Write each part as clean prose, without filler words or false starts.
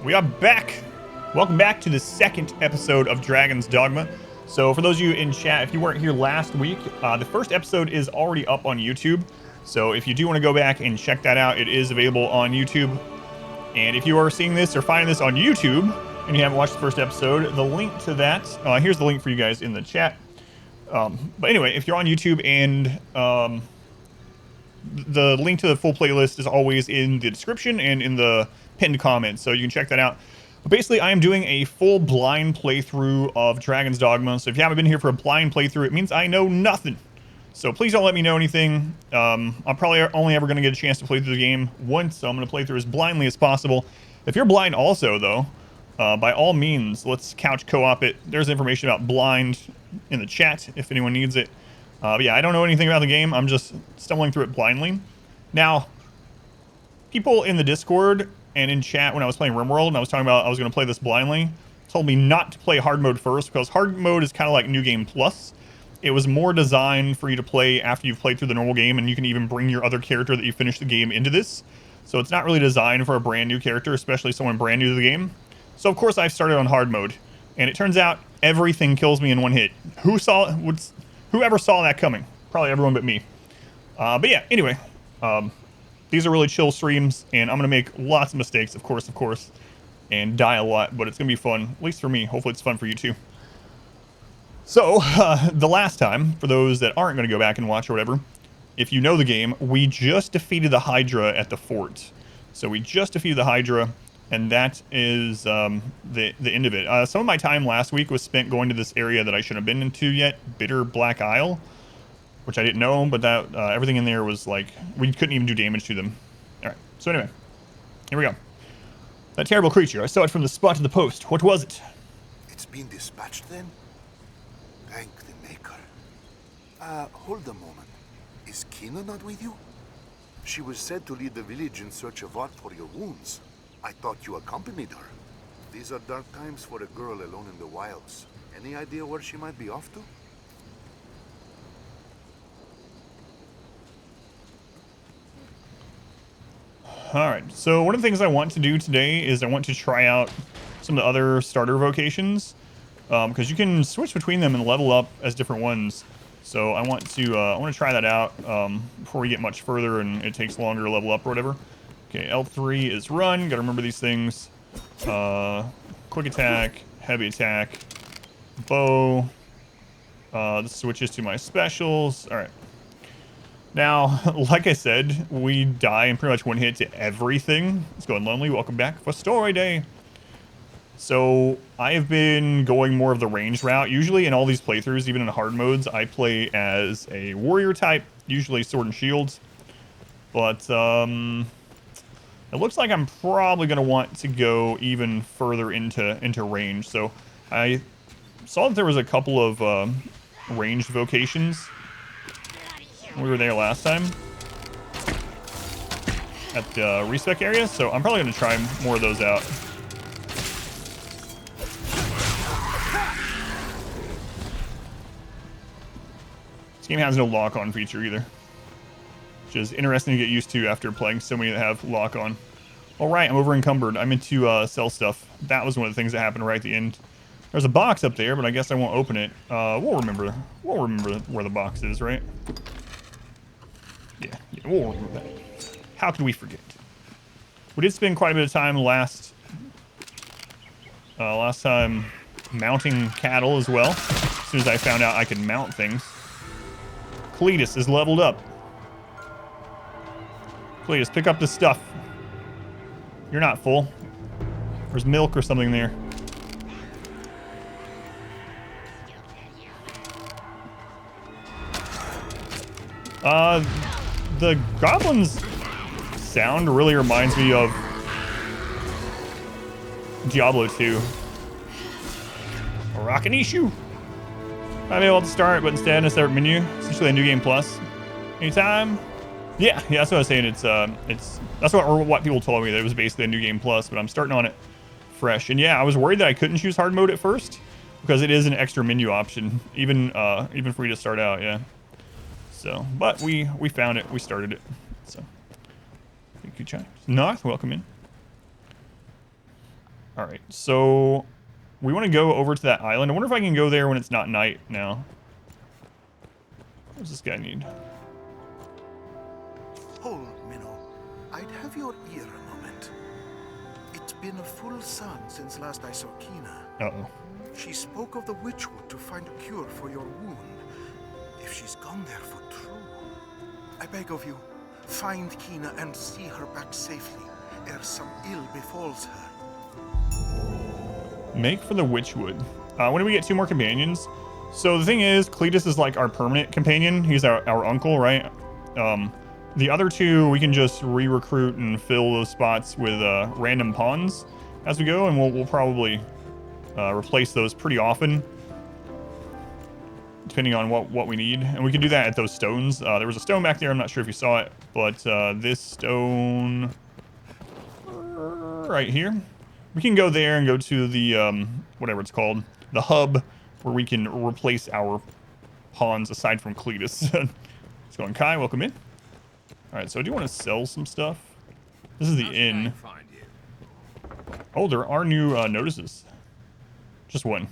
We are back. Welcome back to the second episode of Dragon's Dogma. So for those of you in chat, if you weren't here last week, the first episode is already up on YouTube. So if you do want to go back and check that out, it is available on YouTube. And if you are seeing this or finding this on YouTube and you haven't watched the first episode, the link to that, here's the link for you guys in the chat. But anyway, if you're on YouTube and the link to the full playlist is always in the description and in the pinned comments, so you can check that out. But basically, I am doing a full blind playthrough of Dragon's Dogma. So if you haven't been here for a blind playthrough, it means I know nothing. So please don't let me know anything. I'm probably only ever going to get a chance to play through the game once, so I'm going to play through as blindly as possible. If you're blind also, though, by all means, let's couch co-op it. There's information about blind in the chat if anyone needs it. But yeah, I don't know anything about the game. I'm just stumbling through it blindly. Now, people in the Discord and in chat when I was playing RimWorld and I was talking about I was going to play this blindly, told me not to play hard mode first because hard mode is kind of like New Game Plus. It was more designed for you to play after you've played through the normal game, and you can even bring your other character that you finished the game into this. So it's not really designed for a brand new character, especially someone brand new to the game. So of course I've started on hard mode, and it turns out everything kills me in one hit. Whoever saw that coming? Probably everyone but me. But yeah, anyway, these are really chill streams, and I'm going to make lots of mistakes, of course, and die a lot, but it's going to be fun, at least for me. Hopefully it's fun for you too. So, the last time, for those that aren't going to go back and watch or whatever, if you know the game, we just defeated the Hydra at the fort. So we just defeated the Hydra, and that is the end of it. Some of my time last week was spent going to this area that I shouldn't have been into yet, Bitter Black Isle, which I didn't know, but that everything in there was like, we couldn't even do damage to them. All right, so anyway, here we go. That terrible creature, I saw it from the spot to the post. What was it? It's been dispatched then? Thank the Maker. Hold a moment. Is Quina not with you? She was said to lead the village in search of art for your wounds. I thought you accompanied her. These are dark times for a girl alone in the wilds. Any idea where she might be off to? Alright, so one of the things I want to do today is I want to try out some of the other starter vocations. Because you can switch between them and level up as different ones. So I want to try that out before we get much further and it takes longer to level up or whatever. Okay, L3 is run. Gotta remember these things. Quick attack, heavy attack, bow. This switches to my specials. Alright. Now, like I said, we die in pretty much one hit to everything. Let's go, Lonely. Welcome back for story day. So I have been going more of the ranged route. Usually in all these playthroughs, even in hard modes, I play as a warrior type, usually sword and shields. But it looks like I'm probably going to want to go even further into range. So I saw that there was a couple of ranged vocations. We were there last time at the respec area, so I'm probably going to try more of those out. This game has no lock-on feature either, which is interesting to get used to after playing so many that have lock-on. All right, I'm over encumbered. I meant to sell stuff. That was one of the things that happened right at the end. There's a box up there, but I guess I won't open it. We'll remember where the box is, right? Yeah, we'll remember that. How could we forget? We did spend quite a bit of time last time mounting cattle as well. As soon as I found out I could mount things. Cletus is leveled up. Cletus, pick up the stuff. You're not full. There's milk or something there. The goblins sound really reminds me of Diablo 2. A rockin' issue. I'm able to start, but instead a separate menu. Essentially a new game plus. Anytime. Yeah, that's what I was saying. That's what people told me, that it was basically a new game plus, but I'm starting on it fresh. And yeah, I was worried that I couldn't choose hard mode at first because it is an extra menu option, even for you to start out. Yeah. So, but we found it. We started it. So, thank you, China. Noth, welcome in. All right, so we want to go over to that island. I wonder if I can go there when it's not night now. What does this guy need? Hold, Minnow. I'd have your ear a moment. It's been a full sun since last I saw Quina. Uh-oh. She spoke of the Witchwood to find a cure for your wound. If she's gone there for true, I beg of you, find Quina and see her back safely, ere some ill befalls her. Make for the Witchwood. When do we get 2 more companions? So the thing is, Cletus is like our permanent companion. He's our uncle, right? The other 2, we can just re-recruit and fill those spots with random pawns as we go, and we'll probably replace those pretty often, depending on what we need. And we can do that at those stones. There was a stone back there. I'm not sure if you saw it, but this stone right here, we can go there and go to the whatever it's called, the hub, where we can replace our pawns aside from Cletus. Let's go on. Kai, welcome in. All right, so I do want to sell some stuff. This is the inn. Oh, there are new notices. Just one.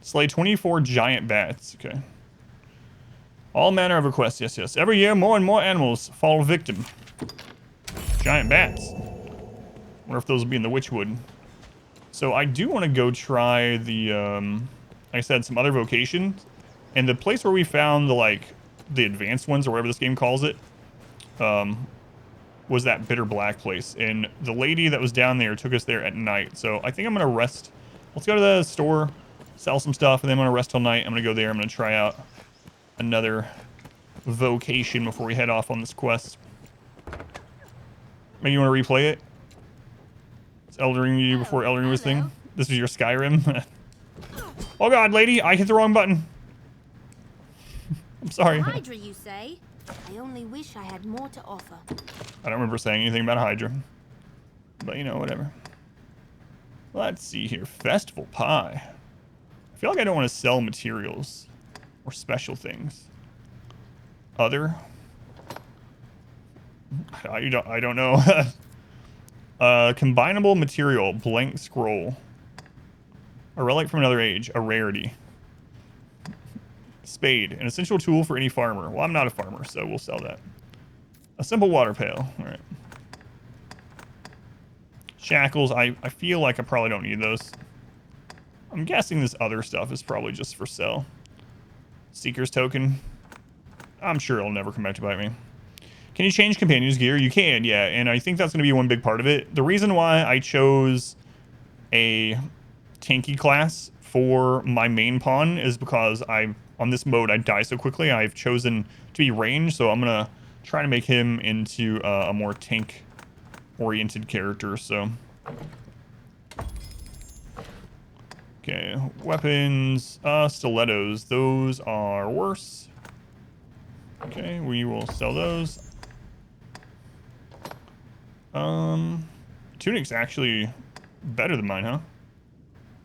Slay 24 giant bats. Okay. All manner of requests. Yes, yes. Every year, more and more animals fall victim. Giant bats. Wonder if those will be in the Witchwood. So I do want to go try the, like I said, some other vocations. And the place where we found the advanced ones, or whatever this game calls it, was that Bitter Black place. And the lady that was down there took us there at night. So I think I'm going to rest. Let's go to the store, sell some stuff, and then I'm going to rest all night. I'm going to go there. I'm going to try out another vocation before we head off on this quest. Maybe you want to replay it? It's Eldering you before Eldering was thing. This is your Skyrim. Oh god, lady, I hit the wrong button. I'm sorry. Hydra, you say? I only wish I had more to offer. I don't remember saying anything about Hydra. But, you know, whatever. Let's see here. Festival pie. I feel like I don't want to sell materials or special things. Other? I don't know. Combinable material. Blank scroll. A relic from another age. A rarity. Spade. An essential tool for any farmer. Well, I'm not a farmer, so we'll sell that. A simple water pail. All right. Shackles. I feel like I probably don't need those. I'm guessing this other stuff is probably just for sale. Seeker's token. I'm sure it'll never come back to bite me. Can you change companions' gear? You can, yeah. And I think that's going to be one big part of it. The reason why I chose a tanky class for my main pawn is because on this mode, I die so quickly. I've chosen to be ranged, so I'm going to try to make him into a more tank-oriented character, so... Okay, weapons, stilettos, those are worse. Okay, we will sell those. Tunic's actually better than mine, huh?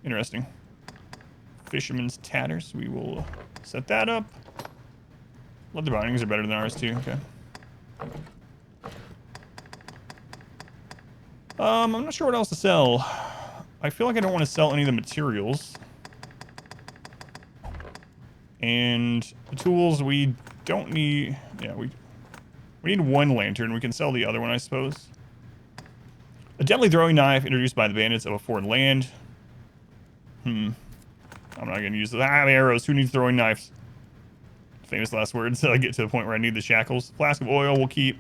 Interesting. Fisherman's tatters, we will set that up. Leather bindings are better than ours too, okay. I'm not sure what else to sell. I feel like I don't want to sell any of the materials. And the tools we don't need. Yeah, we need one lantern. We can sell the other one, I suppose. A deadly throwing knife introduced by the bandits of a foreign land. I'm not going to use the arrows. Who needs throwing knives? Famous last words. I get to the point where I need the shackles. Flask of oil we'll keep.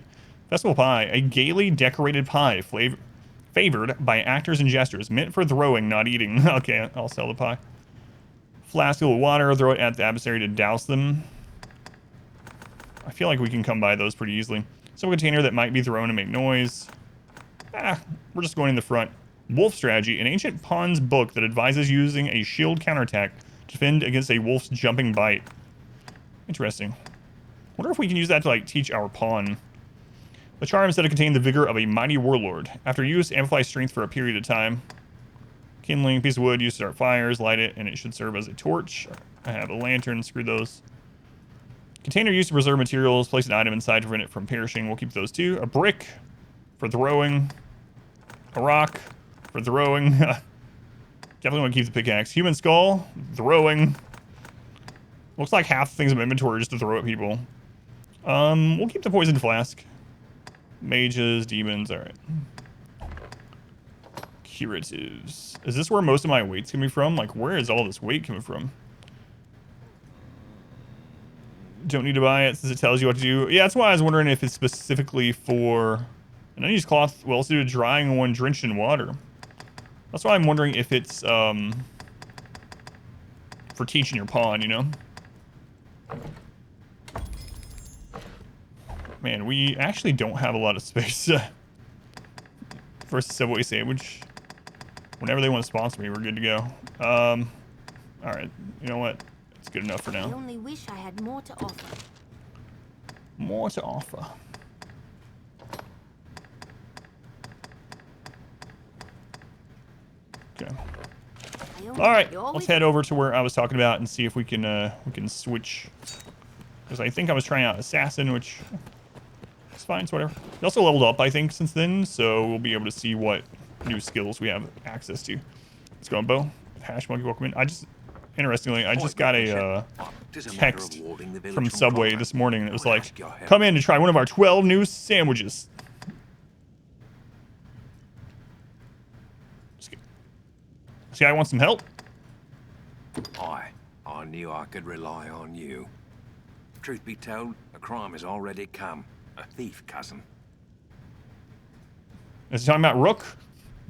Festival pie. A gaily decorated pie favored by actors and jesters. Meant for throwing, not eating. Okay, I'll sell the pie. Flask of water. Throw it at the adversary to douse them. I feel like we can come by those pretty easily. Some container that might be thrown and make noise. We're just going in the front. Wolf strategy. An ancient pawn's book that advises using a shield counterattack to defend against a wolf's jumping bite. Interesting. Wonder if we can use that to, like, teach our pawn. The charms that contain the vigor of a mighty warlord. After use, amplify strength for a period of time. Kindling, piece of wood used to start fires, light it, and it should serve as a torch. I have a lantern, screw those. Container used to preserve materials. Place an item inside to prevent it from perishing. We'll keep those too. A brick for throwing. A rock for throwing. Definitely want to keep the pickaxe. Human skull, throwing. Looks like half the things in my inventory just to throw at people. We'll keep the poison flask. Mages, demons, alright. Curatives. Is this where most of my weight's coming from? Like, where is all this weight coming from? Don't need to buy it since it tells you what to do. Yeah, that's why I was wondering if it's specifically for... And I use cloth, well, suited to drying when drenched in water. That's why I'm wondering if it's, for teaching your pawn, you know? Man, we actually don't have a lot of space for a Subway sandwich. Whenever they want to sponsor me, we're good to go. Alright, you know what? It's good enough for now. I only wish I had more to offer. More to offer. Okay. Alright, let's head over to where I was talking about and see if we can switch. Because I think I was trying out Assassin, which is fine, it's whatever. We also leveled up, I think, since then, so we'll be able to see what new skills we have access to. Let's go on bow. Hash monkey, welcome in. Interestingly, I just got a text from Subway this morning, and it was like, come in to try one of our 12 new sandwiches. This guy wants some help? I knew I could rely on you. Truth be told, a crime has already come. A thief, cousin. Is he talking about Rook?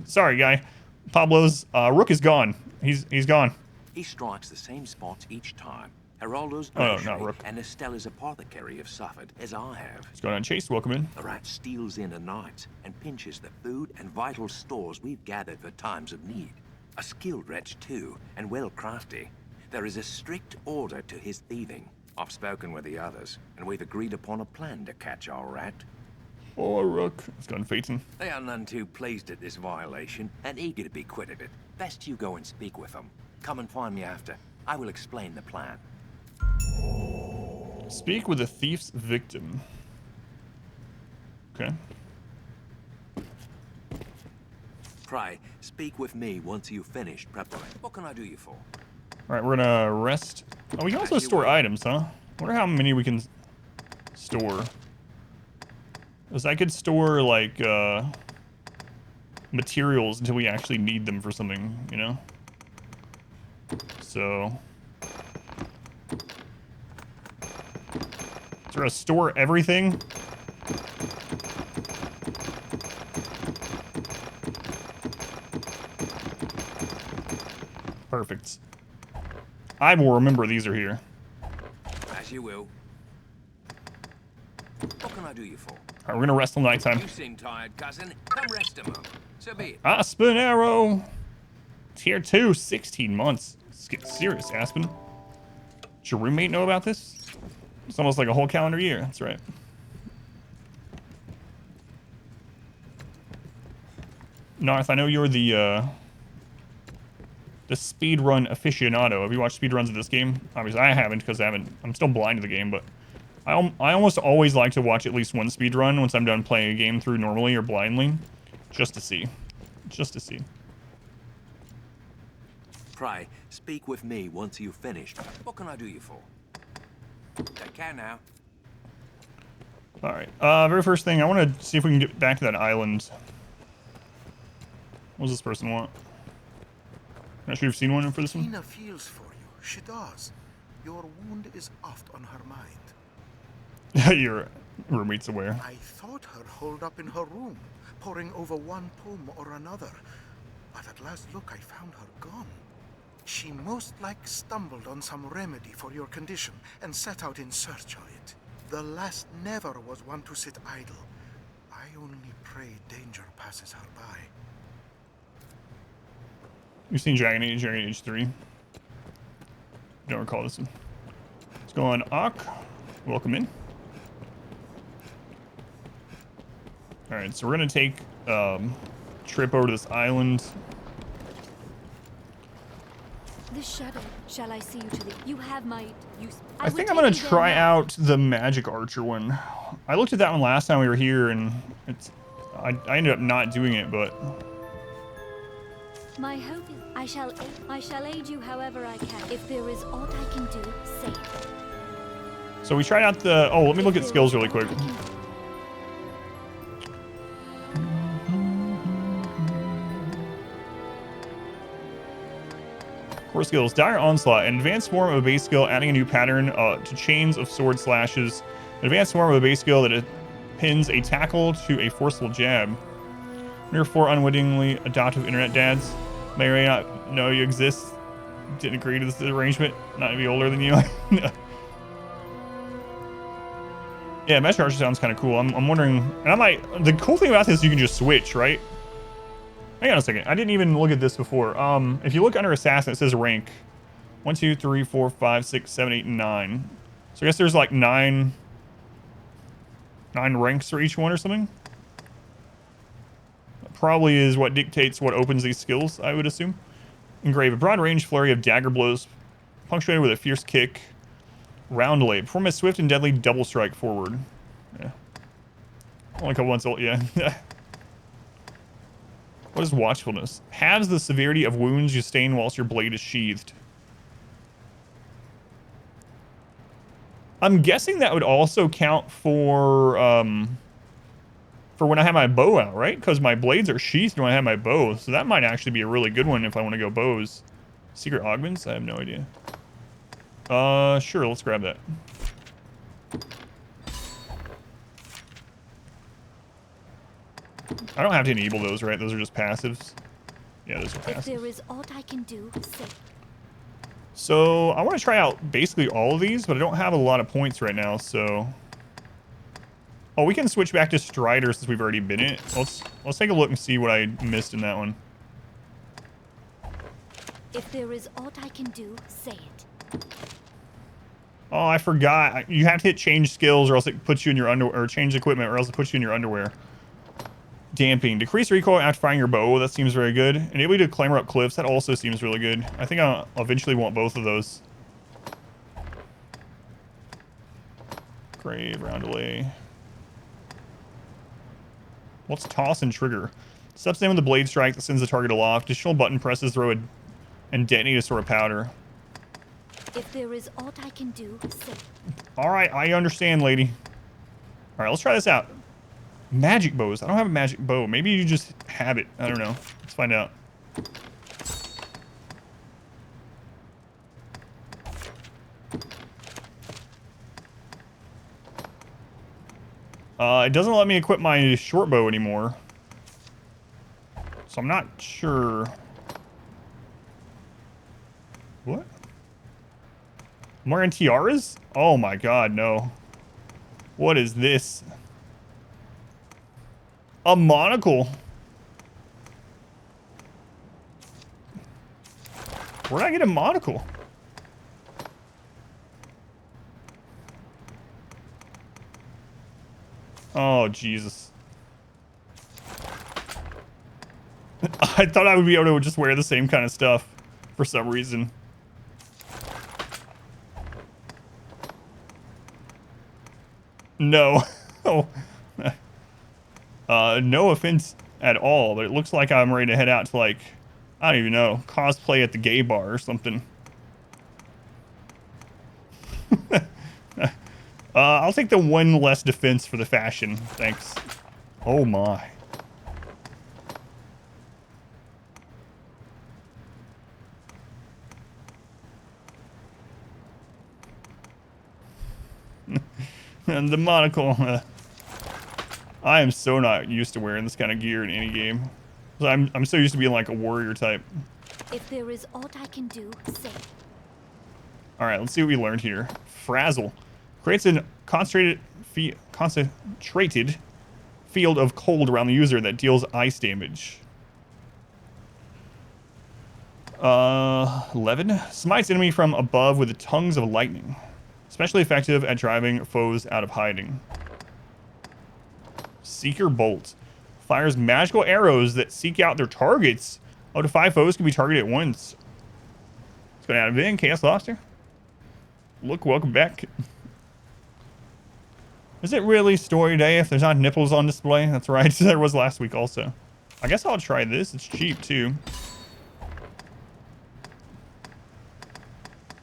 Sorry, guy. Pablo's Rook is gone. He's gone. He strikes the same spots each time. Geraldo's not Rook. and Estella's apothecary have suffered, as I have. What's going on, Chase? Welcome in. The rat steals in at night and pinches the food and vital stores we've gathered for times of need. A skilled wretch, too, and well crafty. There is a strict order to his thieving. I've spoken with the others, and we've agreed upon a plan to catch our rat. Oh, Rook. It's gone Phaeton. They are none too pleased at this violation, and eager to be quit of it. Best you go and speak with them. Come and find me after. I will explain the plan. Speak with the thief's victim. Okay. Pray, speak with me once you've finished preparing. What can I do you for? Alright, we're gonna rest. Oh, we can also store items, huh? I wonder how many we can store. Because I could store, like, materials until we actually need them for something, you know? So... So we're gonna store everything. Perfect. I will remember these are here. As you will. What can I do you for? Alright, we're gonna rest till nighttime. You seem tired, cousin. Come rest a moment. So be it. Aspen Arrow! Tier 2, 16 months. Let's get serious, Aspen. Does your roommate know about this? It's almost like a whole calendar year. That's right. Narth, I know you're the speedrun aficionado. Have you watched speedruns of this game? Obviously, I haven't because I'm still blind to the game, but I almost always like to watch at least one speedrun once I'm done playing a game through normally or blindly, just to see. Just to see. Pray, speak with me once you've finished. What can I do you for? Take care now. Alright, very first thing, I want to see if we can get back to that island. What does this person want? Not sure you've seen one for this one? Quina feels for you. She does. Your wound is oft on her mind. Your roommate's aware. I thought her holed up in her room, poring over one poem or another. But at last look, I found her gone. She most like stumbled on some remedy for your condition and set out in search of it. The last never was one to sit idle. I only pray danger passes her by. You've seen Dragon Age 3. Don't recall this one. Let's go on Ak. Welcome in. Alright, so we're gonna take trip over to this island. The shadow. Shall I see you to the... You have my use. I think I'm gonna try out the Magic Archer one. I looked at that one last time we were here, and I ended up not doing it, but My hope is I shall aid you however I can. If there is aught I can do, say it. So we tried out the... Oh, let me look at skills really quick. Core skills. Dire Onslaught. An advanced form of a base skill, adding a new pattern to chains of sword slashes. An advanced form of a base skill that pins a tackle to a forceful jab. Your 4 unwittingly adoptive internet dads may or may not know you exist. Didn't agree to this arrangement. Not to be older than you. Yeah, Mesh Archer sounds kind of cool. I'm wondering, and I might. The cool thing about this is you can just switch, right? Hang on a second. I didn't even look at this before. If you look under Assassin, it says rank 1, 2, 3, 4, 5, 6, 7, 8, and 9. So I guess there's like nine ranks for each one or something. That probably is what dictates what opens these skills, I would assume. Engrave. A broad range flurry of dagger blows, punctuated with a fierce kick. Roundlay. Perform a swift and deadly double strike forward. Yeah. Only a couple months old, yeah. What is watchfulness? Halves the severity of wounds you sustain whilst your blade is sheathed. I'm guessing that would also count for when I have my bow out, right? Because my blades are sheathed when I have my bow. So that might actually be a really good one if I want to go bows. Secret augments? I have no idea. Sure, let's grab that. I don't have to enable those, right? Those are just passives. Yeah, those are passives. If there is aught I can do, say. So I want to try out basically all of these, but I don't have a lot of points right now, so... Oh, we can switch back to Strider since we've already been in it. Let's take a look and see what I missed in that one. If there is aught I can do, say it. Oh, I forgot. You have to hit change skills or else it puts you in your underwear, or change equipment or else it puts you in your underwear. Damping. Decrease recoil after firing your bow. That seems very good. Enable you to clamber up cliffs. That also seems really good. I think I'll eventually want both of those. Grave, roundelay. What's toss and trigger? Steps down with the blade strike that sends the target aloft. Additional button presses throw and detonate a sort of powder. If there is aught I can do, say. Alright, I understand, lady. Alright, let's try this out. Magic bows. I don't have a magic bow. Maybe you just have it. I don't know. Let's find out. It doesn't let me equip my short bow anymore. So I'm not sure. What? I'm wearing tiaras? Oh my god, no. What is this? A monocle. Where'd I get a monocle? Oh, Jesus. I thought I would be able to just wear the same kind of stuff for some reason. No. Oh. No offense at all, but it looks like I'm ready to head out to, like, I don't even know, cosplay at the gay bar or something. I'll take the one less defense for the fashion. Thanks. Oh my. And the monocle. I am so not used to wearing this kind of gear in any game. I'm so used to being like a warrior type. If there is aught I can do, say. All right, let's see what we learned here. Frazzle creates a concentrated field of cold around the user that deals ice damage. 11 smites enemy from above with the tongues of lightning. Especially effective at driving foes out of hiding. Seeker Bolt fires magical arrows that seek out their targets. Up to 5 foes can be targeted at once. Let's go down to Vin, Chaos Lobster. Look, welcome back. Is it really story day if there's not nipples on display? That's right, there was last week also. I guess I'll try this. It's cheap too.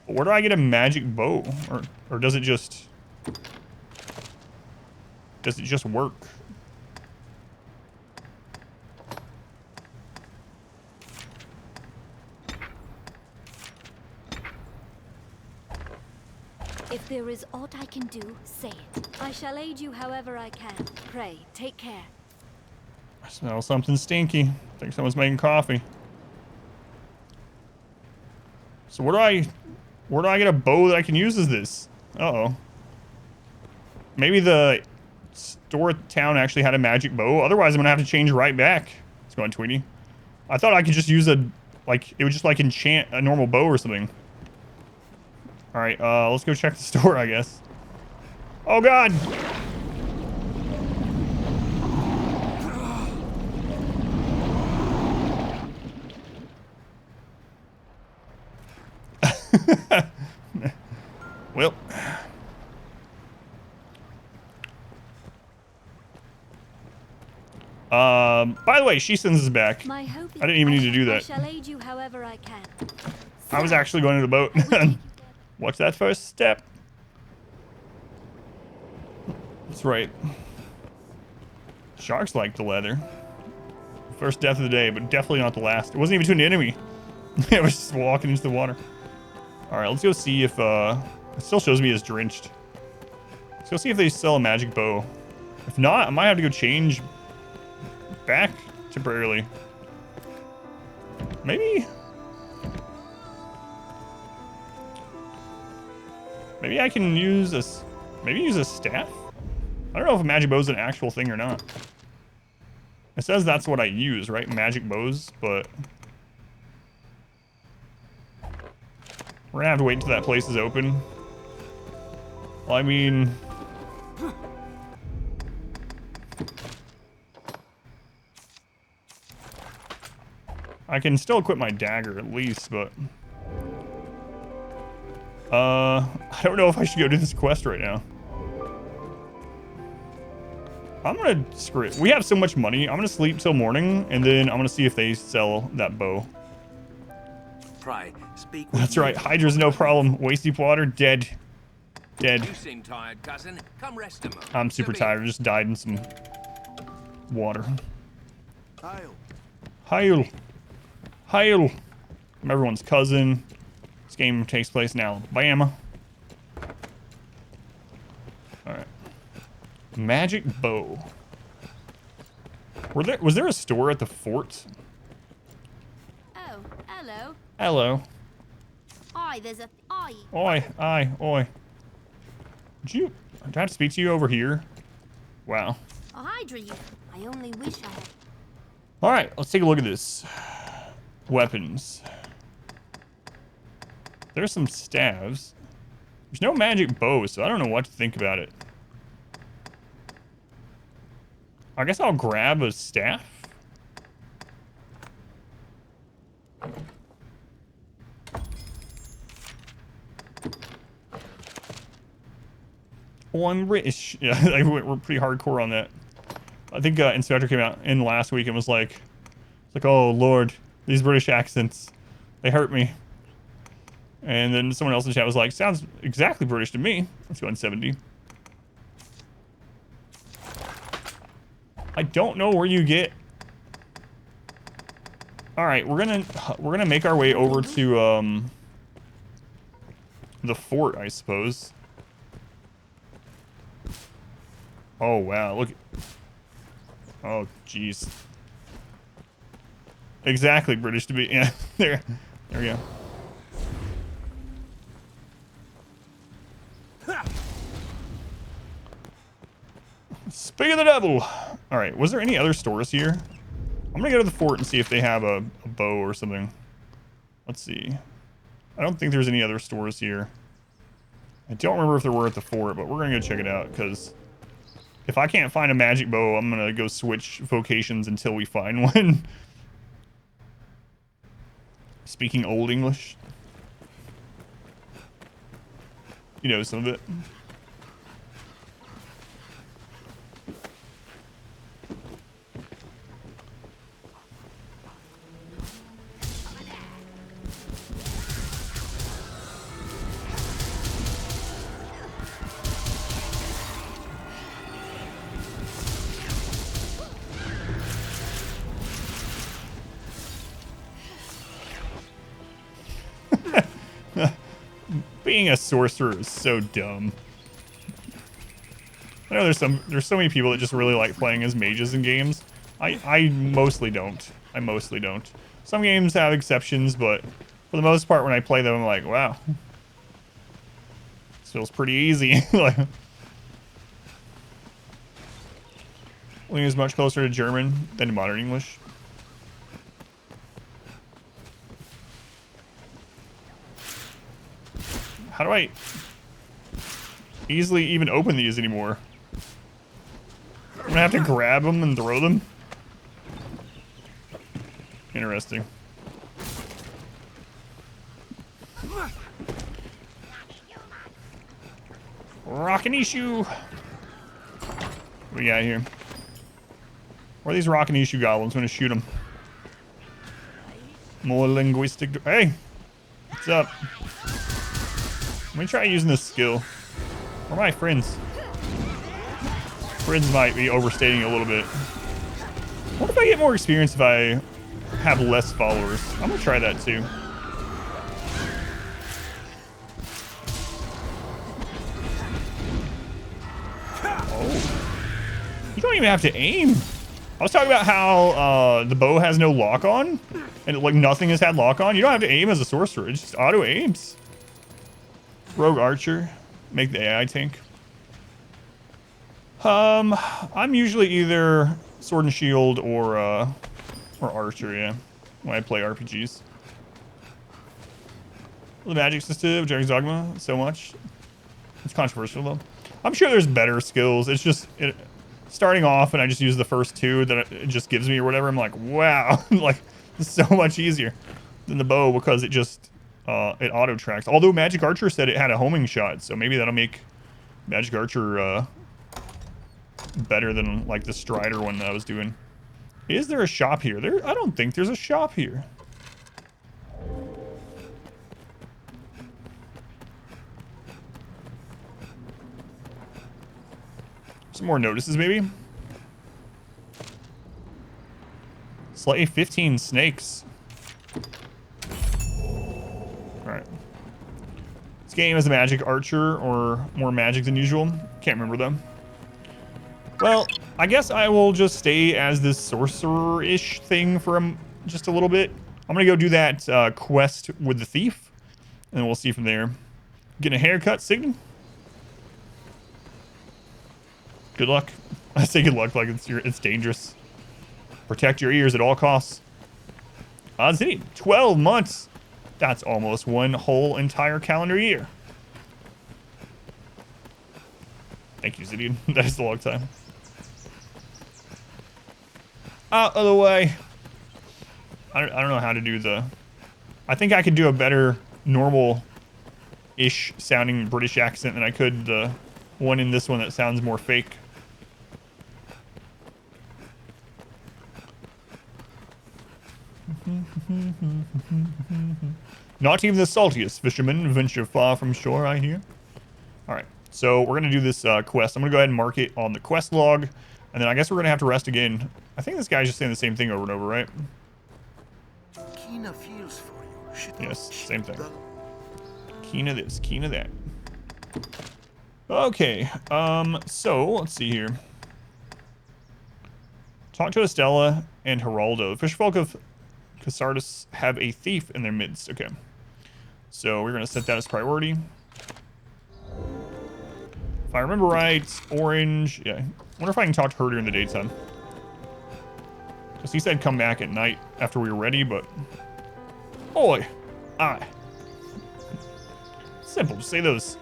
Where do I get a magic bow? Or does it just work? If there is aught I can do, say it. I shall aid you however I can. Pray, take care. I smell something stinky. I think someone's making coffee. So where do I get a bow that I can use as this? Uh-oh. Maybe the store town actually had a magic bow. Otherwise, I'm gonna have to change right back. Let's go on, Tweety. I thought I could just use it would just like enchant a normal bow or something. All right, let's go check the store, I guess. Oh God. Well. By the way, she sends us back. I didn't even need to do that. I shall aid you however I can. I was actually going to the boat. What's that first step? That's right. Sharks like the leather. First death of the day, but definitely not the last. It wasn't even to an enemy. It was just walking into the water. All right, let's go see if it still shows me as drenched. Let's go see if they sell a magic bow. If not, I might have to go change back temporarily. Maybe I can use a staff? I don't know if a magic bow is an actual thing or not. It says that's what I use, right? Magic bows, but we're gonna have to wait until that place is open. Well, I mean, I can still equip my dagger at least, but I don't know if I should go do this quest right now. I'm gonna screw it. We have so much money. I'm gonna sleep till morning, and then I'm gonna see if they sell that bow. Pray, speak. That's right. Hydra's no problem. Waist deep water, dead. Dead. You seem tired, cousin. Come rest a moment. I'm super tired. I just died in some water. Heil. Heil. Heil. I'm everyone's cousin. This game takes place in Alabama. Alright. Magic bow. Was there a store at the fort? Oh, hello. Hello. Aye, there's a... Aye. Oi, aye, oi. Do I have to speak to you over here? Wow. A Hydra you. I only wish I had... Alright, let's take a look at this. Weapons. There's some staves. There's no magic bow, so I don't know what to think about it. I guess I'll grab a staff. Oh, I'm British. Yeah, we're pretty hardcore on that. I think Inspector came out in last week and was like, it's like, oh Lord, these British accents, they hurt me. And then someone else in the chat was like, sounds exactly British to me. Let's go on 70. I don't know where you get. All right, we're gonna make our way over to the fort, I suppose. Oh wow, look. Oh jeez. Exactly British to be. Yeah, there we go. Speak of the devil. All right, was there any other stores here? I'm gonna go to the fort and see if they have a bow or something. Let's see. I don't think there's any other stores here. I don't remember if there were at the fort, but we're gonna go check it out because if I can't find a magic bow, I'm gonna go switch vocations until we find one. Speaking Old English. You know some of it. Being a sorcerer is so dumb. I know there's so many people that just really like playing as mages in games. I mostly don't. I mostly don't. Some games have exceptions, but for the most part, when I play them, I'm like, wow, this feels pretty easy. Like, Ling is much closer to German than to modern English. How do I easily even open these anymore? I'm gonna have to grab them and throw them. Interesting. Rockin' issue. What we got here? Where are these rockin' issue goblins? I'm gonna shoot them. More linguistic. Hey, what's up? Let me try using this skill. Where are my friends? Friends might be overstating it a little bit. What if I get more experience if I have less followers? I'm gonna try that too. Oh. You don't even have to aim. I was talking about how the bow has no lock on, and like nothing has had lock on. You don't have to aim as a sorcerer. It just auto aims. Rogue archer, make the AI tank. I'm usually either sword and shield or archer, yeah, when I play RPGs. The magic system, Dragon's Dogma, so much. It's controversial though. I'm sure there's better skills. It's just starting off, and I just use the first two that it just gives me or whatever. I'm like, wow, like it's so much easier than the bow because it just it auto tracks. Although Magic Archer said it had a homing shot, so maybe that'll make Magic Archer better than like the Strider one that I was doing. Is there a shop here? I don't think there's a shop here. Some more notices, maybe. Slay 15 snakes. Alright. This game is a magic archer or more magic than usual. Can't remember them. Well, I guess I will just stay as this sorcerer-ish thing for just a little bit. I'm gonna go do that quest with the thief, and we'll see from there. Getting a haircut, Signy? Good luck. I say good luck like it's dangerous. Protect your ears at all costs. Ziddy, 12 months. That's almost one whole entire calendar year. Thank you, Ziddy. That is a long time. Out of the way. I don't know how to do the... I think I could do a better normal-ish sounding British accent than I could the one in this one that sounds more fake. Not even the saltiest fishermen venture far from shore, I hear. Alright, so we're going to do this quest. I'm going to go ahead and mark it on the quest log. And then I guess we're going to have to rest again. I think this guy's just saying the same thing over and over, right? Quina feels for you. Yes, same thing. Quina this, Quina that. Okay, so let's see here. Talk to Estella and Geraldo. The fisherfolk of Casardis have a thief in their midst. Okay. So we're going to set that as priority. If I remember right, orange. Yeah. I wonder if I can talk to her during the daytime. Because he said come back at night after we were ready, but... Oi! Aye. Simple. Just say those.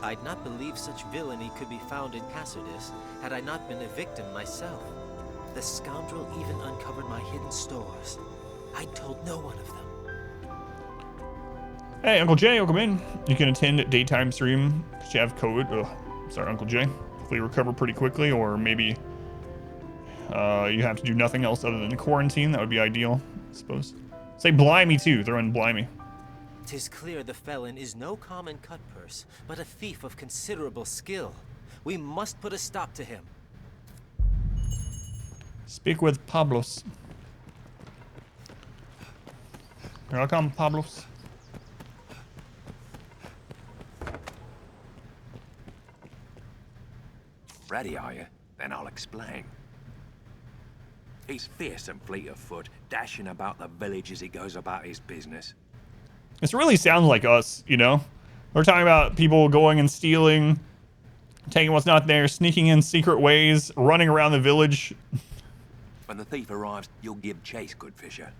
I'd not believe such villainy could be found in Casardis had I not been a victim myself. The scoundrel even uncovered my hidden stores. I told no one of them. Hey, Uncle Jay, welcome in. You can attend daytime stream because you have COVID. Oh, sorry, Uncle Jay. Hopefully you recover pretty quickly, or maybe you have to do nothing else other than quarantine. That would be ideal, I suppose. Say blimey too. Throw in blimey. 'Tis clear the felon is no common cutpurse, but a thief of considerable skill. We must put a stop to him. Speak with Pablos. Here I come, Pablos. Ready, are you? Then I'll explain. He's fierce and fleet of foot, dashing about the village as he goes about his business. This really sounds like us, you know? We're talking about people going and stealing, taking what's not there, sneaking in secret ways, running around the village. When the thief arrives, you'll give chase, good fisher.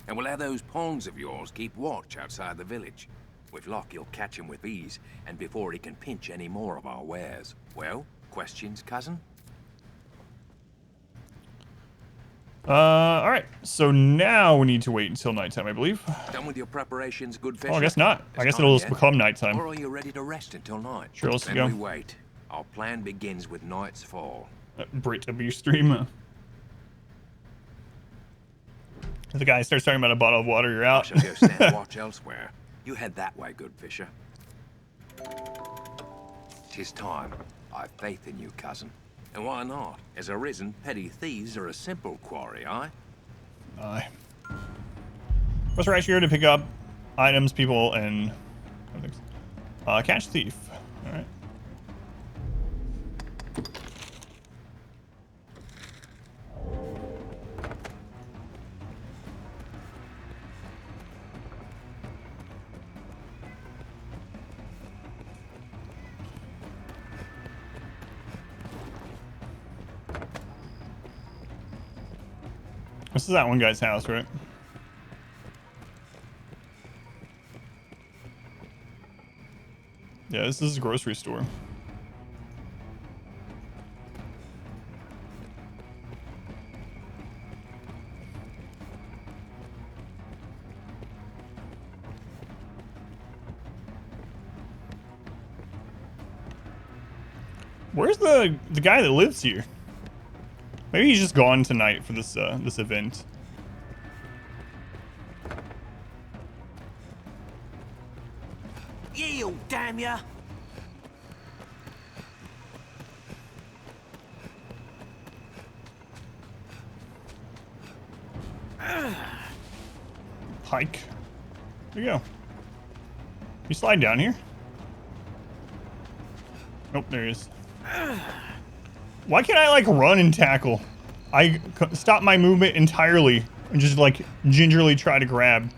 And we'll have those pawns of yours keep watch outside the village. With luck, you'll catch him with ease, and before he can pinch any more of our wares. Well, questions, cousin? All right. So now we need to wait until nighttime, I believe. Done with your preparations, good fisher? Oh, I guess not. I guess It's it'll time just yet? become nighttime. Or are you ready to rest until night? Sure, let's then go. we wait. Our plan begins with night's fall. Brit of your stream. If the guy starts talking about a bottle of water, you're I out. shall go stand watch elsewhere. You head that way, good fisher. 'Tis time. I've faith in you, cousin. And why not? As Arisen, petty thieves are a simple quarry, aye? Aye. What's right here to pick up items, people, and things. Catch thief. All right. This is that one guy's house, right? Yeah, this is a grocery store. Where's the guy that lives here? Maybe he's just gone tonight for this this event. Yield, damn ya! Hike. There you go. You slide down here. Nope, there he is. Why can't I, like, run and tackle? I stop my movement entirely and just, like, gingerly try to grab.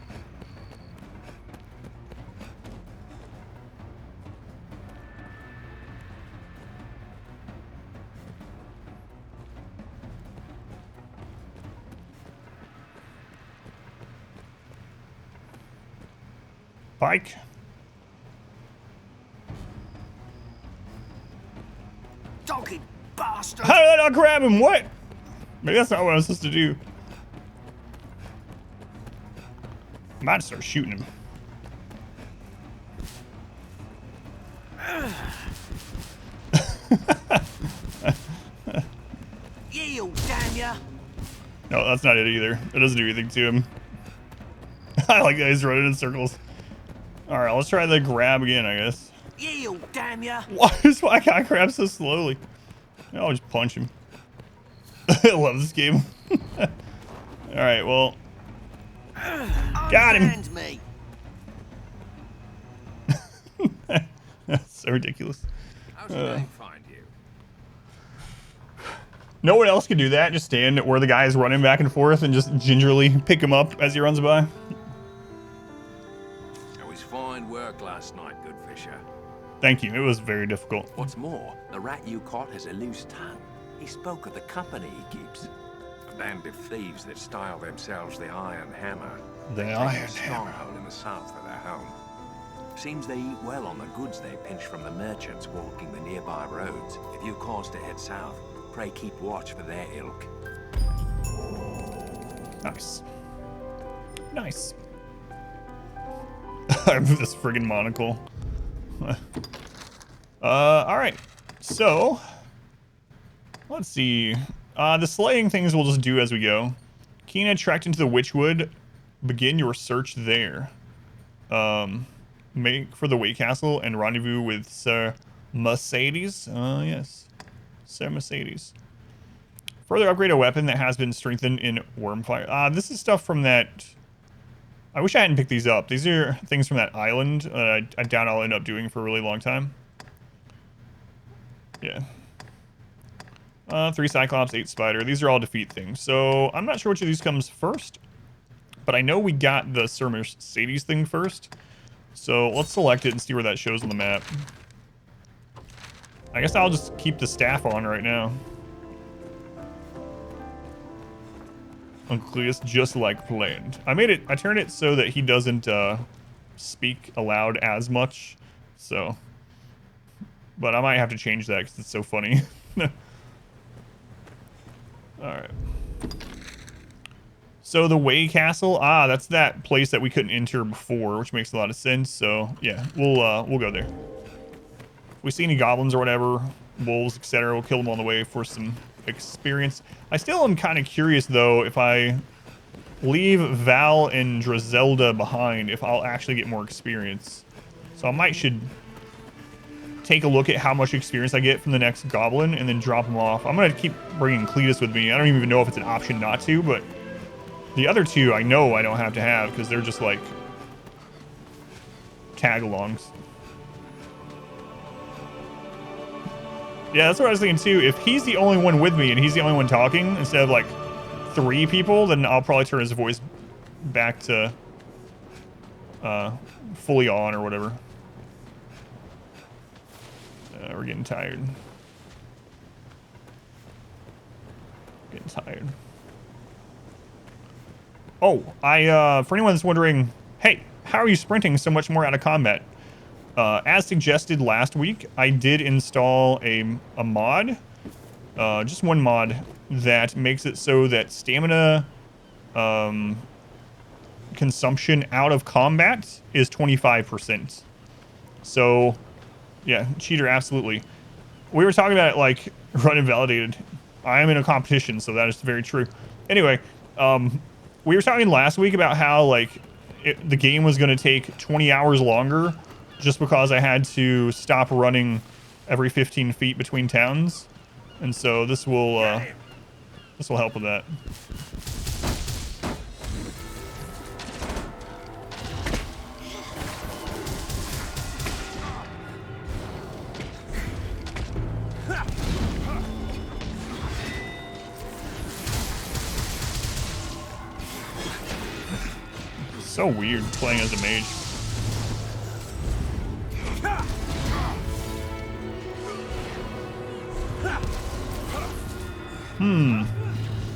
Bike. Dogged bastard! How did I not grab him? What? Maybe that's not what I was supposed to do. I might start shooting him. Yield, damn ya! No, that's not it either. It doesn't do anything to him. I like that he's running in circles. Alright, let's try the grab again, I guess. Yield, damn ya! Why can't I grab so slowly? I'll just punch him. I love this game. Alright, well. Got him! Unhand me. That's so ridiculous. How should I find you? No one else can do that. Just stand where the guy is running back and forth and just gingerly pick him up as he runs by. It was fine work last night, good fisher. Thank you. It was very difficult. What's more, the rat you caught has a loose tongue. He spoke of the company he keeps. A band of thieves that style themselves the Iron Hammer. The They Iron take a stronghold in the south for their home. Seems they eat well on the goods they pinch from the merchants walking the nearby roads. If you cause to head south, pray keep watch for their ilk. Nice. Nice. I have this friggin' monocle. Alright. So, let's see. The slaying things we'll just do as we go. Quina tracked into the Witchwood. Begin your search there. Make for the Wait Castle and rendezvous with Sir Mercedes. Yes. Sir Mercedes. Further upgrade a weapon that has been strengthened in Wyrmfire. This is stuff from that I wish I hadn't picked these up. These are things from that island I doubt I'll end up doing for a really long time. Yeah. 3 Cyclops, 8 Spider. These are all defeat things. So I'm not sure which of these comes first. But I know we got the Sir Mercedes thing first. So let's select it and see where that shows on the map. I guess I'll just keep the staff on right now. Cletus, just like planned. I turned it so that he doesn't speak aloud as much. So, but I might have to change that because it's so funny. Alright. So the Way Castle, that's that place that we couldn't enter before, which makes a lot of sense. So yeah, we'll go there. If we see any goblins or whatever, wolves, etc., we'll kill them on the way for some experience. I still am kind of curious though if I leave Val and Drizelda behind, if I'll actually get more experience. So I should take a look at how much experience I get from the next goblin and then drop them off. I'm gonna keep bringing Cletus with me. I don't even know if it's an option not to, but the other two I know I don't have to have because they're just like tag-alongs. Yeah, that's what I was thinking too. If he's the only one with me and he's the only one talking instead of like 3 people, then I'll probably turn his voice back to fully on or whatever. We're getting tired. Getting tired. Oh, for anyone that's wondering, hey, how are you sprinting so much more out of combat? As suggested last week, I did install a mod, just one mod, that makes it so that stamina consumption out of combat is 25%. So, yeah, cheater, absolutely. We were talking about it like run invalidated. I am in a competition, so that is very true. Anyway, we were talking last week about how like the game was going to take 20 hours longer just because I had to stop running every 15 feet between towns, and so this will help with that. So weird playing as a mage.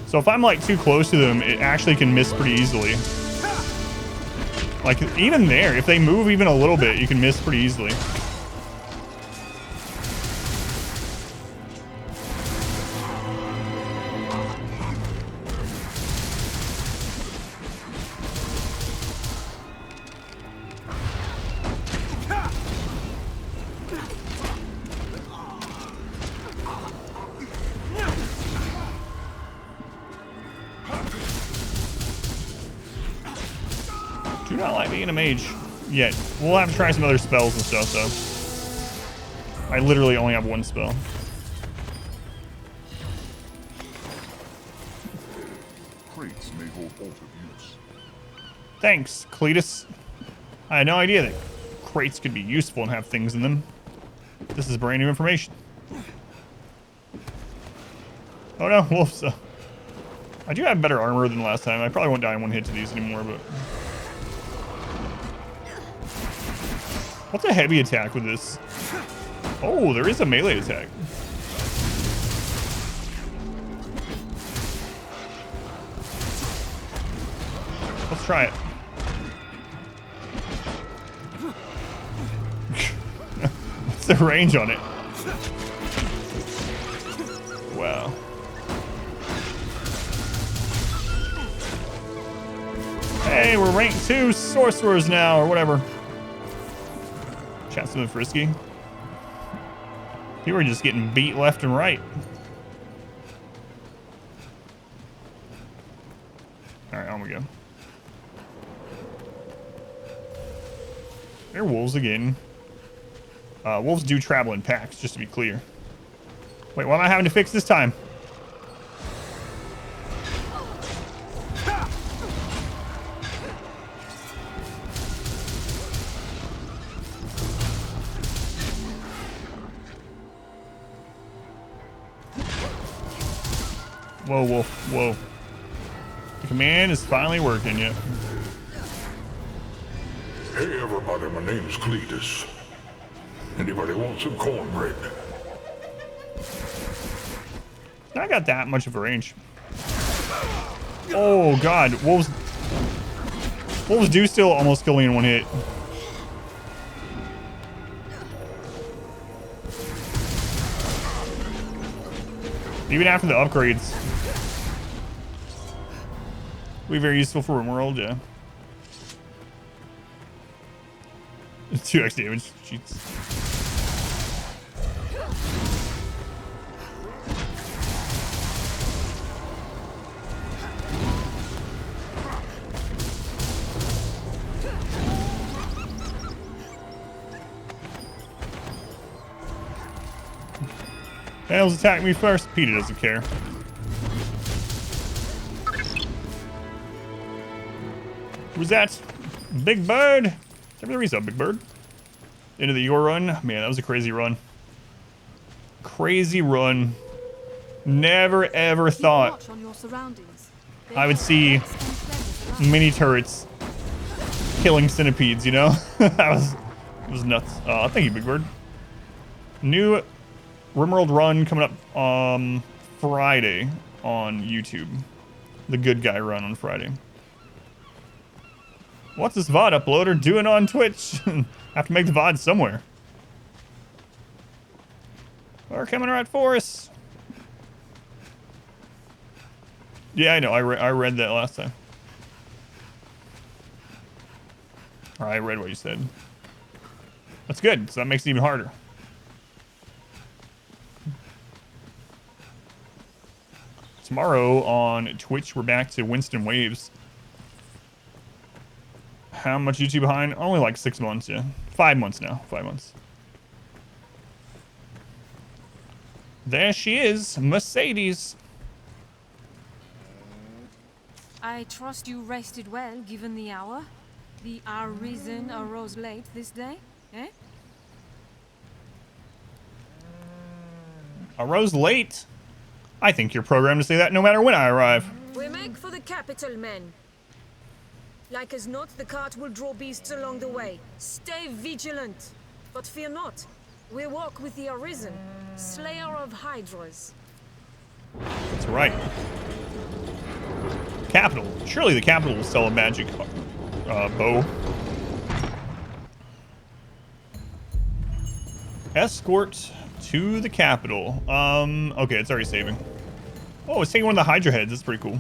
So if I'm like too close to them, it actually can miss pretty easily. Like even there, if they move even a little bit, you can miss pretty easily. Do not like being a mage yet. We'll have to try some other spells and stuff, though. I literally only have one spell. Crates may hold altered use. Thanks, Cletus. I had no idea that crates could be useful and have things in them. This is brand new information. Oh no, wolves. I do have better armor than last time. I probably won't die in one hit to these anymore, but... What's a heavy attack with this? Oh, there is a melee attack. Let's try it. What's the range on it? Wow. Hey, we're rank 2 sorcerers now, or whatever. Chat something frisky. People are just getting beat left and right. Alright, on we go. They're wolves again. Wolves do travel in packs, just to be clear. Wait, what am I having to fix this time? Whoa, whoa, whoa. The command is finally working, yet. Hey everybody, my name's Cletus. Anybody want some cornbread? Not got that much of a range. Oh god, wolves do still almost kill me in one hit. Even after the upgrades. Be very useful for RimWorld, yeah. 2x damage, cheats. Animals attack me first. Peter doesn't care. Who's that? Big Bird. Tell me the reason, Big Bird. Into the your run. Man, that was a crazy run. Crazy run. Never ever thought I would see mini turrets killing centipedes, you know? It was nuts. Thank you, Big Bird. New RimWorld run coming up Friday on YouTube. The good guy run on Friday. What's this VOD uploader doing on Twitch? Have to make the VOD somewhere. They're coming right for us. Yeah, I know. I read that last time. Or I read what you said. That's good, so that makes it even harder. Tomorrow on Twitch, we're back to Winston Waves. How much YouTube behind? Only like 6 months, yeah. 5 months now. 5 months. There she is, Mercedes. I trust you rested well, given the hour. The Arisen arose late this day, eh? Arose late? I think you're programmed to say that no matter when I arrive. We make for the capital, men. Like as not, the cart will draw beasts along the way. Stay vigilant, but fear not. We walk with the Arisen, slayer of hydras. That's right. Capital. Surely the capital will sell a magic bow. Escort to the capital. Okay, it's already saving. Oh, it's taking one of the Hydra heads. That's pretty cool.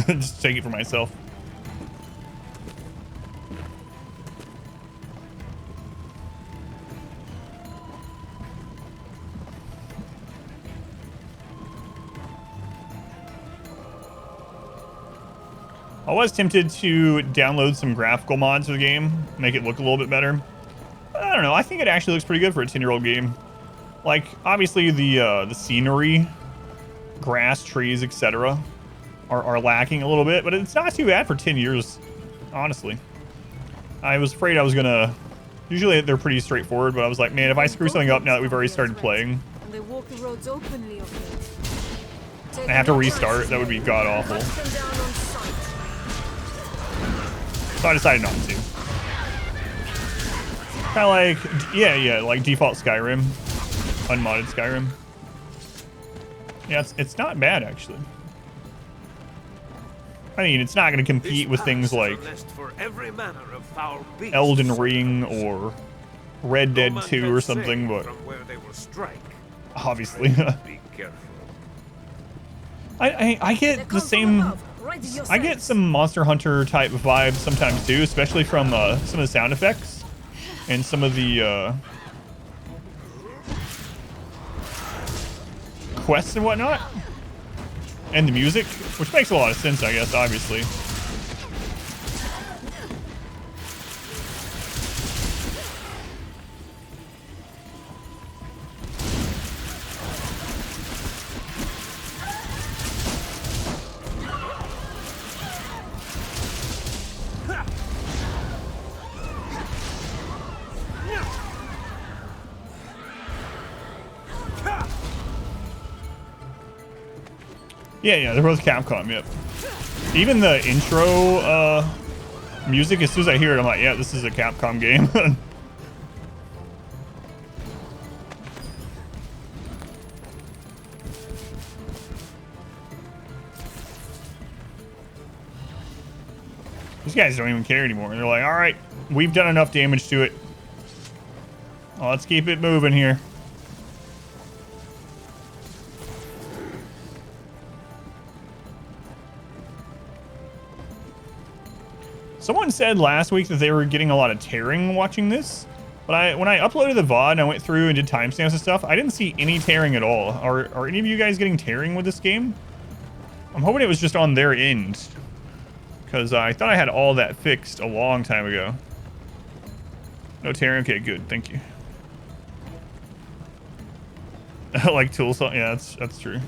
Just take it for myself. I was tempted to download some graphical mods for the game, make it look a little bit better. But I don't know. I think it actually looks pretty good for a 10-year-old game. Like, obviously the scenery, grass, trees, etc. are lacking a little bit, but it's not too bad for 10 years, honestly. I was afraid I was gonna... Usually they're pretty straightforward, but I was like, man, if I screw something up now that we've already started playing, They walk the roads openly of late. I have to restart. That would be god-awful. So I decided not to. Kind of like, yeah, like default Skyrim. Unmodded Skyrim. Yeah, it's not bad, actually. I mean, it's not going to compete with things like Elden Ring or Red Dead 2 or something, but obviously. I get the same... I get some Monster Hunter type vibes sometimes too, especially from some of the sound effects and some of the quests and whatnot, and the music, which makes a lot of sense, I guess, obviously. Yeah, they're both Capcom, yep. Even the intro music, as soon as I hear it, I'm like, yeah, this is a Capcom game. These guys don't even care anymore. They're like, all right, we've done enough damage to it. Well, let's keep it moving here. Someone said last week that they were getting a lot of tearing watching this, but when I uploaded the VOD and I went through and did timestamps and stuff, I didn't see any tearing at all. Are any of you guys getting tearing with this game? I'm hoping it was just on their end, because I thought I had all that fixed a long time ago. No tearing? Okay, good. Thank you. Like tool saw? Yeah, that's true.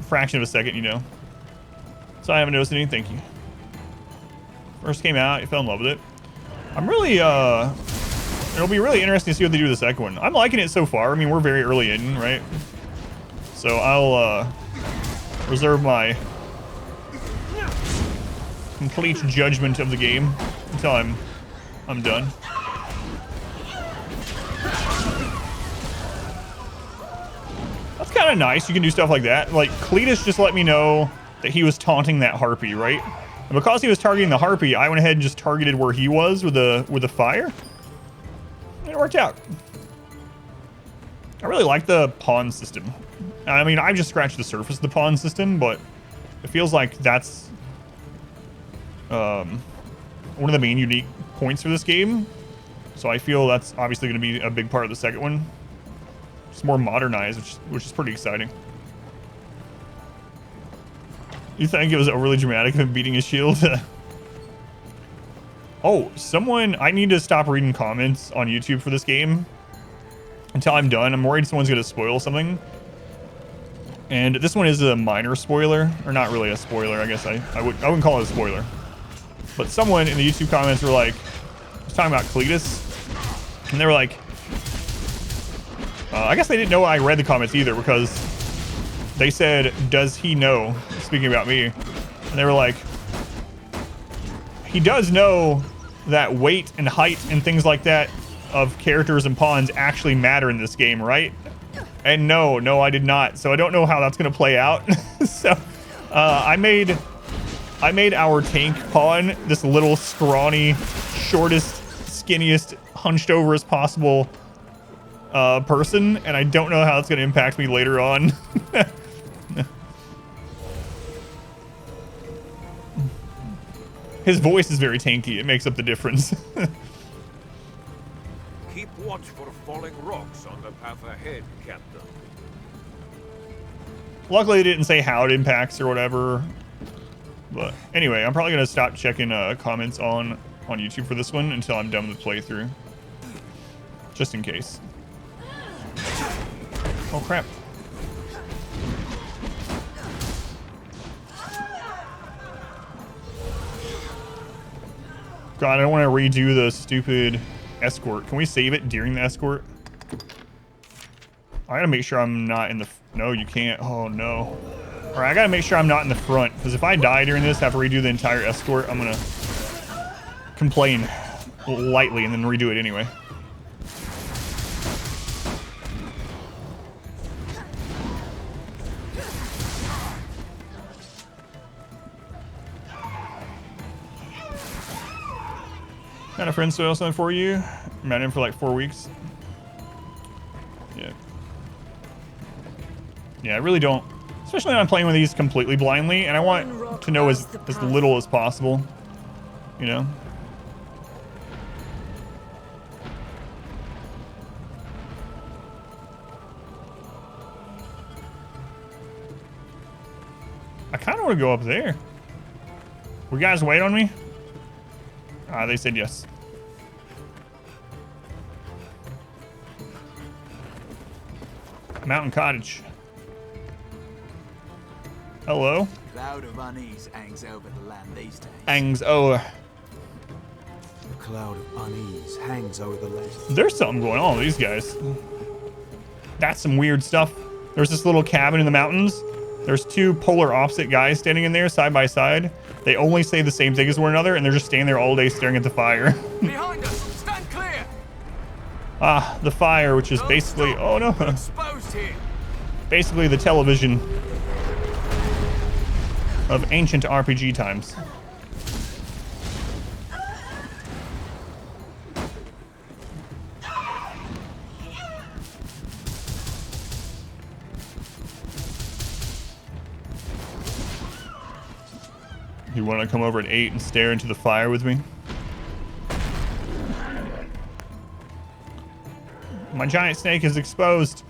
Fraction of a second, you know. So I haven't noticed anything. Thank you. First came out, you fell in love with it. I'm really, it'll be really interesting to see what they do with the second one. I'm liking it so far. I mean, we're very early in, right? So I'll, reserve my complete judgment of the game until I'm done. That's kind of nice. You can do stuff like that. Like, Cletus just let me know that he was taunting that harpy, right? And because he was targeting the harpy, I went ahead and just targeted where he was with the fire. And it worked out. I really like the pawn system. I mean, I've just scratched the surface of the pawn system, but it feels like that's one of the main unique points for this game. So I feel that's obviously going to be a big part of the second one. It's more modernized, which is pretty exciting. You think it was overly dramatic of him beating his shield? Oh, I need to stop reading comments on YouTube for this game until I'm done. I'm worried someone's going to spoil something. And this one is a minor spoiler, or not really a spoiler. I guess I wouldn't call it a spoiler. But someone in the YouTube comments were like, was talking about Cletus, and they were like, I guess they didn't know I read the comments either, because they said, does he know? Speaking about me. And they were like, he does know that weight and height and things like that of characters and pawns actually matter in this game, right? And no, I did not. So I don't know how that's going to play out. So I made our tank pawn this little scrawny, shortest, skinniest, hunched over as possible person, and I don't know how it's going to impact me later on. His voice is very tanky. It makes up the difference. Keep watch for falling rocks on the path ahead, Captain. Luckily, it didn't say how it impacts or whatever. But anyway, I'm probably going to stop checking comments on YouTube for this one until I'm done with the playthrough. Just in case. Oh, crap. God, I don't want to redo the stupid escort. Can we save it during the escort? I gotta make sure I'm not in the... No, you can't. Oh, no. All right, I gotta make sure I'm not in the front, because if I die during this, have to redo the entire escort, I'm gonna complain lightly and then redo it anyway. Got a friend spoil something for you. Met him for like 4 weeks. Yeah. Yeah, I really don't. Especially when I'm playing with these completely blindly, and I want to know as little as possible. You know? I kind of want to go up there. Will you guys wait on me? They said yes. Mountain Cottage. Hello. Cloud of unease hangs over the land these days. Hangs over. A cloud of unease hangs over the land. There's something going on with these guys. That's some weird stuff. There's this little cabin in the mountains, There's two polar opposite guys standing in there side by side. They only say the same thing as one another, and they're just standing there all day staring at the fire. Behind us! Stand clear! Ah, the fire, which is basically... Oh, no. Exposed here! Basically the television of ancient RPG times. You want to come over at 8 and stare into the fire with me? My giant snake is exposed.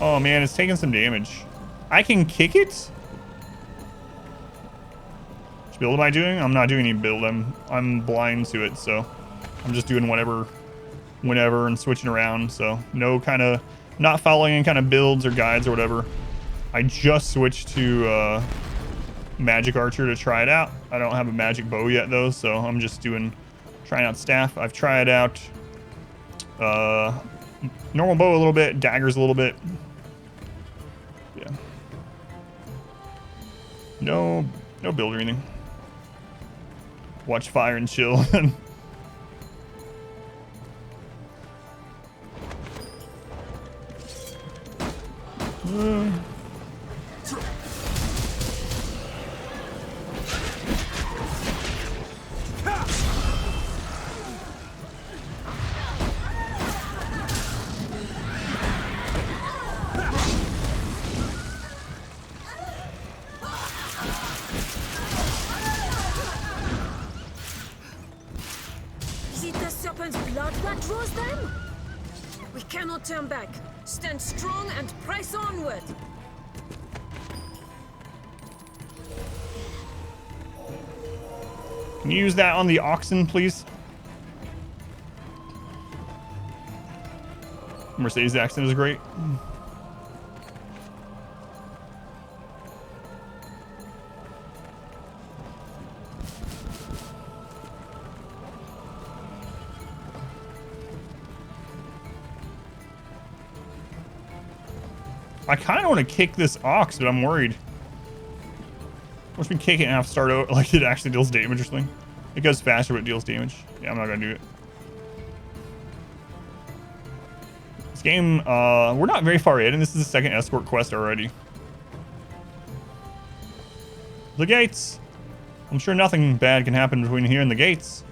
Oh man, it's taking some damage. I can kick it? Which build am I doing? I'm not doing any build. I'm blind to it, so I'm just doing whatever, whenever, and switching around. So no kind of, not following any kind of builds or guides or whatever. I just switched to magic archer to try it out. I don't have a magic bow yet though, so I'm just trying out staff. I've tried out normal bow a little bit, daggers a little bit. Yeah. No build or anything. Watch fire and chill. Is it the serpent's blood that draws them? We cannot turn back. Stand strong and press onward. Can you use that on the oxen, please? Mercedes accent is great. I kind of want to kick this ox, but I'm worried. Once we kick it and have to start over, like it actually deals damage or something. It goes faster, but it deals damage. Yeah, I'm not gonna do it. This game, we're not very far in, and this is the second escort quest already. The gates. I'm sure nothing bad can happen between here and the gates.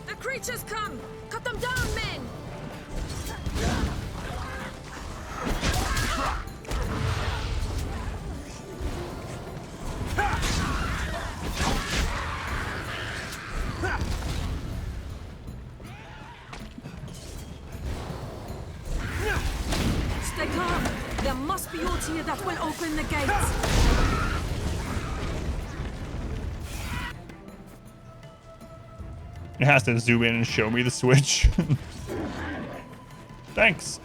The creatures come! Cut them down, men! Stay calm. There must be orcs here that will open the gates. It has to zoom in and show me the switch. Thanks.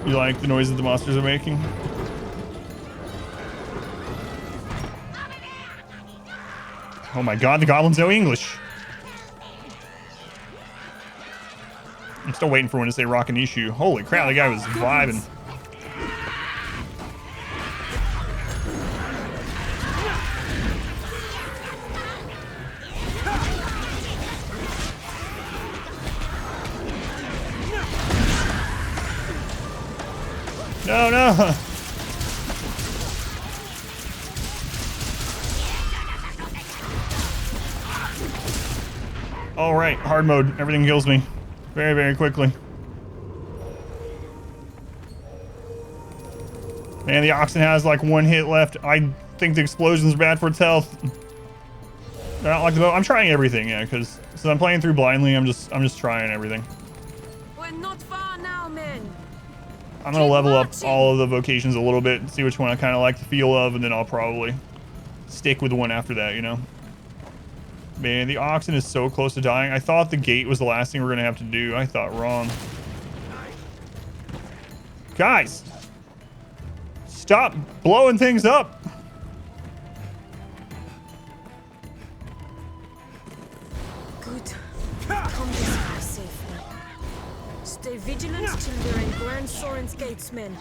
You like the noises the monsters are making? Oh my god, the goblins know English. I'm still waiting for one to say rock an issue. Holy crap, the guy was vibing. No, no. All right, hard mode. Everything kills me very, very quickly. Man, the oxen has like one hit left. I think the explosion's bad for its health. I don't like the bow. I'm trying everything, yeah, because since I'm playing through blindly, I'm just trying everything. We're not far now, men. I'm gonna level up all of the vocations a little bit and see which one I kind of like the feel of, and then I'll probably stick with the one after that, you know? Man, the oxen is so close to dying. I thought the gate was the last thing we're gonna have to do. I thought wrong. Guys! Stop blowing things up. Good. Come this far safely. Stay vigilant till we're in Grand Soren's gates, men.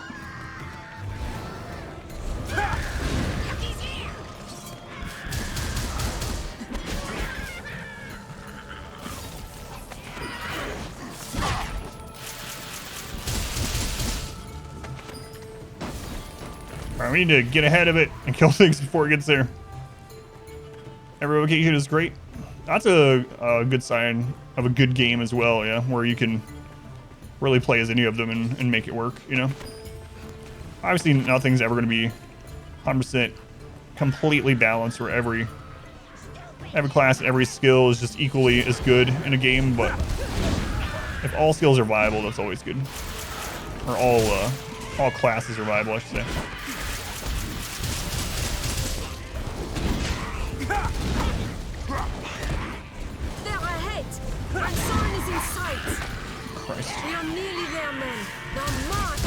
Alright, we need to get ahead of it and kill things before it gets there. Every location is great. That's a good sign of a good game as well, yeah, where you can really play as any of them and make it work, you know? Obviously, nothing's ever going to be 100% completely balanced where every class and every skill is just equally as good in a game, but if all skills are viable, that's always good. Or all classes are viable, I should say. They're ahead! Grand Soren is in sight! Christ. We are nearly there, men. Now march!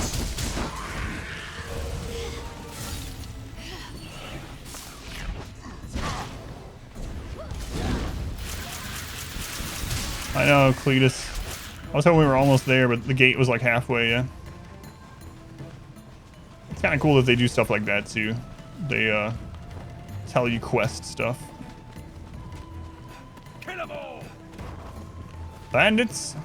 I know, Cletus. I was hoping we were almost there, but the gate was like halfway, yeah. It's kind of cool that they do stuff like that, too. They, tell you quest stuff. Kill 'em all! Bandits!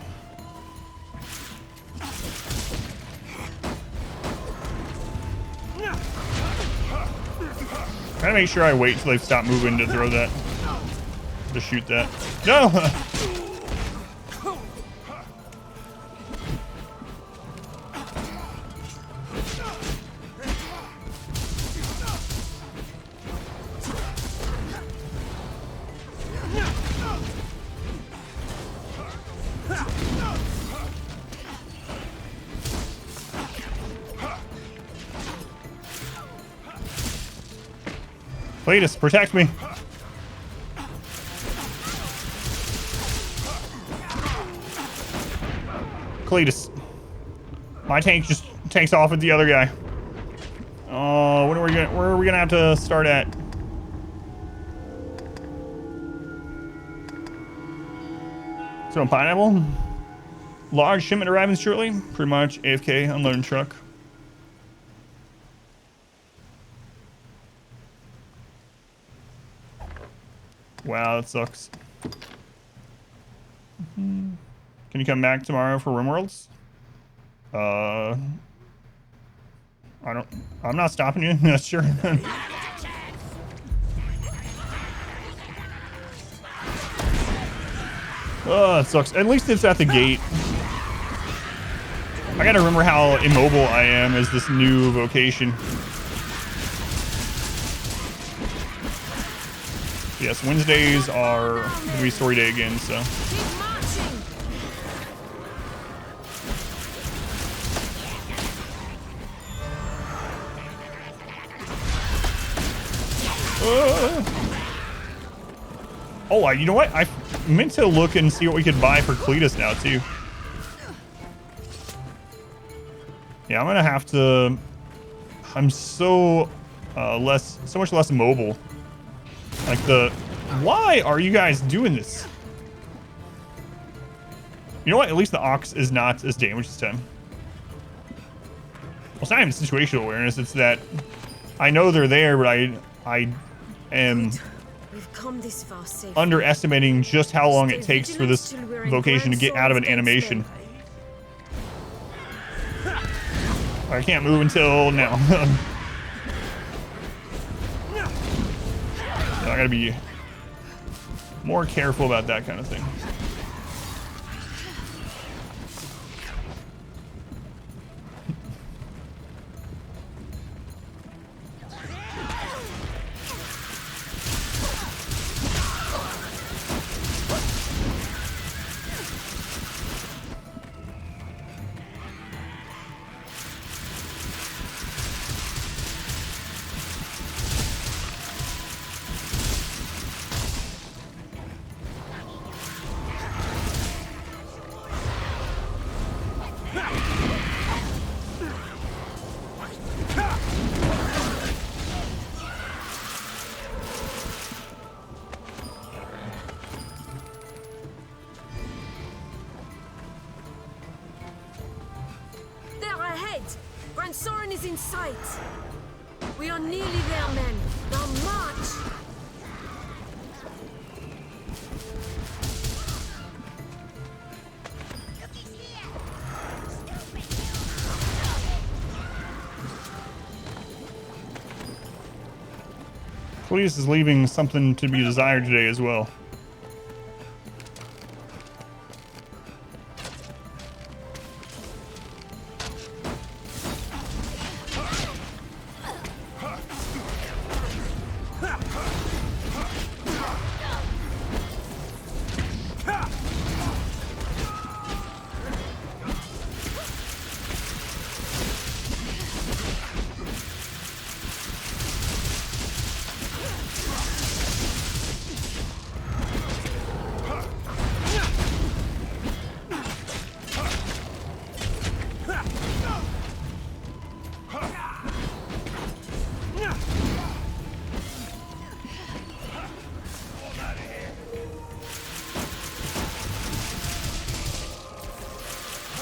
Gotta make sure I wait till they stop moving to throw that. To shoot that. No! Cletus, protect me. Cletus. My tank just takes off at the other guy. Oh, where are we gonna have to start at? So a pineapple? Large shipment arriving shortly. Pretty much AFK unloading truck. Wow, that sucks. Can you come back tomorrow for RimWorlds? I'm not stopping you. Yeah, sure. Oh, it sucks. At least it's at the gate. I gotta remember how immobile I am as this new vocation. Yes, Wednesdays are gonna be story day again, so. Oh, you know what? I meant to look and see what we could buy for Cletus now, too. Yeah, I'm gonna have to. I'm so much less mobile. Like why are you guys doing this? You know what? At least the ox is not as damaged this time. Well, it's not even situational awareness. It's that I know they're there, but I am underestimating just how long it takes for this vocation to get out of an animation. I can't move until now. I gotta be more careful about that kind of thing. sight. We are nearly there, men. Now march! Cletus is leaving something to be desired today as well.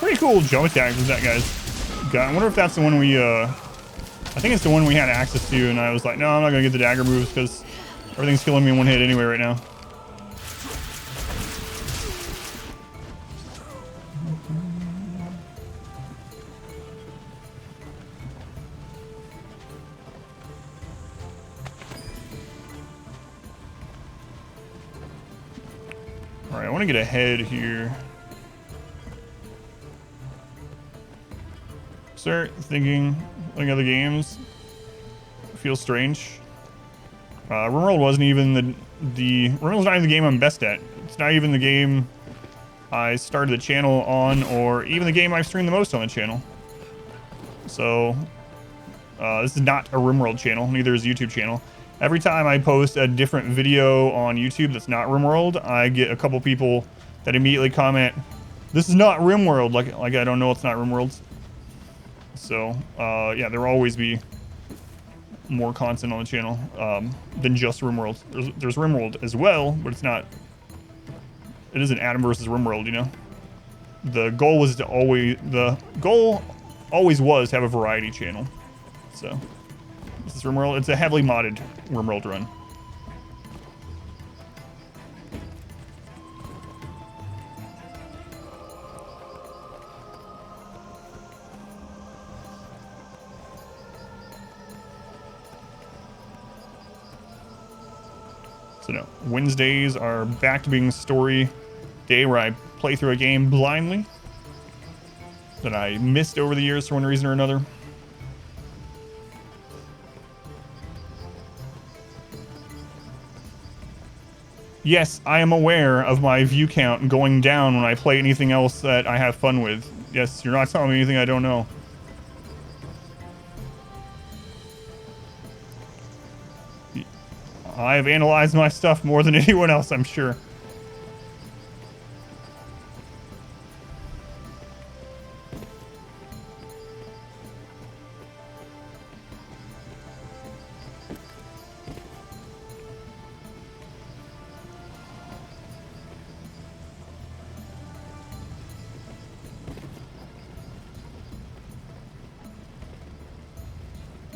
Pretty cool jump attack with that guy's got. I wonder if that's the one we, I think it's the one we had access to, and I was like, no, I'm not gonna get the dagger moves because everything's killing me in one hit anyway right now. All right, I want to get ahead here. Start thinking like other games. Feels strange. RimWorld wasn't even RimWorld's not even the game I'm best at. It's not even the game I started the channel on, or even the game I've streamed the most on the channel. So this is not a RimWorld channel, neither is a YouTube channel. Every time I post a different video on YouTube that's not RimWorld, I get a couple people that immediately comment, "This is not RimWorld," like I don't know it's not RimWorld. So, yeah, there will always be more content on the channel than just RimWorld. There's RimWorld as well, but it's not... It isn't Adam versus RimWorld, you know? The goal was to always... The goal always was to have a variety channel. So, this is RimWorld. It's a heavily modded RimWorld run. So no, Wednesdays are back to being story day where I play through a game blindly that I missed over the years for one reason or another. Yes, I am aware of my view count going down when I play anything else that I have fun with. Yes, you're not telling me anything I don't know. I've analyzed my stuff more than anyone else, I'm sure.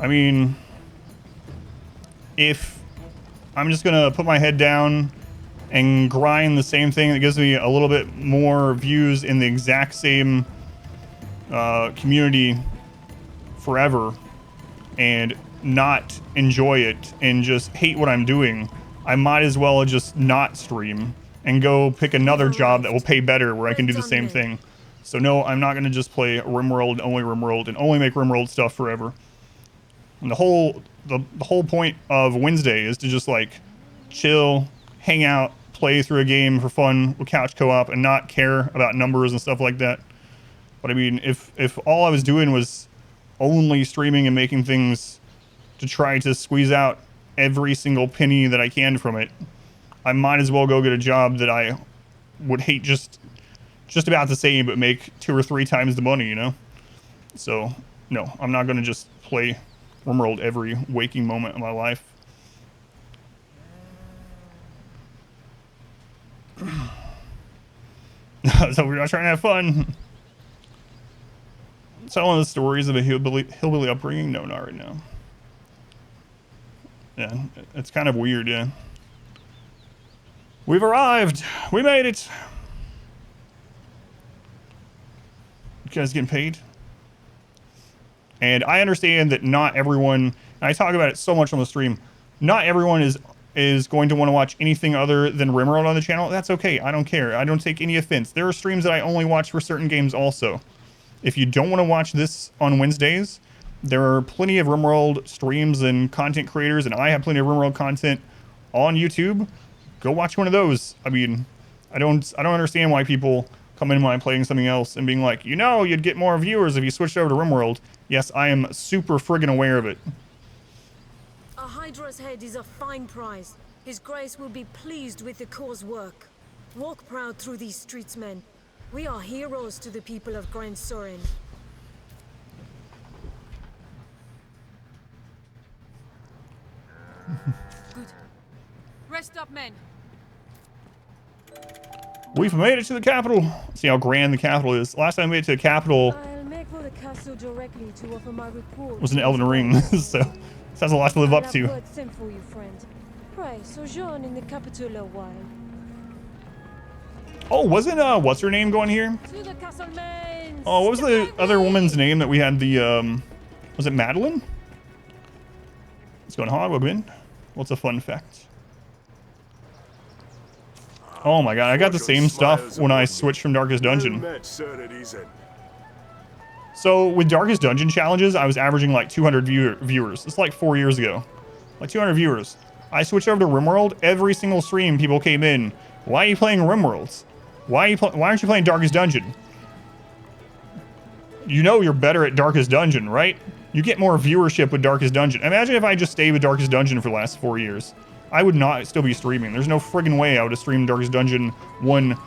I mean, if I'm just gonna put my head down and grind the same thing that gives me a little bit more views in the exact same community forever and not enjoy it and just hate what I'm doing, I might as well just not stream and go pick another job that will pay better where I can do the same thing. So no, I'm not gonna just play RimWorld and only make RimWorld stuff forever. And the whole point of Wednesday is to just like chill, hang out, play through a game for fun with couch co-op and not care about numbers and stuff like that. But I mean, if all I was doing was only streaming and making things to try to squeeze out every single penny that I can from it, I might as well go get a job that I would hate just about the same but make 2 or 3 times the money, you know? So, no, I'm not going to just play RimWorld every waking moment of my life. So we're not trying to have fun. Telling the stories of a hillbilly upbringing? No, not right now. Yeah, it's kind of weird, yeah. We've arrived! We made it! You guys getting paid? And I understand that not everyone, and I talk about it so much on the stream, not everyone is going to want to watch anything other than RimWorld on the channel. That's okay. I don't care. I don't take any offense. There are streams that I only watch for certain games also. If you don't want to watch this on Wednesdays, there are plenty of RimWorld streams and content creators, and I have plenty of RimWorld content on YouTube. Go watch one of those. I mean, I don't understand why people come in when I'm playing something else and being like, you know, you'd get more viewers if you switched over to RimWorld. Yes, I am super friggin' aware of it. A Hydra's head is a fine prize. His Grace will be pleased with the cause work. Walk proud through these streets, men. We are heroes to the people of Grand Sorin. Good. Rest up, men. We've made it to the capital. See how grand the capital is. Last time I made it to the capital I'll make for the castle directly to offer my report. was in Elden Ring, so this has a lot to live up to. I'll have word sent for you, friend. Pray, sojourn in the capital a while. Oh, wasn't what's her name going here? To the castle, men. Oh, what was the other woman's name that we had the was it Madeleine? What's going on? Welcome in. What's a fun fact? Oh my god, I got the same stuff when I switched from Darkest Dungeon. So with Darkest Dungeon challenges, I was averaging like 200 viewers. It's like 4 years ago. Like 200 viewers. I switched over to RimWorld. Every single stream, people came in. Why are you playing RimWorlds? Why aren't you playing Darkest Dungeon? You know you're better at Darkest Dungeon, right? You get more viewership with Darkest Dungeon. Imagine if I just stayed with Darkest Dungeon for the last 4 years. I would not still be streaming. There's no friggin' way I would have streamed Darkest Dungeon 1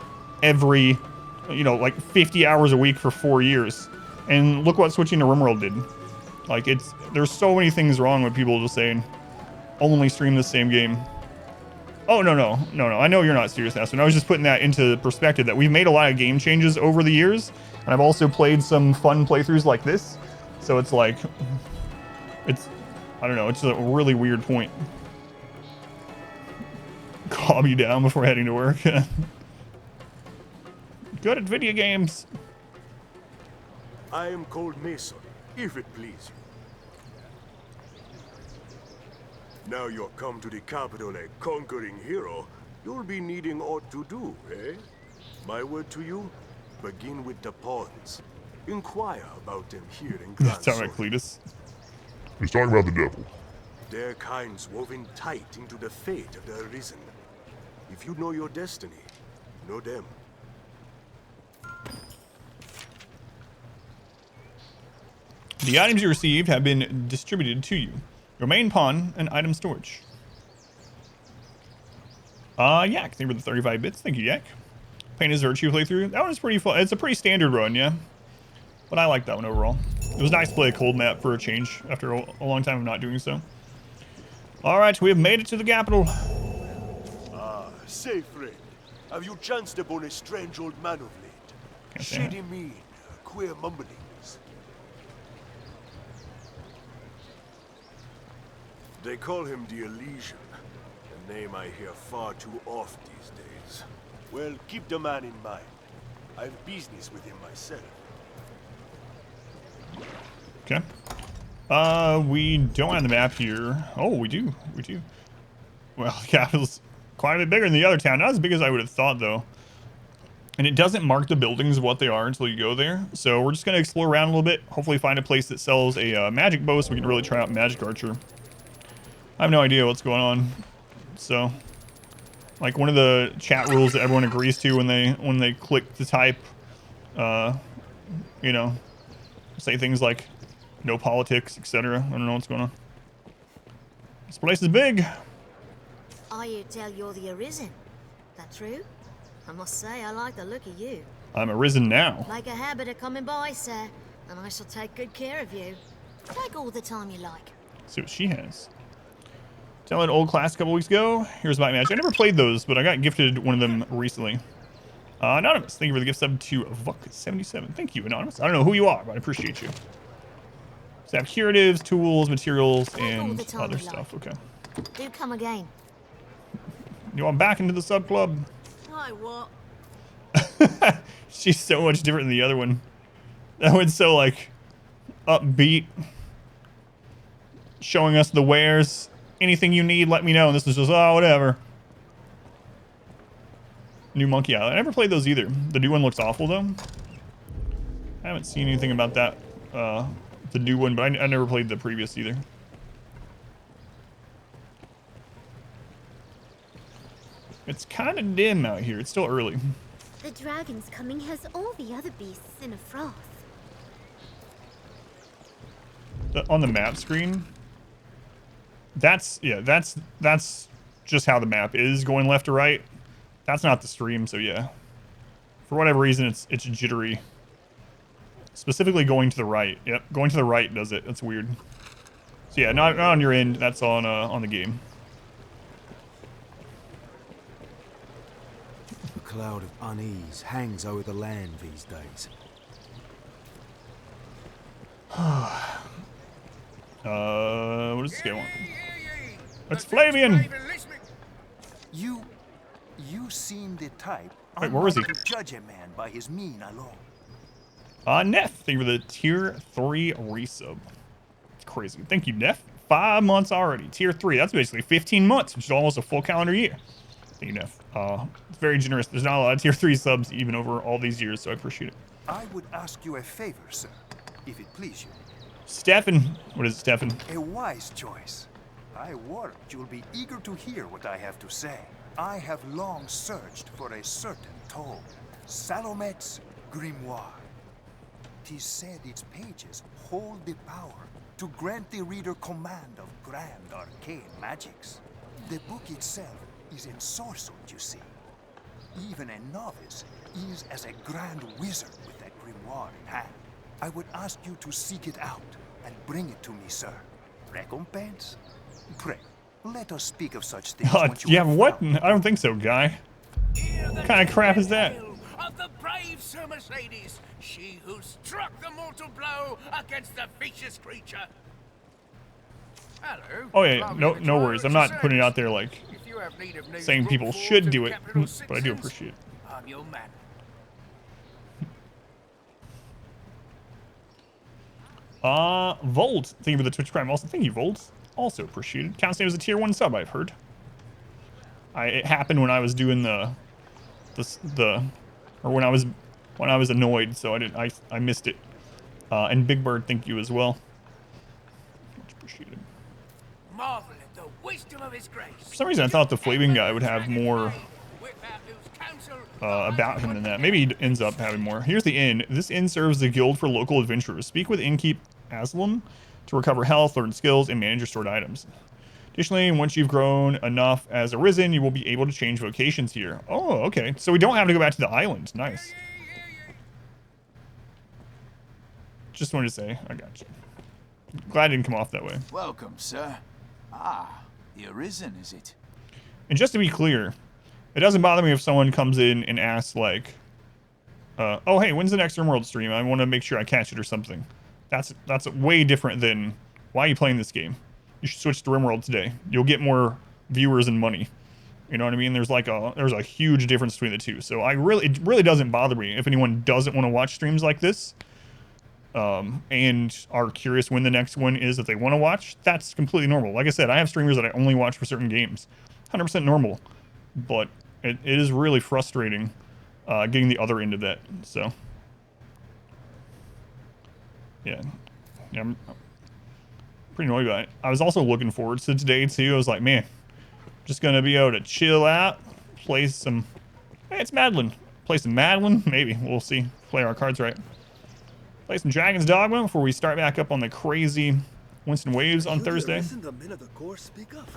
every, you know, like 50 hours a week for 4 years. And look what switching to RimWorld did. Like, there's so many things wrong with people just saying, only stream the same game. Oh, no. I know you're not serious, Aspen. I was just putting that into perspective that we've made a lot of game changes over the years. And I've also played some fun playthroughs like this. So it's like, I don't know, it's a really weird point. Calm you down before heading to work. Good at video games. I am called Mason, if it please you. Now you're come to the capital a conquering hero, you'll be needing aught to do, eh? My word to you, begin with the pawns. Inquire about them here in Grand Sound like Cletus. He's talking about the devil. Their kinds woven tight into the fate of the Arisen. If you know your destiny, know them. The items you received have been distributed to you. Your main pawn and item storage. Yak, thank you for the 35 bits. Thank you, Yak. Pain is Virtue playthrough. That one's pretty fun. It's a pretty standard run, yeah. But I like that one overall. It was nice to play a cold map for a change after a long time of not doing so. Alright, we have made it to the capital. Say, friend, have you chanced upon a strange old man of late? Shady mean, queer mumblings. They call him the Elysian, a name I hear far too oft these days. Well, keep the man in mind. I have business with him myself. Okay. We don't have the map here. Oh, we do. Well, the capital's quite a bit bigger than the other town. Not as big as I would have thought, though. And it doesn't mark the buildings of what they are until you go there. So we're just going to explore around a little bit. Hopefully find a place that sells a magic bow so we can really try out Magic Archer. I have no idea what's going on. So, like one of the chat rules that everyone agrees to when they click to type, you know, say things like no politics, etc. I don't know what's going on. This place is big. I tell you're the Arisen. That true? I must say, I like the look of you. I'm Arisen now. Make a habit of coming by, sir, and I shall take good care of you. Take all the time you like. Let's see what she has. Tell an old class a couple weeks ago. Here's my match. I never played those, but I got gifted one of them recently. Anonymous, thank you for the gift sub to Vuck77. Thank you, Anonymous. I don't know who you are, but I appreciate you. So I have curatives, tools, materials, and other stuff. Okay. Do come again. You want back into the sub club? Like what? She's so much different than the other one. That one's so like upbeat, showing us the wares. Anything you need, let me know. And this is just, oh, whatever. New Monkey Island. I never played those either. The new one looks awful though. I haven't seen anything about that, the new one, but I never played the previous either. It's kind of dim out here. It's still early. The dragon's coming has all the other beasts in a froth. On the map screen, that's just how the map is going left to right. That's not the stream, so yeah. For whatever reason, it's jittery. Specifically going to the right. Yep, going to the right does it. That's weird. So yeah, not on your end. That's on the game. A cloud of unease hangs over the land these days. What does this guy want? It's Flavian! You seem the type. Wait, where was he? To judge a man by his mien alone. Neff, thank you for the tier 3 resub. It's crazy. Thank you, Neff. 5 months already. Tier 3. That's basically 15 months, which is almost a full calendar year. Thank you, Neff. It's very generous. There's not a lot of tier 3 subs even over all these years, so I appreciate it. I would ask you a favor, sir, if it please you. Steffen. What is it, Steffen? A wise choice. I warrant you'll be eager to hear what I have to say. I have long searched for a certain tome, Salomet's Grimoire. 'Tis said its pages hold the power to grant the reader command of grand arcane magics. The book itself is ensorcelled, you see. Even a novice is as a grand wizard with that grimoire in hand. I would ask you to seek it out and bring it to me, sir. Recompense? Pray, let us speak of such things. Yeah, what? I don't think so, guy. What kind of crap is that? Of the brave Sir Mercedes, she who struck the mortal blow against the vicious creature. Hello. Oh yeah, no worries. I'm not putting it out there like saying people should do it, but I do appreciate it. I'm your man. Volt, thank you for the Twitch Prime. Also, thank you, Volt. Also appreciated. Counts name as a tier 1 sub, I've heard. It happened when I was doing or when I was annoyed, so I missed it. And Big Bird, thank you as well. Much appreciated. Marvel at the wisdom of his grace. For some reason, I thought the Flaming guy would have more about him than that. Maybe he ends up having more. Here's the inn. This inn serves the guild for local adventurers. Speak with innkeep Aslam to recover health, learn skills, and manage your stored items. Additionally, once you've grown enough as Arisen, you will be able to change vocations here. Oh, okay. So we don't have to go back to the island. Nice. Just wanted to say, I got you. Glad it didn't come off that way. Welcome, sir. Ah, the Arisen, is it? And just to be clear, it doesn't bother me if someone comes in and asks, like, oh, hey, when's the next RimWorld stream? I want to make sure I catch it or something. That's way different than, why are you playing this game? You should switch to RimWorld today. You'll get more viewers and money. You know what I mean? There's a huge difference between the two. So it really doesn't bother me if anyone doesn't want to watch streams like this, and are curious when the next one is that they want to watch. That's completely normal. Like I said, I have streamers that I only watch for certain games. 100% normal. But it is really frustrating getting the other end of that. So yeah, I'm pretty annoyed by it. I was also looking forward to today too. I was like, man, just gonna be able to chill out, play some. Hey, it's Madeleine. Play some Madeleine, maybe. We'll see. Play our cards right. Play some Dragon's Dogma before we start back up on the crazy Winston Waves on Thursday. The men of the core speak of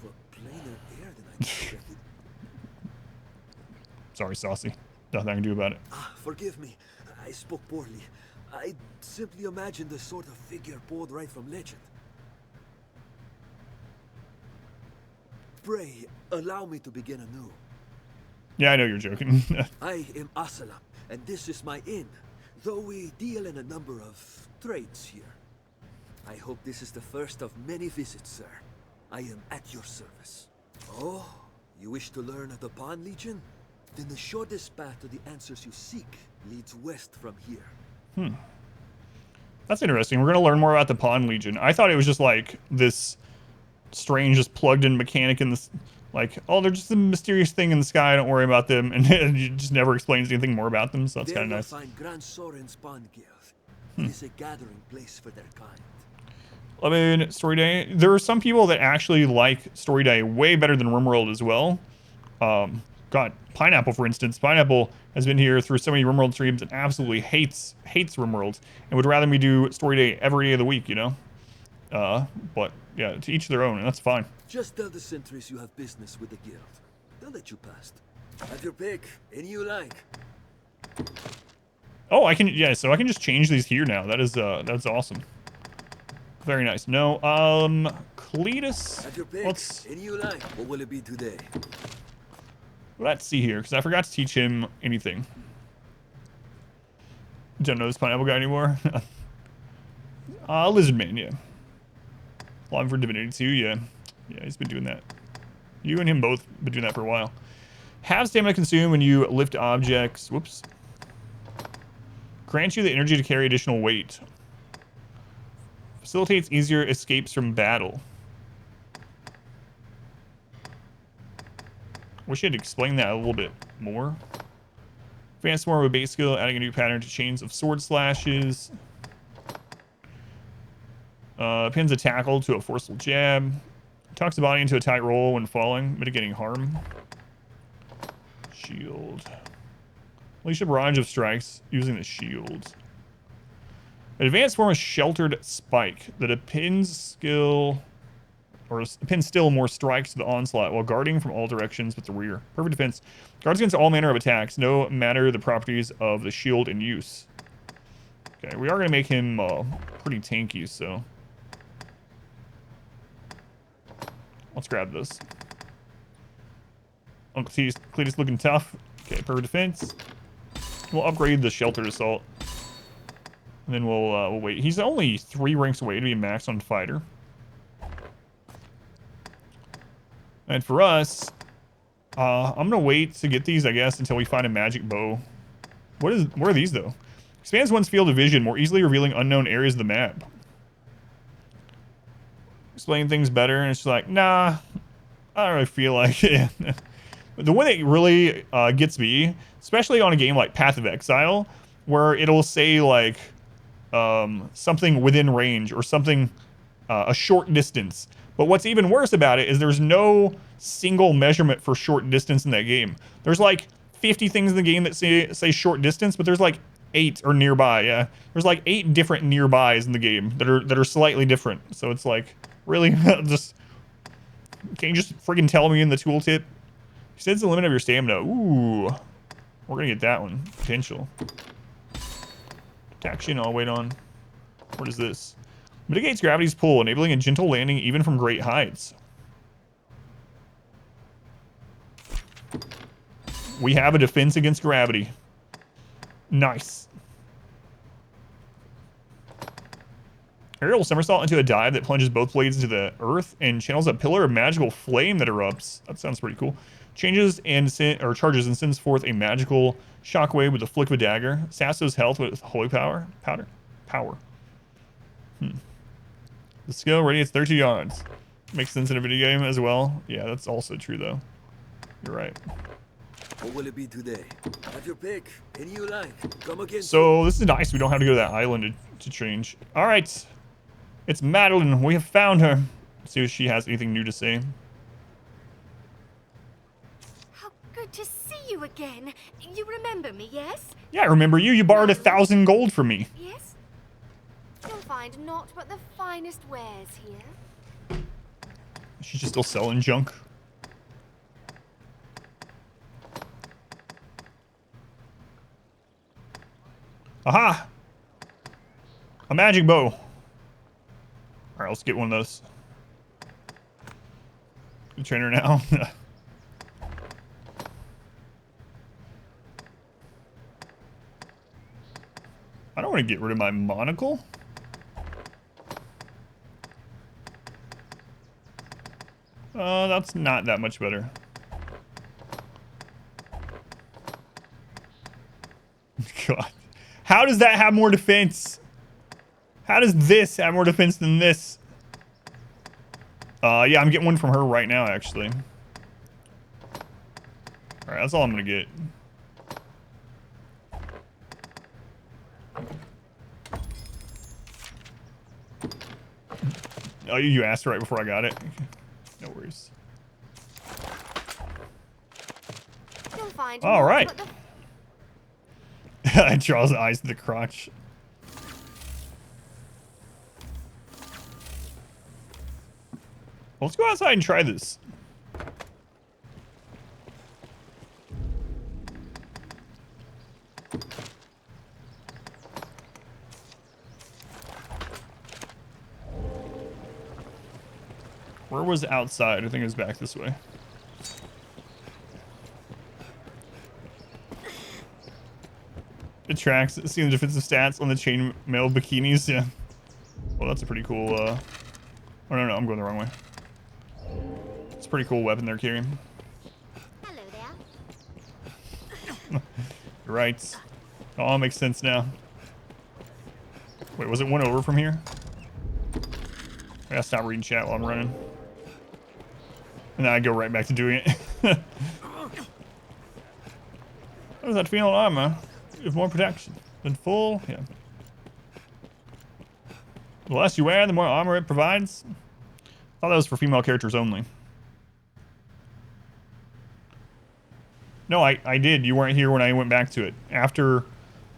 for plainer air than I expected. Sorry, Saucy. Nothing I can do about it. Forgive me. I spoke poorly. I simply imagined a sort of figure pulled right from legend. Pray, allow me to begin anew. Yeah, I know you're joking. I am Asalam, and this is my inn, though we deal in a number of trades here. I hope this is the first of many visits, sir. I am at your service. Oh, you wish to learn of the Pawn Legion? Then the shortest path to the answers you seek leads west from here. That's interesting. We're going to learn more about the Pawn Legion. I thought it was just like this strange, just plugged-in mechanic in this, like, oh, they're just a mysterious thing in the sky. Don't worry about them, and it just never explains anything more about them. So that's kind of nice. Find Grand Soren's Pawn Guild. It is a gathering place for their kind. I mean, Story Day. There are some people that actually like Story Day way better than RimWorld as well. God, Pineapple, for instance. Pineapple has been here through so many RimWorld streams and absolutely hates RimWorld and would rather me do Story Day every day of the week, you know? But yeah, to each their own, and that's fine. Just tell the sentries you have business with the guild. They'll let you past. Have your pick, any you like. Oh, I can, yeah, so I can just change these here now. That is, that's awesome. Very nice. No, Cletus. Have your pick, any you like. What will it be today? Let's see here, because I forgot to teach him anything. Don't know this Pineapple guy anymore. Lizardman, yeah. Longing for Divinity 2, yeah. Yeah, he's been doing that. You and him both been doing that for a while. Have stamina consumed when you lift objects. Whoops. Grants you the energy to carry additional weight. Facilitates easier escapes from battle. Wish you'd explain that a little bit more. Advanced more of a base skill, adding a new pattern to chains of sword slashes. Pins a tackle to a forceful jab. Tucks the body into a tight roll when falling, mitigating harm. Shield. Unleash a barrage of strikes using the shield. An advanced form of sheltered spike that a pin's skill, or a pin still more strikes to the onslaught while guarding from all directions with the rear. Perfect defense. Guards against all manner of attacks, no matter the properties of the shield in use. Okay, we are going to make him pretty tanky, so let's grab this. Uncle Cletus looking tough. Okay, perfect defense. We'll upgrade the sheltered assault. And then we'll wait. He's only 3 ranks away to be maxed on fighter. And for us, I'm gonna wait to get these, I guess, until we find a magic bow. What are these though? Expands one's field of vision, more easily revealing unknown areas of the map. Explain things better, and it's just like, nah, I don't really feel like it. The one that really gets me, especially on a game like Path of Exile, where it'll say like something within range or something a short distance. But what's even worse about it is there's no single measurement for short distance in that game. There's like 50 things in the game that say short distance, but there's like 8 or nearby. Yeah, there's like 8 different nearbys in the game that are slightly different. So it's like, really, just can you just freaking tell me in the tooltip? Extends the limit of your stamina. Ooh, we're gonna get that one. Potential. Action. I'll wait on. What is this? Mitigates gravity's pull, enabling a gentle landing even from great heights. We have a defense against gravity. Nice. Aerial somersault into a dive that plunges both blades into the earth and channels a pillar of magical flame that erupts. That sounds pretty cool. Changes and charges and sends forth a magical shockwave with the flick of a dagger. Sasso's health with holy power. Power. The skill radiates 30 yards. Makes sense in a video game as well. Yeah, that's also true though. You're right. What will it be today? Have your pick. Any you like. Come again. So this is nice. We don't have to go to that island to change. All right. It's Madeleine. We have found her. Let's see if she has anything new to say. How good to see you again. You remember me, yes? Yeah, I remember you. You borrowed 1,000 gold from me. Yes? You'll find naught but the finest wares here. She's just still selling junk. Aha! A magic bow. Alright, let's get one of those. Good trainer now. I don't want to get rid of my monocle. That's not that much better. God. How does that have more defense? How does this have more defense than this? Yeah, I'm getting one from her right now, actually. Alright, that's all I'm gonna get. Oh, you asked right before I got it. No worries. All right. I draws the eyes to the crotch. Well, let's go outside and try this. Where was outside? I think it was back this way. It tracks. Seeing the defensive stats on the chainmail bikinis. Yeah. Well, that's a pretty cool. Oh no, I'm going the wrong way. It's a pretty cool weapon they're carrying. Hello there. Right. It all makes sense now. Wait, was it one over from here? I gotta stop reading chat while I'm running. And then I go right back to doing it. How does that feel on armor? You have more protection than full. Yeah. The less you wear, the more armor it provides. I thought that was for female characters only. No, I did. You weren't here when I went back to it.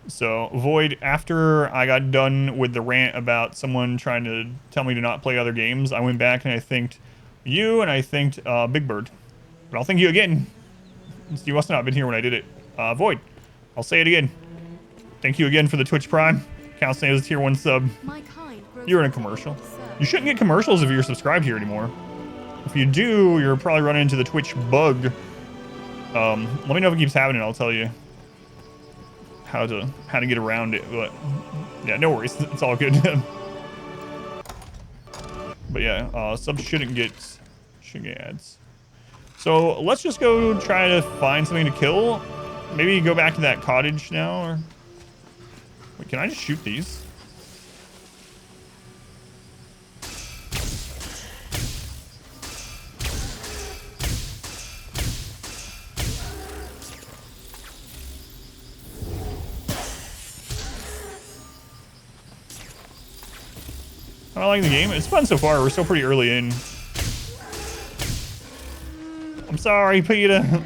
So, Void, after I got done with the rant about someone trying to tell me to not play other games, I went back and I thanked you and I thanked Big Bird. But I'll thank you again. You must not have been here when I did it. Void, I'll say it again. Thank you again for the Twitch Prime. Counts as a tier 1 sub. You're in a commercial. You shouldn't get commercials if you're subscribed here anymore. If you do, you're probably running into the Twitch bug. Let me know if it keeps happening. I'll tell you how to get around it. But yeah, no worries. It's all good. But yeah, subs shouldn't get ads. So let's just go try to find something to kill. Maybe go back to that cottage now. Or wait, can I just shoot these? I like the game. It's fun so far. We're still pretty early in. I'm sorry, PETA.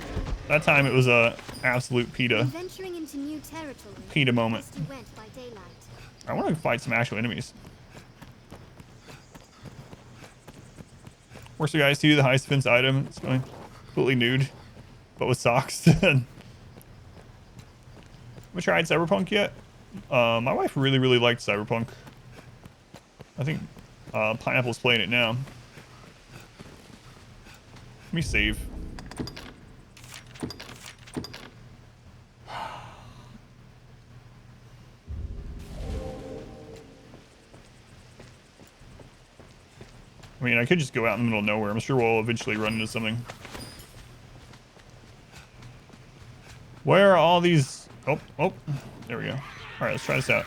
That time it was a absolute PETA. Venturing into new territory. PETA moment. Went by daylight. I want to fight some actual enemies. Worst guys too. The highest defense item. It's going completely nude, but with socks. Have we tried Cyberpunk yet? My wife really liked Cyberpunk. I think Pineapple's playing it now. Let me save. I mean, I could just go out in the middle of nowhere. I'm sure we'll eventually run into something. Where are all these? Oh, there we go. All right, let's try this out.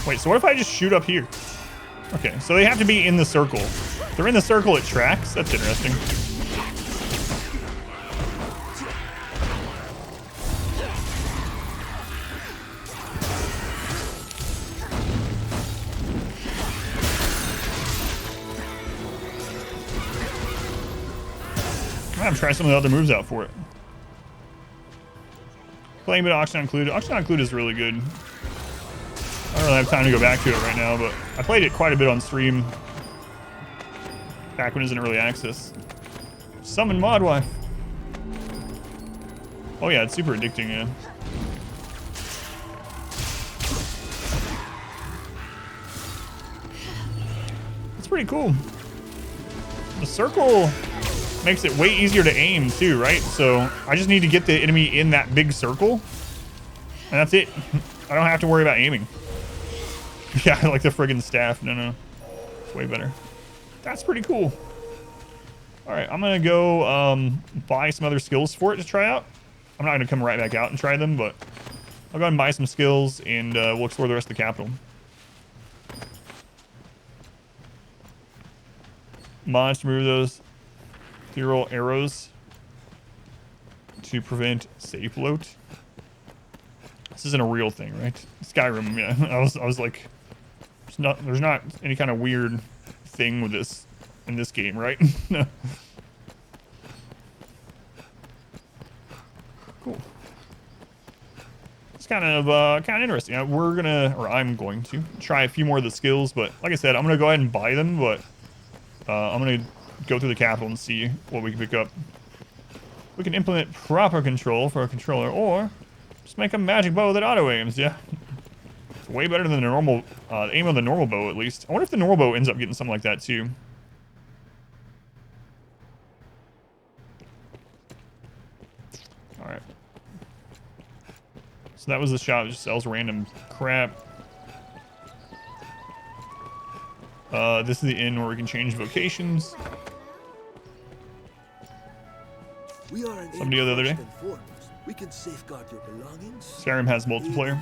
Wait, so what if I just shoot up here? Okay, so they have to be in the circle. If they're in the circle, it tracks. That's interesting. I'm gonna try some of the other moves out for it. Playing with Auction Included. Auction Included is really good. I don't really have time to go back to it right now, but I played it quite a bit on stream back when it was in early access. Summon Modwife. Oh yeah, it's super addicting, yeah. It's pretty cool. The circle makes it way easier to aim too, right? So I just need to get the enemy in that big circle, and that's it. I don't have to worry about aiming. Yeah, I like the friggin' staff. No, it's way better. That's pretty cool. All right, I'm gonna go buy some other skills for it to try out. I'm not gonna come right back out and try them, but I'll go ahead and buy some skills, and we'll explore the rest of the capital. Mods to remove those ethereal arrows to prevent safe float. This isn't a real thing, right? Skyrim, yeah. I was like, there's not any kind of weird thing with this in this game, right? No. Cool. It's kind of interesting. I'm going to try a few more of the skills, but like I said, I'm gonna go ahead and buy them, but I'm gonna go through the capital and see what we can pick up. We can implement proper control for a controller, or just make a magic bow that auto aims. Yeah, it's way better than the normal aim of the normal bow, at least. I wonder if the normal bow ends up getting something like that too. All right. So that was the shop that just sells random crap. This is the inn where we can change vocations. Somebody the other day. We can safeguard your belongings. Skyrim has multiplayer.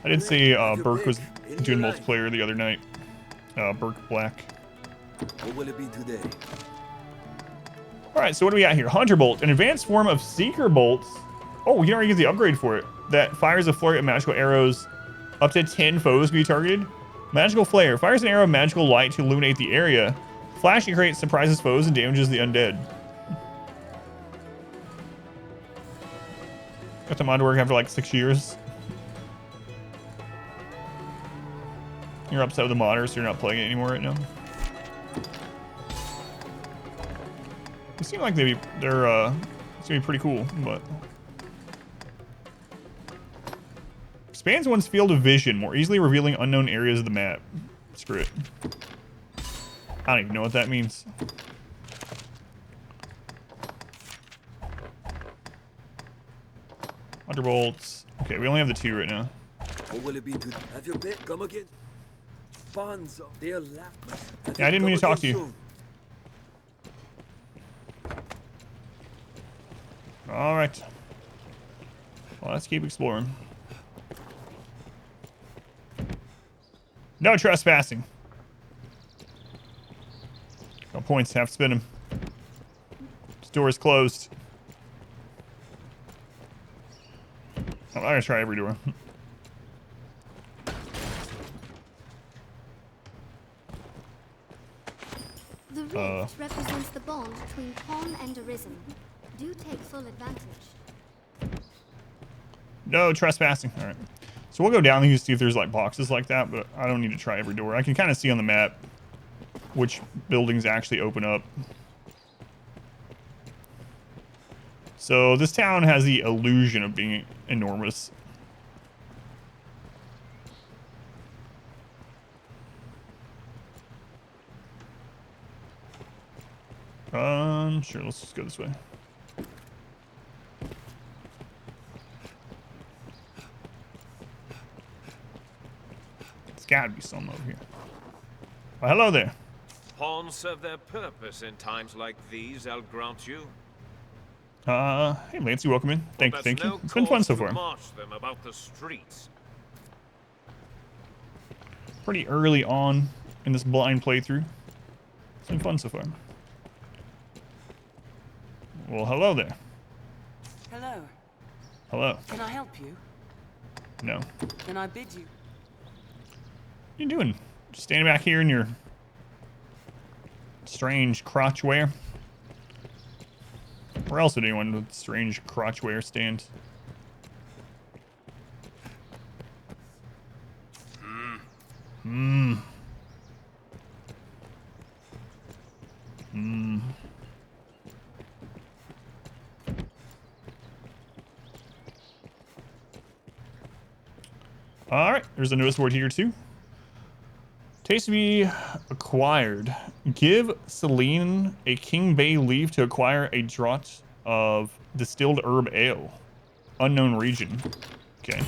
I did say Burke was doing multiplayer the other night. Burke Black. What will it be today? Alright, so what do we got here? Hunter Bolt, an advanced form of Seeker Bolts. Oh, you can already get the upgrade for it. That fires a flurry of magical arrows. Up to 10 foes can be targeted. Magical Flare. Fires an arrow of magical light to illuminate the area. Flashing creates surprises foes and damages the undead. Got the mod to work after like 6 years. You're upset with the modder, so you're not playing it anymore right now. They seem like they're it's gonna be pretty cool, but expands one's field of vision, more easily revealing unknown areas of the map. Screw it. I don't even know what that means. Thunderbolts. Okay, we only have the 2 right now. What will it be to have your bit come again? Bonzo, they'll laugh. Yeah, I didn't mean to talk to you. All right. Well, let's keep exploring. No trespassing. No points. Have to spin them. This door is closed. I'm gonna try every door. The rift represents the bond between Pawn and Arisen. Do take full advantage. No trespassing. All right. So we'll go down here to see if there's like boxes like that, but I don't need to try every door. I can kind of see on the map which buildings actually open up. So this town has the illusion of being enormous. Sure, let's just go this way. It's gotta be some over here. Well, hello there. Pawns serve their purpose in times like these, I'll grant you. Hey Lancey, welcome in. Thank you. No, It's been fun so far. March them about the streets. Pretty early on in this blind playthrough. It's been fun so far. Well, hello there. Hello. Hello. Can I help you? No. Then I bid you. What are you doing? Just standing back here in your strange crotch wear? Where else would anyone with strange crotch wear stand? Alright, there's a newest word here too. Case to be acquired. Give Celine a King Bay leave to acquire a draught of distilled herb ale. Unknown region. Okay.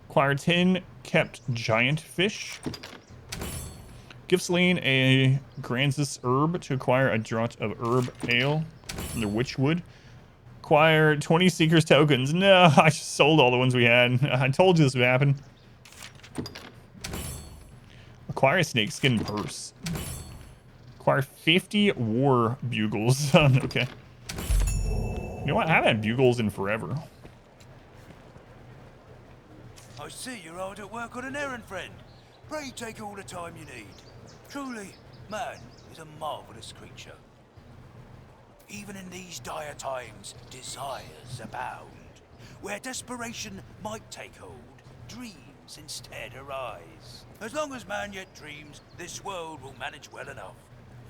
Acquire 10 kept giant fish. Give Celine a Gransis herb to acquire a draught of herb ale from the Witchwood. Acquire 20 Seekers tokens. No, I just sold all the ones we had. I told you this would happen. Acquire a snakeskin purse. Acquire 50 war bugles. Okay. You know what? I haven't had bugles in forever. I see you're hard at work on an errand, friend. Pray take all the time you need. Truly, man is a marvelous creature. Even in these dire times, desires abound. Where desperation might take hold, dreams instead arise. As long as man yet dreams, this world will manage well enough.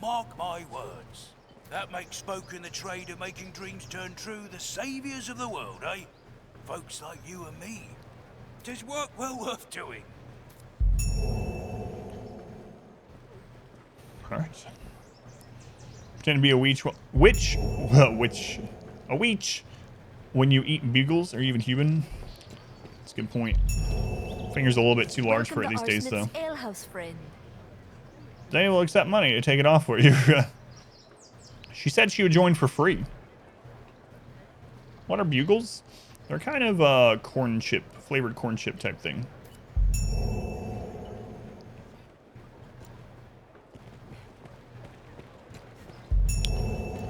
Mark my words. That makes folk in the trade of making dreams turn true the saviors of the world, eh? Folks like you and me. 'Tis work well worth doing. Alright. Pretend to be a witch a witch when you eat bugles or even human. That's a good point. Finger's a little bit too large for it these days, though. Alehouse friend. They will accept money to take it off for you. She said she would join for free. What are bugles? They're kind of corn chip, flavored corn chip type thing.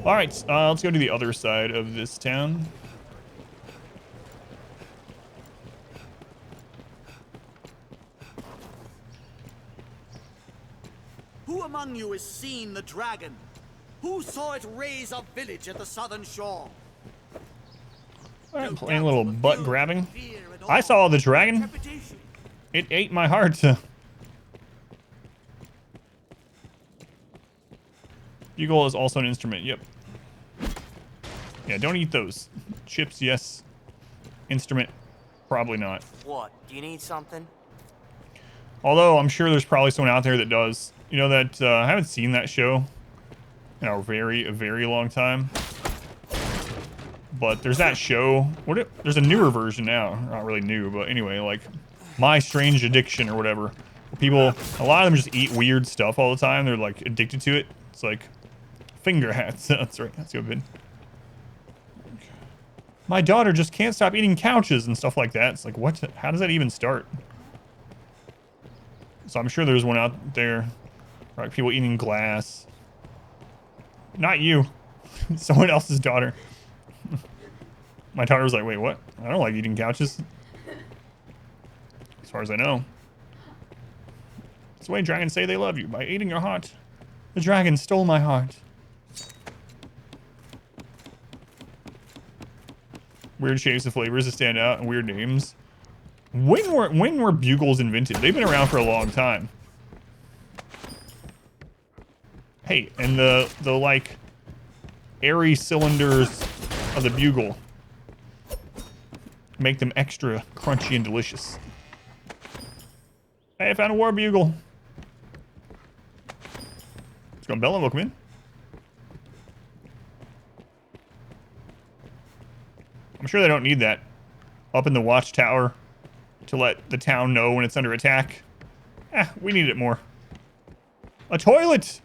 All right, let's go to the other side of this town. Who among you has seen the dragon? Who saw it raise a village at the southern shore? All right, playing a little butt grabbing. I saw the dragon. It ate my heart. Bugle is also an instrument. Yep. Yeah, don't eat those. Chips, yes. Instrument, probably not. What? Do you need something? Although I'm sure there's probably someone out there that does. You know that I haven't seen that show in a very long time. But there's that show. There's a newer version now. Not really new, but anyway, like My Strange Addiction or whatever. People, a lot of them just eat weird stuff all the time. They're like addicted to it. It's like finger hats. That's right. That's good. My daughter just can't stop eating couches and stuff like that. It's like, what? How does that even start? So I'm sure there's one out there. Right, people eating glass. Not you. Someone else's daughter. My daughter was like, wait, what? I don't like eating couches. As far as I know. That's the way dragons say they love you. By eating your heart. The dragon stole my heart. Weird shapes and flavors that stand out and weird names. When were bugles invented? They've been around for a long time. Hey, and the like airy cylinders of the bugle make them extra crunchy and delicious. Hey, I found a war bugle. Let's go, Bella. Welcome in. I'm sure they don't need that up in the watchtower to let the town know when it's under attack. We need it more. A toilet!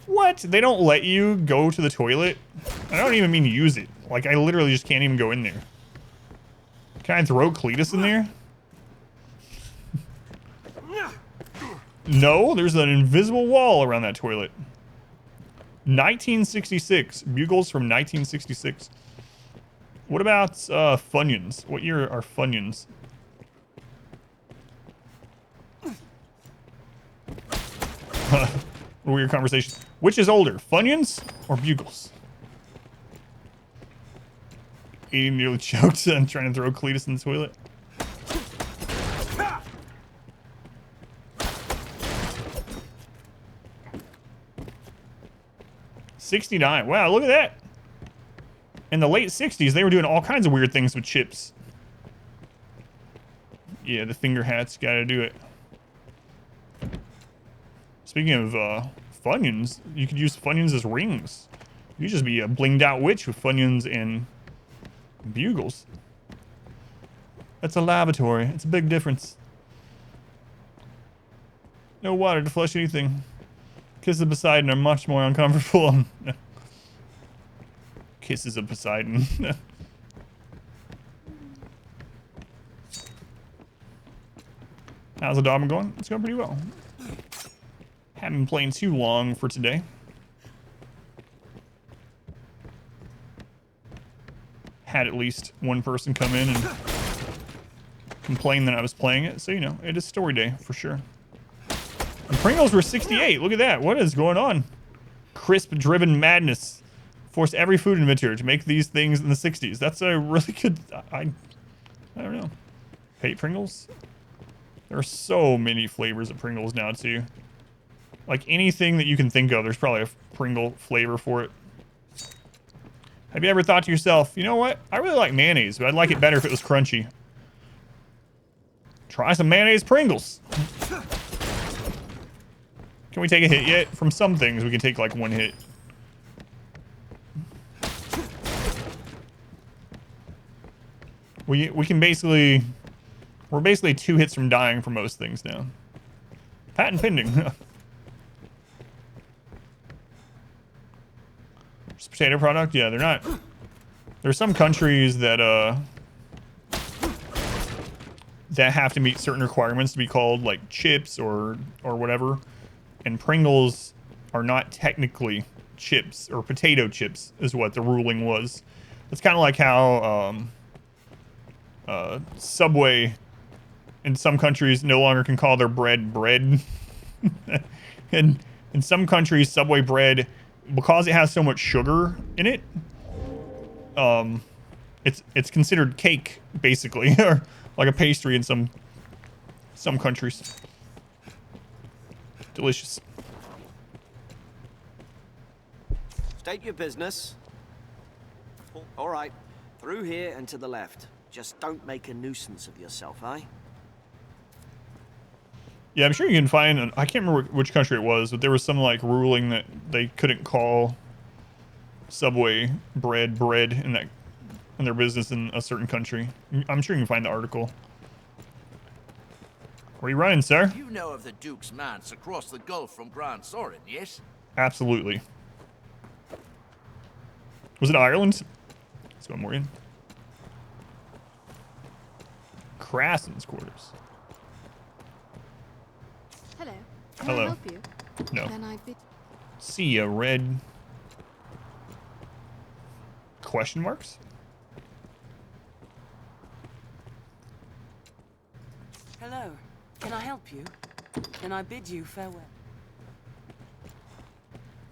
What? They don't let you go to the toilet? I don't even mean use it. Like, I literally just can't even go in there. Can I throw Cletus in there? No, there's an invisible wall around that toilet. 1966. Bugles from 1966. What about Funyuns? What year are Funyuns? Weird conversation. Which is older, Funyuns or Bugles? Eating nearly choked and trying to throw Cletus in the toilet. $69. Wow, look at that. In the late 60s, they were doing all kinds of weird things with chips. Yeah, the finger hats, gotta do it. Speaking of Funyuns, you could use Funyuns as rings. You could just be a blinged out witch with Funyuns and bugles. That's a lavatory. It's a big difference. No water to flush anything. Kisses of Poseidon are much more uncomfortable. Kisses of Poseidon. How's the Dogma going? It's going pretty well. Haven't been playing too long for today. Had at least one person come in and complain that I was playing it, so you know, it is story day for sure. And Pringles were 68. Look at that. What is going on? Crisp driven madness. Force every food inventor to make these things in the 60s. That's a really good... I don't know. Hate Pringles? There are so many flavors of Pringles now, too. Like, anything that you can think of, there's probably a Pringle flavor for it. Have you ever thought to yourself, you know what? I really like mayonnaise, but I'd like it better if it was crunchy. Try some mayonnaise Pringles. Can we take a hit yet? From some things, we can take, like, one hit. We can basically... We're basically 2 hits from dying for most things now. Patent pending. Just potato product? Yeah, they're not... There's some countries that, that have to meet certain requirements to be called, like, chips or whatever. And Pringles are not technically chips, or potato chips is what the ruling was. It's kind of like how, Subway in some countries no longer can call their bread bread. And in some countries, Subway bread, because it has so much sugar in it, it's considered cake, basically, or like a pastry in some countries. Delicious. State your business. All right, through here and to the left. Just don't make a nuisance of yourself, eh? Yeah, I'm sure you can find, I can't remember which country it was, but there was some, like, ruling that they couldn't call Subway bread in their business in a certain country. I'm sure you can find the article. Where are you running, sir? You know of the Duke's manse across the Gulf from Grand Sorin, yes? Absolutely. Was it Ireland? Let's go more in. Crassen's quarters. Hello. Hello. Can I help you? No. Then I bid... See ya, red. Question marks? Hello. Can I help you? Then I bid you farewell.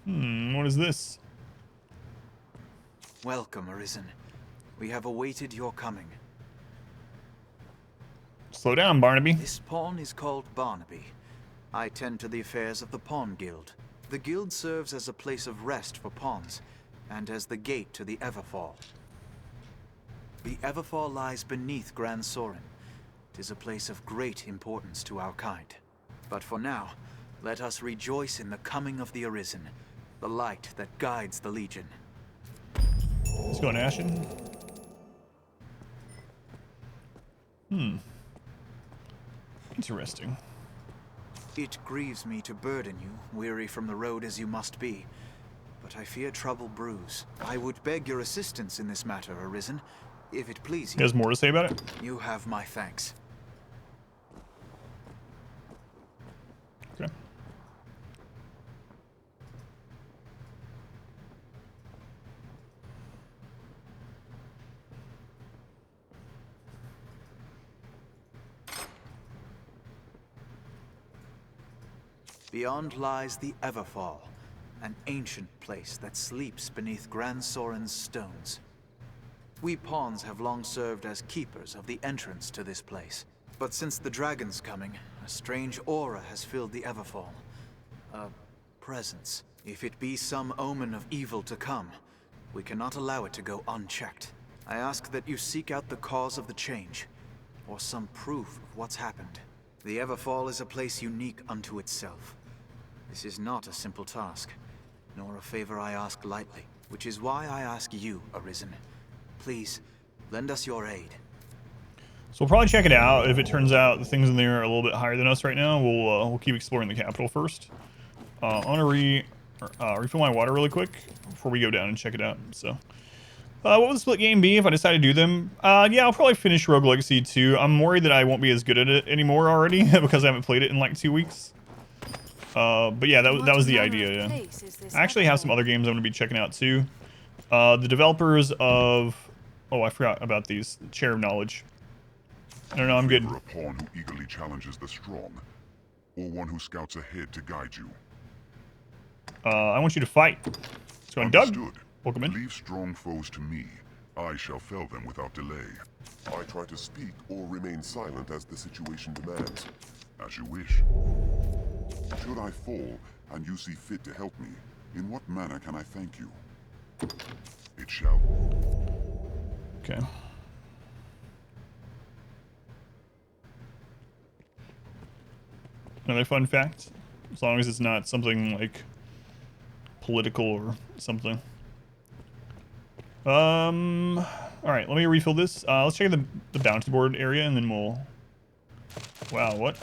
What is this? Welcome, Arisen. We have awaited your coming. Slow down, Barnaby. This pawn is called Barnaby. I tend to the affairs of the Pawn Guild. The guild serves as a place of rest for pawns, and as the gate to the Everfall. The Everfall lies beneath Grand Sorin. It is a place of great importance to our kind. But for now, let us rejoice in the coming of the Arisen, the light that guides the Legion. Let's go in Ashen. Interesting. It grieves me to burden you, weary from the road as you must be, but I fear trouble brews. I would beg your assistance in this matter, Arisen, if it please you. He has more to say about it? You have my thanks. Okay. Beyond lies the Everfall, an ancient place that sleeps beneath Grand Sorin's stones. We pawns have long served as keepers of the entrance to this place. But since the dragon's coming, a strange aura has filled the Everfall. A presence. If it be some omen of evil to come, we cannot allow it to go unchecked. I ask that you seek out the cause of the change, or some proof of what's happened. The Everfall is a place unique unto itself. This is not a simple task, nor a favor I ask lightly, which is why I ask you, Arisen. Please, lend us your aid. So we'll probably check it out. If it turns out the things in there are a little bit higher than us right now, we'll keep exploring the capital first. I want to refill my water really quick before we go down and check it out. So, what would the split game be if I decide to do them? Yeah, I'll probably finish Rogue Legacy 2. I'm worried that I won't be as good at it anymore already because I haven't played it in like 2 weeks. But yeah, that was the idea. Yeah. I actually have some other games I'm going to be checking out too. The developers of... Oh, I forgot about these. Chair of Knowledge. I don't know, I'm good. A pawn who eagerly challenges the strong, or one who scouts ahead to guide you. I want you to fight. So, Doug, welcome in. Leave strong foes to me. I shall fell them without delay. I try to speak or remain silent as the situation demands. As you wish. Should I fall, and you see fit to help me, in what manner can I thank you? It shall. Okay. Another fun fact, as long as it's not something like political or something. All right, let me refill this. Let's check the bounty board area, and then we'll... Wow, what?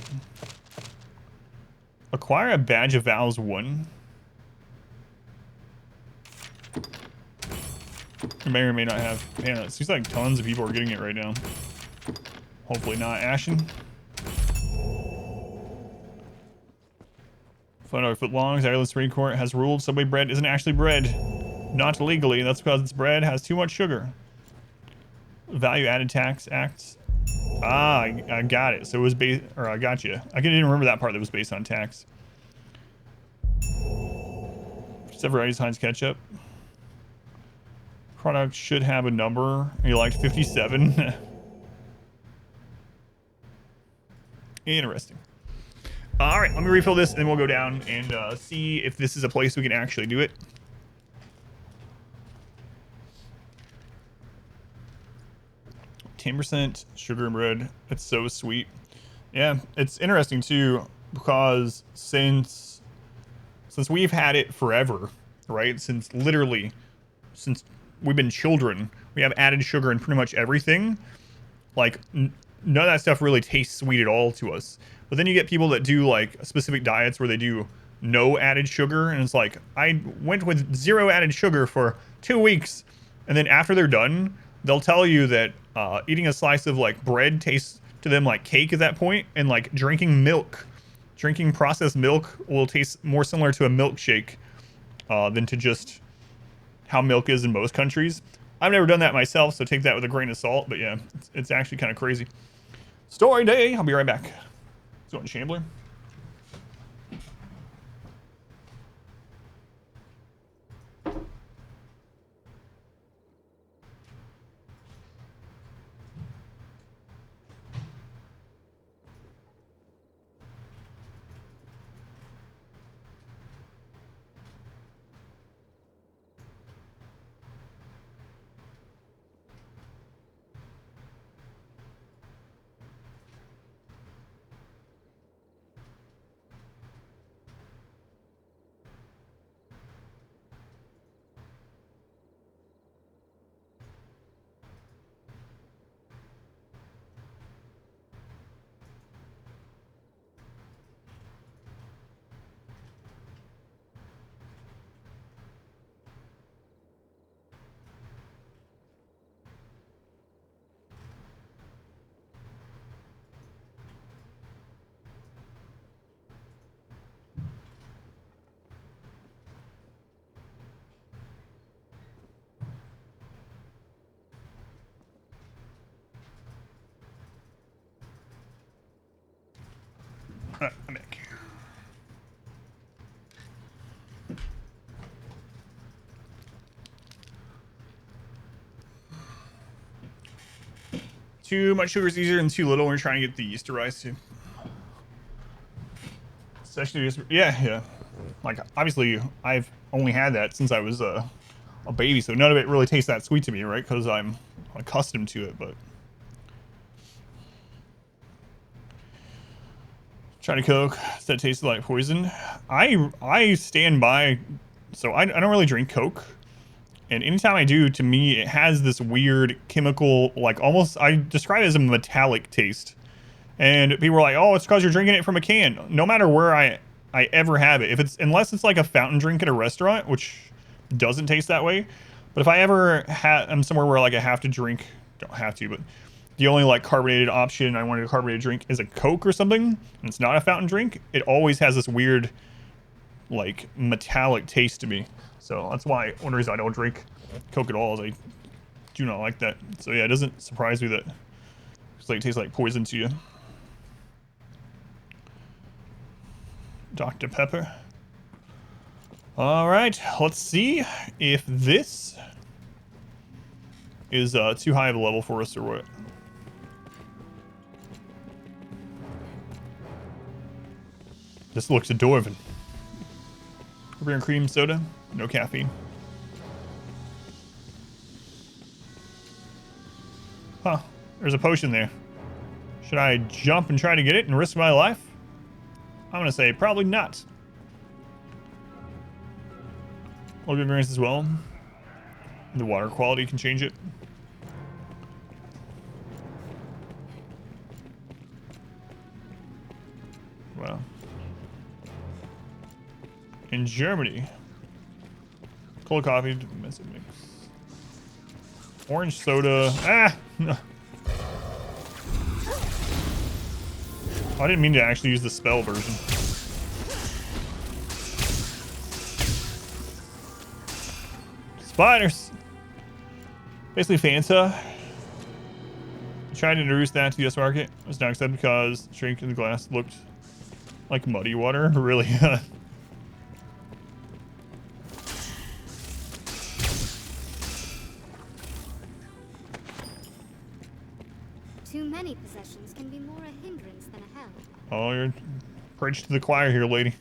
Acquire a badge of vows 1. You may or may not have. Man, it seems like tons of people are getting it right now. Hopefully not. Ashen. 500 foot long. Ireland's Supreme Court has ruled Subway bread isn't actually bread. Not legally. That's because its bread has too much sugar. Value added tax acts. Ah, I got it. So it was based, or I got you. I didn't remember that part that was based on tax. 7 varieties Heinz ketchup. Product should have a number. You liked 57. Interesting. All right, let me refill this, and then we'll go down and see if this is a place we can actually do it. %, sugar and bread. It's so sweet. Yeah, it's interesting too because since we've had it forever, right? Since we've been children, we have added sugar in pretty much everything. Like none of that stuff really tastes sweet at all to us. But then you get people that do like specific diets where they do no added sugar, and it's like I went with 0 added sugar for 2 weeks, and then after they're done, they'll tell you that eating a slice of like bread tastes to them like cake at that point, and like drinking processed milk will taste more similar to a milkshake than to just how milk is in most countries. I've never done that myself, so take that with a grain of salt, but yeah, it's actually kind of crazy. Story day. I'll be right back. Going Shambler. I'm back. Too much sugar is easier than too little when you're trying to get the yeast to rise too. Especially, yeah. Like, obviously, I've only had that since I was a baby, so none of it really tastes that sweet to me, right? Because I'm accustomed to it, but... Trying to Coke that tasted like poison. I stand by, so I don't really drink Coke. And anytime I do, to me, it has this weird chemical, like almost, I describe it as a metallic taste. And people are like, oh, it's because you're drinking it from a can. No matter where I ever have it, unless it's like a fountain drink at a restaurant, which doesn't taste that way. But if I ever am somewhere where like I have to drink, don't have to, but the only like carbonated option I wanted a carbonated drink is a Coke or something, and it's not a fountain drink, it always has this weird like metallic taste to me. So that's why one reason I don't drink Coke at all is I do not like that. So yeah, it doesn't surprise me that it's like it tastes like poison to you. Dr. Pepper. All right, let's see if this is too high of a level for us or what. This looks dwarven. Beer and cream soda, no caffeine. Huh, there's a potion there. Should I jump and try to get it and risk my life? I'm gonna say probably not. Look at grains as well. The water quality can change it. Wow. In Germany, cold coffee, mix. Orange soda. Ah! I didn't mean to actually use the spell version. Spiders. Basically Fanta. Tried to introduce that to the US market. It was not accepted because drink in the glass looked like muddy water. Really? Too many possessions can be more a hindrance than a help. Oh, you're preaching to the choir here, lady.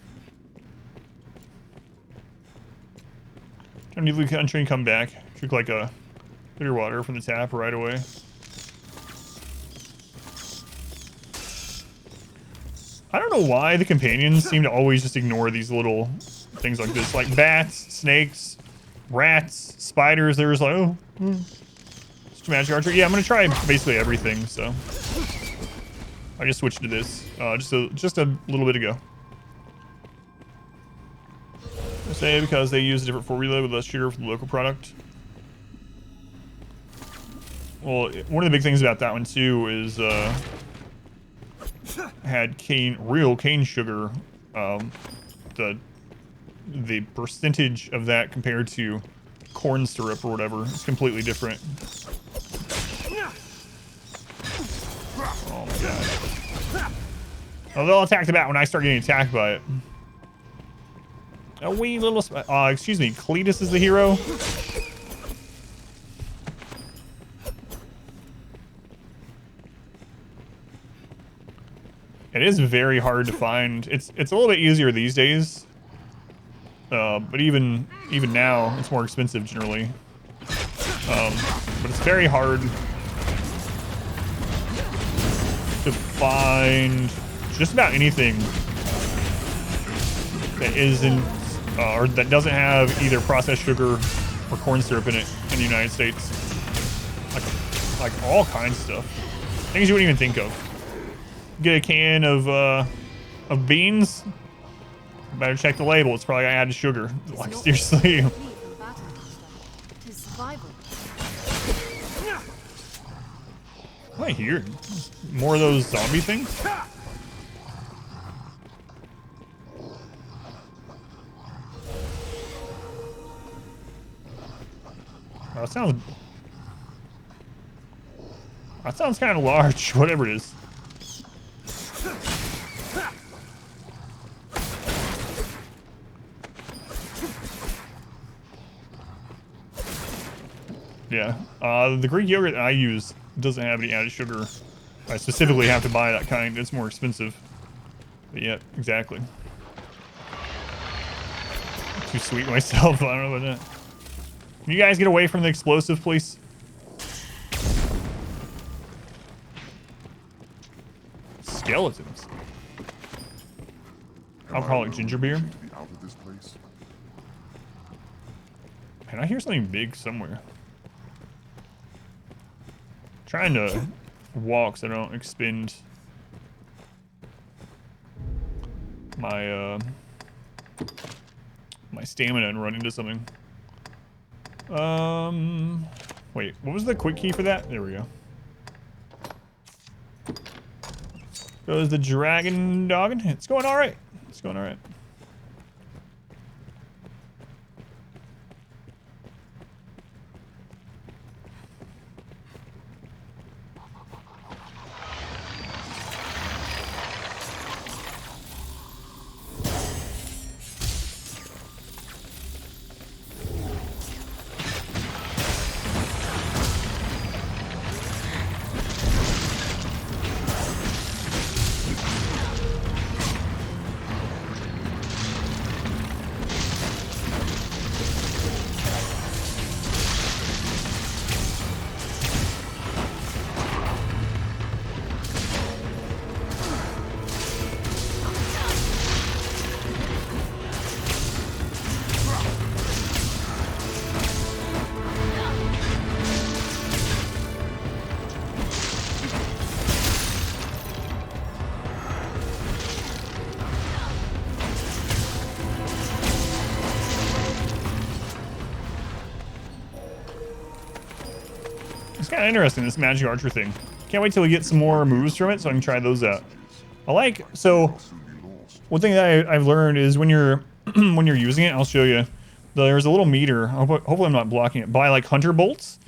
Time to leave the country and come back. Drink like a bitter water from the tap right away. I don't know why the companions seem to always just ignore these little things like this. Like bats, snakes, rats, spiders. There's like, oh, just magic archer. Yeah, I'm going to try basically everything, so. I just switched to this just a little bit ago. I say because they use a different formula with less sugar for the local product. Well, one of the big things about that one too is had real cane sugar. The percentage of that compared to corn syrup or whatever is completely different. Oh my god. Oh, they'll attack the bat when I start getting attacked by it. A wee little... excuse me, Cletus is the hero? It is very hard to find. It's a little bit easier these days. But even now, it's more expensive generally. But it's very hard to find just about anything that isn't or that doesn't have either processed sugar or corn syrup in it in the United States. Like all kinds of stuff, things you wouldn't even think of. Get a can of beans. Better check the label. It's probably added sugar. Like seriously. What I hear? More of those zombie things? Oh, that sounds kind of large, whatever it is. Yeah, the Greek yogurt that I use doesn't have any added sugar. I specifically have to buy that kind. It's more expensive. But yeah, exactly. Too sweet myself. I don't know about that. Can you guys get away from the explosive, please? Skeletons. Alcoholic ginger beer. To be out of this place? And I hear something big somewhere. Trying to walk so I don't expend my my stamina and run into something. Wait, what was the quick key for that? There we go. Goes the dragon dogging. It's going all right. It's going all right. It's kind of interesting, this magic archer thing. Can't wait till we get some more moves from it so I can try those out. So one thing that I've learned is when you're when you're using it, I'll show you. There's a little meter. Hopefully I'm not blocking it by like hunter bolts,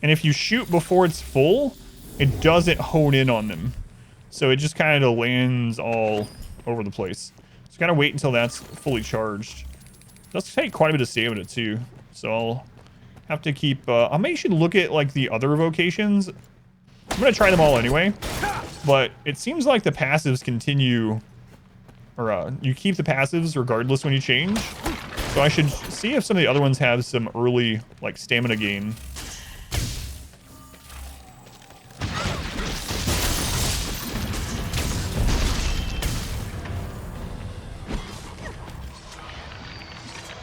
and if you shoot before it's full, it doesn't hone in on them. So it just kind of lands all over the place. So gotta wait until that's fully charged. It does take quite a bit of stamina too. So I'll have to keep. I may should look at like the other vocations. I'm gonna try them all anyway, but it seems like the passives continue, or you keep the passives regardless when you change. So I should see if some of the other ones have some early like stamina gain.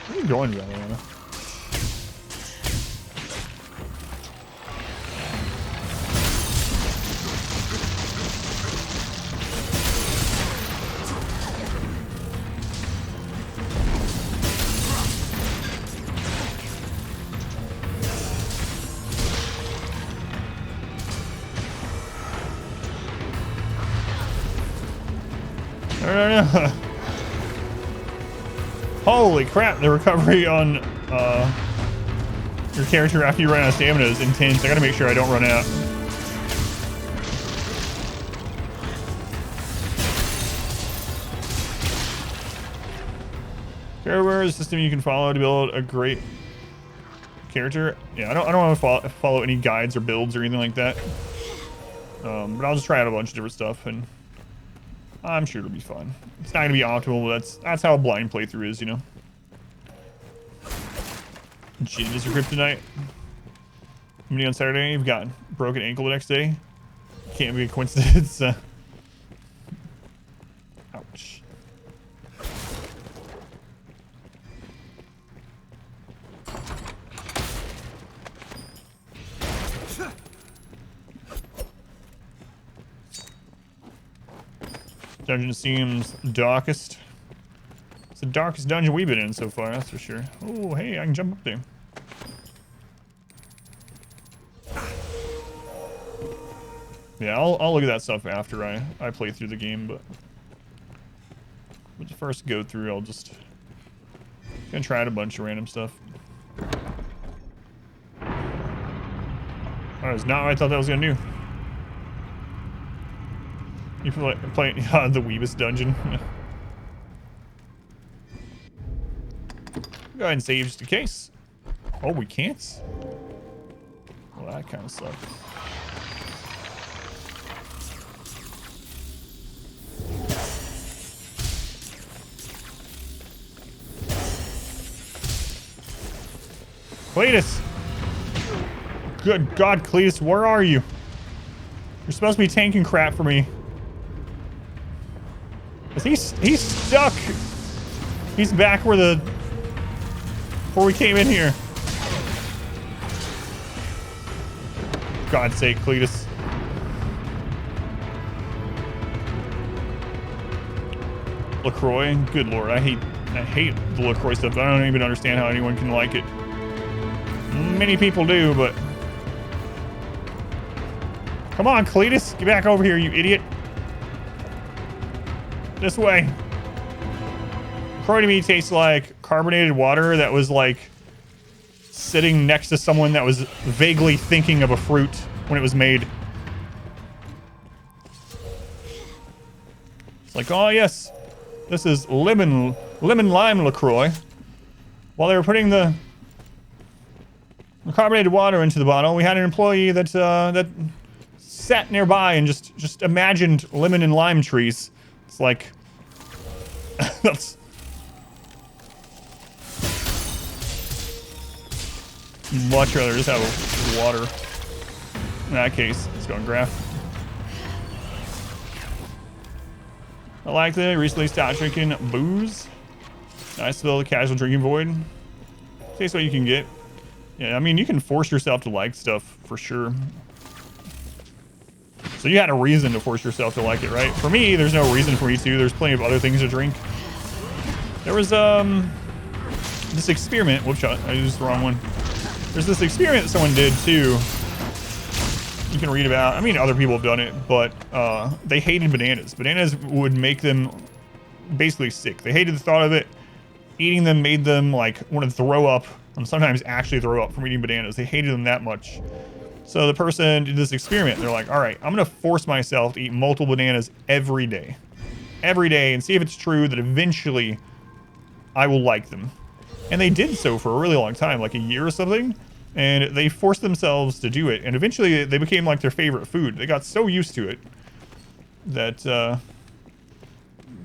Where are you going, Madeleine? Holy crap, the recovery on your character after you run out of stamina is intense. I gotta make sure I don't run out. Grimoire is a system you can follow to build a great character. Yeah, I don't want to follow any guides or builds or anything like that. But I'll just try out a bunch of different stuff, and I'm sure it'll be fun. It's not gonna be optimal, but that's how a blind playthrough is, you know. Gin is your kryptonite. Meeting on Saturday, you've got broken ankle the next day. Can't be a coincidence. Ouch. Dungeon seems darkest. It's the darkest dungeon we've been in so far, that's for sure. Oh, hey, I can jump up there. Yeah, I'll look at that stuff after I play through the game, but with the first go through, I'll just gonna try out a bunch of random stuff. That is not what I thought that was gonna do. You play the Weebus dungeon. Go ahead and save just in case. Oh, we can't? Well, that kind of sucks. Cletus! Good God, Cletus, where are you? You're supposed to be tanking crap for me. He's stuck. He's back where we came in here. God's sake, Cletus. LaCroix, good lord, I hate the LaCroix stuff. I don't even understand how anyone can like it. Many people do, but come on, Cletus, get back over here, you idiot. This way. LaCroix to me tastes like carbonated water that was like sitting next to someone that was vaguely thinking of a fruit when it was made. It's like, oh yes, this is lemon lime LaCroix. While they were putting the carbonated water into the bottle, we had an employee that that sat nearby and just imagined lemon and lime trees. It's like that's much rather just have water. In that case, let's go and graph. I like that. Recently stopped drinking booze. Nice to fill the casual drinking void. Taste what you can get. Yeah, I mean, you can force yourself to like stuff for sure. So you had a reason to force yourself to like it, right? For me, there's no reason for me to. There's plenty of other things to drink. There was this experiment. Whoops, I used the wrong one. There's this experiment that someone did too. You can read about. I mean, other people have done it, but they hated bananas. Bananas would make them basically sick. They hated the thought of it. Eating them made them like want to throw up, and sometimes actually throw up from eating bananas. They hated them that much. So the person did this experiment. They're like, all right, I'm going to force myself to eat multiple bananas every day, and see if it's true that eventually I will like them. And they did so for a really long time, like a year or something. And they forced themselves to do it. And eventually they became like their favorite food. They got so used to it that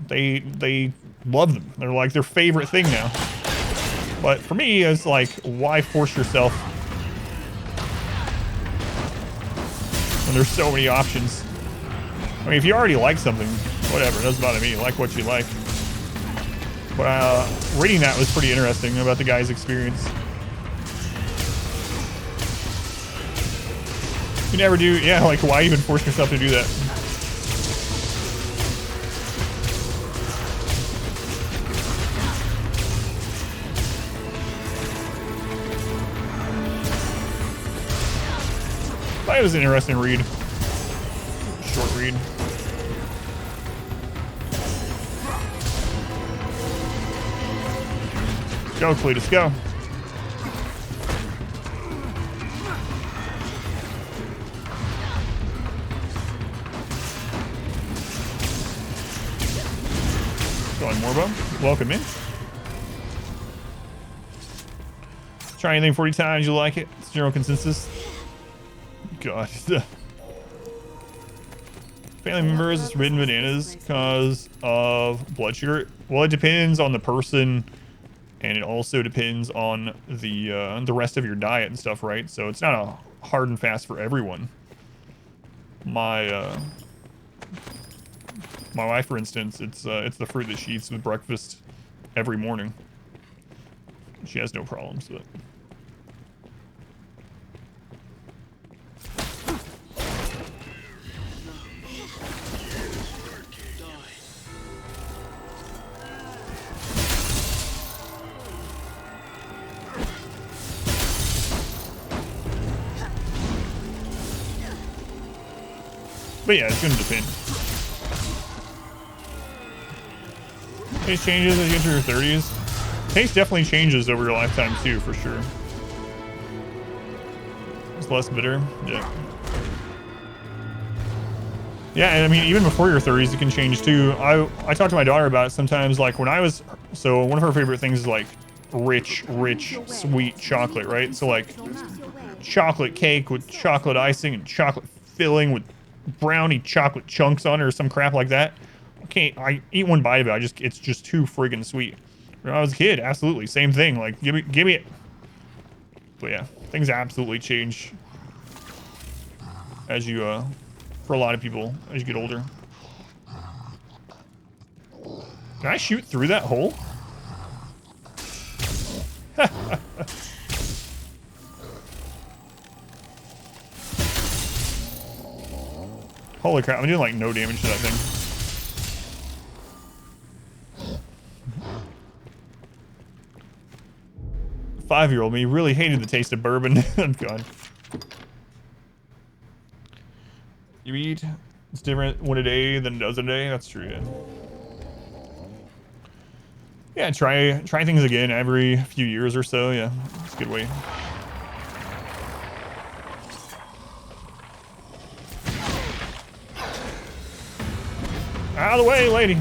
they love them. They're like their favorite thing now. But for me, it's like, why force yourself when there's so many options? I mean, if you already like something, whatever, it doesn't bother me. Like what you like. But reading that was pretty interesting about the guy's experience. You never do, yeah, like why even force yourself to do that? That was an interesting read. Short read. Go, Cletus, go. Going Morbo. Welcome in. Try anything 40 times, you like it. It's general consensus. God. Family members is forbidden bananas because of blood sugar. Well, it depends on the person, and it also depends on the rest of your diet and stuff, right? So it's not a hard and fast for everyone. My wife, for instance, it's the fruit that she eats with breakfast every morning. She has no problems with it. But yeah, it's gonna depend. Taste changes as you enter your 30s. Taste definitely changes over your lifetime too, for sure. It's less bitter. Yeah. Yeah, and I mean, even before your 30s, it can change too. I talk to my daughter about it sometimes, like when I was, so one of her favorite things is like rich, sweet chocolate, right? So like chocolate cake with chocolate icing and chocolate filling with brownie chocolate chunks on it or some crap like that. I eat one bite of it, it's just too friggin' sweet. When I was a kid, absolutely same thing. Like give me it. But yeah, things absolutely change as you for a lot of people as you get older. Can I shoot through that hole? Holy crap, I'm doing like no damage to that thing. Five-year-old me really hated the taste of bourbon. I'm gone. You eat, it's different one a day than a dozen a day. That's true, yeah. Yeah, try things again every few years or so. Yeah, it's a good way. Out of the way, lady.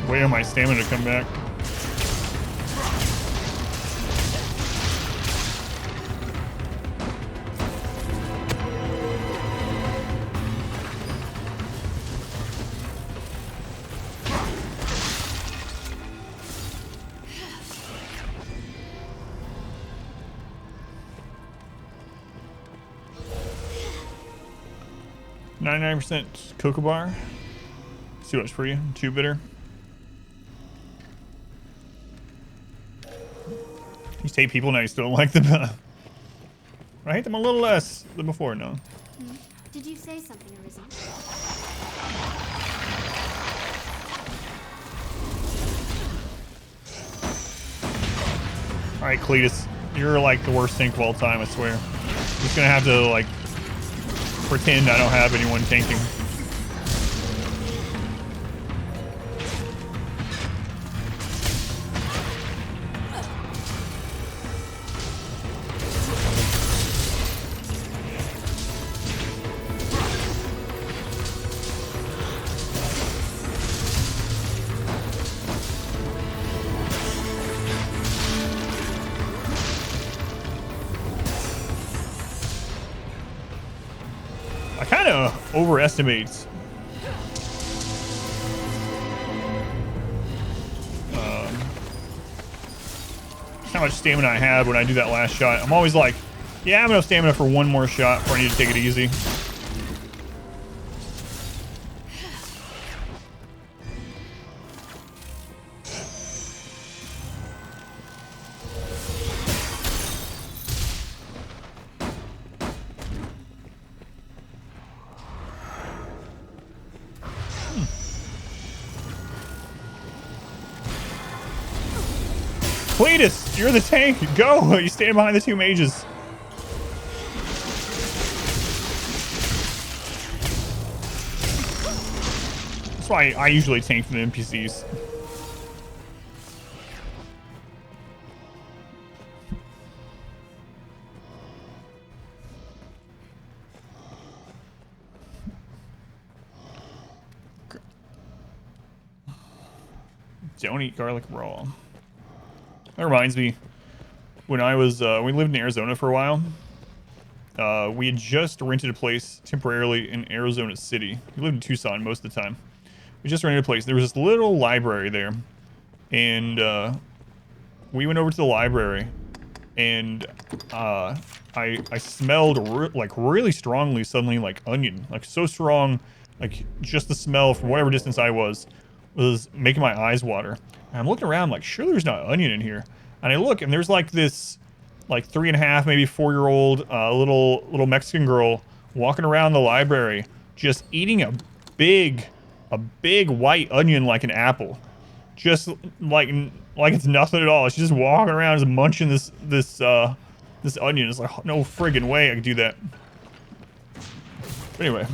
Wait on my stamina to come back. %, Cocoa Bar. See what's for you. Too bitter. These hate people now. You still don't like them. I hate them a little less than before. No. Did you say something, Arisen? All right, Cletus, you're like the worst tank of all time. I swear. I'm just gonna have to like pretend I don't have anyone tanking. Overestimates how much stamina I have when I do that last shot. I'm always like, yeah, I have enough stamina for one more shot before I need to take it easy. Cletus, you're the tank. Go. You stand behind the two mages. That's why I usually tank for the NPCs. Don't eat garlic raw. That reminds me, when I was, we lived in Arizona for a while. We had just rented a place temporarily in Arizona City. We lived in Tucson most of the time. We just rented a place. There was this little library there. And we went over to the library. And I smelled like really strongly suddenly like onion. Like so strong, like just the smell from whatever distance I was making my eyes water. And I'm looking around like, sure there's not onion in here. And I look and there's like this like 3.5, maybe 4-year-old little Mexican girl walking around the library just eating a big white onion like an apple. Just like it's nothing at all. She's just walking around just munching this onion. It's like no friggin' way I could do that. But anyway,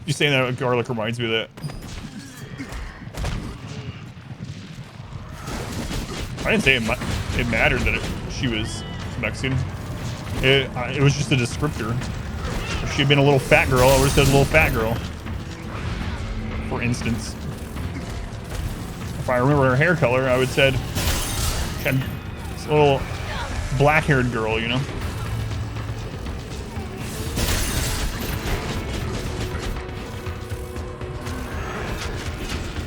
you saying that garlic reminds me of that. I didn't say it mattered that she was Mexican. It was just a descriptor. If she had been a little fat girl, I would have said little fat girl. For instance. if I remember her hair color, I would said she had this little black-haired girl, you know.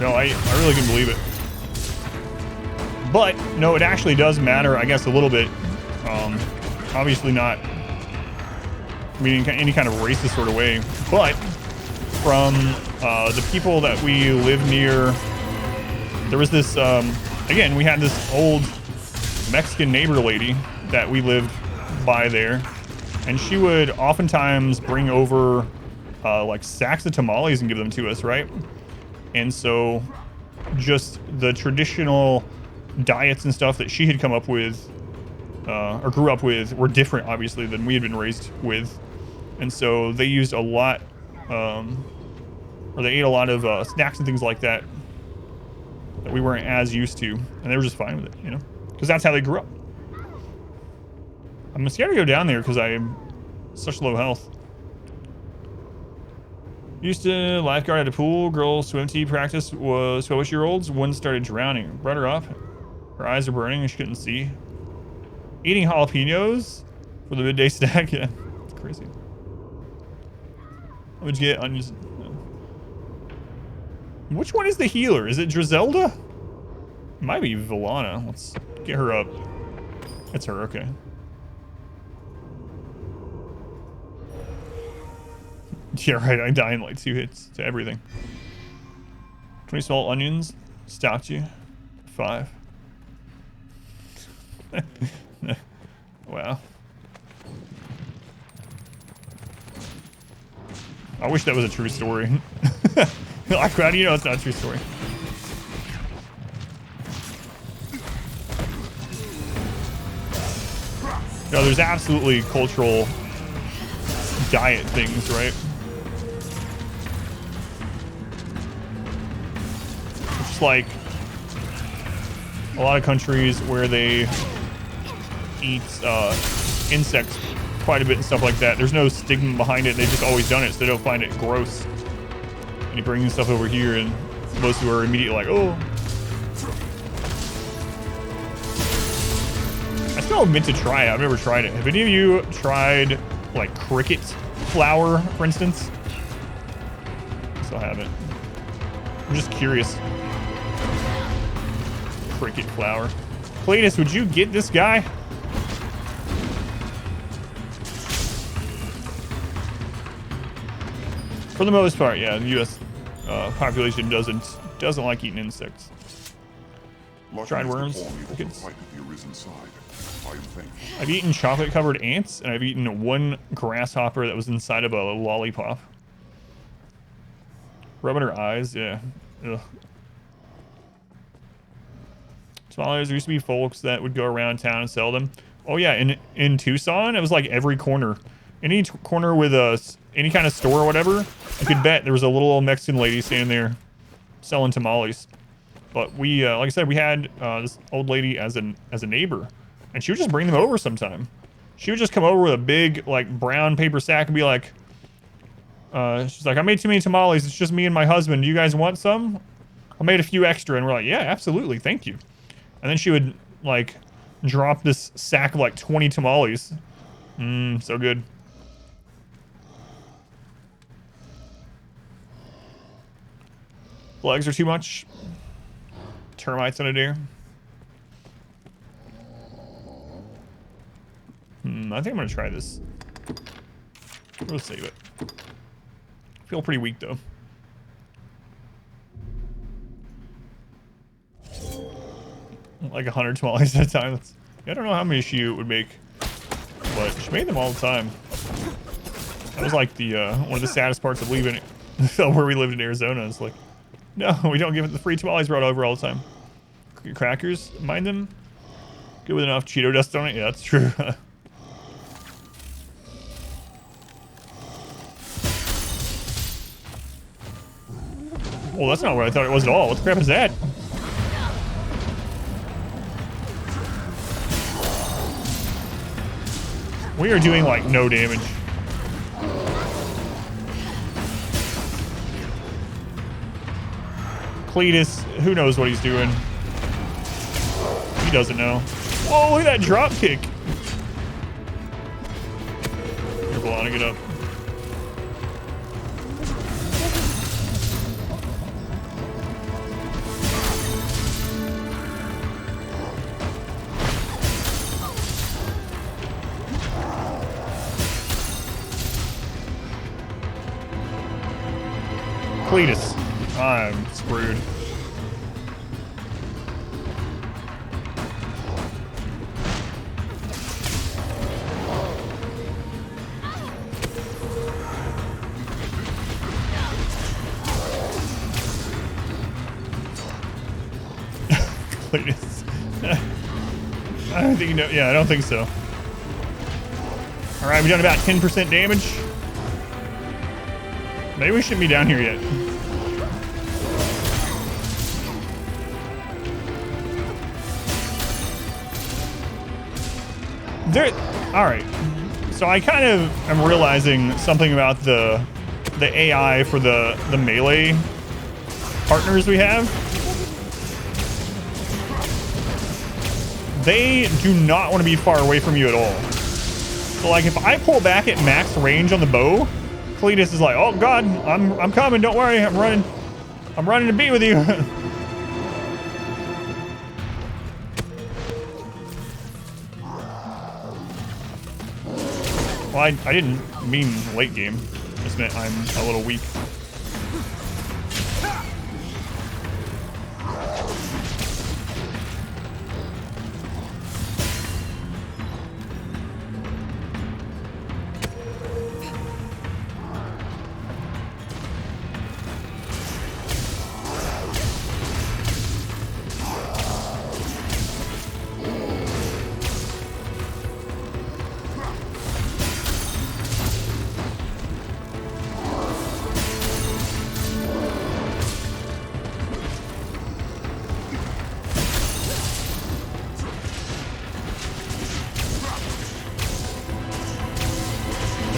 No, I really can believe it. But no, it actually does matter, I guess, a little bit. Obviously not meaning any kind of racist sort of way, but from the people that we live near, there was this, again, we had this old Mexican neighbor lady that we lived by there, and she would oftentimes bring over like sacks of tamales and give them to us, right? And so just the traditional diets and stuff that she had come up with or grew up with were different, obviously, than we had been raised with. And so they used a lot, or they ate a lot of snacks and things like that that we weren't as used to, and they were just fine with it, you know, because that's how they grew up. I'm scared to go down there because I'm such low health. Used to lifeguard at a pool. Girl swim team practice was 12-year-olds. One started drowning. Brought her up. Her eyes are burning and she couldn't see. Eating jalapenos for the midday snack. Yeah, it's crazy. How much you get? Onions. Which one is the healer? Is it Drizelda? It might be Villana. Let's get her up. It's her, okay. Yeah, right, I die in like 2 hits to everything. 20 small onions. Stopped you. 5. Wow. I wish that was a true story. Like, how do you know it's not a true story? No, there's absolutely cultural diet things, right? It's like a lot of countries where they eat insects quite a bit and stuff like that. There's no stigma behind it. They've just always done it, so they don't find it gross. And you bring stuff over here, and most people are immediately like, oh. I still meant to try it. I've never tried it. Have any of you tried, like, cricket flour, for instance? I still haven't. I'm just curious. Cricket flour. Cletus, would you get this guy? For the most part, yeah, the U.S. Population doesn't like eating insects. Tried worms. I've eaten chocolate-covered ants, and I've eaten one grasshopper that was inside of a lollipop. Rubbing her eyes, yeah. Ugh. Tamales, there used to be folks that would go around town and sell them. Oh yeah, in Tucson, it was like every corner. Any corner with any kind of store or whatever, you could bet there was a little old Mexican lady standing there selling tamales. But we, like I said, we had this old lady as a neighbor, and she would just bring them over sometime. She would just come over with a big, like, brown paper sack and be like, she's like, I made too many tamales. It's just me and my husband. Do you guys want some? I made a few extra. And we're like, yeah, absolutely. Thank you. And then she would, like, drop this sack of, like, 20 tamales. So good. Legs are too much. Termites on a deer. I think I'm gonna try this. We'll save it. Feel pretty weak though. Like 100 tamales at a time. I don't know how many she would make, but she made them all the time. That was like the one of the saddest parts of leaving where we lived in Arizona. It's like, no, we don't give it the free tamales brought over all the time. Crackers, mind them. Good with enough Cheeto dust on it. Yeah, that's true. Well, that's not what I thought it was at all. What the crap is that? We are doing like no damage. Cletus, who knows what he's doing? He doesn't know. Whoa, look at that drop kick. Here, Balana, get up. Cletus, I'm screwed. Cletus. I don't think you know. Yeah, I don't think so. All right, we've done about 10% damage. Maybe we shouldn't be down here yet. All right. So I kind of am realizing something about the AI for the melee partners we have. They do not want to be far away from you at all. So like if I pull back at max range on the bow, Cletus is like, "Oh God, I'm coming. Don't worry, I'm running to be with you." Well, I didn't mean late game. I just meant I'm a little weak.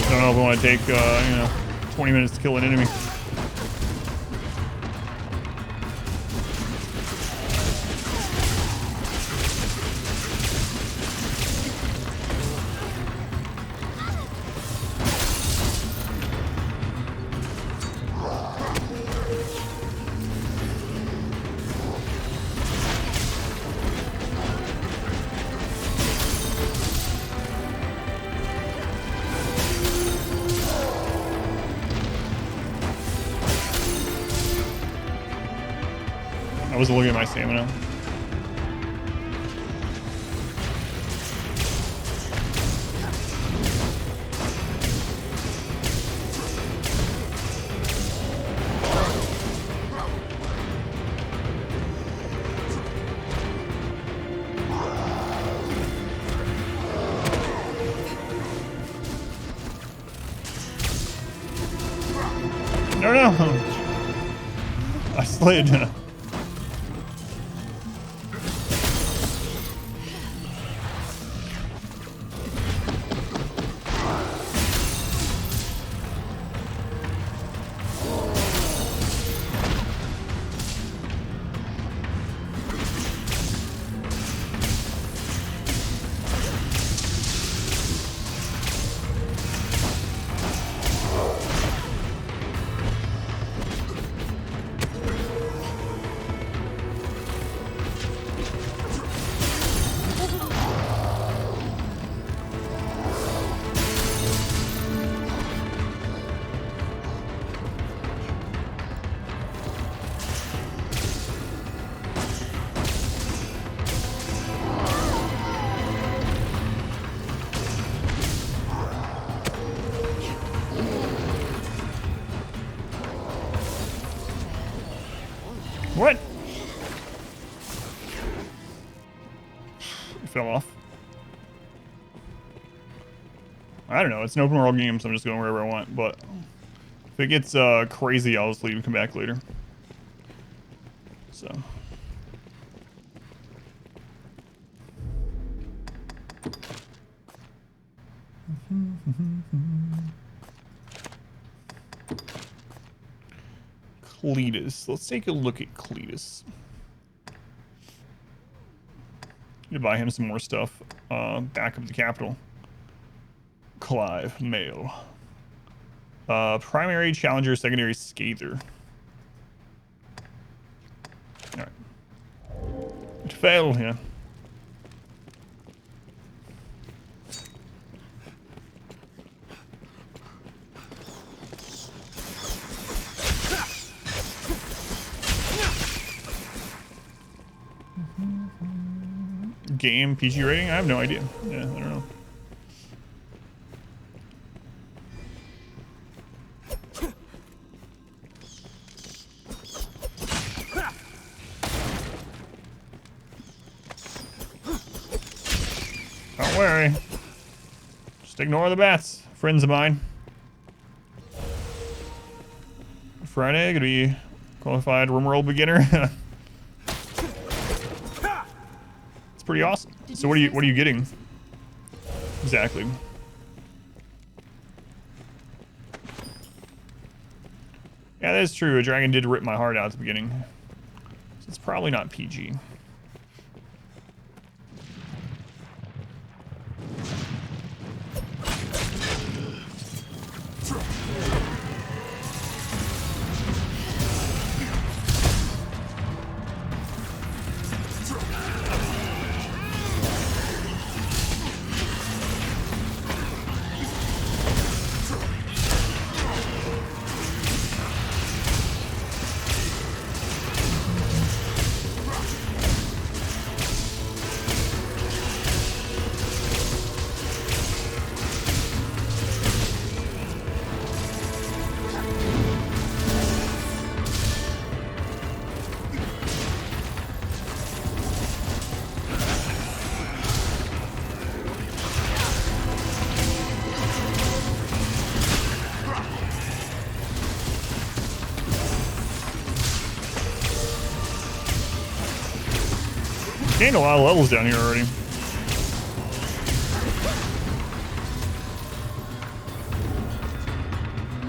I don't know if we want to take, you know, 20 minutes to kill an enemy. I wasn't looking at my stamina. No. I slid. What? It fell off. I don't know. It's an open world game, so I'm just going wherever I want. But if it gets crazy, I'll just leave and come back later. So. Cletus. Let's take a look at Cletus. Need to buy him some more stuff. Back up the capital. Clive, male. Primary challenger, secondary scather. Alright. It failed, yeah. Game PG rating? I have no idea. Yeah, I don't know. Don't worry. Just ignore the bats. Friends of mine. Friday, gonna be qualified RimWorld beginner. It's pretty awesome. So what are you getting? Exactly. Yeah, that is true. A dragon did rip my heart out at the beginning. So it's probably not PG. Gained a lot of levels down here already.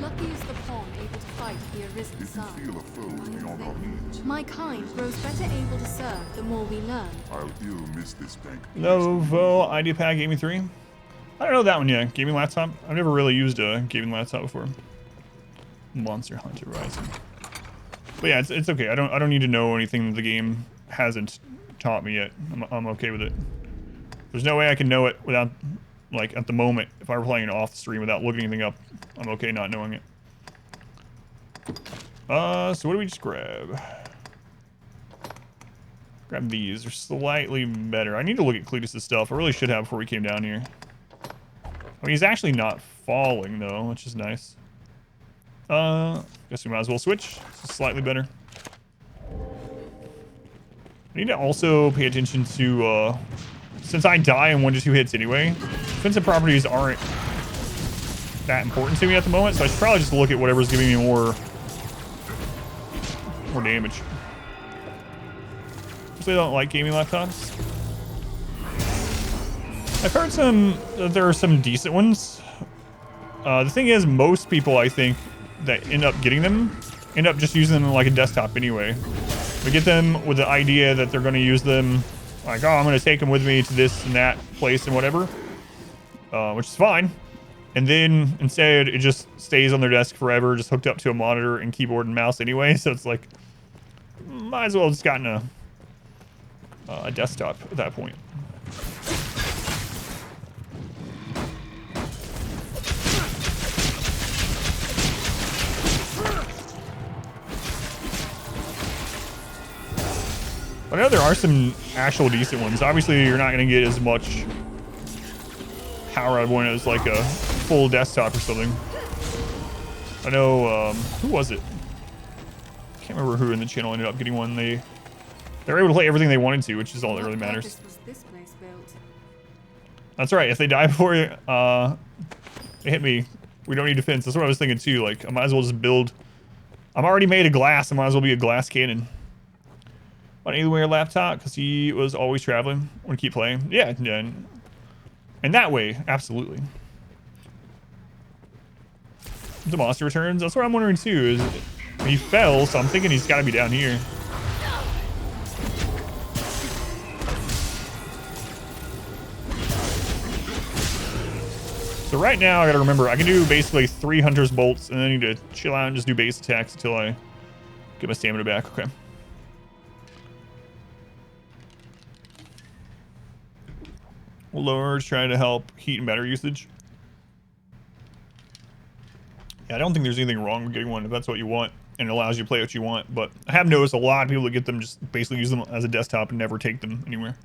Lucky is the pawn able to fight the Arisen side. My kind grows better able to serve the more we learn. I'll ill miss this bank. Novo ID Pack Gaming 3. I don't know that one yet. Gaming laptop. I've never really used a gaming laptop before. Monster Hunter Rising. But yeah, it's okay. I don't need to know anything that the game hasn't taught me yet. I'm okay with it. There's no way I can know it without, like, at the moment, if I were playing it off the stream without looking anything up, I'm okay not knowing it. So what do we just grab? Grab these. They're slightly better. I need to look at Cletus' stuff. I really should have before we came down here. I mean, he's actually not falling, though, which is nice. Guess we might as well switch. This is slightly better. I need to also pay attention to, since I die in 1 to 2 hits anyway, defensive properties aren't that important to me at the moment, so I should probably just look at whatever's giving me more damage. So I don't like gaming laptops. I've heard that there are some decent ones. The thing is, most people, I think, that end up getting them, end up just using them like a desktop anyway. We get them with the idea that they're going to use them like, oh, I'm going to take them with me to this and that place and whatever, which is fine. And then instead, it just stays on their desk forever, just hooked up to a monitor and keyboard and mouse anyway. So it's like, might as well have just gotten a desktop at that point. I know there are some actual decent ones. Obviously, you're not going to get as much power out of one as like a full desktop or something. I know, who was it? Can't remember who in the channel ended up getting one. They were able to play everything they wanted to, which is all that really matters. That's right. If they die before they hit me, we don't need defense. That's what I was thinking too. Like, I might as well just build. I'm already made of glass. I might as well be a glass cannon. On Alienware laptop, because he was always traveling. Want to keep playing? Yeah, yeah. And that way, absolutely. The monster returns. That's what I'm wondering too. Is He fell, so I'm thinking he's got to be down here. So right now, I gotta remember, I can do basically 3 Hunter's Bolts, and then I need to chill out and just do base attacks until I get my stamina back. Okay. Lords trying to help heat and battery usage. Yeah, I don't think there's anything wrong with getting one if that's what you want, and it allows you to play what you want, but I have noticed a lot of people that get them just basically use them as a desktop and never take them anywhere.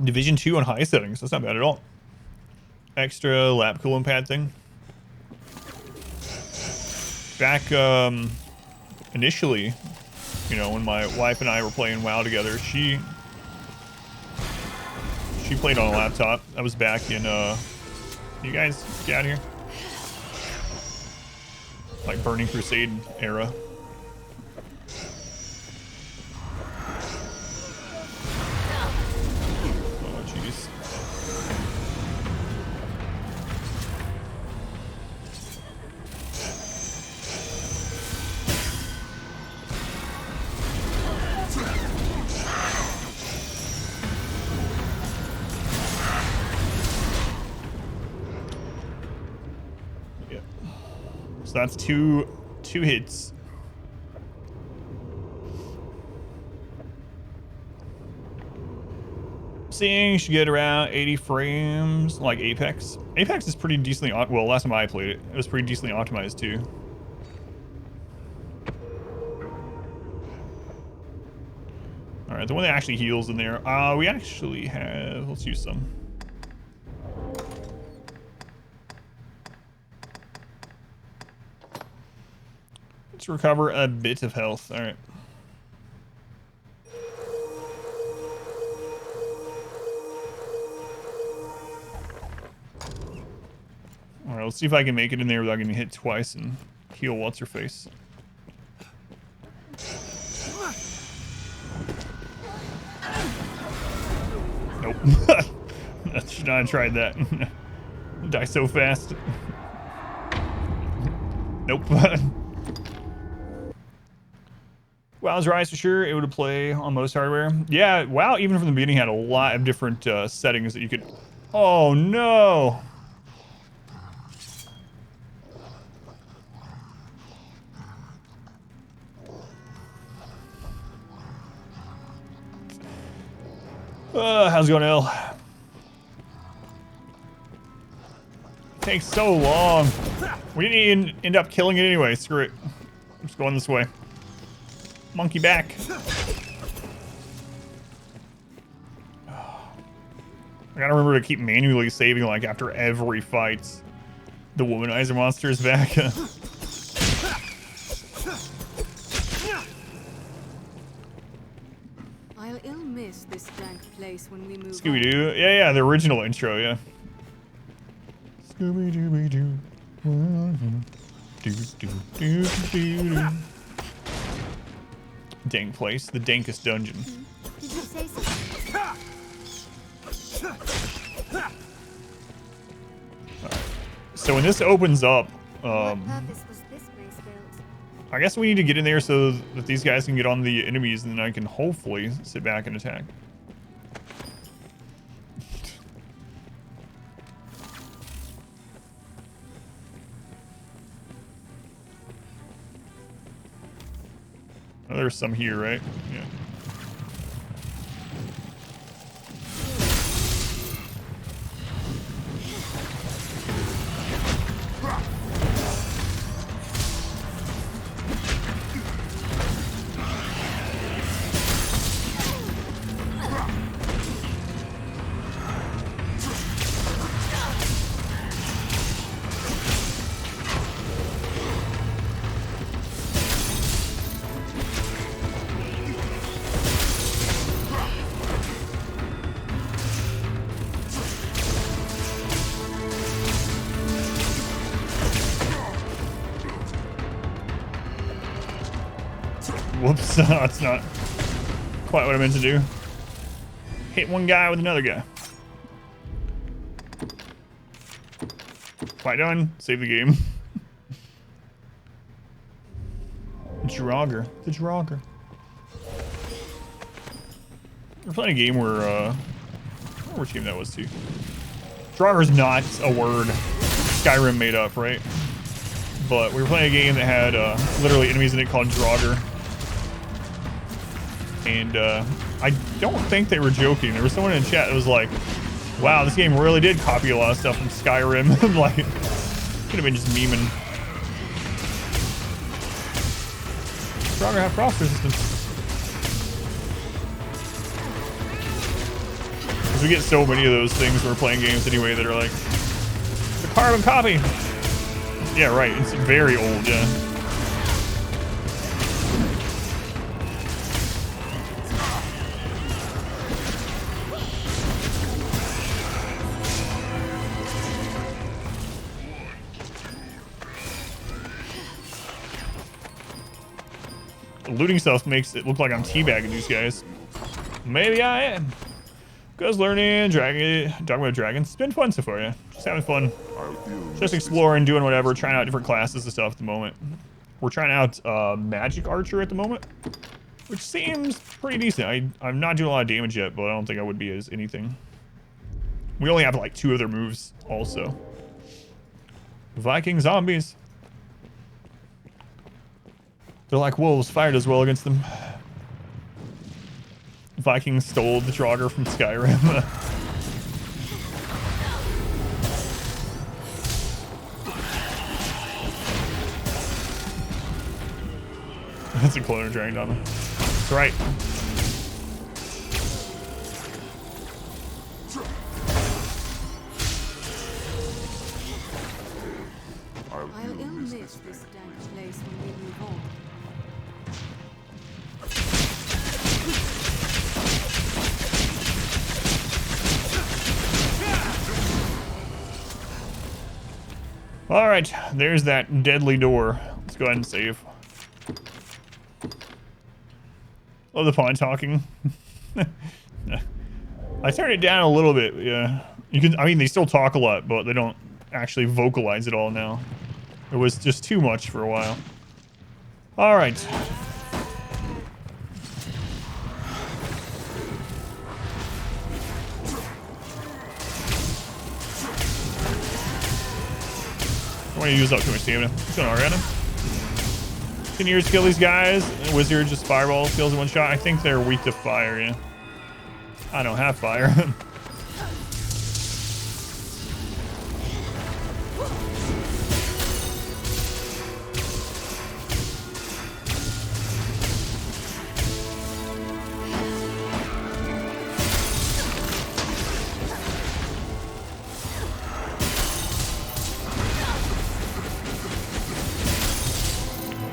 Division 2 on high settings, that's not bad at all. Extra lap cooling pad thing. Back initially, you know, when my wife and I were playing WoW together, she played on a laptop. I was back in you guys get out of here. Like Burning Crusade era. Oh jeez. So that's two hits. Seeing should get around 80 frames, like Apex. Apex is pretty decently, well, last time I played it, it was pretty decently optimized too. All right, the one that actually heals in there. We actually have, let's use some. Let's recover a bit of health. All right. All right, let's see if I can make it in there without getting hit twice and heal what's her face. Nope. I should not have tried that. Die so fast. Nope. WoW's Rise for sure, able to play on most hardware. Yeah, WoW even from the beginning had a lot of different settings that you could... Oh no! How's it going, L? Takes so long. We didn't even end up killing it anyway. Screw it. I'm just going this way. Monkey back. I gotta remember to keep manually saving, like, after every fight. The womanizer monster is back. I'll ill miss this dank place when we move Scooby-Doo. Yeah, the original intro, yeah. Scooby-Dooby-Doo. Do-do-do-do-do-do. Dank place, the dankest dungeon. Did you say so? So when this opens up, What purpose was this place built? I guess we need to get in there so that these guys can get on the enemies, and then I can hopefully sit back and attack. Oh, there's some here, right? Yeah. Whoops, that's not quite what I meant to do. Hit one guy with another guy. Quite done. Save the game. Draugr. The Draugr. We're playing a game where, I don't know which game that was too. Draugr's not a word Skyrim made up, right? But we were playing a game that had literally enemies in it called Draugr. And I don't think they were joking. There was someone in chat that was like, wow, this game really did copy a lot of stuff from Skyrim. Like, could have been just memeing. Draugr have frost resistance. Because we get so many of those things when we're playing games anyway that are like, the carbon copy. Yeah, right. It's very old, yeah. The looting stuff makes it look like I'm teabagging these guys. Maybe I am. Guys learning, Dogma of Dragons. It's been fun so far, yeah. Just having fun. Just exploring, doing whatever, trying out different classes and stuff at the moment. We're trying out Magic Archer at the moment, which seems pretty decent. I'm not doing a lot of damage yet, but I don't think I would be as anything. We only have like 2 other moves also. Viking zombies. They're like wolves, fire does well against them. Vikings stole the Draugr from Skyrim. That's a clone of Dragon Dogma. That's right. I'll ill miss this dank place when we move on. All right, there's that deadly door. Let's go ahead and save. Oh, the pawn talking. I turned it down a little bit. Yeah, you can. I mean, they still talk a lot, but they don't actually vocalize it all now. It was just too much for a while. All right. I want to use up too much stamina. What's going on, random? 10 years to kill these guys. Wizard just fireball kills in one shot. I think they're weak to fire, yeah. I don't have fire.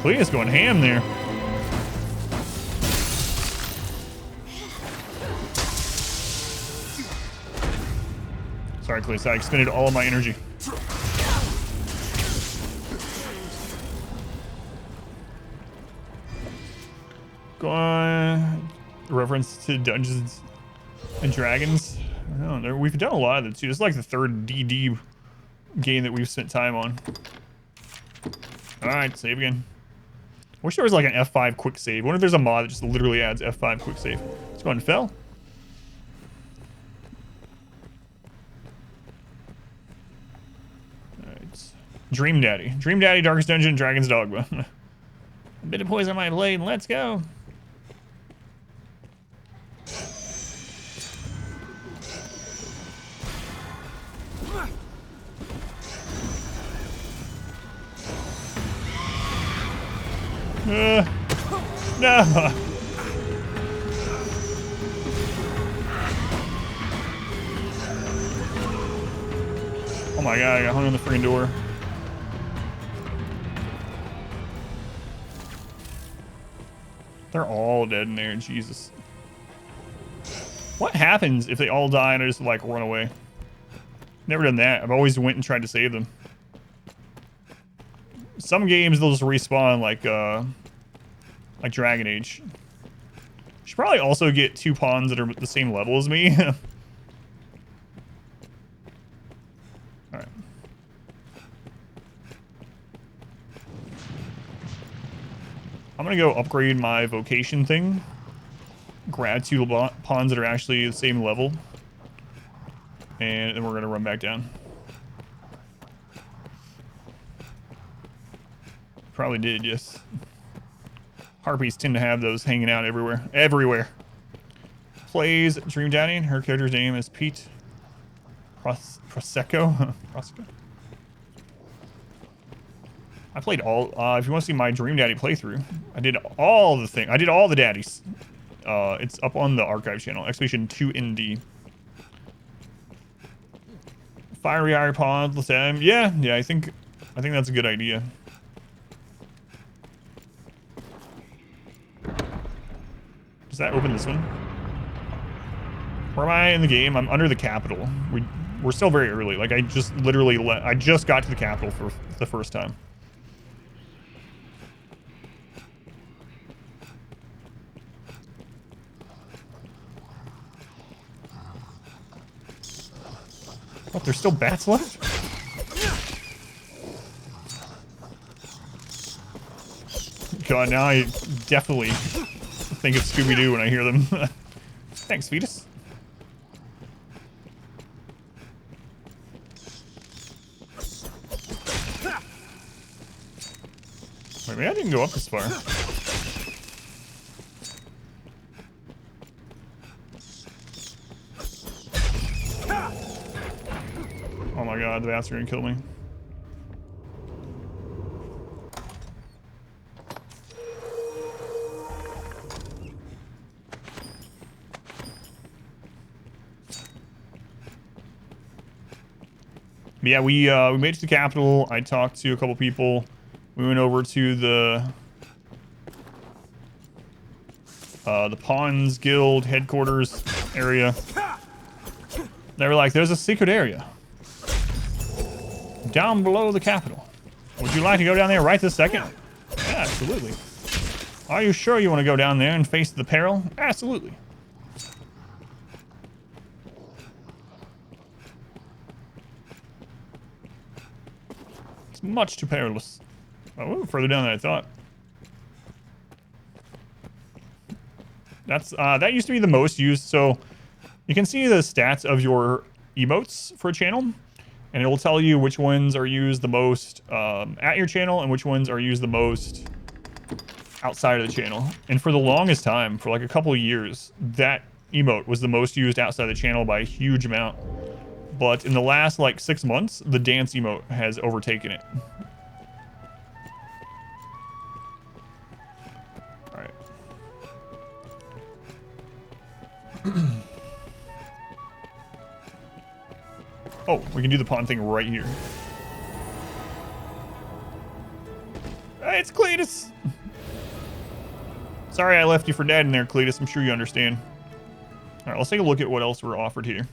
Quina's going ham there. Sorry, Cletus, I expended all of my energy. Go on. Reference to Dungeons and Dragons. I don't know. We've done a lot of it too. It's like the 3rd DD game that we've spent time on. Alright, save again. Wish there was like an F5 quick save. I wonder if there's a mod that just literally adds F5 quick save. Let's go ahead and fell. Alright. Dream Daddy. Dream Daddy, Darkest Dungeon, Dragon's Dogma. A bit of poison on my blade, let's go. No. Oh my god, I got hung on the freaking door. They're all dead in there, Jesus. What happens if they all die and I just like run away? Never done that. I've always went and tried to save them. Some games they'll just respawn like Dragon Age. Should probably also get 2 pawns that are the same level as me. Alright. I'm gonna go upgrade my vocation thing. Grab 2 pawns that are actually the same level. And then we're gonna run back down. Probably did, yes. Harpies tend to have those hanging out everywhere. Everywhere. Plays Dream Daddy. Her character's name is Pete Prosecco. Prosecco. I played all. If you want to see my Dream Daddy playthrough, I did all the thing. I did all the daddies. It's up on the archive channel. Expedition 2ND. Fiery Iron Pond. Yeah. I think that's a good idea. Does that open this one? Where am I in the game? I'm under the capital. We're still very early. Like I just literally I just got to the capital for the first time. Oh, there's still bats left? God, now I definitely think of Scooby-Doo when I hear them. Thanks, Fetus. Wait, maybe I didn't go up this far. Oh my god, the bats are gonna kill me. But yeah, we made it to the capital. I talked to a couple people. We went over to the Pawns Guild headquarters area. They were like, there's a secret area down below the capital. Would you like to go down there right this second? Yeah, absolutely. Are you sure you want to go down there and face the peril? Absolutely. It's much too perilous. Oh, further down than I thought. That's that used to be the most used. So you can see the stats of your emotes for a channel, and it will tell you which ones are used the most at your channel and which ones are used the most outside of the channel. And for the longest time, for like a couple of years, that emote was the most used outside the channel by a huge amount. But in the last like 6 months, the dance emote has overtaken it. All right. Oh, we can do the pawn thing right here. Hey, it's Cletus! Sorry I left you for dead in there, Cletus. I'm sure you understand. All right, let's take a look at what else we're offered here.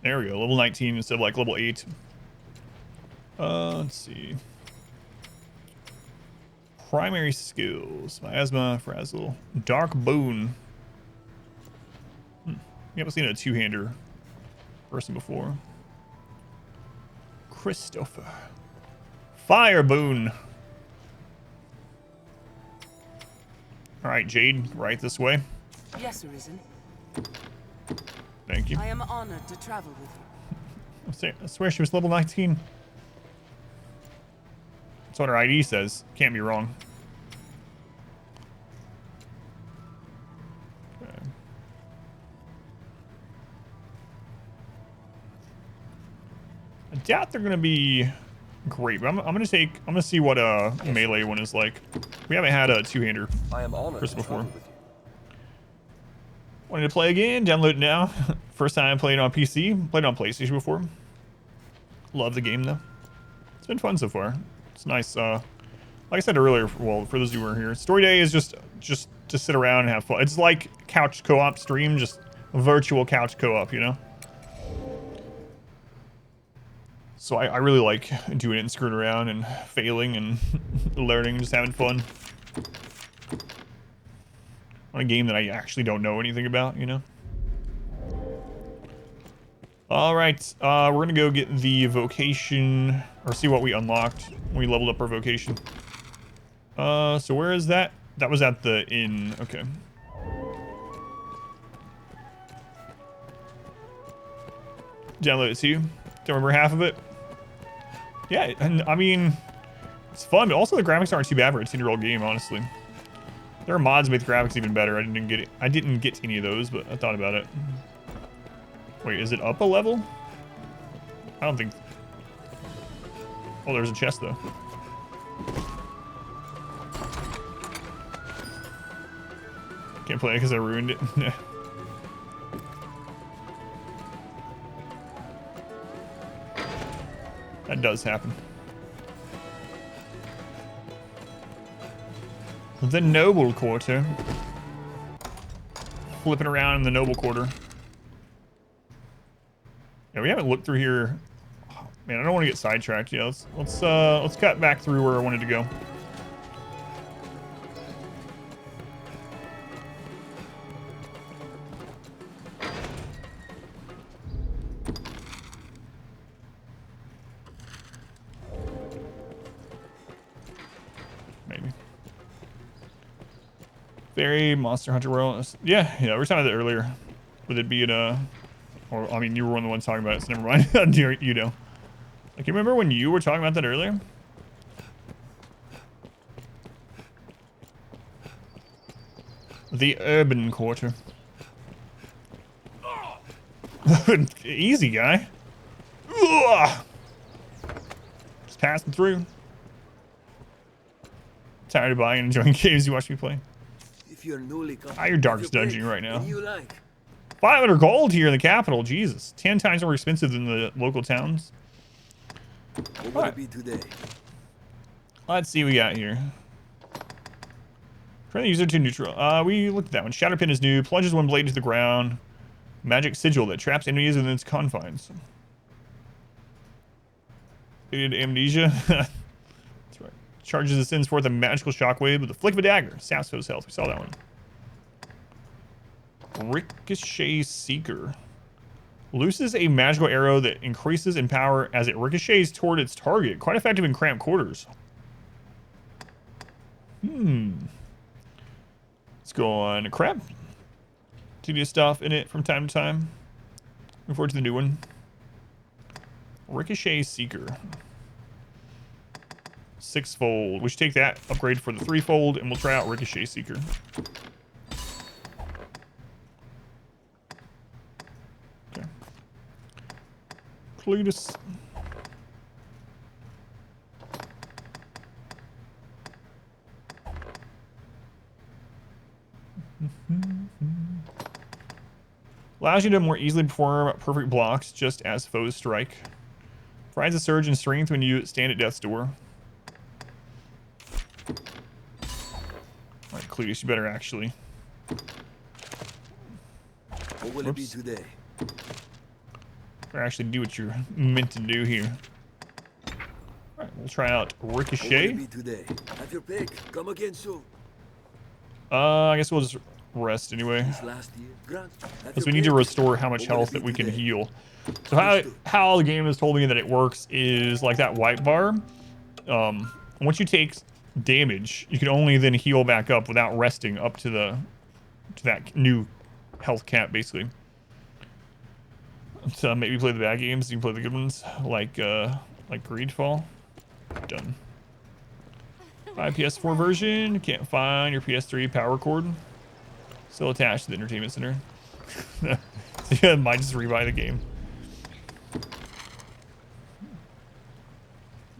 There we go, level 19 instead of like level 8. Let's see. Primary skills. Miasma, Frazzle. Dark Boon. We haven't seen a two-hander person before. Christopher. Fire Boon. Alright, Jade, right this way. Yes, Arisen. Thank you. I am honored to travel with you. I swear she was level 19. That's what her ID says. Can't be wrong. Okay. I doubt they're gonna be great, but I'm gonna see what a melee one is like. We haven't had a two-hander person before. Wanted to play again? Download it now. First time playing on PC. Played on PlayStation before. Love the game though. It's been fun so far. It's nice. Like I said earlier, well, for those who were here, Story Day is just to sit around and have fun. It's like couch co-op stream, just virtual couch co-op, you know? So I really like doing it and screwing around and failing and learning and just having fun. On a game that I actually don't know anything about, you know? All right, we're gonna go get the vocation, or see what we unlocked when we leveled up our vocation. So where is that? That was at the inn. Okay. Download it to you. Don't remember half of it. Yeah, and I mean, it's fun, but also the graphics aren't too bad for a 10-year-old game, honestly. There are mods to make the graphics even better. I didn't get any of those, but I thought about it. Wait, is it up a level? I don't think. Oh, there's a chest though. Can't play it because I ruined it. That does happen. The Noble Quarter. Flipping around in the Noble Quarter. Yeah, we haven't looked through here. Oh, man, I don't want to get sidetracked. Yeah, let's cut back through where I wanted to go. Maybe. Very Monster Hunter World. Yeah, we were talking about that earlier. Would it be or I mean, you were one of the ones talking about it, so never mind. You know. Like, you remember when you were talking about that earlier? The Urban Quarter. Easy, guy. Ugh. Just passing through. Tired of buying and enjoying games you watch me play. If you're newly Your darkest dungeon right now. you like. 500 gold here in the capital. Jesus. 10 times more expensive than the local towns. What will it be today? Let's see what we got here. Turn the user to neutral. We looked at that one. Shatterpin is new. Plunges one blade to the ground. Magic sigil that traps enemies within its confines. Amnesia. That's right. Charges and sends forth a magical shockwave with a flick of a dagger. Saps foe's health. We saw that one. Ricochet Seeker. Looses a magical arrow that increases in power as it ricochets toward its target. Quite effective in cramped quarters. Let's go on crap. Tedious stuff in it from time to time. Looking forward to the new one. Ricochet Seeker. 6-fold. We should take that upgrade for the 3-fold, and we'll try out Ricochet Seeker. Okay. Cletus. Allows you to more easily perform perfect blocks just as foes strike. Provides a surge in strength when you stand at death's door. Alright, Cletus, you better actually. What will it be today? Better actually do what you're meant to do here. Alright, we'll try out Ricochet. What will it be today? Have your pick. Come again soon. I guess we'll just rest anyway. Because we need to restore how much health that we can heal. So how the game has told me that it works is like that white bar. Once you take damage, you can only then heal back up without resting up to that new health cap, basically. So maybe play the bad games, you can play the good ones, like Greedfall. Done. Buy PS4 version. Can't find your PS3 power cord. Still attached to the entertainment center. Yeah, might just rebuy the game.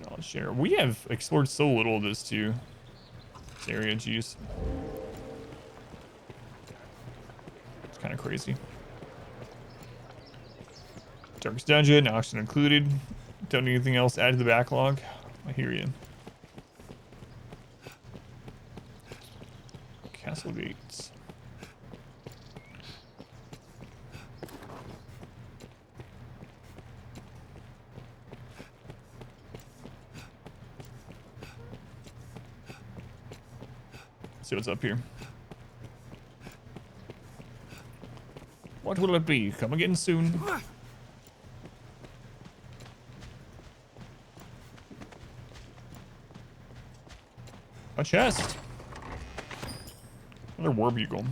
I'll share. We have explored so little of this too. This area, jeez. It's kind of crazy. Darkest dungeon, auction included. Don't need anything else added to the backlog. I hear you. Castle gates. See what's up here. What will it be? Come again soon. A chest. Another war bugle.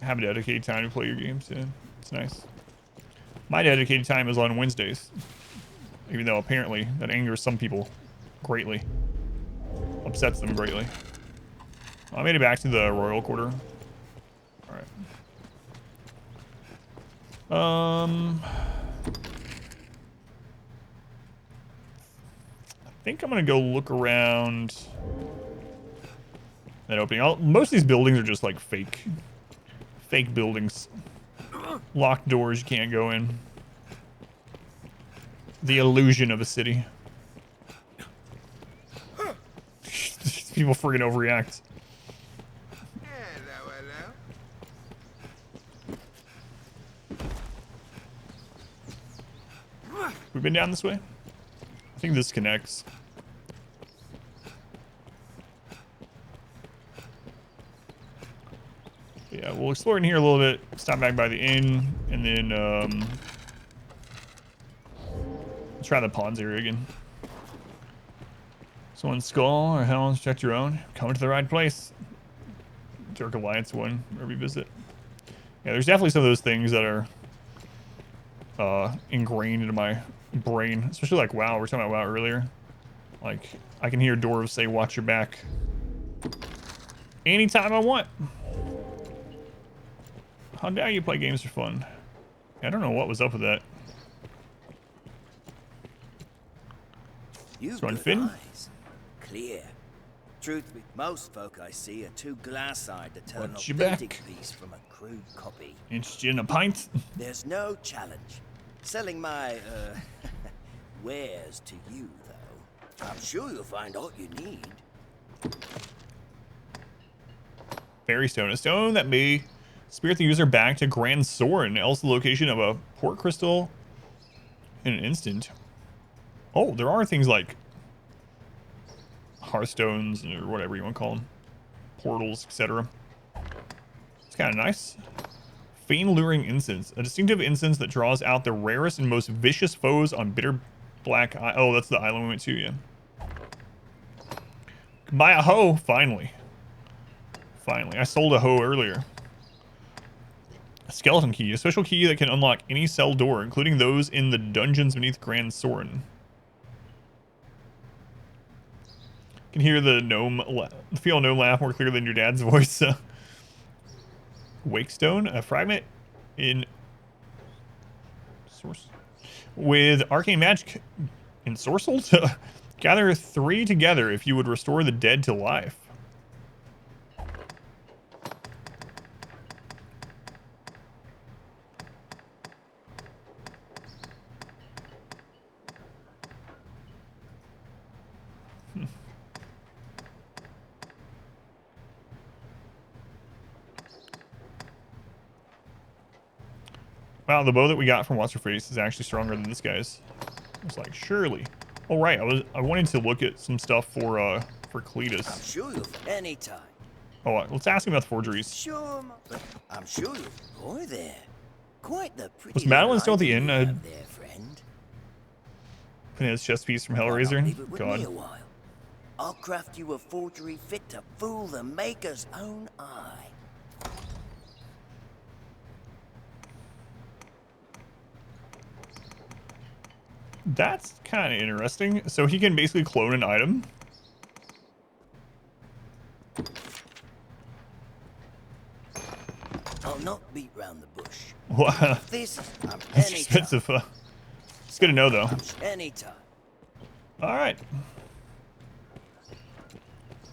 Have a dedicated time to play your games. Yeah, it's nice. My dedicated time is on Wednesdays. Even though apparently that angers some people greatly. Upsets them greatly. I made it back to the royal quarter. Alright. I think I'm gonna go look around that opening. Most of these buildings are just like fake buildings. Locked doors you can't go in. The illusion of a city. These people freaking overreact. We've been down this way? I think this connects. Yeah, we'll explore in here a little bit, stop back by the inn, and then try the pawns area again. Someone's skull or hell, check your own. Coming to the right place. Dark Alliance one, where we visit. Yeah, there's definitely some of those things that are ingrained into my brain, especially like WoW. We were talking about WoW earlier. Like, I can hear dwarves say, "Watch your back," anytime I want. How dare you play games for fun? I don't know what was up with that. You've got eyes. Clear. Truth be, most folk I see are too glass-eyed to tell an Watch your authentic back. piece from a crude copy. Interested in a pint? There's no challenge. Selling my, wares to you, though. I'm sure you'll find all you need. Fairy stone. A stone that may spirit the user back to Grand Soren, else the location of a port crystal in an instant. Oh, there are things like hearthstones or whatever you want to call them. Portals, etc. It's kind of nice. Fiend luring incense. A distinctive incense that draws out the rarest and most vicious foes on bitter black eye. Oh, that's the island we went to, yeah. Buy a hoe, finally. Finally. I sold a hoe earlier. A skeleton key. A special key that can unlock any cell door, including those in the dungeons beneath Grand Soren. Can hear the gnome feel gnome laugh more clear than your dad's voice. Wakestone, a fragment in source with arcane magic ensorcelled. Gather 3 together if you would restore the dead to life. Wow, the bow that we got from What's Her Face is actually stronger than this guy's. I was like, surely. Oh right, I wanted to look at some stuff for Cletus. I'm sure you'll anytime. Oh, let's ask him about the forgeries. Sure, I'm sure you'll boy there. Quite the pretty. Was Madeleine still at the inn? There, friend. Putting his chest piece from Hellraiser. Leave it with me a God. while. I'll craft you a forgery fit to fool the maker's own eye. That's kind of interesting. So he can basically clone an item. I'll not beat round the bush. Wow. This That's expensive. It's good to know, though. Anytime. All right.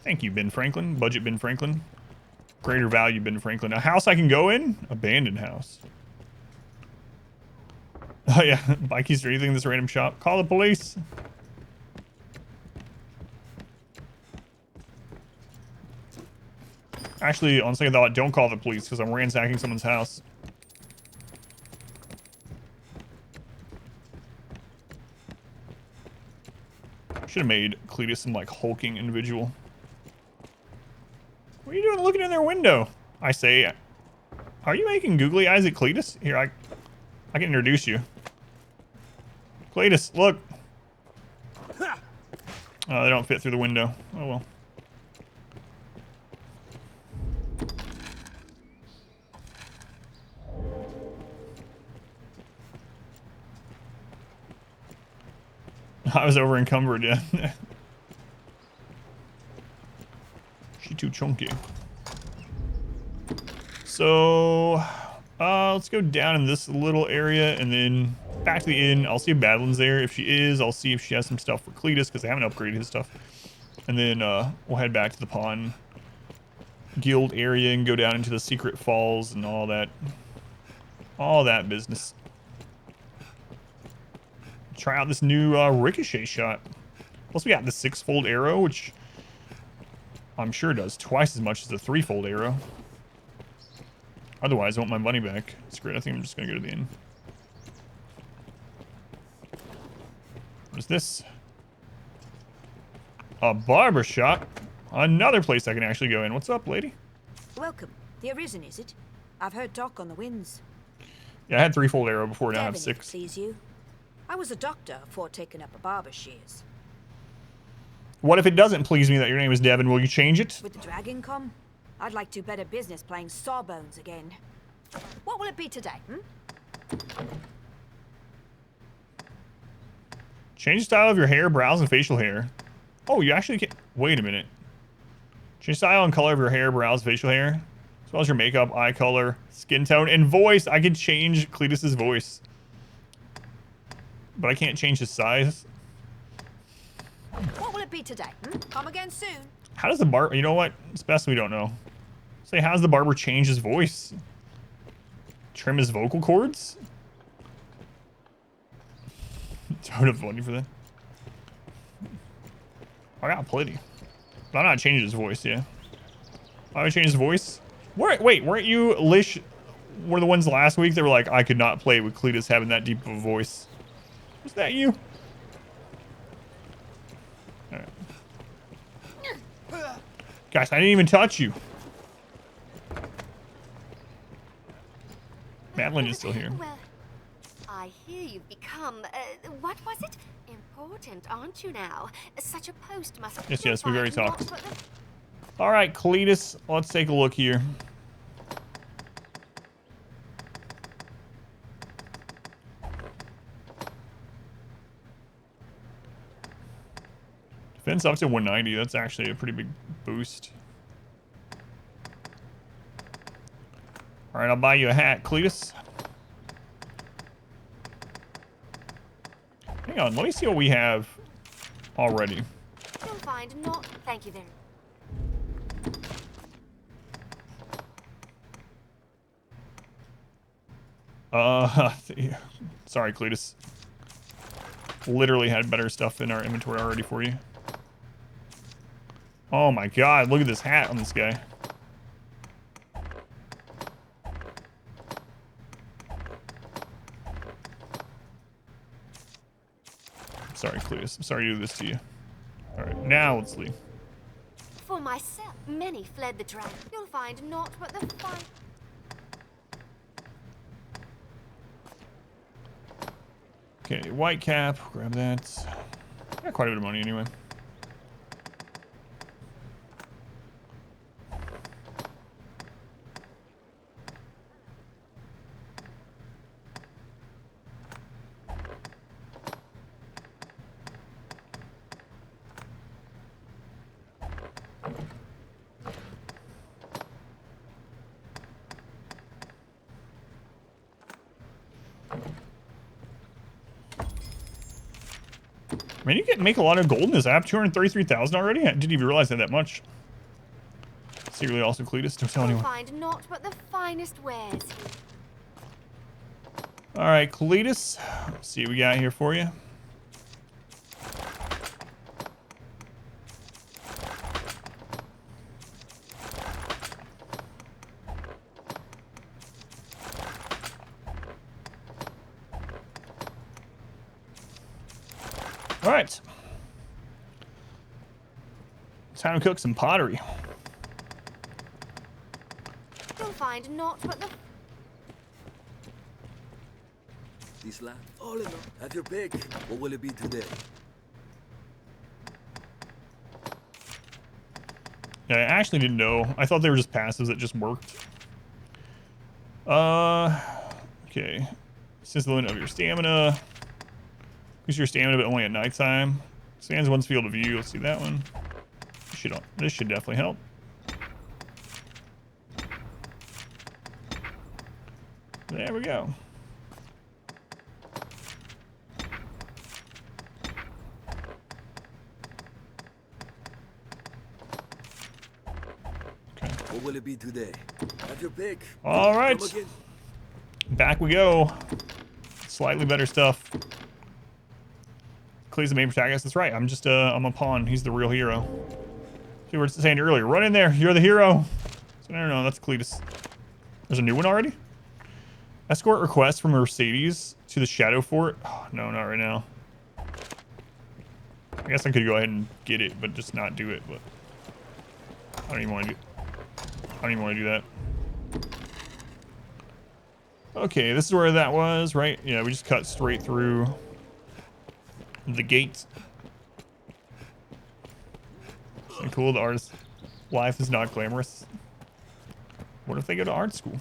Thank you, Ben Franklin. Budget Ben Franklin. Greater value Ben Franklin. A house I can go in? Abandoned house. Oh yeah, buy keys or anything in this random shop. Call the police. Actually, on second thought, don't call the police because I'm ransacking someone's house. Should have made Cletus some like hulking individual. What are you doing looking in their window? I say, are you making googly eyes at Cletus? Here, I can introduce you. Cletus, look. They don't fit through the window. Oh well. I was over encumbered, yeah. She too chunky. So, let's go down in this little area and then back to the inn. I'll see if Madeleine's there. If she is, I'll see if she has some stuff for Cletus because they haven't upgraded his stuff. And then we'll head back to the pawn guild area and go down into the secret falls and all that business. Try out this new ricochet shot. Plus we got the 6-fold arrow, which I'm sure does twice as much as the 3-fold arrow. Otherwise, I want my money back. It's great. I think I'm just going to go to the inn. What is this? A barber shop? Another place I can actually go in. What's up, lady? Welcome. The Arisen, is it? I've heard talk on the winds. Yeah, I had 3-fold arrow before, now I have 6. Please you. I was a doctor before taking up a barber shears. What if it doesn't please me that your name is Devin? Will you change it? With the dragon come, I'd like to better business playing Sawbones again. What will it be today, Change the style of your hair, brows, and facial hair. Oh, you actually can. Wait a minute. Change style and color of your hair, brows, facial hair, as well as your makeup, eye color, skin tone, and voice. I can change Cletus's voice, but I can't change his size. What will it be today? Come again soon. How does the barber? You know what? It's best we don't know. Say, how does the barber change his voice? Trim his vocal cords? Don't have money for that. I got plenty. But I'm not changing his voice, yeah. Why would I change his voice? Wait, weren't you Lish? One of the ones last week that were like, I could not play with Cletus having that deep of a voice. Was that you? Alright. Guys, I didn't even touch you. Madeleine is still here. Well, I hear you've become, what was it? Important, aren't you now? Such a post must... Yes, we've already talked. Alright, Cletus, let's take a look here. Defense up to 190, that's actually a pretty big boost. Alright, I'll buy you a hat, Cletus. Hang on, let me see what we have already. You'll find not... Thank you very much. Sorry, Cletus. Literally had better stuff in our inventory already for you. Oh my god, look at this hat on this guy. Sorry, Cletus. I'm sorry to do this to you. Alright, now let's leave. For myself, many fled the dragon. You'll find naught but the fire. Okay, white cap. Grab that. Got quite a bit of money anyway. I mean, you can make a lot of gold in this app. 233,000 already? I didn't even realize that much. Secretly also Cletus. Don't tell anyone. Find naught but the finest wares. Alright, Cletus. Let's see what we got here for you. Alright. Time to cook some pottery. You'll find naught but the... This land, all in all, have your pick. What will it be today? Yeah, I actually didn't know. I thought they were just passives that just worked. Okay. Since the limit of your stamina. Increase your stamina, but only at nighttime. Expands one's field of view. Let's see that one. This should definitely help. There we go. What will it be today? Have your pick. All right. Back we go. Slightly better stuff. Clee's the main protagonist. That's right. I'm just I'm a pawn. He's the real hero. See, we were saying earlier. Run in there. You're the hero. So, no, that's Cletus. There's a new one already? Escort request from Mercedes to the Shadow Fort. Oh, no, not right now. I guess I could go ahead and get it, but just not do it. But I don't even want to do that. Okay, this is where that was, right? Yeah, we just cut straight through the gate. Isn't it cool? The artist's life is not glamorous. What if they go to art school?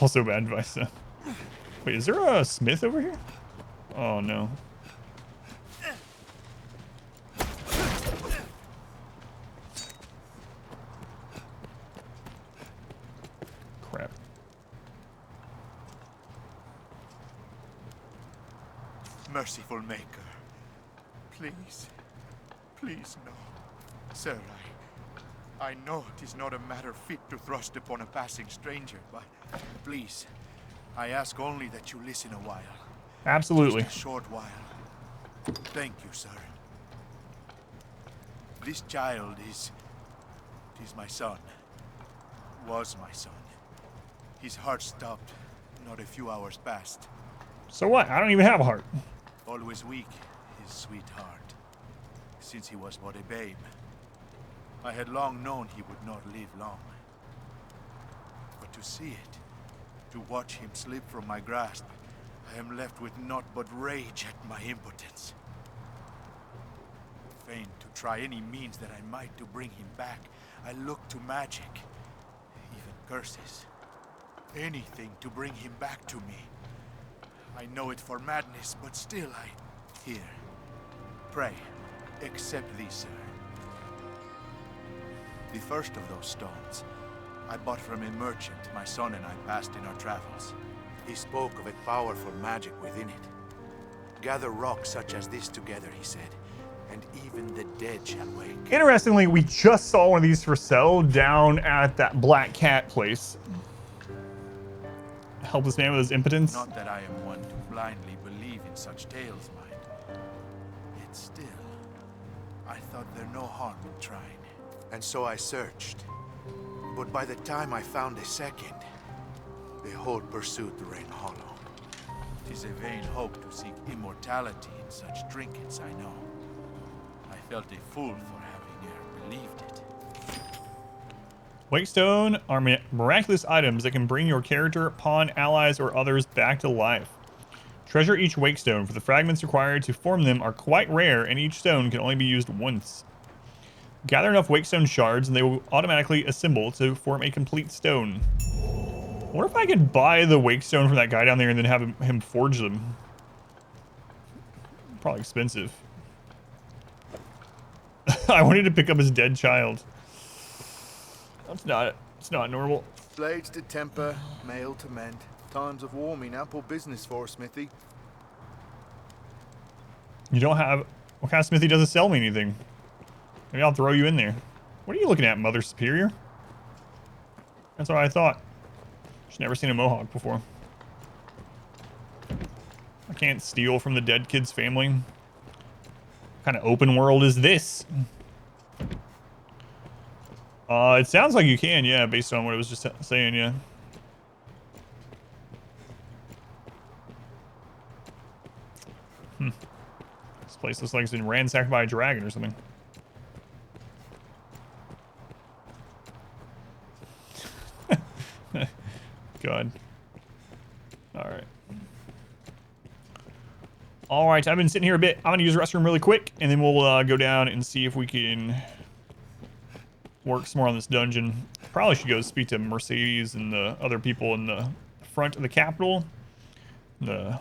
Also bad advice. Wait, is there a smith over here? Oh no. Crap. Merciful Maker, please, please no. Sir, I know it is not a matter fit to thrust upon a passing stranger, but please, I ask only that you listen a while. Absolutely. Just a short while. Thank you, sir. This child is my son. Was my son. His heart stopped not a few hours past. So what? I don't even have a heart. Always weak, his sweetheart, since he was but a babe. I had long known he would not live long. But to see it, to watch him slip from my grasp, I am left with naught but rage at my impotence. Fain to try any means that I might to bring him back, I look to magic, even curses. Anything to bring him back to me. I know it for madness, but still Here. Pray, accept these, sir. The first of those stones, I bought from a merchant my son and I passed in our travels. He spoke of a powerful magic within it. Gather rocks such as this together, he said, and even the dead shall wake. Interestingly, we just saw one of these for sale down at that Black Cat place. Help this man with his impotence. Not that I am one to blindly believe in such tales, mind. Yet still, I thought there no harm in trying. And so I searched. But by the time I found a second, the whole pursuit ran hollow. 'Tis a vain hope to seek immortality in such trinkets, I know. I felt a fool for having e'er believed it. Wakestone are miraculous items that can bring your character, pawn, allies, or others back to life. Treasure each Wakestone, for the fragments required to form them are quite rare, and each stone can only be used once. Gather enough Wakestone shards, and they will automatically assemble to form a complete stone. I wonder if I could buy the Wakestone from that guy down there and then have him forge them. Probably expensive. I wanted to pick up his dead child. It's not normal. Blades to temper, mail to mend. Times of warming, ample business for a smithy. You don't have... What kind of smithy doesn't sell me anything? Maybe I'll throw you in there. What are you looking at, Mother Superior? That's what I thought. She's never seen a mohawk before. I can't steal from the dead kid's family. What kind of open world is this? It sounds like you can, yeah, based on what it was just saying, yeah. This place looks like it's been ransacked by a dragon or something. God. Alright. Alright, I've been sitting here a bit. I'm going to use the restroom really quick, and then we'll go down and see if we can work some more on this dungeon. Probably should go speak to Mercedes and the other people in the front of the capital, the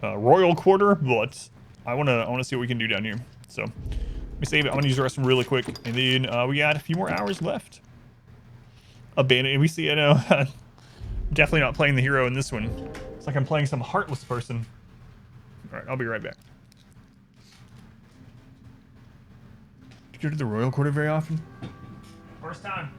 royal quarter. But I wanna see what we can do down here. So let me save it. I'm gonna use the restroom really quick, and then we got a few more hours left. Abandoned. We see. I know. Definitely not playing the hero in this one. It's like I'm playing some heartless person. All right, I'll be right back. Do you go to the royal quarter very often? First time.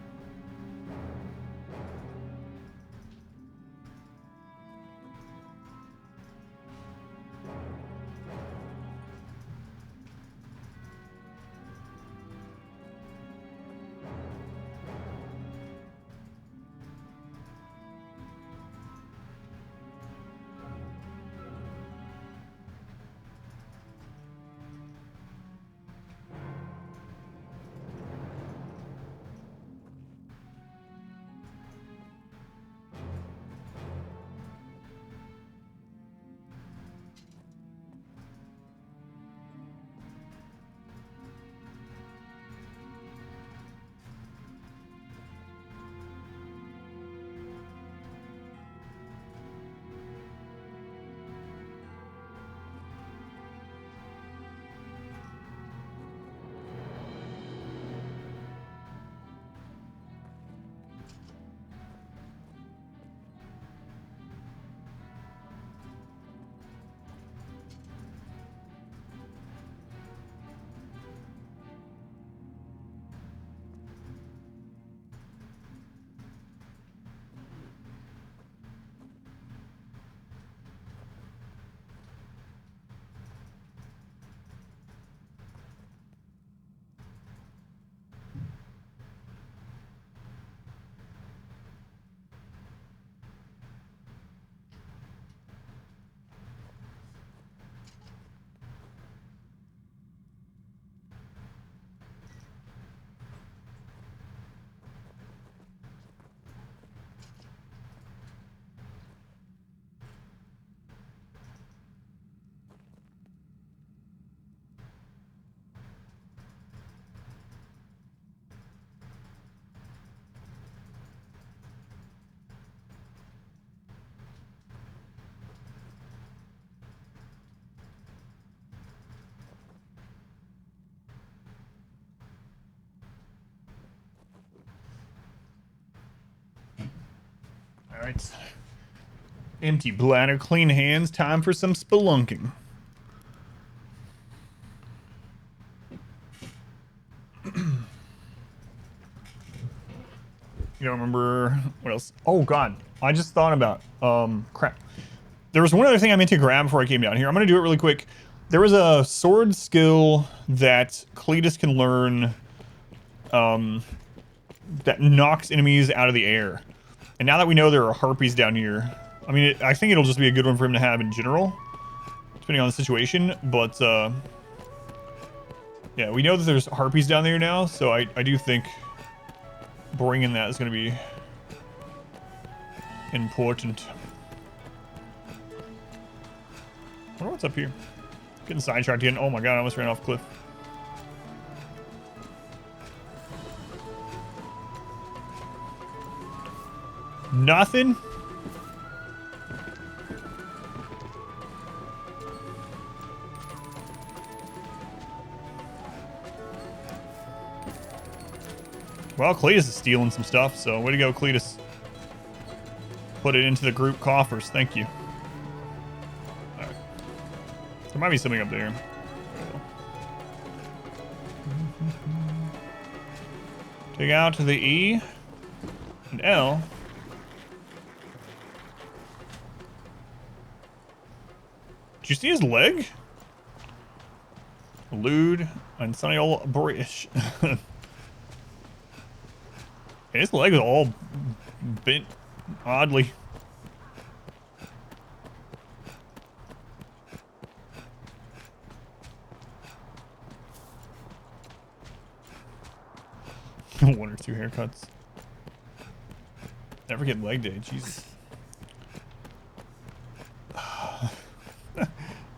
All right. Empty bladder, clean hands. Time for some spelunking. You don't remember what else? Oh god, I just thought about crap. There was one other thing I meant to grab before I came down here. I'm gonna do it really quick. There was a sword skill that Cletus can learn that knocks enemies out of the air. And now that we know there are harpies down here, I mean, I think it'll just be a good one for him to have in general, depending on the situation. But yeah, we know that there's harpies down there now, so I do think bringing that is going to be important. I wonder what's up here. Getting sidetracked again. Oh my god, I almost ran off a cliff. Nothing? Well, Cletus is stealing some stuff, so way to go, Cletus. Put it into the group coffers. Thank you. All right. There might be something up there. Take out the E and L. Did you see his leg? Lewd and sunny old British. His leg is all bent oddly. One or two haircuts. Never get leg day, Jesus.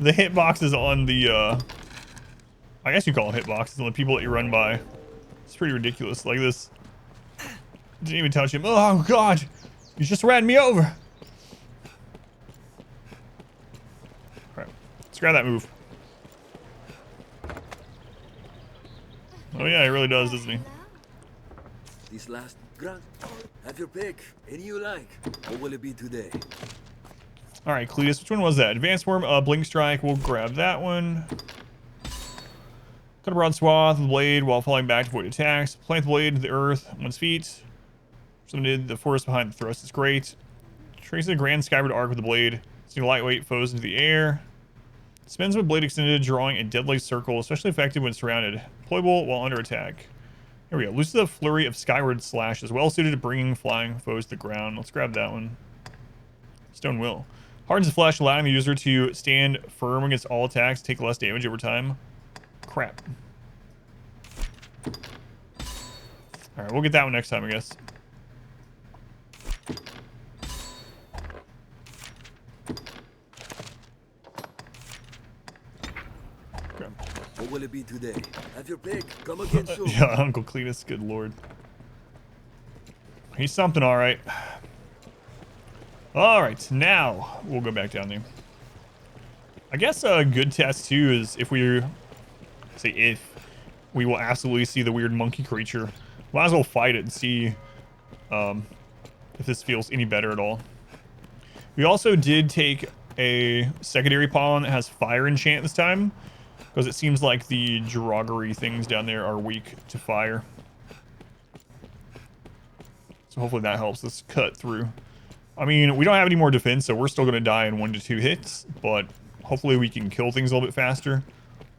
The hitboxes on the I guess you call them hitboxes on the people that you run by It's pretty ridiculous. Like this. Didn't even touch him. Oh god! You just ran me over! Alright. Let's grab that move. Oh yeah, he really does, doesn't he? This last grunt, have your pick. Any you like. What will it be today? Alright, Cletus, which one was that? Advanced Wyrm, Blink Strike. We'll grab that one. Cut a broad swath of the blade while falling back to avoid attacks. Plant the blade to the earth on one's feet. Summoned the force behind the thrust is great. Trace a grand skyward arc with the blade. Sending lightweight foes into the air. Spins with blade extended, drawing a deadly circle, especially effective when surrounded. Deployable while under attack. Here we go. Looses a flurry of skyward slashes, well suited to bringing flying foes to the ground. Let's grab that one. Stone Will. Hardens the flesh, allowing the user to stand firm against all attacks, take less damage over time. Crap. Alright, we'll get that one next time, I guess. Okay. What will it be today? Have your pick. Come again soon. Yeah, Uncle Cletus, good lord. He's something, alright. Alright, now we'll go back down there. I guess a good test too is if we we will absolutely see the weird monkey creature. Might as well fight it and see if this feels any better at all. We also did take a secondary pawn that has fire enchant this time, because it seems like the droggery things down there are weak to fire. So hopefully that helps us cut through. I mean, we don't have any more defense, so we're still going to die in 1 to 2 hits, but hopefully we can kill things a little bit faster.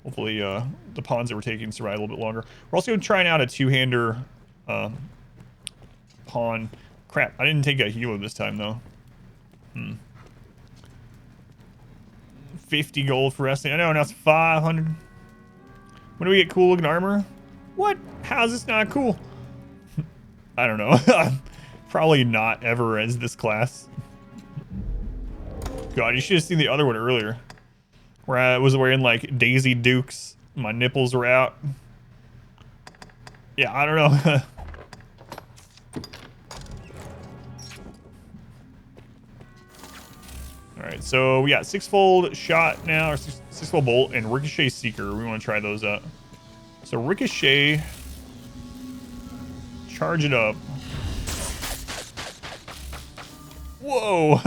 Hopefully the pawns that we're taking survive a little bit longer. We're also trying out a two-hander pawn. Crap, I didn't take a healer this time, though. 50 gold for wrestling. I know, now it's 500. When do we get cool-looking armor? What? How is this not cool? I don't know. Probably not ever as this class. God, you should have seen the other one earlier. Where I was wearing like Daisy Dukes. My nipples were out. Yeah, I don't know. Alright, so we got 6-fold shot now, or 6-fold bolt, and Ricochet Seeker. We want to try those out. So Ricochet. Charge it up. Whoa!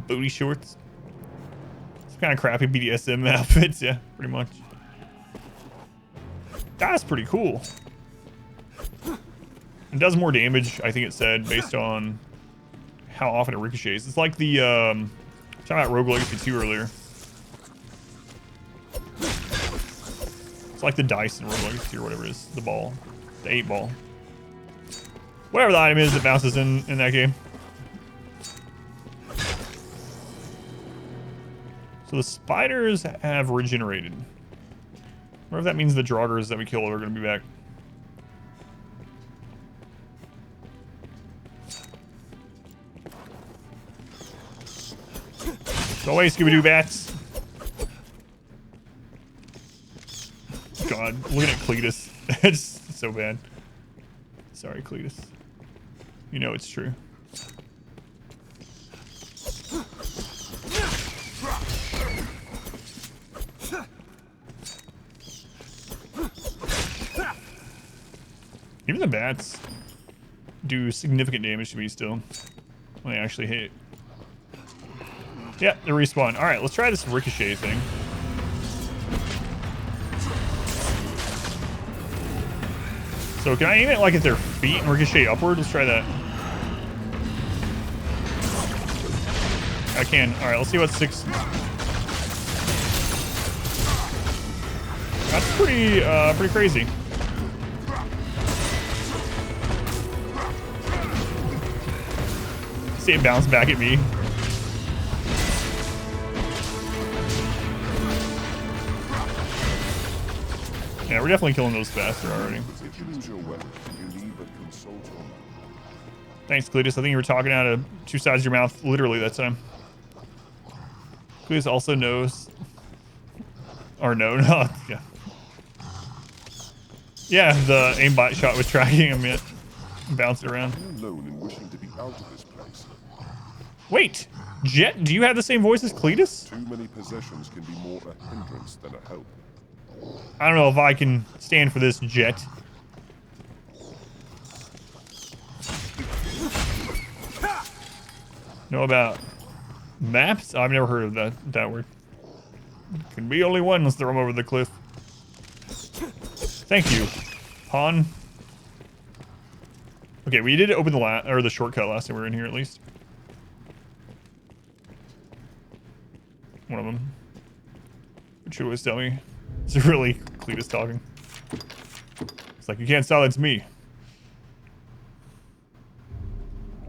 Booty shorts. Some kind of crappy BDSM outfits, yeah, pretty much. That's pretty cool. It does more damage, I think it said, based on how often it ricochets. It's like the, talking about Rogue Legacy 2 earlier. It's like the dice in Rogue Legacy 2 or whatever it is. The ball. The 8-ball. Whatever the item is that bounces in that game. So the spiders have regenerated. I wonder if that means the draugrs that we killed are going to be back. Go away, Scooby-Doo bats. God, looking at Cletus. It's so bad. Sorry, Cletus. You know it's true. Even the bats do significant damage to me still when they actually hit. Yep, they respawn. Alright, let's try this ricochet thing. So can I aim it like at their feet and ricochet upward? Let's try that. I can. Alright, let's see what 6... That's pretty crazy. See it bounce back at me. Yeah, we're definitely killing those faster already. Thanks, Cletus. I think you were talking out of 2 sides of your mouth literally that time. Cletus also knows. Or no, yeah. Yeah, the aimbot shot was tracking him. Yet bounced around. Alone in wishing to be out of this place. Wait, Jet, do you have the same voice as Cletus? Too many possessions can be more a hindrance than a help. I don't know if I can stand for this, Jet. Know about maps? I've never heard of that word. Can be only one. Let's throw him over the cliff. Thank you, pawn. Okay, we did open the shortcut last time we were in here, at least. One of them. What should always tell me? It's really Cletus talking. It's like, you can't silence me.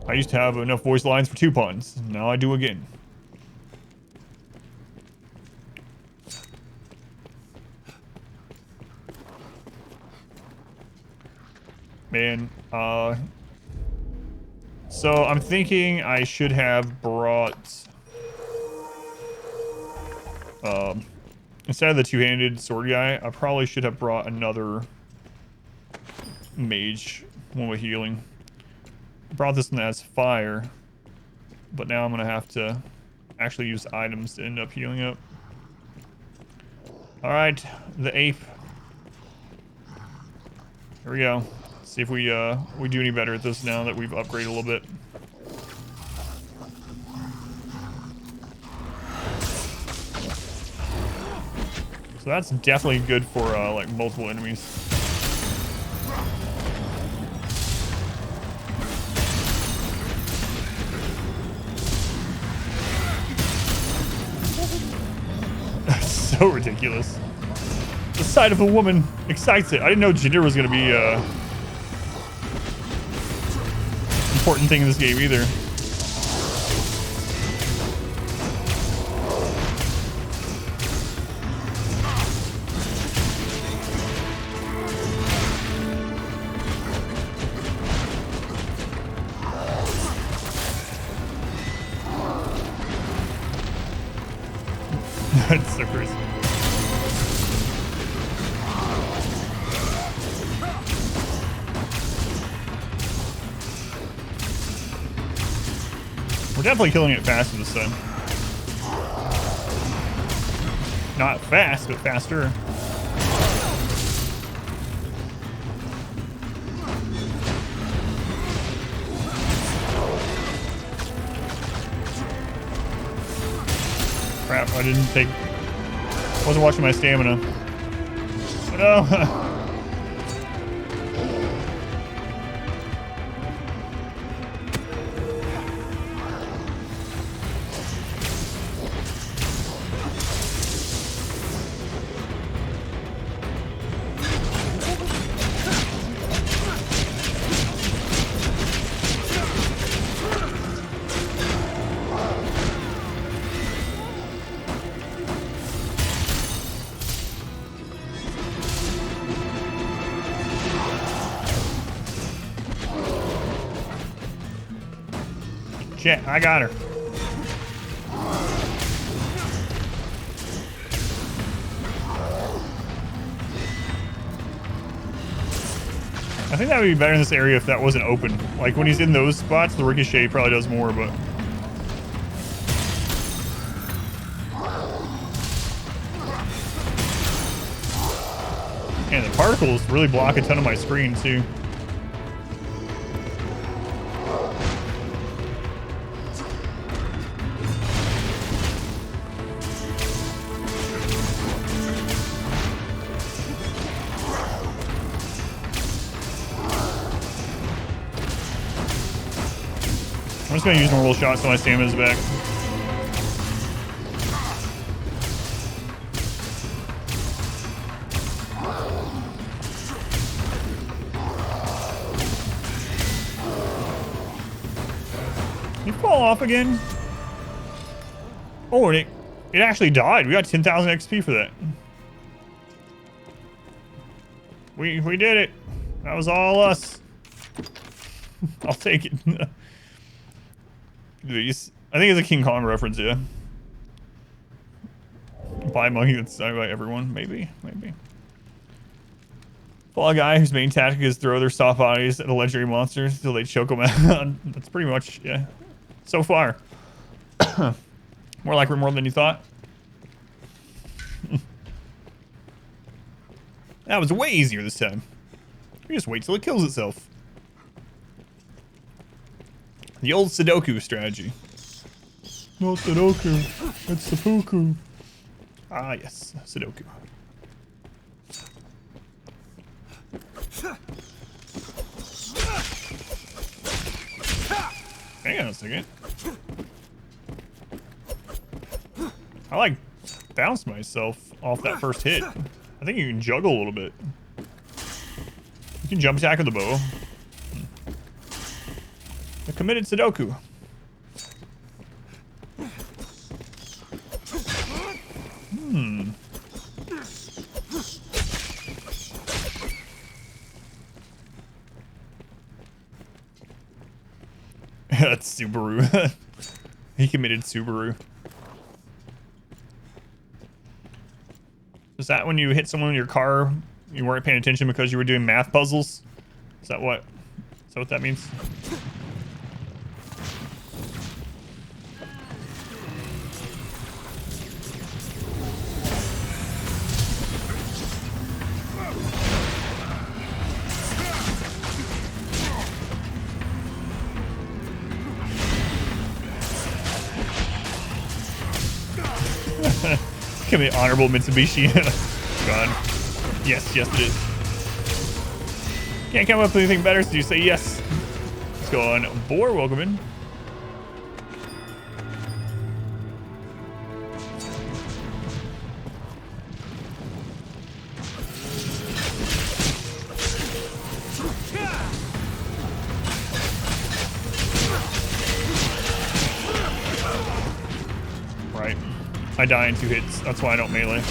I used to have enough voice lines for 2 pawns. Now I do again. Man, so I'm thinking I should have brought, instead of the two-handed sword guy, I probably should have brought another mage, one with healing. I brought this one that has fire, but now I'm gonna have to actually use items to end up healing up. All right, the ape. Here we go. See if we do any better at this now that we've upgraded a little bit. So that's definitely good for like multiple enemies. That's so ridiculous. The sight of a woman excites it. I didn't know gender was gonna be important thing in this game either. That's so crazy. We're definitely killing it faster this time. Not fast, but faster. Crap, I didn't take... wasn't watching my stamina. Oh no! Shit, I got her. I think that would be better in this area if that wasn't open. Like when he's in those spots, the ricochet probably does more, but... And the particles really block a ton of my screen too. I'm just gonna use normal shots so my stamina's back. You fall off again? Oh, it actually died. We got 10,000 XP for that. We did it. That was all us. I'll take it. I think it's a King Kong reference, yeah. Buy monkey that's done by everyone, maybe. Fall Guy whose main tactic is throw their soft bodies at the legendary monsters until they choke them out. That's pretty much, yeah. So far. More like RimWorld than you thought. That was way easier this time. You just wait till it kills itself. The old Sudoku strategy. No Sudoku, it's seppuku. Ah yes, Sudoku. Hang on a second. I like bounced myself off that first hit. I think you can juggle a little bit. You can jump attack with the bow. A committed Sudoku. That's Subaru. He committed Subaru. Is that when you hit someone in your car, you weren't paying attention because you were doing math puzzles? Is that what that means? Commit honorable Mitsubishi. God. Yes, yes it is. Can't come up with anything better, so you say yes. Let's go on. Boar, welcome in. Right. I die in 2 hits. That's why I don't melee.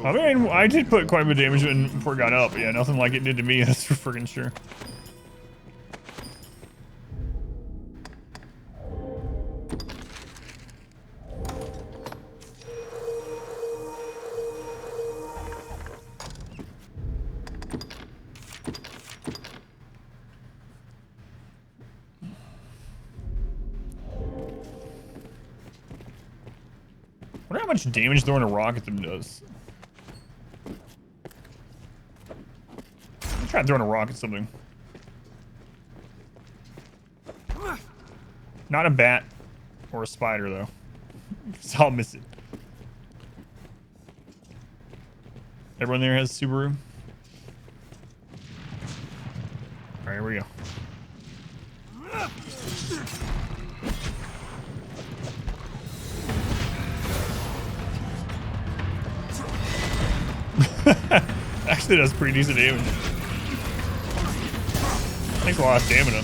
I mean, I did put quite a bit of damage in before it got up. Yeah, nothing like it did to me, that's for friggin' sure. I wonder how much damage throwing a rock at them does. Try throwing a rock at something. Not a bat or a spider though. So I'll miss it. Everyone there has Subaru. Alright, here we go. Actually does pretty decent damage. Takes a lot of stamina.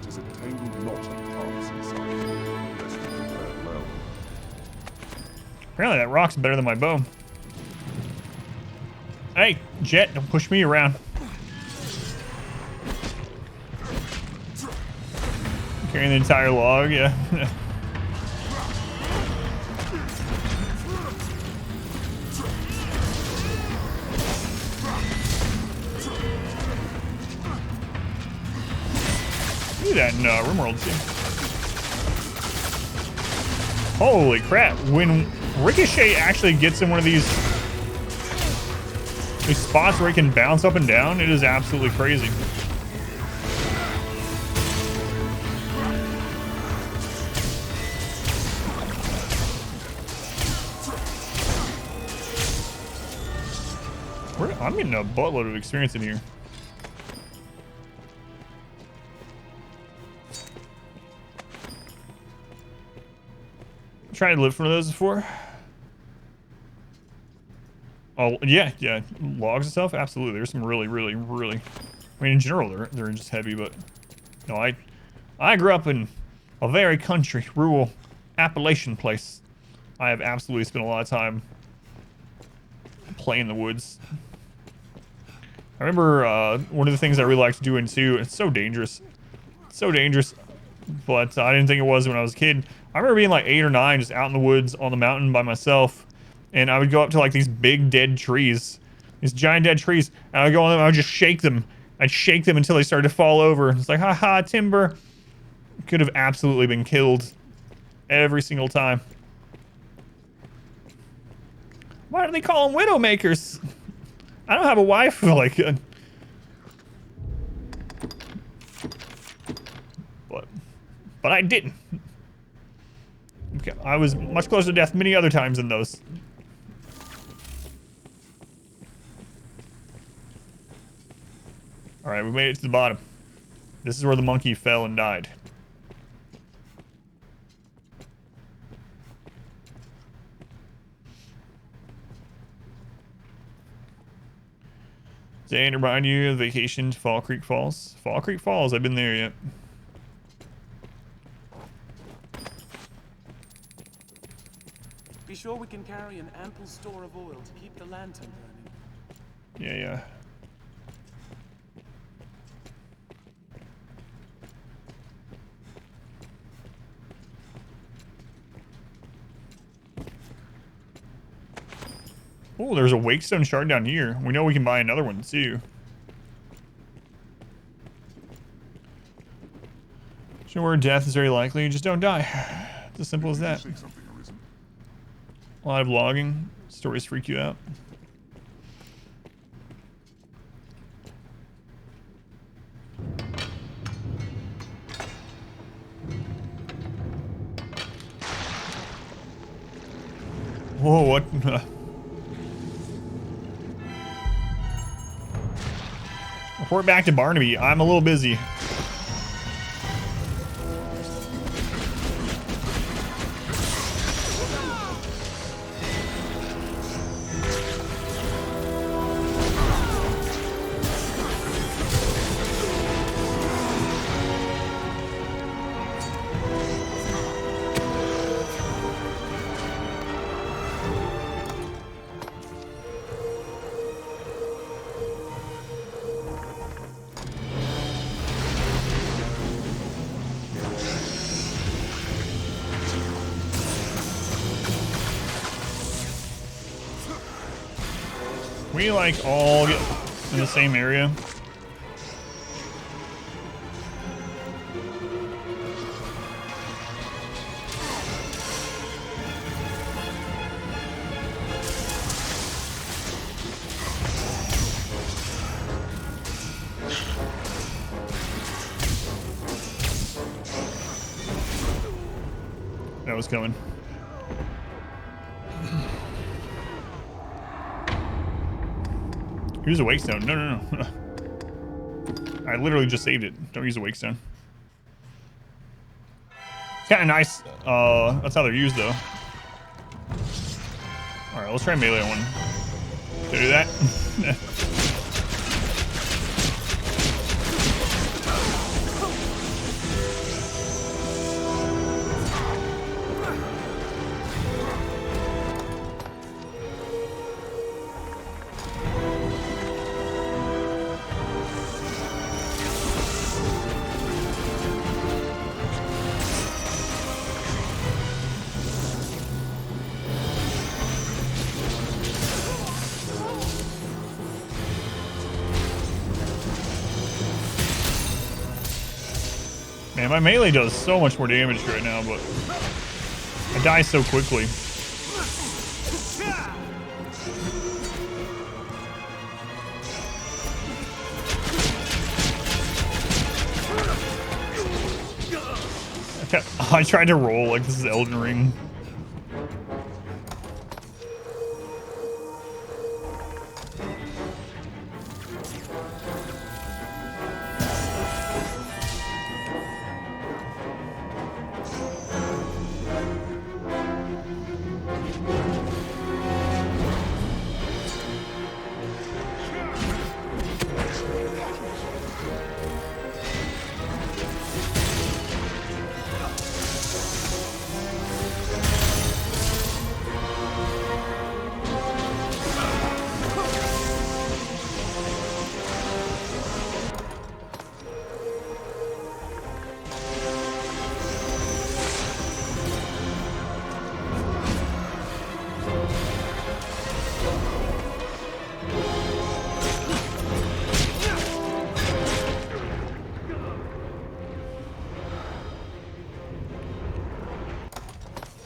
Tis a tangled knot of paths inside. Best be prepared well. Apparently that rock's better than my bow. Hey, Jet, don't push me around. Carrying the entire log, yeah. Look at that in RimWorld too. Holy crap! When Ricochet actually gets in one of these spots where he can bounce up and down, it is absolutely crazy. I'm getting a buttload of experience in here. Tried to live for one of those before. Oh yeah, logs and stuff. Absolutely, there's some really. I mean, in general, they're just heavy, but no, I grew up in a very country, rural Appalachian place. I have absolutely spent a lot of time playing in the woods. I remember one of the things I really liked doing too. It's so dangerous, but I didn't think it was when I was a kid. I remember being like 8 or 9, just out in the woods on the mountain by myself. And I would go up to like these big dead trees, these giant dead trees, and I would go on them and I would just shake them. I'd shake them until they started to fall over. It's like, haha, timber. Could have absolutely been killed every single time. Why do they call them Widowmakers? I don't have a wife like but I didn't. Okay, I was much closer to death many other times than those. All right, we made it to the bottom. This is where the monkey fell and died. Zane, remind you of vacation to Fall Creek Falls. Fall Creek Falls, I've been there yet. Be sure we can carry an ample store of oil to keep the lantern burning. Yeah. Oh, there's a Wakestone shard down here. We know we can buy another one too. Sure, death is very likely. Just don't die. It's as simple as that. A lot of logging. Stories freak you out. Whoa, what? Report back to Barnaby. I'm a little busy. We like all get in the same area. That was coming. Use a Wakestone. No. I literally just saved it. Don't use a Wakestone. It's kind of nice. That's how they're used, though. All right, let's try melee one. Did I do that? Man, my melee does so much more damage right now, but I die so quickly. I tried to roll like this is Elden Ring.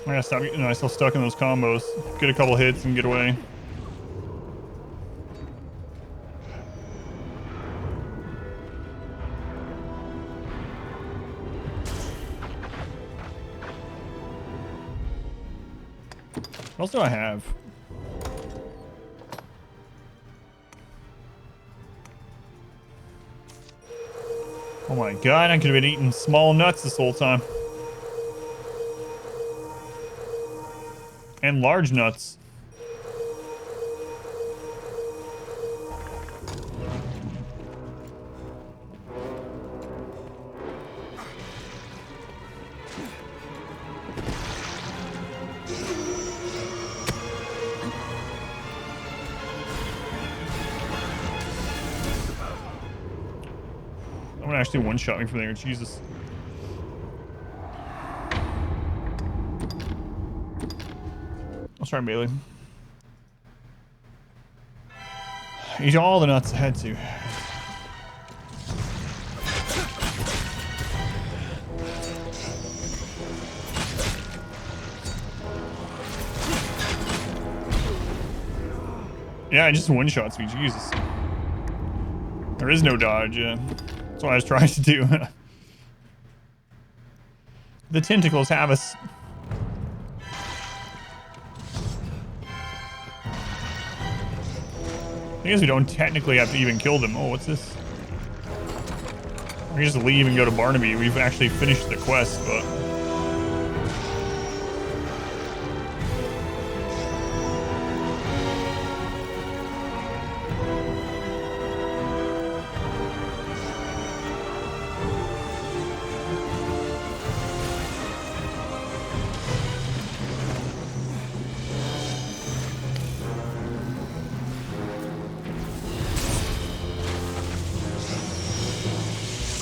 I gotta stop getting myself stuck in those combos. Get a couple hits and get away. What else do I have? Oh my god, I could have been eating small nuts this whole time. And large nuts. I'm gonna actually one-shot me from there, Jesus. Let's try melee. Eat all the nuts I had to. Yeah, it just one-shots me, Jesus. There is no dodge, yeah. That's what I was trying to do. The tentacles have us. I guess we don't technically have to even kill them. Oh, what's this? We can just leave and go to Barnaby. We've actually finished the quest, but...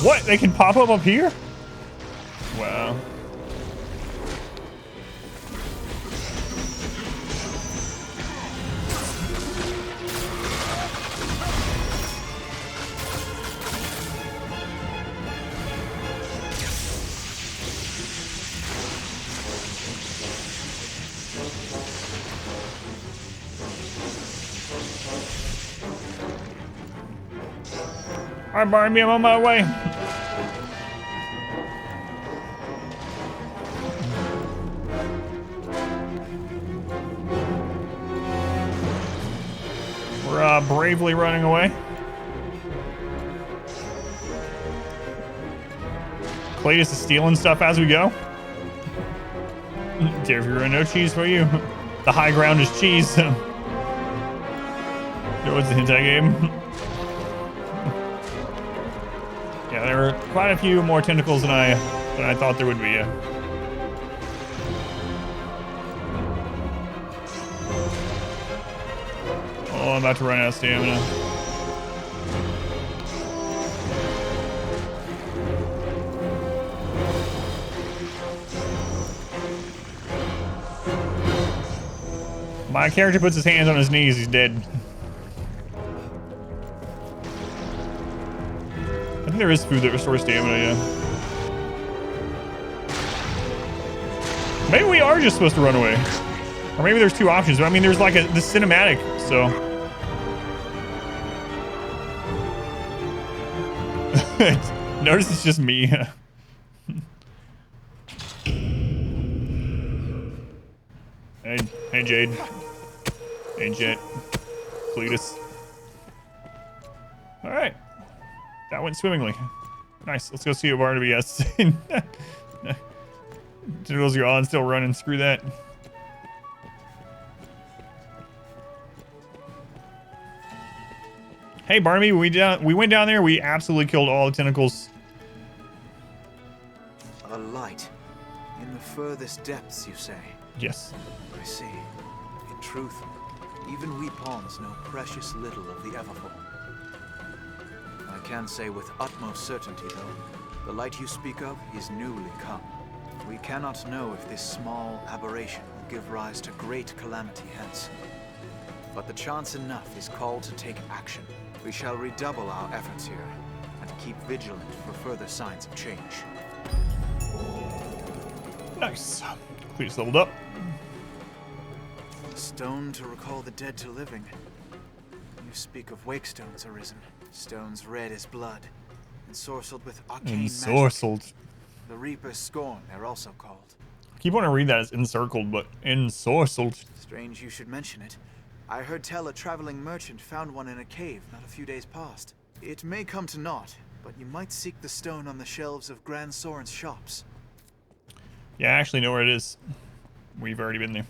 What? They can pop up here? Wow. All right, Barnaby, I'm on my way. We're bravely running away. Cletus is stealing stuff as we go. Dear viewer, no cheese for you. The high ground is cheese. You know what's the hentai game? Yeah, there were quite a few more tentacles than I thought there would be. Yeah. Oh, I'm about to run out of stamina. My character puts his hands on his knees, he's dead. I think there is food that restores stamina, yeah. Maybe we are just supposed to run away. Or maybe there's two options. I mean, there's like the cinematic, so. Notice it's just me. Hey, Jade. Hey, Jet. Cletus. All right. That went swimmingly. Nice. Let's go see what Barnaby has to say. Tentacles, you're on, still running. Screw that. Hey, Barnaby, we went down there. We absolutely killed all the tentacles. A light. In the furthest depths, you say? Yes. I see. In truth, even we pawns know precious little of the Everfall. I can say with utmost certainty, though, the light you speak of is newly come. We cannot know if this small aberration will give rise to great calamity hence. But the chance enough is called to take action. We shall redouble our efforts here, and keep vigilant for further signs of change. Nice. Cletus leveled up. Stone to recall the dead to living. You speak of wake stones, Arisen. Stones red as blood, ensorcelled with arcane magic. Ensorcelled. The Reaper's Scorn, they're also called. I keep wanting to read that as encircled, but ensorcelled. Strange you should mention it. I heard tell a traveling merchant found one in a cave not a few days past. It may come to naught, but you might seek the stone on the shelves of Grand Soren's shops. Yeah, I actually know where it is. We've already been there.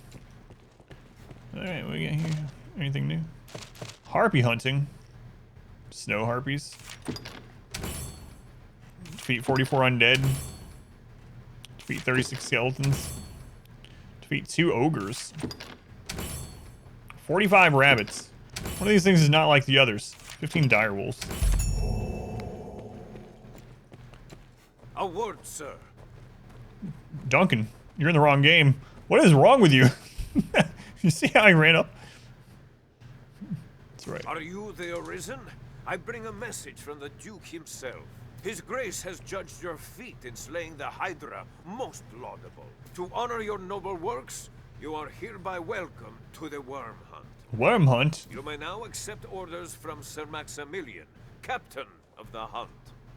Alright, we got here. Anything new? Harpy hunting. Snow harpies. Defeat 44 undead. Defeat 36 skeletons. Defeat 2 ogres. 45 rabbits. One of these things is not like the others. 15 dire wolves. A word, sir. Duncan, you're in the wrong game. What is wrong with you? You see how he ran up? That's right. Are you the Arisen? I bring a message from the Duke himself. His Grace has judged your feat in slaying the Hydra most laudable. To honor your noble works, you are hereby welcome to the Wyrm hunt. Wyrm hunt? You may now accept orders from Sir Maximilian, captain of the hunt.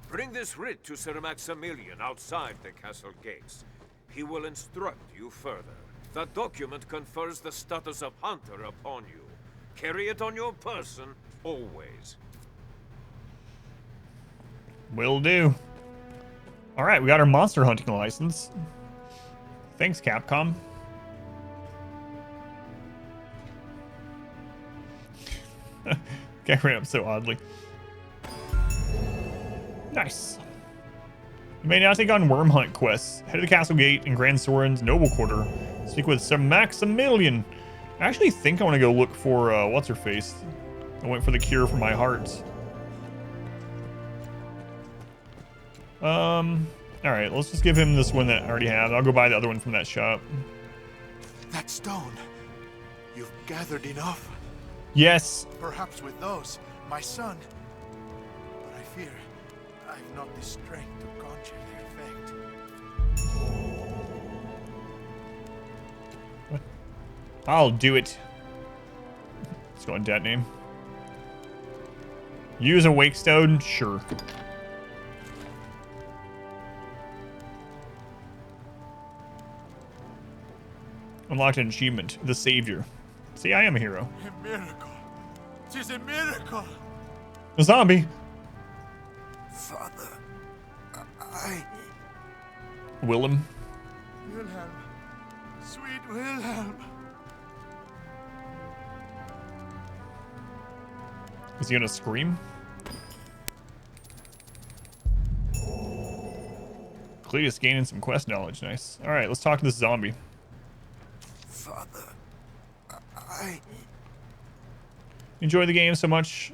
Bring this writ to Sir Maximilian outside the castle gates. He will instruct you further. The document confers the status of hunter upon you. Carry it on your person, always. Will do. Alright, we got our monster hunting license. Thanks, Capcom. Guy ran up so oddly. Nice. You may now take on Wyrm Hunt quests. Head to the castle gate in Grand Soren's noble quarter. Speak with Sir Maximilian. I actually think I want to go look for, what's-her-face. I went for the cure for my heart. Alright, let's just give him this one that I already have. I'll go buy the other one from that shop. That stone. You've gathered enough? Yes. Perhaps with those, my son. But I fear I've not the strength to conjure their effect. What? I'll do it. Let's go on that name. Use a wake stone? Sure. Unlocked an achievement. The Savior. See, I am a hero. A miracle. It is a miracle. A zombie. Father, I... Willem. Wilhelm. Sweet Wilhelm. Is he gonna scream? Cletus gaining some quest knowledge. Nice. Alright, let's talk to this zombie. Father, I... Enjoy the game so much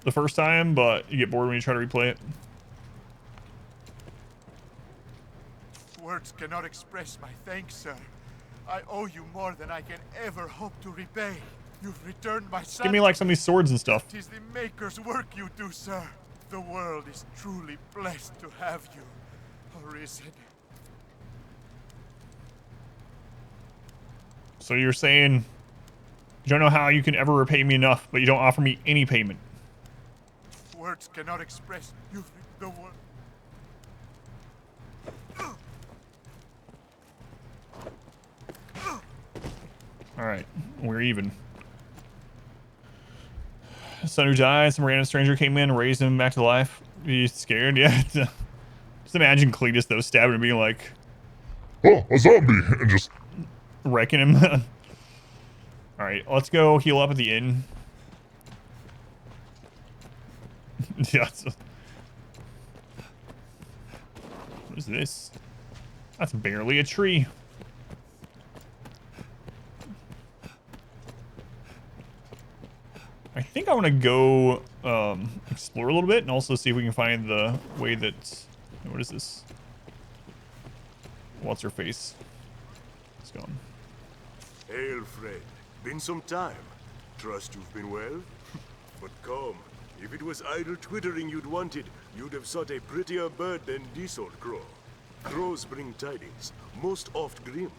the first time, but you get bored when you try to replay it. Words cannot express my thanks, sir. I owe you more than I can ever hope to repay. You've returned my son. Give me like some of these swords and stuff. It is the Maker's work you do, sir. The world is truly blessed to have you, Arisen. So you're saying you don't know how you can ever repay me enough, but you don't offer me any payment. Words cannot express you the word. Alright, we're even. Son who died, some random stranger came in and raised him back to life. Are you scared? Yeah. Just imagine Cletus though stabbing him being like, oh, a zombie! And just wrecking him. Alright, let's go heal up at the inn. Yeah. What is this? That's barely a tree. I think I want to go explore a little bit and also see if we can find the way that... What is this? What's her face? Let's go on. Hail, friend. Been some time. Trust you've been well? But come, if it was idle twittering you'd wanted, you'd have sought a prettier bird than this old crow. Crows bring tidings, most oft grim.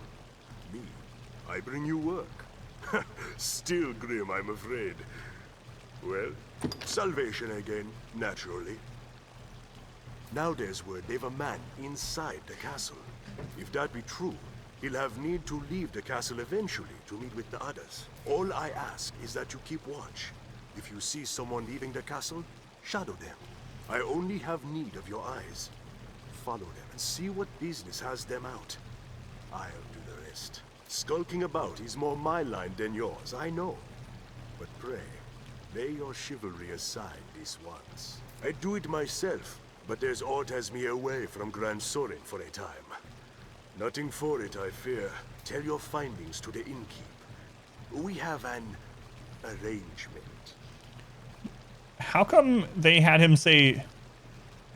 I bring you work. Still grim, I'm afraid. Well, salvation again, naturally. Now there's word they've a man inside the castle. If that be true, he'll have need to leave the castle eventually to meet with the others. All I ask is that you keep watch. If you see someone leaving the castle, shadow them. I only have need of your eyes. Follow them and see what business has them out. I'll do the rest. Skulking about is more my line than yours, I know. But pray, lay your chivalry aside this once. I'd do it myself, but there's aught has me away from Grand Sorin for a time. Nothing for it, I fear. Tell your findings to the innkeep. We have an arrangement. How come they had him say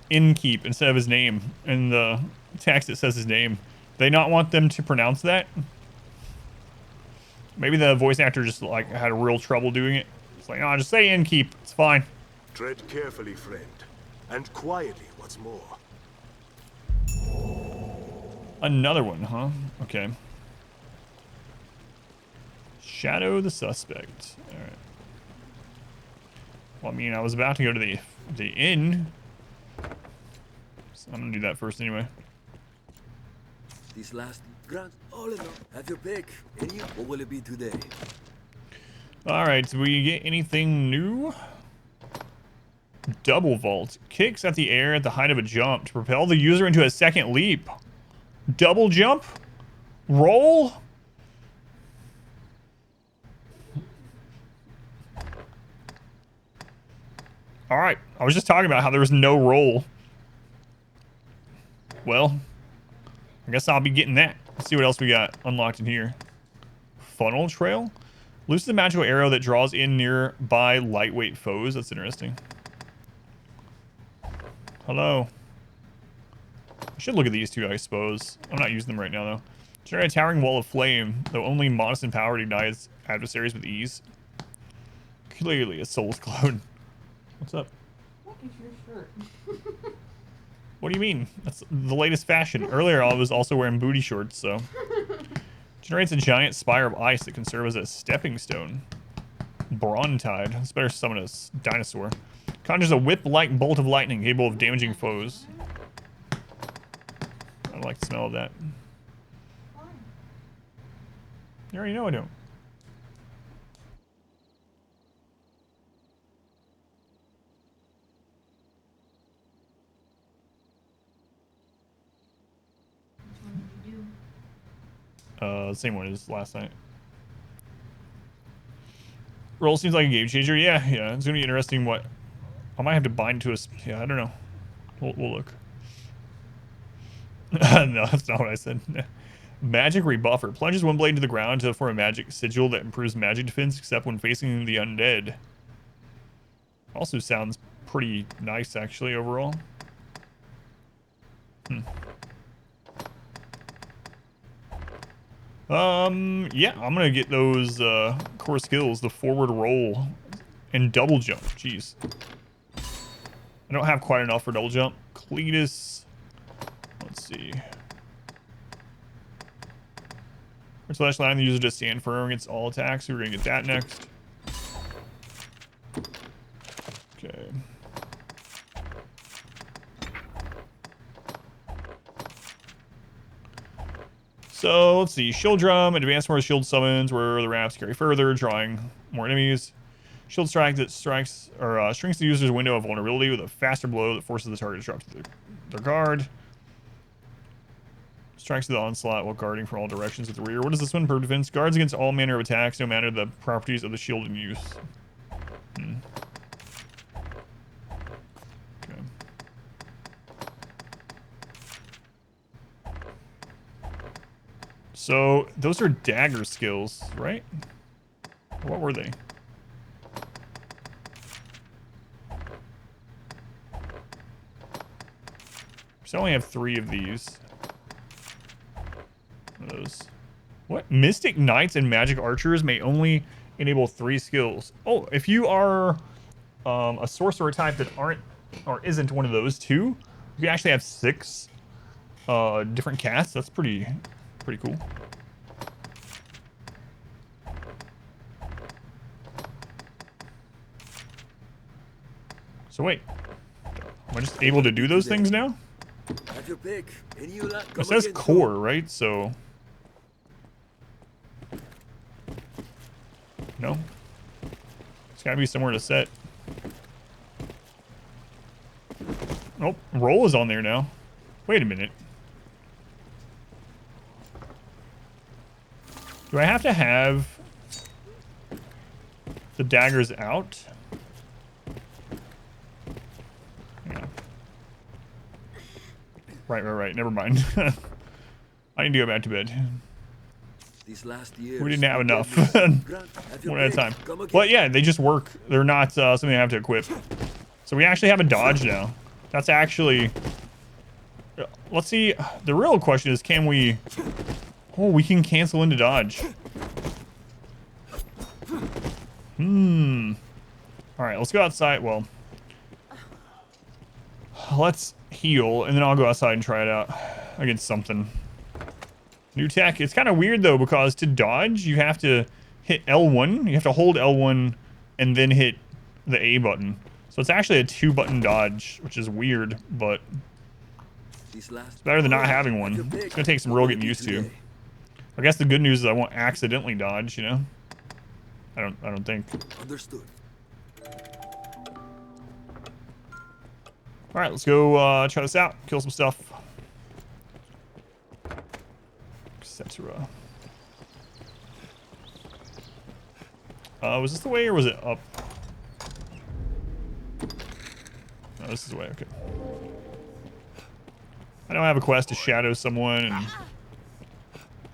innkeep instead of his name? In the text it says his name. They not want them to pronounce that? Maybe the voice actor just like had a real trouble doing it. It's like, no, just say innkeep. It's fine. Tread carefully, friend. And quietly, what's more. Another one, huh? Okay. Shadow the suspect. All right. Well, I mean, I was about to go to the inn. So I'm gonna do that first anyway. These last grants, all in all, have your pick. Any, what will it be today? All right, do we get anything new? Double vault. Kicks at the air at the height of a jump to propel the user into a second leap. Double jump? Roll? All right, I was just talking about how there was no roll. Well, I guess I'll be getting that. Let's see what else we got unlocked in here. Funnel trail? Loose the magical arrow that draws in nearby lightweight foes. That's interesting. Hello. I should look at these two, I suppose. I'm not using them right now, though. Generate a towering wall of flame, though only modest in power, ignites adversaries with ease. Clearly a soul's clone. What's up? What is your shirt? What do you mean? That's the latest fashion. Earlier, I was also wearing booty shorts, so. Generates a giant spire of ice that can serve as a stepping stone. Brontide. It's better summon a dinosaur. Conjures a whip-like bolt of lightning capable of damaging foes. I like the smell of that. You already know I don't. Same one as last night. Roll seems like a game changer. Yeah, it's gonna be interesting. What I might have to bind to a. Yeah, I don't know. We'll look. No, that's not what I said. Magic rebuffer plunges one blade into the ground to form a magic sigil that improves magic defense, except when facing the undead. Also sounds pretty nice, actually, overall. Yeah, I'm gonna get those core skills, the forward roll and double jump. Jeez. I don't have quite enough for double jump. Cletus. Let's see. Slash line the user to stand firm against all attacks. So we're gonna get that next. Okay. So let's see. Shield drum, advanced more shield summons where the rafts carry further, drawing more enemies. Shield strike that strikes or shrinks the user's window of vulnerability with a faster blow that forces the target to drop to their guard. Strikes to the onslaught while guarding from all directions at the rear. What does this one per defense? Guards against all manner of attacks, no matter the properties of the shield in use. Okay. So those are dagger skills, right? What were they? So I only have 3 of these. Those. What? Mystic Knights and Magic Archers may only enable 3 skills. Oh, if you are a sorcerer type that aren't or isn't one of those 2, you can actually have 6 different casts. That's pretty cool. So wait, am I just able to do those things now? Have your pick. Any you like, It says core, right? So no, it's gotta be somewhere to set. Nope, roll is on there now. Wait a minute. Do I have to have the daggers out? Yeah. Right. Never mind. I need to go back to bed. These last years, We didn't have enough. One at a time. But yeah, they just work. They're not something I have to equip. So we actually have a dodge now. That's actually... Let's see. The real question is, can we... Oh, we can cancel into dodge. Alright, let's go outside. Well, let's heal, and then I'll go outside and try it out against something. New tech. It's kind of weird, though, because to dodge, you have to hit L1. You have to hold L1 and then hit the A button. So it's actually a 2-button dodge, which is weird, but it's better than not having one. It's going to take some real getting used to. I guess the good news is I won't accidentally dodge, you know? I don't think. Understood. Alright, let's go try this out. Kill some stuff. Etc. Was this the way or was it up? No, this is the way, okay. I don't have a quest to shadow someone and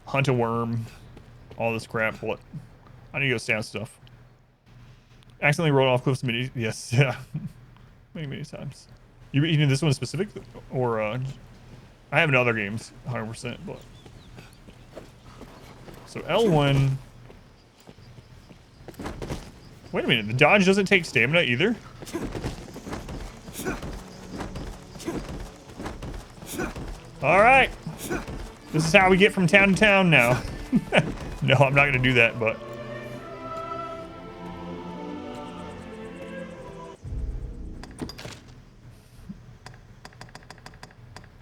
hunt a worm. All this crap. What? I need to go stab stuff. Accidentally rolled off cliffs many. Yes, yeah. many times. You eating this one specific? Or, I have in other games, 100%, but. So L1. Wait a minute, the dodge doesn't take stamina either? Alright. This is how we get from town to town now. No, I'm not going to do that, but...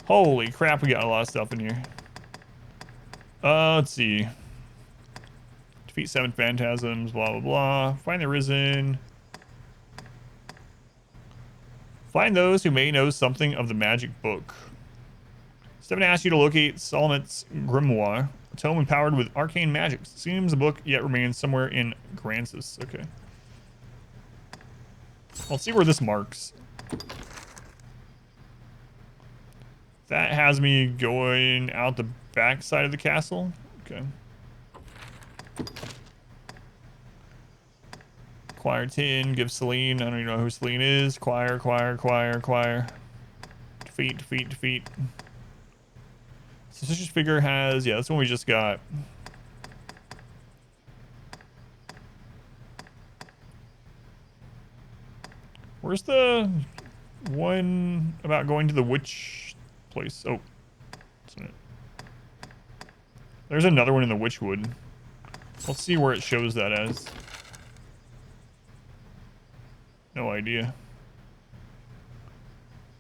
Holy crap, we got a lot of stuff in here. Let's see. Defeat 7 phantasms, blah, blah, blah. Find the Arisen. Find those who may know something of the magic book. Steffen asks you to locate Solomon's Grimoire, a tome empowered with arcane magic. Seems the book yet remains somewhere in Grancis. Okay. Let's see where this marks. That has me going out the back side of the castle. Okay. Choir 10, give Celine. I don't even know who Celine is. Choir. Defeat. Suspicious figure has... Yeah, that's one we just got. Where's the one about going to the witch place? Oh. Isn't it? There's another one in the Witchwood. Let's see where it shows that as. No idea.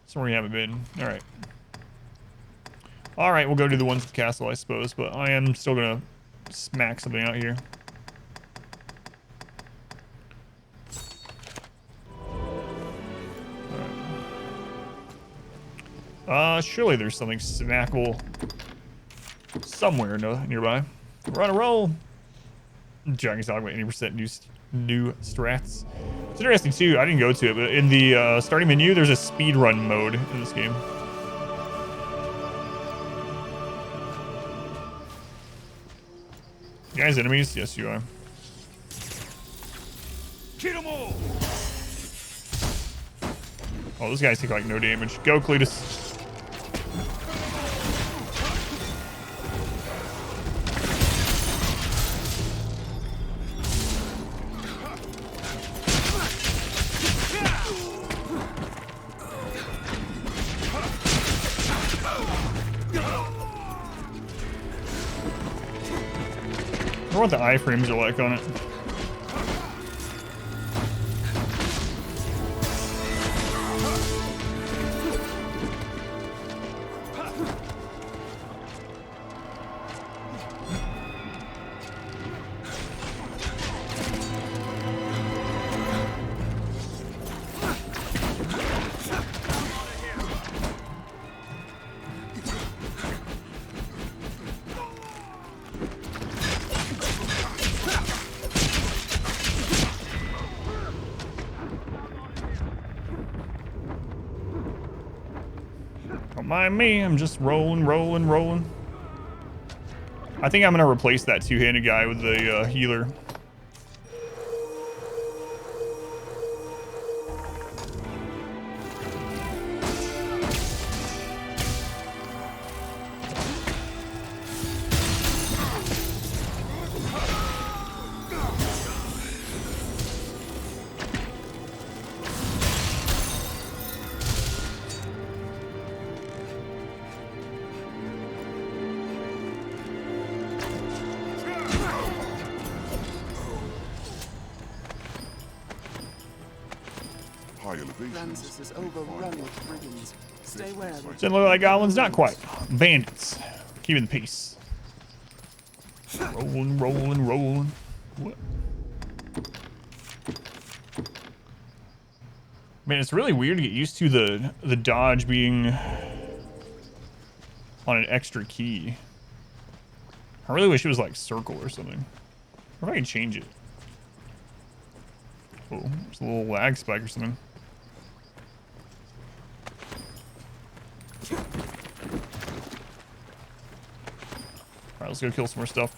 Somewhere you haven't been. Alright. Alright, we'll go do the ones at the castle, I suppose. But I am still going to smack something out here. Surely there's something snackable somewhere nearby. We're on a roll. Dragon's Dogma 80% new strats. It's interesting too. I didn't go to it, but in the starting menu, there's a speedrun mode in this game. You guys enemies? Yes, you are. Kill 'em all. Oh, those guys take like no damage. Go, Cletus. I wonder what the iframes are like on it. mind me. I'm just rolling. I think I'm gonna replace that two-handed guy with the healer. Francis is overrun with brigands. Stay wary. Didn't look like goblins, not quite. Bandits. Keeping the peace. Rolling. What? Man, it's really weird to get used to the dodge being on an extra key. I really wish it was like circle or something. Or if I can change it. Oh, there's a little lag spike or something. Alright, let's go kill some more stuff.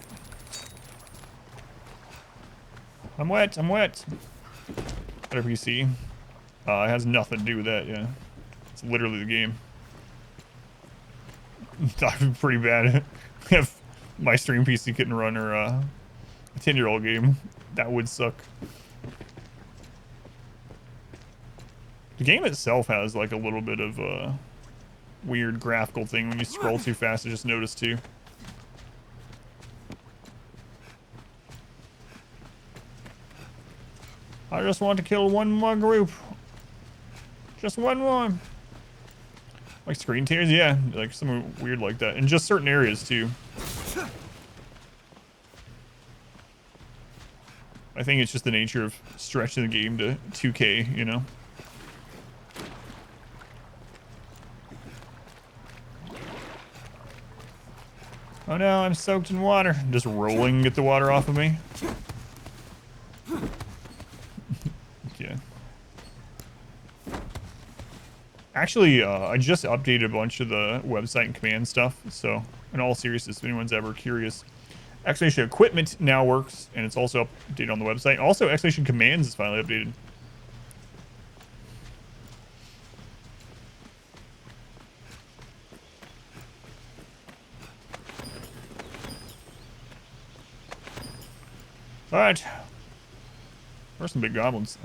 I'm wet. Better PC. It has nothing to do with that, yeah. It's literally the game. I'm pretty bad. If my stream PC couldn't run or a 10-year-old game, that would suck. The game itself has like a little bit of a weird graphical thing when you scroll too fast. I just noticed too. I just want to kill one more group. Just one more. Like screen tears? Yeah, like something weird like that. In just certain areas too. I think it's just the nature of stretching the game to 2K, you know? Oh no, I'm soaked in water. Just rolling, get the water off of me. Yeah. Actually, I just updated a bunch of the website and command stuff. So, in all seriousness, if anyone's ever curious, Exclamation Equipment now works, and it's also updated on the website. Also, Exclamation Commands is finally updated. Alright. There's some big goblins.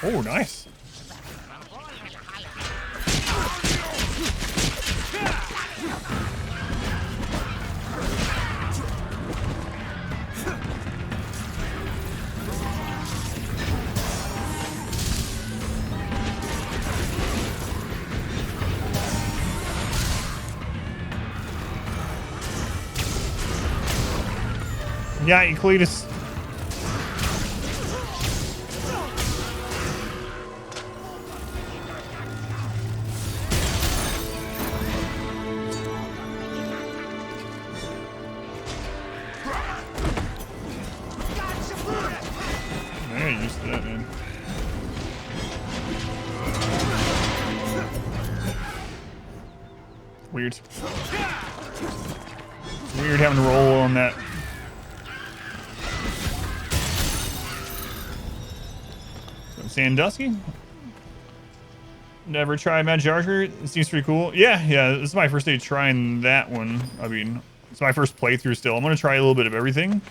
Oh, nice. Yeah, Cletus. Man, used to that, man. Weird. Weird having to roll on that. Sandusky? Never tried Magic Archer. It seems pretty cool. Yeah, this is my first day trying that one. I mean, it's my first playthrough still. I'm going to try a little bit of everything,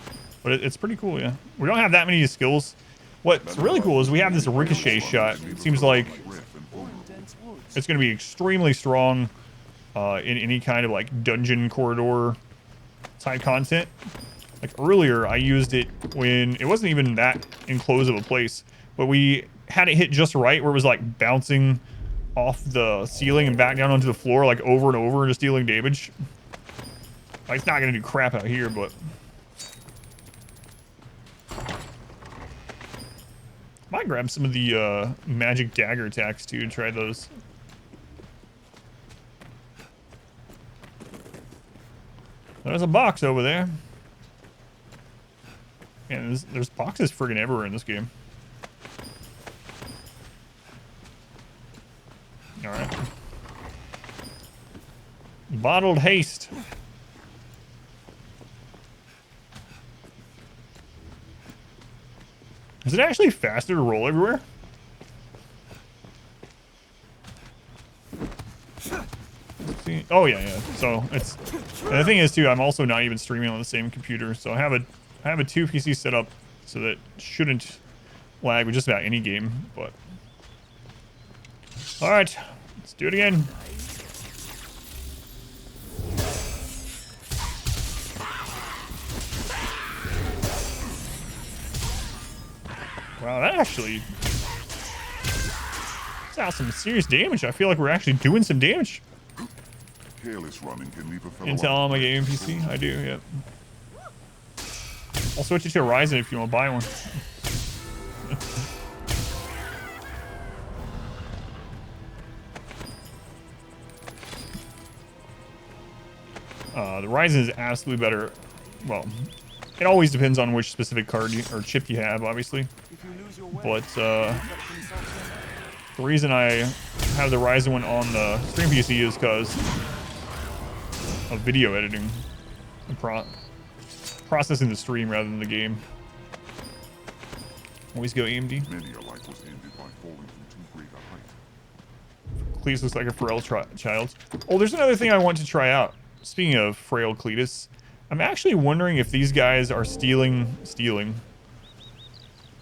but it's pretty cool, yeah. We don't have that many skills. What's really cool is we have this ricochet shot. It seems like it's going to be extremely strong in any kind of like dungeon corridor type content. Like earlier, I used it when it wasn't even that enclosed of a place, but we had it hit just right where it was like bouncing off the ceiling and back down onto the floor like over and over, just dealing damage. Like, it's not gonna do crap out here, but might grab some of the magic dagger attacks too and try those. There's a box over there. And there's boxes friggin' everywhere in this game. Alright. Bottled haste. Is it actually faster to roll everywhere? Let's see. Oh yeah. So it's, and the thing is too, I'm also not even streaming on the same computer, so I have a 2 PC set up, so that shouldn't lag with just about any game. But all right, let's do it again. Wow, that actually sounds some serious damage. I feel like we're actually doing some damage. Careless running can leave a fellow Intel on my game PC. I do, yep. I'll switch it to Arisen if you want to buy one. The Ryzen is absolutely better. Well, it always depends on which specific card or chip you have, obviously. But the reason I have the Ryzen one on the stream PC is because of video editing and processing the stream rather than the game. Always go AMD. Many a life was ended by falling from too great a height. Cletus looks like a frail child. Oh, there's another thing I want to try out. Speaking of frail Cletus, I'm actually wondering if these guys are stealing.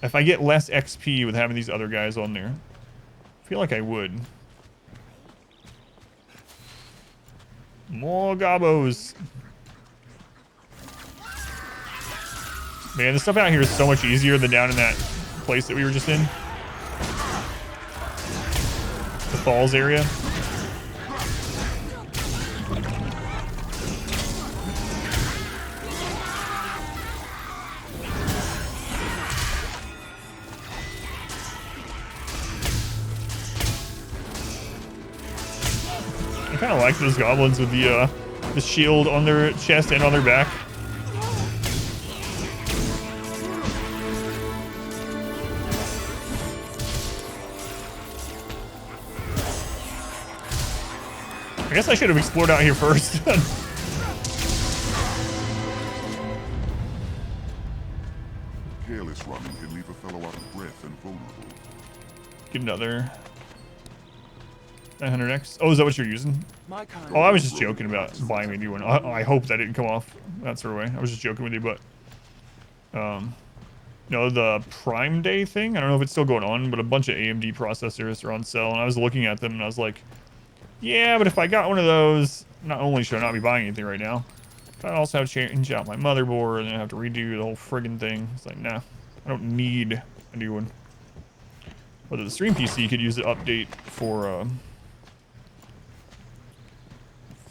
If I get less XP with having these other guys on there. I feel like I would. More gobos. Man, the stuff out here is so much easier than down in that place that we were just in. The falls area. I kind of like those goblins with the shield on their chest and on their back. I guess I should have explored out here first. Careless running can leave a fellow out of breath and vulnerable. Get another 900X. Oh, is that what you're using? Oh, I was just joking about buying a new one. I hope that didn't come off that sort of way. I was just joking with you, but no, the Prime Day thing, I don't know if it's still going on, but a bunch of AMD processors are on sale, and I was looking at them and I was like, yeah, but if I got one of those, not only should I not be buying anything right now, but I also have to change out my motherboard and I have to redo the whole friggin' thing. It's like, nah, I don't need a new one. Whether the stream PC could use the update for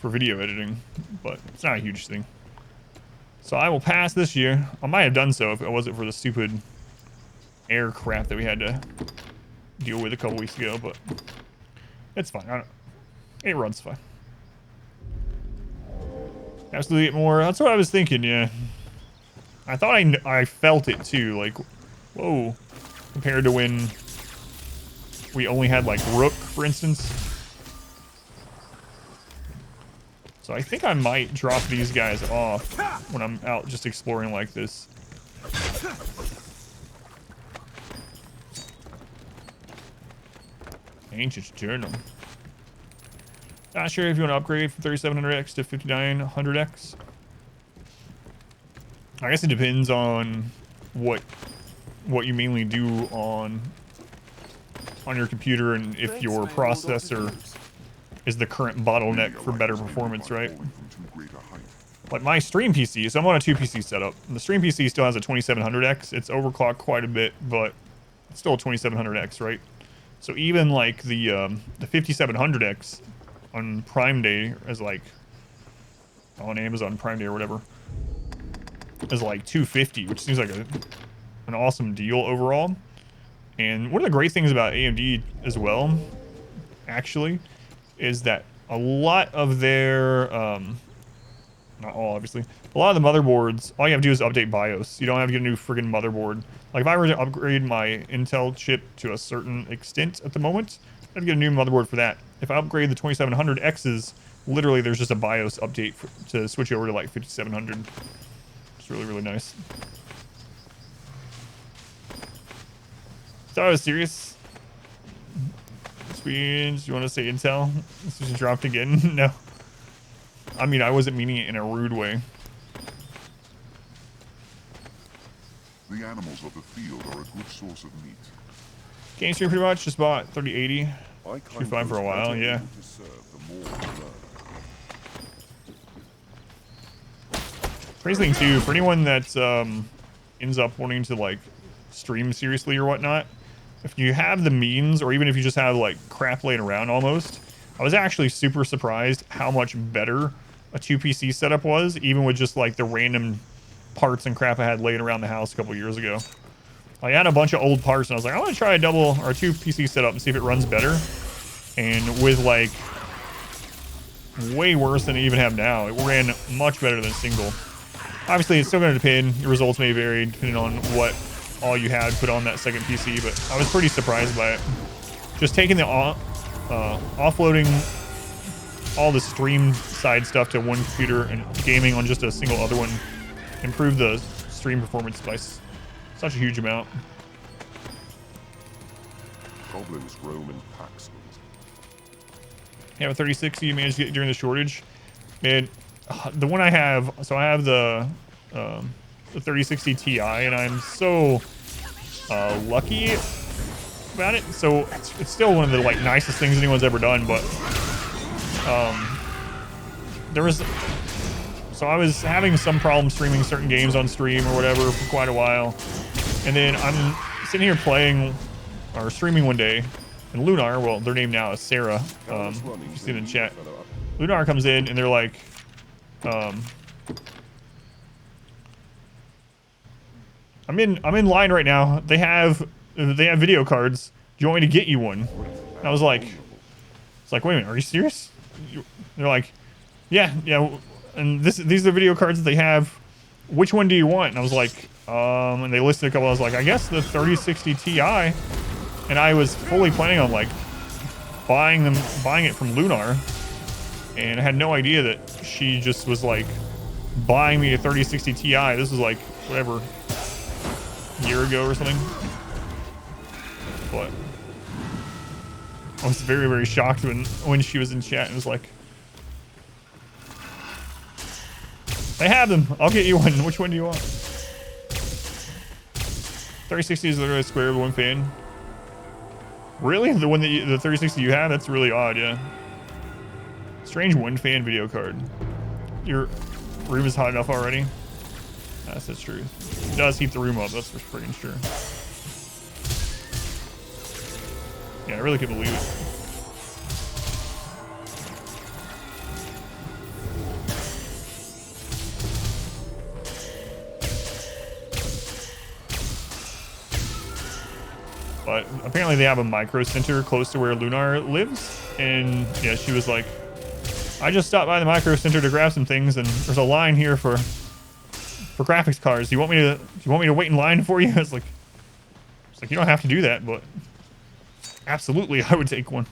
video editing, but it's not a huge thing. So I will pass this year. I might have done so if it wasn't for the stupid air crap that we had to deal with a couple weeks ago, but it's fine. It runs fine. Absolutely get more. That's what I was thinking, yeah. I thought I felt it too, like, whoa, compared to when we only had like Rook, for instance. So I think I might drop these guys off when I'm out just exploring like this. Ancient Journal. Not sure if you want to upgrade from 3700X to 5900X. I guess it depends on what you mainly do on your computer and if your processor is the current bottleneck for better performance, right? Like my stream PC, so I'm on a 2 PC setup. And the stream PC still has a 2700X. It's overclocked quite a bit, but it's still a 2700X, right? So even like the 5700X on Prime Day is like on Amazon Prime Day or whatever is like $250, which seems like an awesome deal overall. And one of the great things about AMD as well, actually, is that a lot of their not all, obviously. A lot of the motherboards, all you have to do is update BIOS. You don't have to get a new friggin' motherboard. Like, if I were to upgrade my Intel chip to a certain extent at the moment, I'd get a new motherboard for that. If I upgrade the 2700Xs, literally there's just a BIOS update to switch over to, like, 5700. It's really, really nice. Thought I was serious. Swedes, you want to say Intel? This just dropped again? No. I mean, I wasn't meaning it in a rude way. The animals of the field are a good source of meat. Game stream pretty much. Just bought 3080. Should be fine for a while, yeah. Crazy thing too, for anyone that ends up wanting to like stream seriously or whatnot, if you have the means, or even if you just have like crap laying around almost, I was actually super surprised how much better a 2 PC setup was, even with just like the random parts and crap I had laying around the house a couple years ago. I had a bunch of old parts and I was like, I want to try a double or 2 PC setup and see if it runs better. And with like way worse than I even have now, it ran much better than single. Obviously, it's still going to depend. Your results may vary depending on what all you had put on that second PC, but I was pretty surprised by it. Just taking the offloading all the stream side stuff to one computer and gaming on just a single other one improved the stream performance by such a huge amount. Goblins roam in packs. Yeah, a 3060 you managed to get during the shortage. Man, the one I have, so I have the 3060 Ti, and I'm so lucky about it. So it's still one of the like nicest things anyone's ever done, but there was, so I was having some problem streaming certain games on stream or whatever for quite a while, and then I'm sitting here playing or streaming one day, and Lunar, well, their name now is Sarah, if you see it in chat, Lunar comes in and they're like, I'm in line right now. They have video cards. Do you want me to get you one? And I was like, it's like, wait a minute, are you serious? They're like, yeah. And these are video cards that they have. Which one do you want? And I was like, and they listed a couple. I was like, I guess the 3060 Ti. And I was fully planning on like buying it from Lunar, and I had no idea that she just was like buying me a 3060 Ti. This was like whatever, a year ago or something. But I was very, very shocked when she was in chat and was like, they have them. I'll get you one. Which one do you want? 3060 is literally a square with one fan. Really? The one that the 3060 you have? That's really odd, yeah. Strange one fan video card. Your room is hot enough already? That's true. It does heat the room up, that's for freaking sure. Yeah, I really couldn't believe it. But apparently they have a micro center close to where Lunar lives, and yeah, she was like, I just stopped by the micro center to grab some things, and there's a line here for graphics cards. Do you want me to wait in line for you? It's like you don't have to do that, but absolutely I would take one.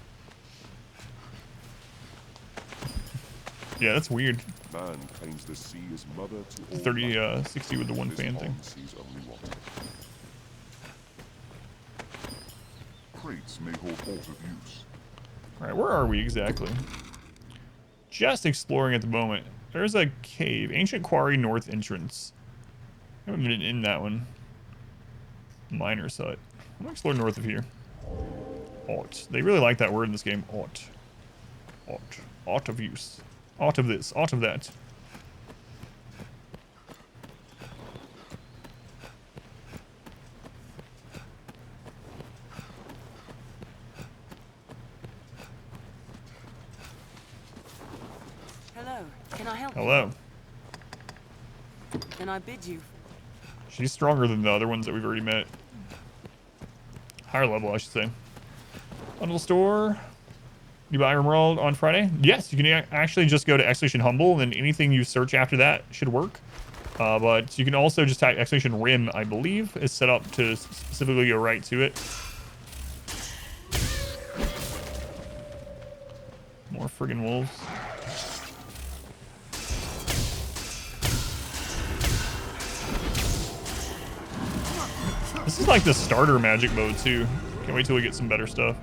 Yeah, that's weird. Man claims the sea is mother to all 3060 with the one fan thing. Crates may hold alt of use. Alright, where are we exactly? Just exploring at the moment. There's a cave. Ancient Quarry North Entrance. I haven't been in that one. Miner's Hut. I'm gonna explore north of here. Alt. They really like that word in this game. Alt. Alt. Alt of use. Alt of this. Alt of that. Hello. Can I help you? Hello. Can I bid you? She's stronger than the other ones that we've already met. Higher level, I should say. Bundle store. You buy RimWorld on Friday? Yes, you can actually just go to exclamation humble, and anything you search after that should work. But you can also just type exclamation rim, I believe, is set up to specifically go right to it. More friggin' wolves. This is like the starter magic mode too. Can't wait till we get some better stuff.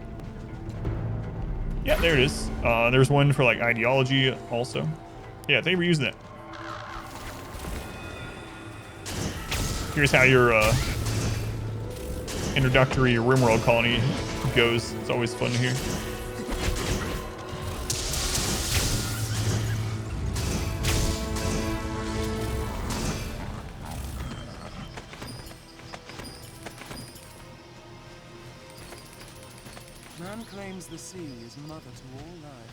Yeah, there it is. There's one for like ideology also. Yeah, thank you for using it. Here's how your introductory RimWorld colony goes. It's always fun to hear. Man claims the sea is mother to all life.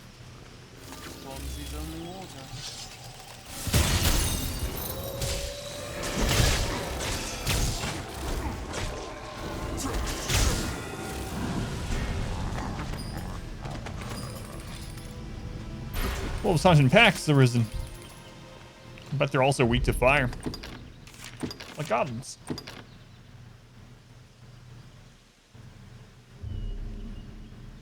Swansea's only water. Wolves hunting packs Arisen. But they're also weak to fire. Like goblins.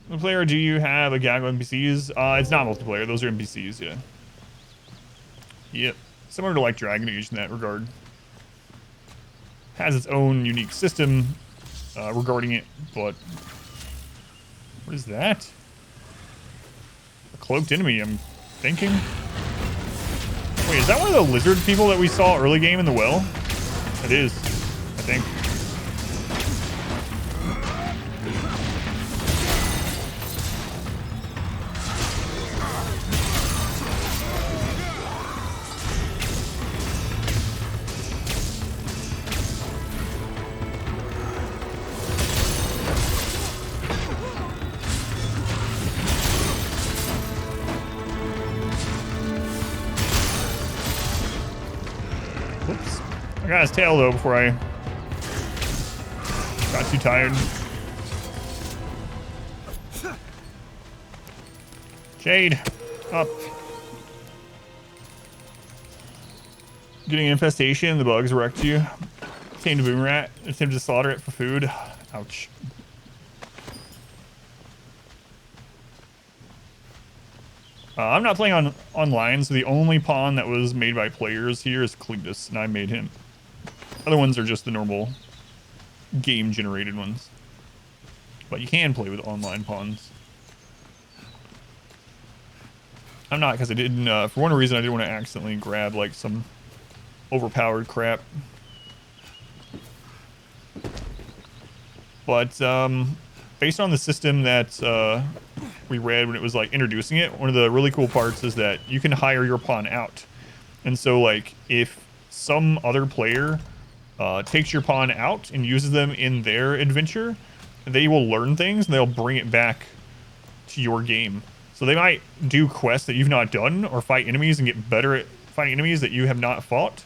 Multiplayer, do you have a gang of NPCs? It's not multiplayer, those are NPCs, yeah. Yep. Similar to like Dragon Age in that regard. Has its own unique system regarding it, but what is that? A cloaked enemy, I'm thinking. Wait, is that one of the lizard people that we saw early game in the well? It is, I think. I got his tail though before I got too tired. Jade, up. Getting an infestation, the bugs wrecked you. Tamed a boom rat, attempted to slaughter it for food. Ouch. I'm not playing online, so the only pawn that was made by players here is Cletus, and I made him. Other ones are just the normal game-generated ones. But you can play with online pawns. I'm not, because I didn't, for one reason, I didn't want to accidentally grab, like, some overpowered crap. But, based on the system that, we read when it was, like, introducing it, one of the really cool parts is that you can hire your pawn out. And so, like, if some other player takes your pawn out and uses them in their adventure, they will learn things and they'll bring it back to your game. So they might do quests that you've not done or fight enemies and get better at fighting enemies that you have not fought.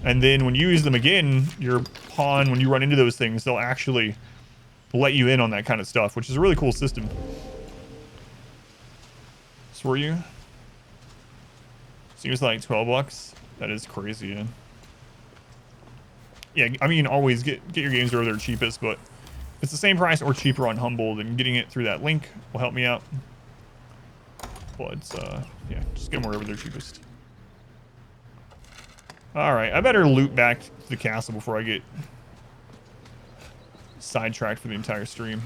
And then when you use them again, your pawn, when you run into those things, they'll actually let you in on that kind of stuff, which is a really cool system. So were you? Seems like 12 bucks. That is crazy, yeah. Yeah, I mean, always get your games where they're cheapest, but if it's the same price or cheaper on Humble, then getting it through that link will help me out. But, yeah, just get them wherever they're cheapest. Alright, I better loot back to the castle before I get sidetracked for the entire stream.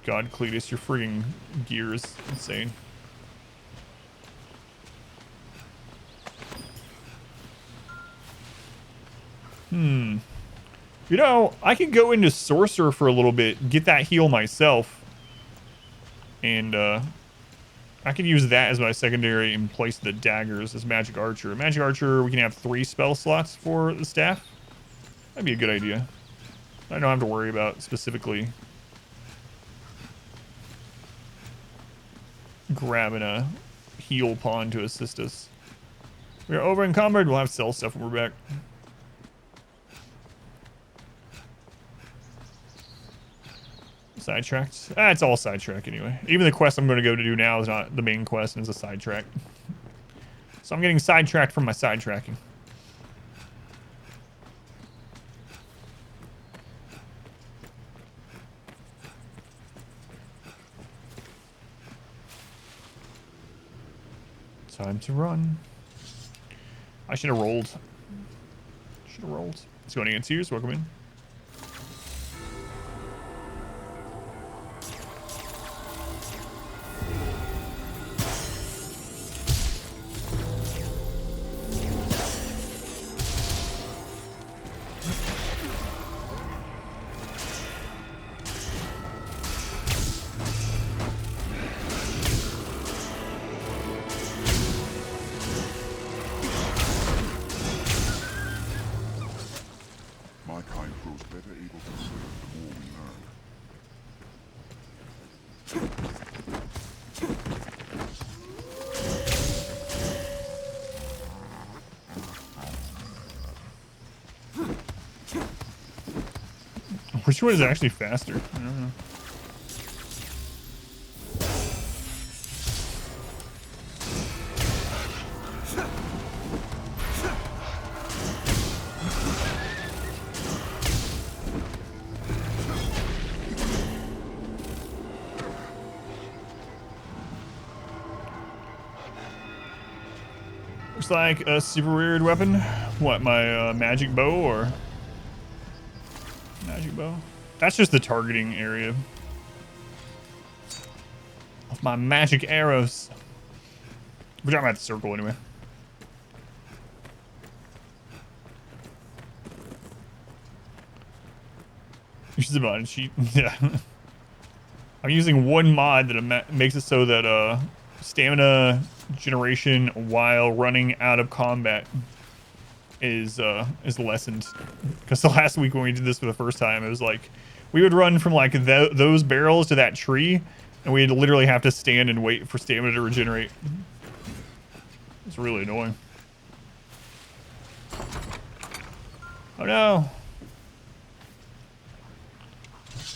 God, Cletus, your frigging gear is insane. You know, I could go into Sorcerer for a little bit, get that heal myself. And, I could use that as my secondary in place of the daggers as Magic Archer. Magic Archer, we can have 3 spell slots for the staff. That'd be a good idea. I don't have to worry about specifically grabbing a heal pawn to assist us. We are over encumbered. We'll have to sell stuff when we're back. Sidetracked. It's all sidetrack anyway. Even the quest I'm going to go to do now is not the main quest, and it's a sidetrack. So I'm getting sidetracked from my sidetracking. Time to run. I should have rolled. Should have rolled. Let's go to Tears. Welcome in. Which one is actually faster? I don't know. Looks like a super weird weapon. What, my magic bow or... Magic bow? That's just the targeting area of my magic arrows. Which I'm at the circle anyway. Use the mod sheet. Yeah. I'm using one mod that makes it so that stamina generation while running out of combat is lessened. Because the last week when we did this for the first time, it was like we would run from like those barrels to that tree, and we'd literally have to stand and wait for stamina to regenerate. It's really annoying. Oh no!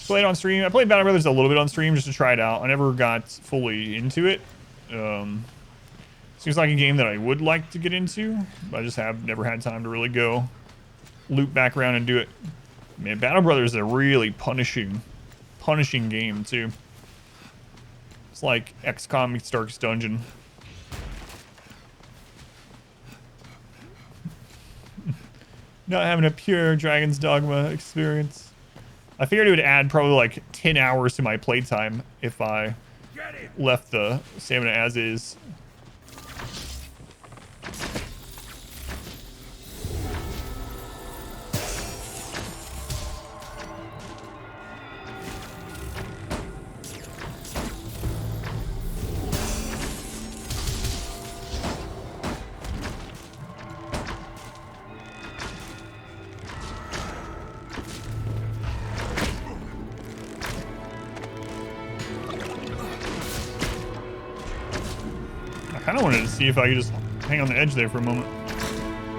Played on stream. I played Battle Brothers a little bit on stream just to try it out. I never got fully into it. Seems like a game that I would like to get into, but I just have never had time to really go loop back around and do it. Man, Battle Brothers is a really punishing game too. It's like XCOM meets Darkest Dungeon. Not having a pure Dragon's Dogma experience. I figured it would add probably like 10 hours to my playtime if I left the stamina as is. I kind of wanted to see if I could just hang on the edge there for a moment.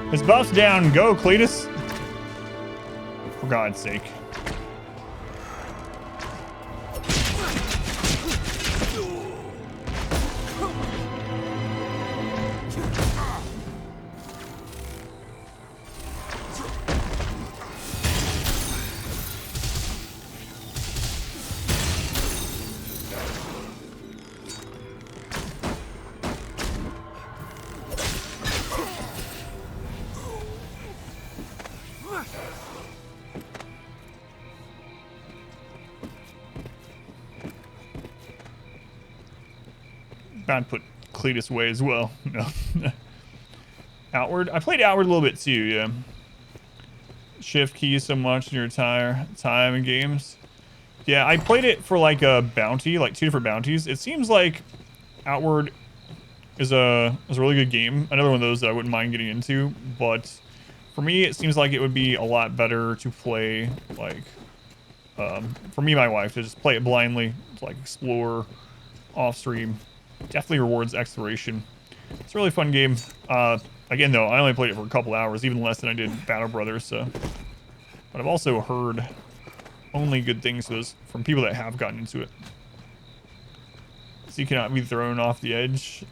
His buff's down. Go, Cletus. For God's sake. I'd put Cletus away as well. No. Outward? I played Outward a little bit too, yeah. Shift keys so much in your entire time in games. Yeah, I played it for like a bounty, like 2 different bounties. It seems like Outward is a really good game. Another one of those that I wouldn't mind getting into, but for me it seems like it would be a lot better to play like for me and my wife to just play it blindly, to like explore off stream. Definitely rewards exploration. It's a really fun game. Again, though, I only played it for a couple hours, even less than I did Battle Brothers. So, but I've also heard only good things from people that have gotten into it. So you cannot be thrown off the edge.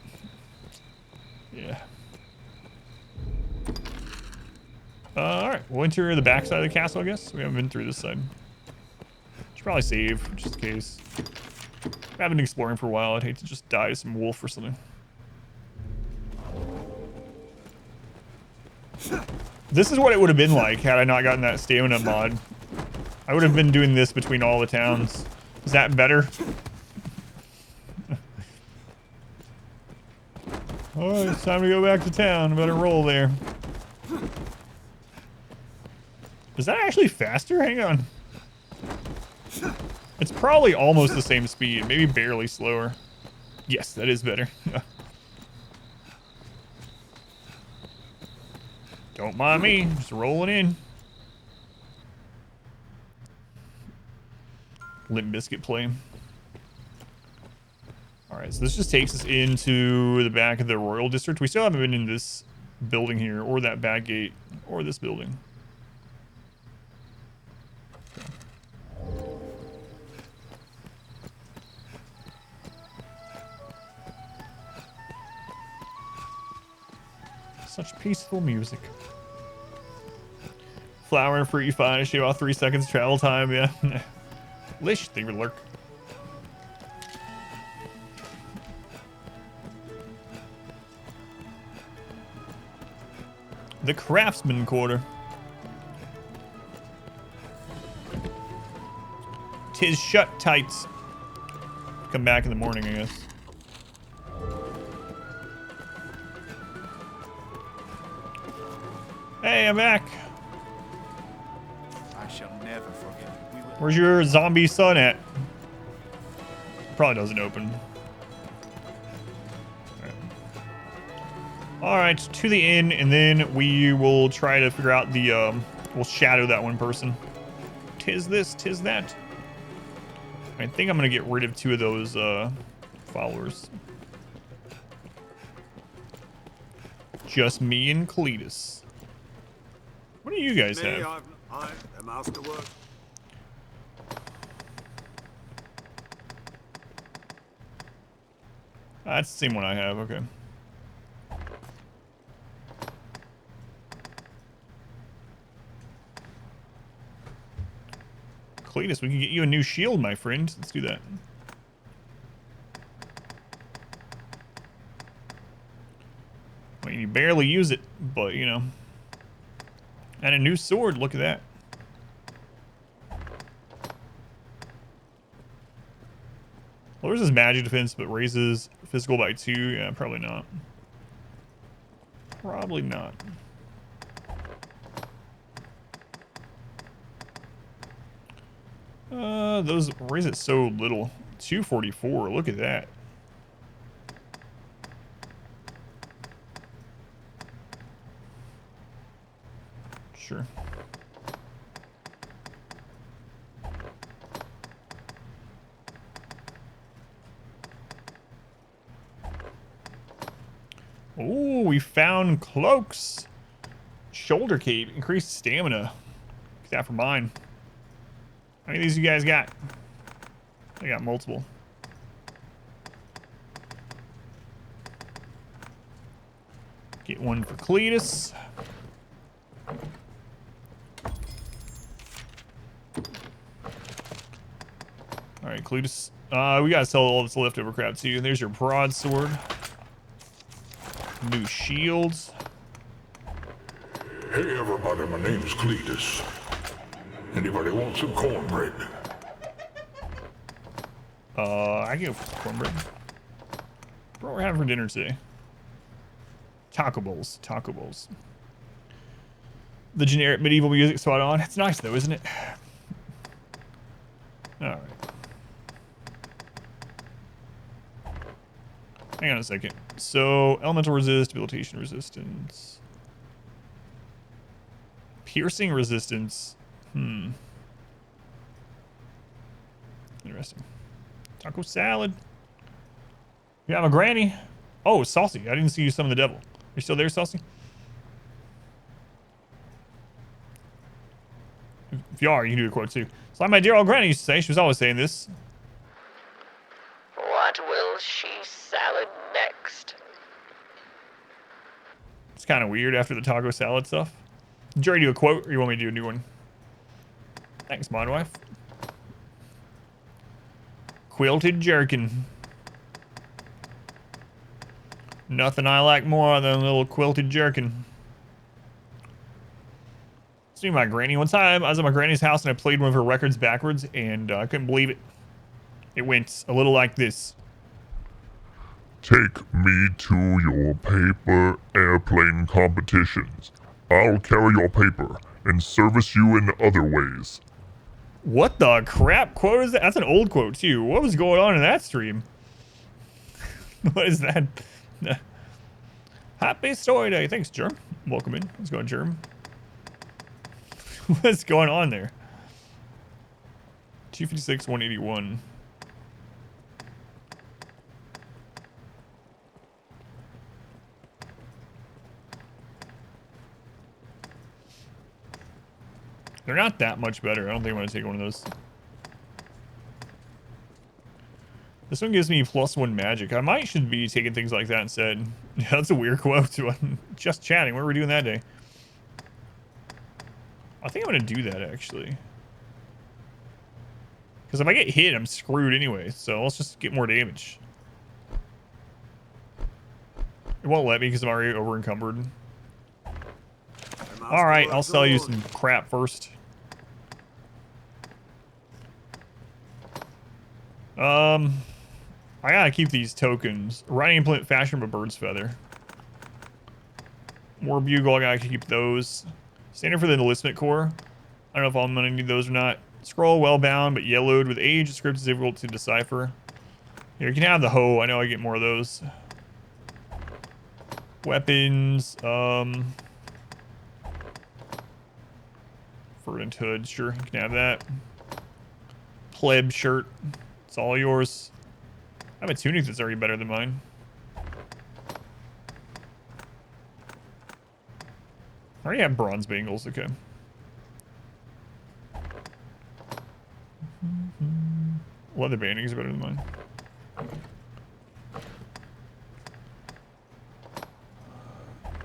Yeah. Alright, we'll enter the back side of the castle, I guess. We haven't been through this side. Should probably save, just in case. I haven't been exploring for a while. I'd hate to just die to some wolf or something. This is what it would have been like had I not gotten that stamina mod. I would have been doing this between all the towns. Is that better? Alright, it's time to go back to town. Better roll there. Is that actually faster? Hang on. It's probably almost the same speed. Maybe barely slower. Yes, that is better. Don't mind me. Just rolling in. Limp Biscuit play. Alright, so this just takes us into the back of the Royal District. We still haven't been in this building here, or that back gate, or this building. Such peaceful music. Flower and fruit you find, shave off 3 seconds travel time, yeah. Lish, they would lurk. The Craftsman Quarter. Tis shut tights. Come back in the morning, I guess. Hey, I'm back. I shall never forget. Where's your zombie son at? Probably doesn't open. Alright, to the inn, and then we will try to figure out the, we'll shadow that one person. Tis this, tis that. I think I'm gonna get rid of 2 of those, followers. Just me and Cletus. What do you guys have? I am asked to work. That's the same one I have, okay. Cletus, we can get you a new shield, my friend. Let's do that. Well, you barely use it, but, you know. And a new sword, look at that. Lowers his magic defense, but raises physical by 2. Yeah, probably not. Probably not. Those raise it so little. 244, look at that. Sure. Oh, we found cloaks. Shoulder cape, increased stamina. Get that for mine. How many of these you guys got? I got multiple. Get one for Cletus. Alright, Cletus. We gotta sell all this leftover crap too. There's your broadsword. New shields. Hey everybody, my name's Cletus. Anybody want some cornbread? I can go for cornbread. What we're having for dinner today? Taco bowls. Taco bowls. The generic medieval music spot on. It's nice though, isn't it? Alright. Hang on a second. So, elemental resist, debilitation resistance. Piercing resistance. Interesting. Taco salad. You have a granny. Oh, Saucy. I didn't see you summon the devil. You still there, Saucy? If you are, you can do a quote too. It's like my dear old granny used to say. She was always saying this. What will she salad next? It's kind of weird after the taco salad stuff. Did you already do a quote, or you want me to do a new one? Thanks, my wife. Quilted jerkin. Nothing I like more than a little quilted jerkin. See my granny. One time, I was at my granny's house and I played one of her records backwards, and I couldn't believe it. It went a little like this. Take me to your paper airplane competitions. I'll carry your paper and service you in other ways. What the crap quote is that? That's an old quote too. What was going on in that stream? What is that? Happy story day. Thanks, Germ. Welcome in. Let's go, Germ. What's going on there? 256, 181. They're not that much better. I don't think I'm going to take one of those. This one gives me +1 magic. I might should be taking things like that instead. Yeah, that's a weird quote. Just chatting. What were we doing that day? I think I'm going to do that, actually. Because if I get hit, I'm screwed anyway. So let's just get more damage. It won't let me because I'm already over encumbered. Alright, I'll sell you some crap first. I gotta keep these tokens. Riding implement fashion of a bird's feather. More bugle, I gotta keep those. Standard for the enlistment core. I don't know if I'm gonna need those or not. Scroll well bound but yellowed with age. The script is difficult to decipher. Here, you can have the hoe. I know I get more of those. Weapons. Verdant hood, sure, you can have that. Pleb shirt. It's all yours. I have a tunic that's already better than mine. I already have bronze bangles, okay. Leather bandings are better than mine.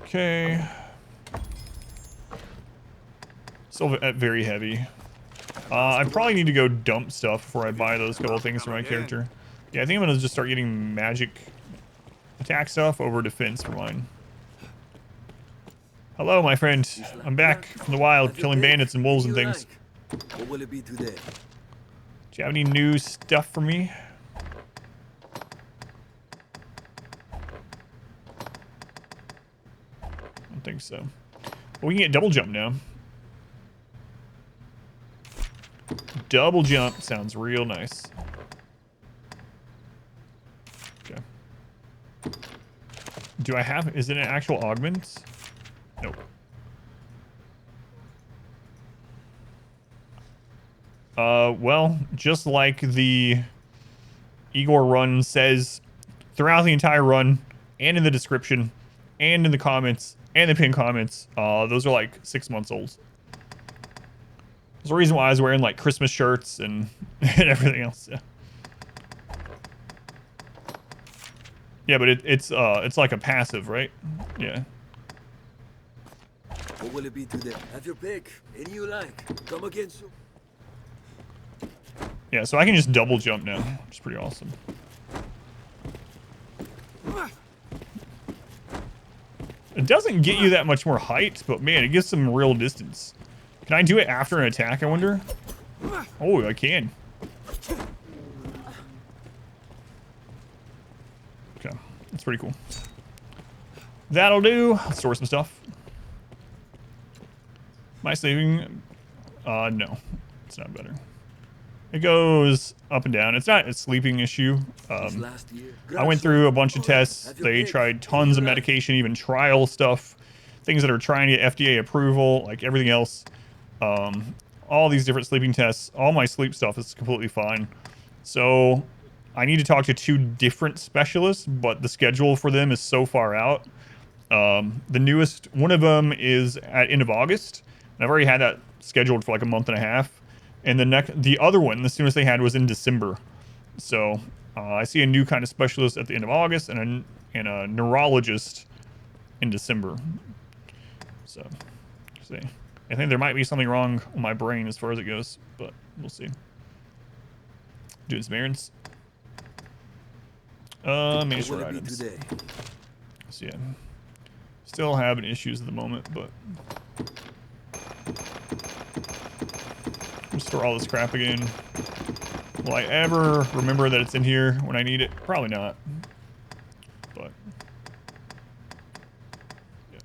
Okay. Still at very heavy. I probably need to go dump stuff before I buy those couple things for my character. Yeah, I think I'm gonna just start getting magic attack stuff over defense for mine. Hello, my friend. I'm back from the wild, killing bandits and wolves and things. What will it be today? Do you have any new stuff for me? I don't think so. But we can get double jump now. Double jump sounds real nice. Okay. Do I have... Is it an actual augment? Nope. Well, just like the Igor run says throughout the entire run, and in the description, and in the comments, and the pinned comments, those are like 6 months old. There's a reason why I was wearing like Christmas shirts and, and everything else. Yeah. Yeah, but it's like a passive, right? Yeah. What will it be today? Have your pick. Any you like. Come again soon. Yeah, so I can just double jump now, which is pretty awesome. It doesn't get you that much more height, but man, it gives some real distance. Can I do it after an attack, I wonder? Oh, I can. Okay, that's pretty cool. That'll do. Let's store some stuff. Am I saving? No, it's not better. It goes up and down. It's not a sleeping issue. I went through a bunch of tests. They tried tons of medication, even trial stuff, things that are trying to get FDA approval, like everything else. All these different sleeping tests, all my sleep stuff is completely fine. So I need to talk to 2 different specialists, but the schedule for them is so far out. The newest, one of them is at end of August, and I've already had that scheduled for like a month and a half. And the other one, the soonest they had was in December. So I see a new kind of specialist at the end of August and a neurologist in December. So, see. I think there might be something wrong with my brain as far as it goes, but we'll see. Doing some errands. Miniature items. So yeah. Still having issues at the moment, but we'll store all this crap again. Will I ever remember that it's in here when I need it? Probably not. But yeah.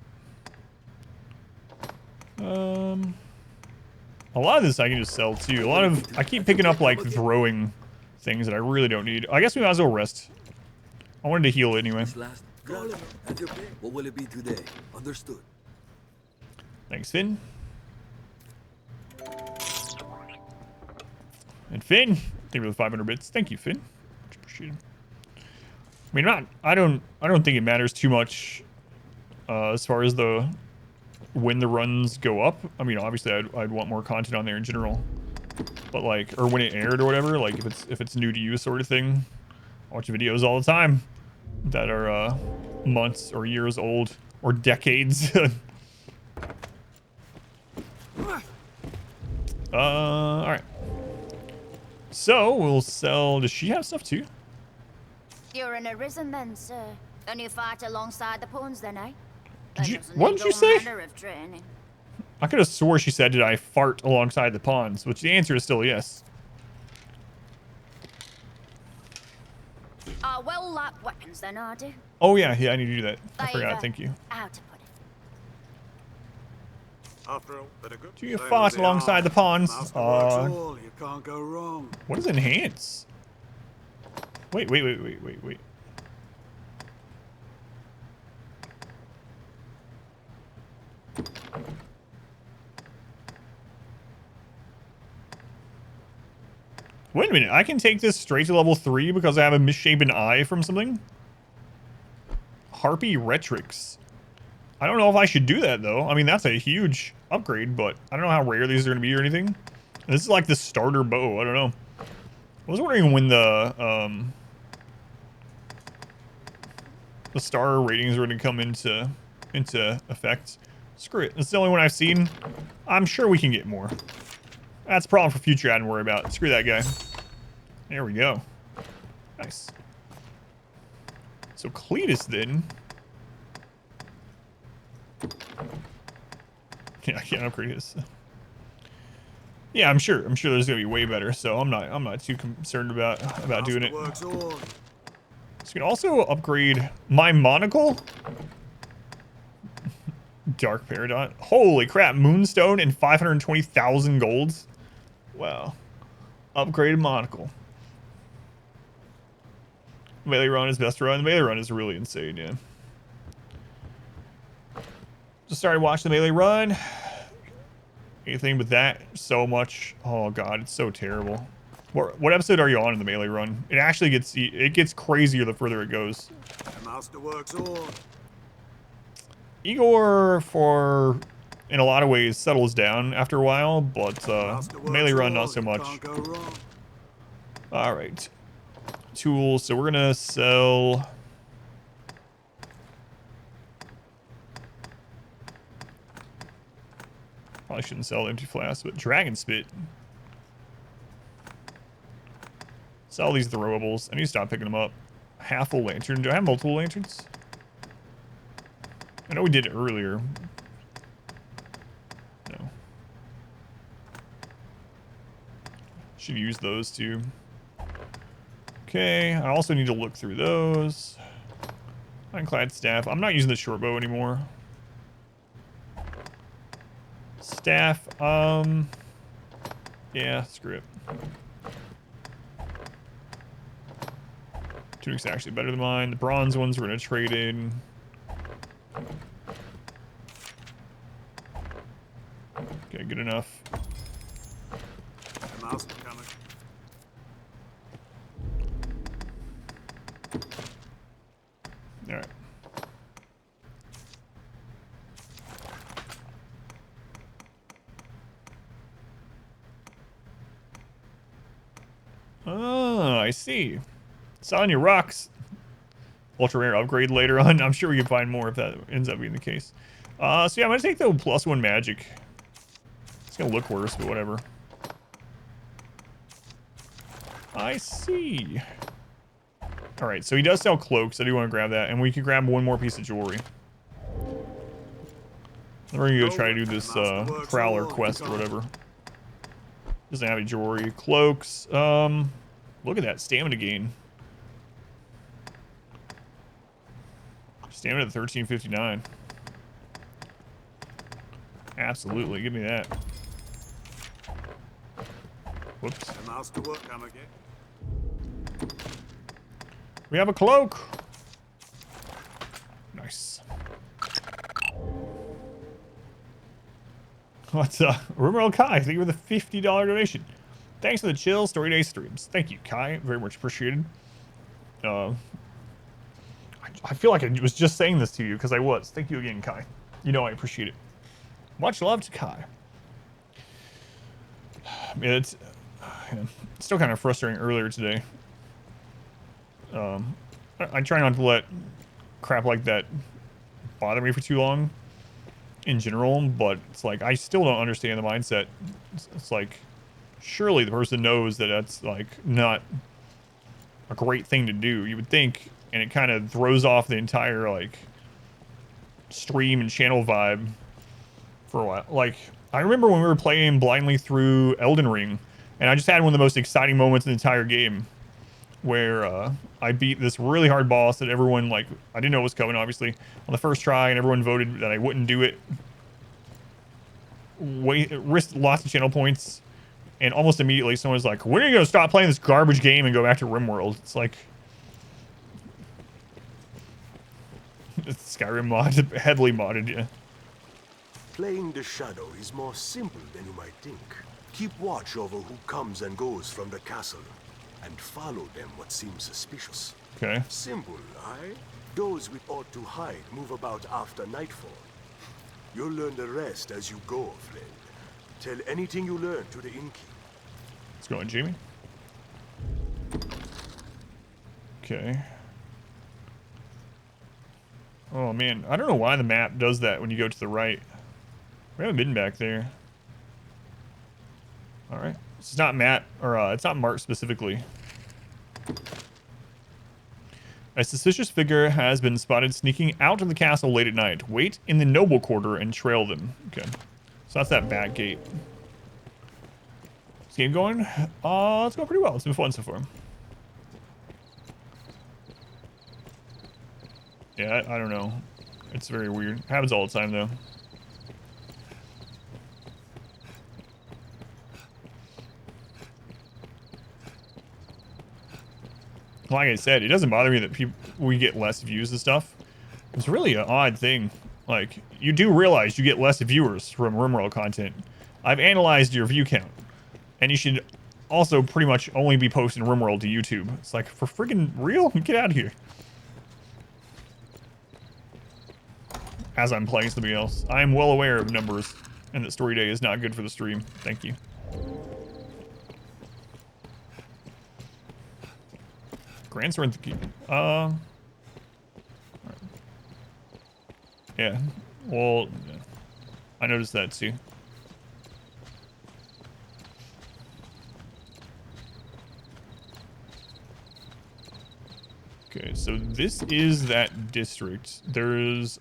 A lot of this I can just sell too. I keep picking up like throwing things that I really don't need. I guess we might as well rest. I wanted to heal anyway. What will it be today? Understood. Thanks, Finn. And Finn, thank you for the 500 bits. Thank you, Finn. Much appreciated. I mean, I don't think it matters too much as far as when the runs go up. I mean, obviously, I'd want more content on there in general, but like, or when it aired or whatever. Like, if it's new to you sort of thing, I watch videos all the time that are months or years old or decades. All right. So we'll sell. Does she have stuff too? You're an Arisen then, sir. Then you fight alongside the pawns then, eh? What did you say? I could have swore she said, did I fart alongside the pawns? Which the answer is still yes. Well-lapped weapons then, are you? Oh yeah, I need to do that. I forgot, thank you. How to put it. After all, better good. Do you fart alongside the pawns? You can't go wrong. What is enhance? Wait. Wait a minute, I can take this straight to level 3 because I have a misshapen eye from something? Harpy Retrix. I don't know if I should do that though. I mean, that's a huge upgrade, but I don't know how rare these are going to be or anything. And this is like the starter bow, I don't know. I was wondering when the star ratings are going to come into effect. Screw it, it's the only one I've seen. I'm sure we can get more. That's a problem for future I didn't worry about. Screw that guy. There we go. Nice. So Cletus then. Yeah, I can't upgrade his. Yeah, I'm sure there's gonna be way better, so I'm not too concerned about doing it. So you can also upgrade my monocle. Dark Paradigm. Holy crap, Moonstone and 520,000 golds. Wow. Upgraded monocle. Melee run is best run. The melee run is really insane, yeah. Just started watching the melee run. Anything but that, so much. Oh god, it's so terrible. What episode are you on in the melee run? It actually gets crazier the further it goes. Masterworks all. Igor, in a lot of ways, settles down after a while, but melee run, not so much. All right. Tools, so we're going to sell... Probably shouldn't sell empty flasks, but Dragon Spit. Sell these throwables. I need to stop picking them up. Half full lantern. Do I have multiple lanterns? I know we did it earlier. No. Should use those too. Okay, I also need to look through those. Ironclad staff. I'm not using the short bow anymore. Staff, yeah, screw it. Tunic's actually better than mine. The bronze ones we're gonna trade in. Okay, good enough. Master coming. All right. Oh, I see. Selling your rocks. Ultra rare upgrade later on. I'm sure we can find more if that ends up being the case. So yeah, I'm gonna take the +1 magic. It's gonna look worse, but whatever. I see. All right, so he does sell cloaks. I do want to grab that, and we can grab one more piece of jewelry. We're gonna go try to do this Prowler quest or whatever. Doesn't have any jewelry. Cloaks. Look at that stamina gain. Stamina at 1359. Absolutely, give me that. Whoops. We have a cloak. Nice. What's RimWorld Kai, thank you for the $50 donation. Thanks for the chill Story Day streams. Thank you, Kai. Very much appreciated. I feel like I was just saying this to you because I was. Thank you again, Kai. You know I appreciate it. Much love to Kai. It's still kind of frustrating earlier today. I try not to let crap like that bother me for too long in general, but it's like I still don't understand the mindset. It's like surely the person knows that that's like not a great thing to do, you would think, and it kind of throws off the entire like stream and channel vibe for a while. Like I remember when we were playing blindly through Elden Ring, and I just had one of the most exciting moments in the entire game where I beat this really hard boss that everyone, like, I didn't know was coming, obviously, on the first try, and everyone voted that I wouldn't do it. Risked lots of channel points, and almost immediately someone was like, when are you going to stop playing this garbage game and go back to RimWorld? It's like... It's Skyrim mod, heavily modded, yeah. Playing the Shadow is more simple than you might think. Keep watch over who comes and goes from the castle, and follow them what seems suspicious. Okay. Simple, aye? Those we ought to hide move about after nightfall. You'll learn the rest as you go, friend. Tell anything you learn to the innkeep. Let's go in, Jamie. Okay. Oh man, I don't know why the map does that when you go to the right. We haven't been back there. All right. It's not Matt, or it's not Mark specifically. A suspicious figure has been spotted sneaking out of the castle late at night. Wait in the noble quarter and trail them. Okay. So that's that back gate. Is the game going? It's going pretty well. It's been fun so far. Yeah, I don't know. It's very weird. It happens all the time, though. Like I said, it doesn't bother me that we get less views and stuff. It's really an odd thing. Like, you do realize you get less viewers from RimWorld content. I've analyzed your view count. And you should also pretty much only be posting RimWorld to YouTube. It's like, for friggin' real? Get out of here. As I'm playing something else. I am well aware of numbers, and that Story Day is not good for the stream. Thank you. Grand Sword. Yeah. Well, I noticed that too. Okay, so this is that district. There's...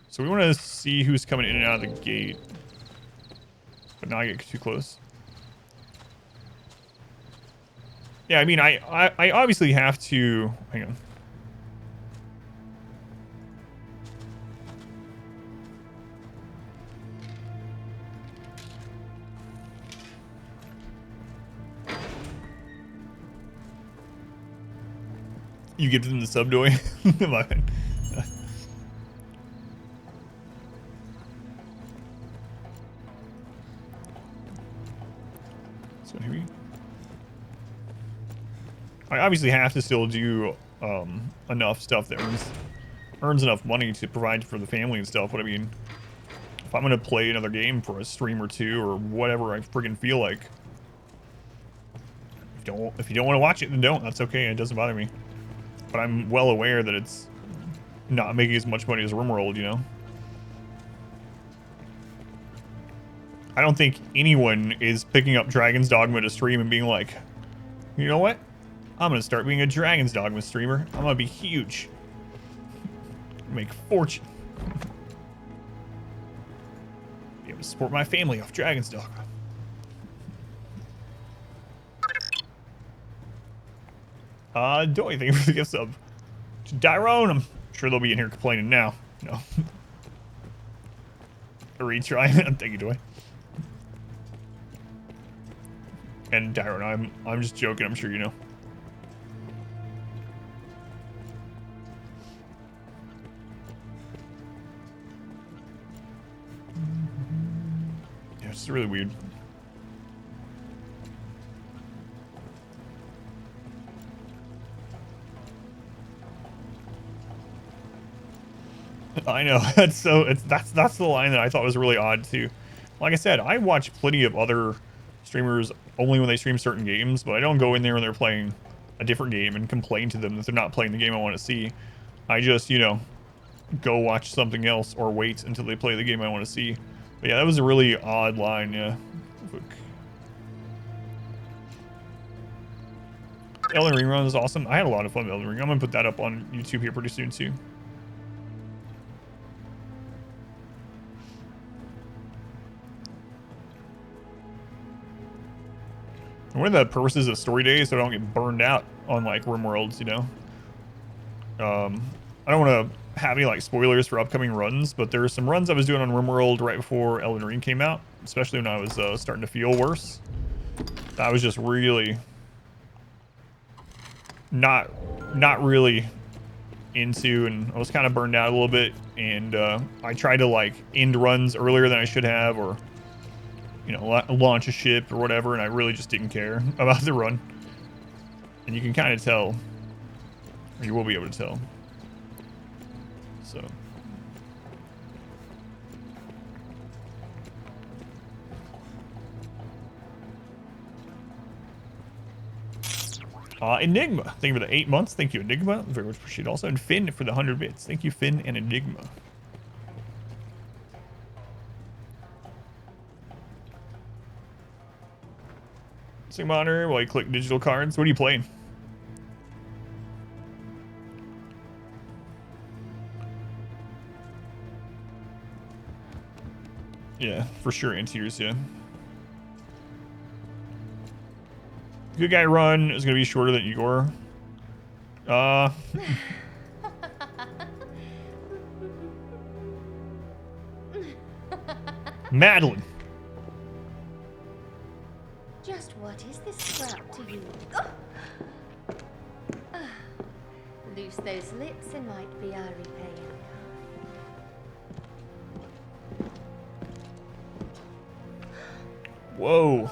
So we want to see who's coming in and out of the gate. But not get too close. Yeah, I mean, I obviously have to... Hang on. You give them the sub doy? My bad. So here we go. I obviously have to still do enough stuff that earns enough money to provide for the family and stuff. But I mean, if I'm gonna play another game for a stream or two or whatever I friggin' feel like, if you don't want to watch it, then don't. That's okay. It doesn't bother me. But I'm well aware that it's not making as much money as RimWorld, you know? I don't think anyone is picking up Dragon's Dogma to stream and being like, you know what? I'm going to start being a Dragon's Dogma streamer. I'm going to be huge. Make a fortune. Be able to support my family off Dragon's Dogma. Doy, thank you for the gift sub. Dyrone, I'm sure they'll be in here complaining now. No. A retry. Thank you, Doy. And Dyrone, I'm just joking, I'm sure you know. Yeah, it's really weird. I know, that's the line that I thought was really odd too. Like I said, I watch plenty of other streamers only when they stream certain games, but I don't go in there when they're playing a different game and complain to them that they're not playing the game I want to see. I just, you know, go watch something else or wait until they play the game I want to see. But yeah, that was a really odd line, yeah. Elden Ring run is awesome. I had a lot of fun with Elden Ring. I'm gonna put that up on YouTube here pretty soon too. One of the purposes of story days so I don't get burned out on like RimWorlds, you know. I don't want to have any like spoilers for upcoming runs, but there are some runs I was doing on RimWorld right before Elden Ring came out, especially when I was starting to feel worse. I was just really not really into, and I was kind of burned out a little bit, and I tried to like end runs earlier than I should have, or you know, launch a ship or whatever, and I really just didn't care about the run. And you can kind of tell, or you will be able to tell. So. Enigma, thank you for the 8 months. Thank you, Enigma. Very much appreciate it also. And Finn for the 100 bits. Thank you, Finn and Enigma. Monitor while you click digital cards. What are you playing? Yeah, for sure, Antiers, yeah. Good guy run is gonna be shorter than Igor. Madeleine. Just what is this sprout to you? Loose those lips and might be our repaying. Whoa.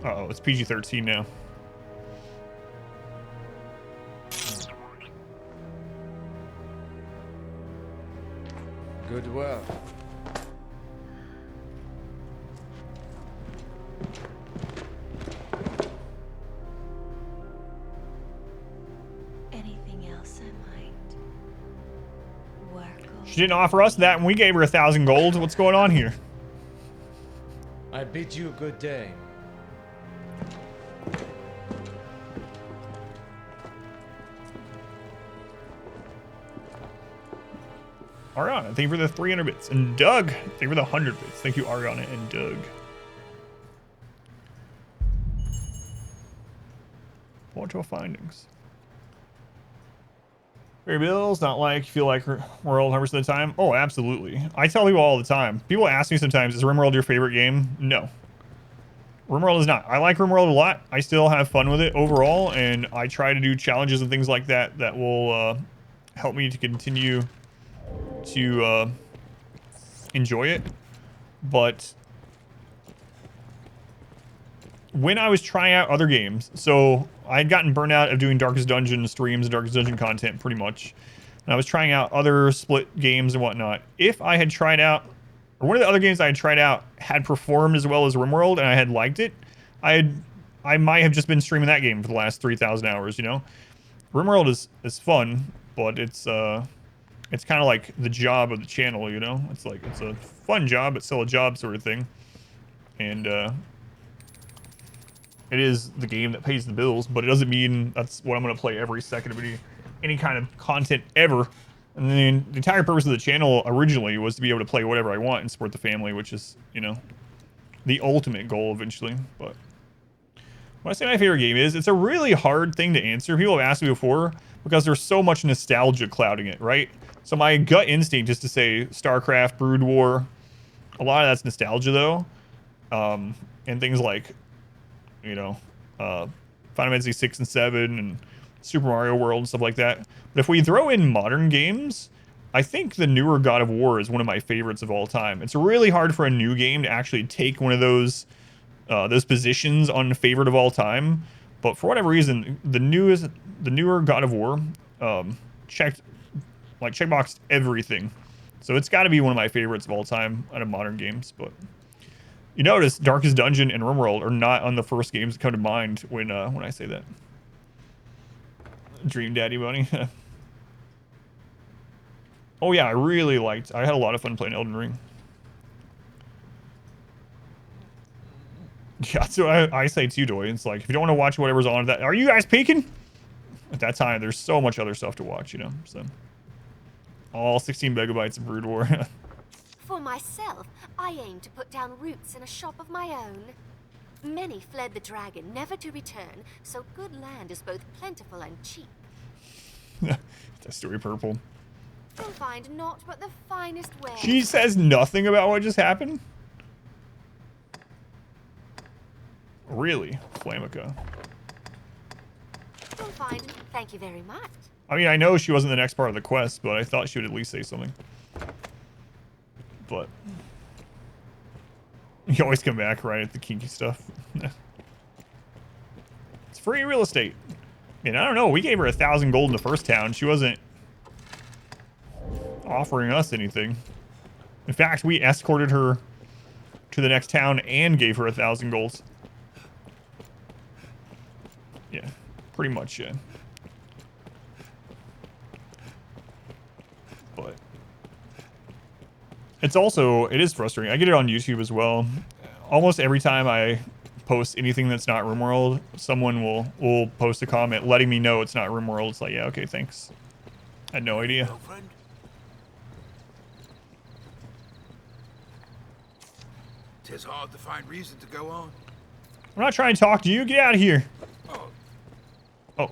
Uh-oh, it's PG-13 now. Good work. Anything else I might work on? She didn't offer us that, and we gave her 1,000 gold. What's going on here? I bid you good day. Ariana, thank you for the 300 bits. And Doug, thank you for the 100 bits. Thank you, Ariana and Doug. Forward to our findings. Barry Bill's not like you feel like RimWorld 100% of the time. Oh, absolutely. I tell people all the time. People ask me sometimes, is RimWorld your favorite game? No. RimWorld is not. I like RimWorld a lot. I still have fun with it overall, and I try to do challenges and things like that that will help me to continue to enjoy it. But when I was trying out other games, so I had gotten burnt out of doing Darkest Dungeon streams and Darkest Dungeon content pretty much, and I was trying out other split games and whatnot. If I had tried out or one of the other games I had tried out had performed as well as RimWorld, and I had liked it, I might have just been streaming that game for the last 3,000 hours, you know? RimWorld is fun, but it's kind of like the job of the channel, you know? It's like, it's a fun job, but still a job sort of thing. And, it is the game that pays the bills, but it doesn't mean that's what I'm going to play every second of any kind of content ever. And then the entire purpose of the channel originally was to be able to play whatever I want and support the family, which is, you know, the ultimate goal eventually. But when I say my favorite game is, it's a really hard thing to answer. People have asked me before because there's so much nostalgia clouding it, right? So my gut instinct is to say StarCraft, Brood War. A lot of that's nostalgia though. And things like, you know, Final Fantasy 6 and 7 and Super Mario World and stuff like that. But if we throw in modern games, I think the newer God of War is one of my favorites of all time. It's really hard for a new game to actually take one of those positions on favorite of all time. But for whatever reason, the newer God of War checkboxed everything. So it's got to be one of my favorites of all time out of modern games. But you notice Darkest Dungeon and RimWorld are not on the first games that come to mind when I say that. Dream Daddy Bunny. Oh yeah, I had a lot of fun playing Elden Ring. Yeah, so I say too, Doy. It's like, if you don't want to watch whatever's on that, are you guys peeking? At that time, there's so much other stuff to watch, you know, so. All 16 megabytes of Brood War. For myself, I aim to put down roots in a shop of my own. Many fled the dragon, never to return, so good land is both plentiful and cheap. That's story purple. You'll find naught but the finest wares. She says nothing about what just happened? Really? Flamica. You'll find... Thank you very much. I mean, I know she wasn't the next part of the quest, but I thought she would at least say something. But... you always come back right at the kinky stuff. It's free real estate. And I don't know, we gave her 1,000 gold in the first town. She wasn't offering us anything. In fact, we escorted her to the next town and gave her 1,000 gold. Yeah, pretty much, yeah. But it's also, it is frustrating. I get it on YouTube as well. Almost every time I post anything that's not RimWorld, someone will post a comment letting me know it's not RimWorld. It's like, yeah, okay, thanks. I had no idea. Tis hard to find reason to go on. I'm not trying to talk to you. Get out of here. Oh,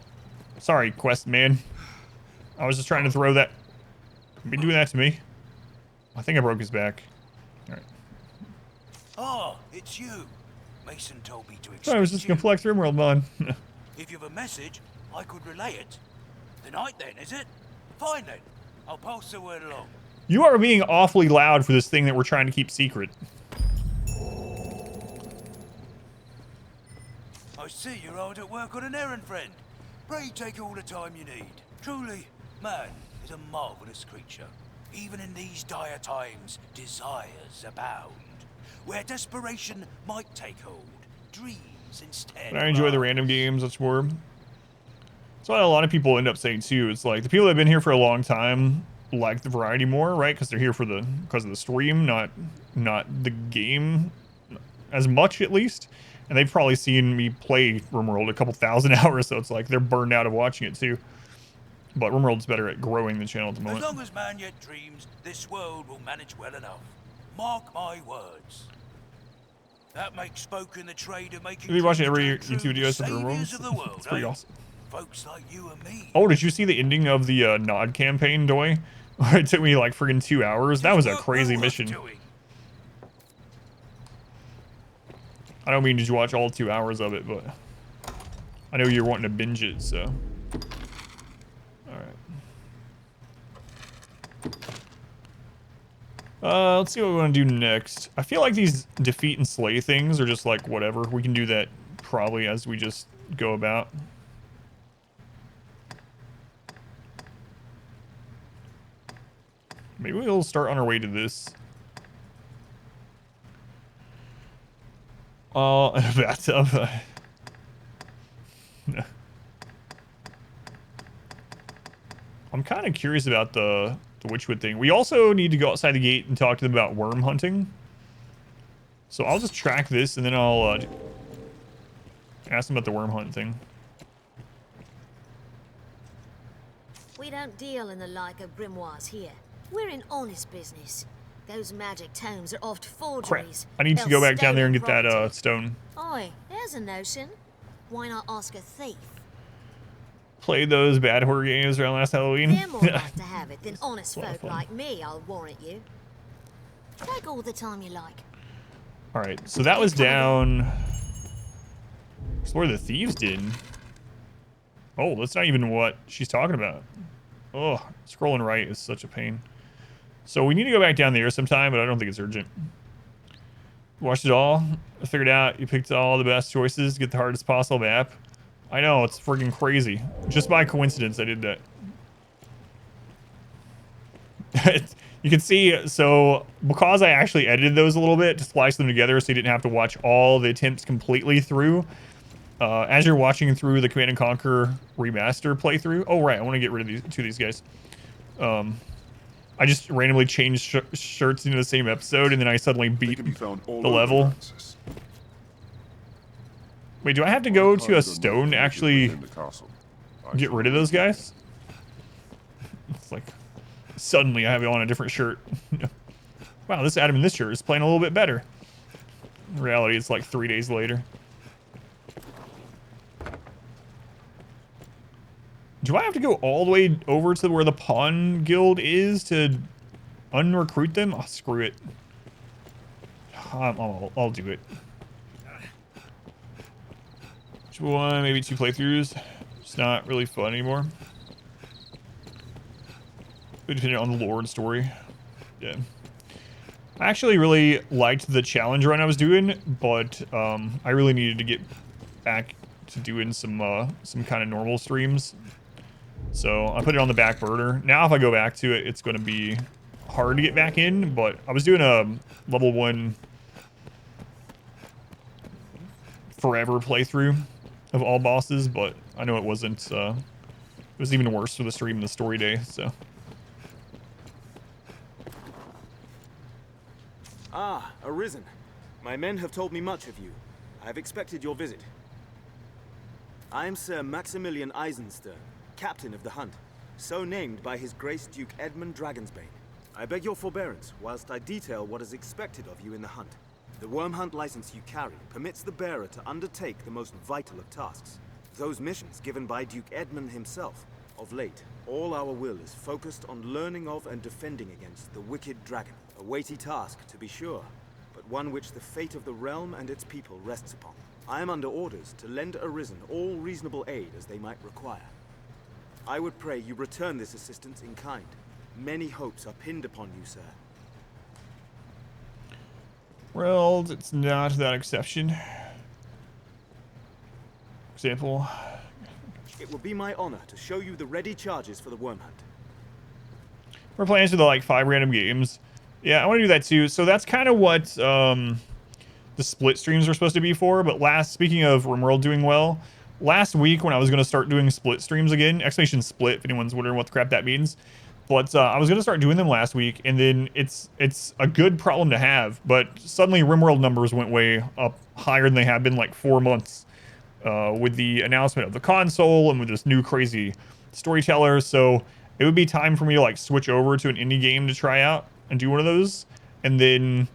sorry, quest man. I was just trying to throw that. You've been doing that to me. I think I broke his back. All right. Oh, it's you. Mason told me to expect I was just gonna flex RimWorld mod. If you have a message, I could relay it. Tonight then, is it? Fine then. I'll pass the word along. You are being awfully loud for this thing that we're trying to keep secret. I see you're hard at work on an errand, friend. Pray take all the time you need. Truly, man is a marvelous creature. Even in these dire times, desires abound. Where desperation might take hold, dreams instead. But I enjoy the random games. That's more. That's what a lot of people end up saying too. It's like the people that have been here for a long time like the variety more, right? Because they're here for because of the stream, not the game as much at least. And they've probably seen me play RimWorld a couple thousand hours, so it's like they're burned out of watching it too. But RimWorld's better at growing the channel at the moment. As long as man yet dreams, this world will manage well enough. Mark my words. That makes spoke in the trade of making. You'll be watching every YouTube video for RimWorld. It's pretty awesome. Folks like you and me. Oh, did you see the ending of the Nod campaign, Doy? It took me like friggin' 2 hours. That was a crazy mission. I don't mean did you watch all 2 hours of it, but I know you're wanting to binge it, so. Alright. Let's see what we want to do next. I feel like these defeat and slay things are just like whatever. We can do that probably as we just go about. Maybe we'll start on our way to this. In a bathtub. I'm kind of curious about the Witchwood thing. We also need to go outside the gate and talk to them about worm hunting. So I'll just track this and then I'll ask them about the worm hunt thing. We don't deal in the like of grimoires here. We're in honest business. Those magic tomes are oft forgeries. Crap. I need to go back down there and get that stone. Oi, there's a notion. Why not ask a thief? Played those bad horror games around last Halloween. They're more like to have it than honest folk like me, I'll warrant you. Take all the time you like. Alright, so that was down... Explore the Thieves did. Oh, that's not even what she's talking about. Oh, scrolling right is such a pain. So we need to go back down there sometime, but I don't think it's urgent. Watched it all. I figured out you picked all the best choices to get the hardest possible map. I know, it's freaking crazy. Just by coincidence, I did that. You can see, so because I actually edited those a little bit to splice them together so you didn't have to watch all the attempts completely through. As you're watching through the Command & Conquer remaster playthrough. Oh, right, I want to get rid of these guys. I just randomly changed shirts into the same episode, and then I suddenly beat the level. Wait, do I have to go to a stone to actually get rid of those guys? It's like, suddenly I have it on a different shirt. Wow, this Adam in this shirt is playing a little bit better. In reality, it's like 3 days later. Do I have to go all the way over to where the Pawn Guild is to unrecruit them? Oh, screw it. I'll do it. Which one? Maybe 2 playthroughs. It's not really fun anymore. Depending on the lore and story. Yeah. I actually really liked the challenge run I was doing, but I really needed to get back to doing some kind of normal streams. So I put it on the back burner. Now if I go back to it, it's going to be hard to get back in, but I was doing a level 1 forever playthrough of all bosses, but I know it wasn't, it was even worse for the stream and the story day, so. Ah, Arisen. My men have told me much of you. I have expected your visit. I am Sir Maximilian Eisenstern, captain of the hunt, so named by His Grace Duke Edmund Dragonsbane. I beg your forbearance whilst I detail what is expected of you in the hunt. The worm hunt license you carry permits the bearer to undertake the most vital of tasks. Those missions given by Duke Edmund himself. Of late, all our will is focused on learning of and defending against the wicked dragon. A weighty task, to be sure, but one which the fate of the realm and its people rests upon. I am under orders to lend Arisen all reasonable aid as they might require. I would pray you return this assistance in kind. Many hopes are pinned upon you, sir. Well, it's not that exception. Example. It will be my honor to show you the ready charges for the worm hunt. We're playing through the like 5 random games. Yeah, I want to do that too. So that's kind of what the split streams are supposed to be for. But speaking of RimWorld doing well, last week when I was going to start doing split streams again, exclamation split if anyone's wondering what the crap that means. But I was going to start doing them last week, and then it's a good problem to have. But suddenly RimWorld numbers went way up higher than they have been like 4 months with the announcement of the console and with this new crazy storyteller. So it would be time for me to like switch over to an indie game to try out and do one of those. And then,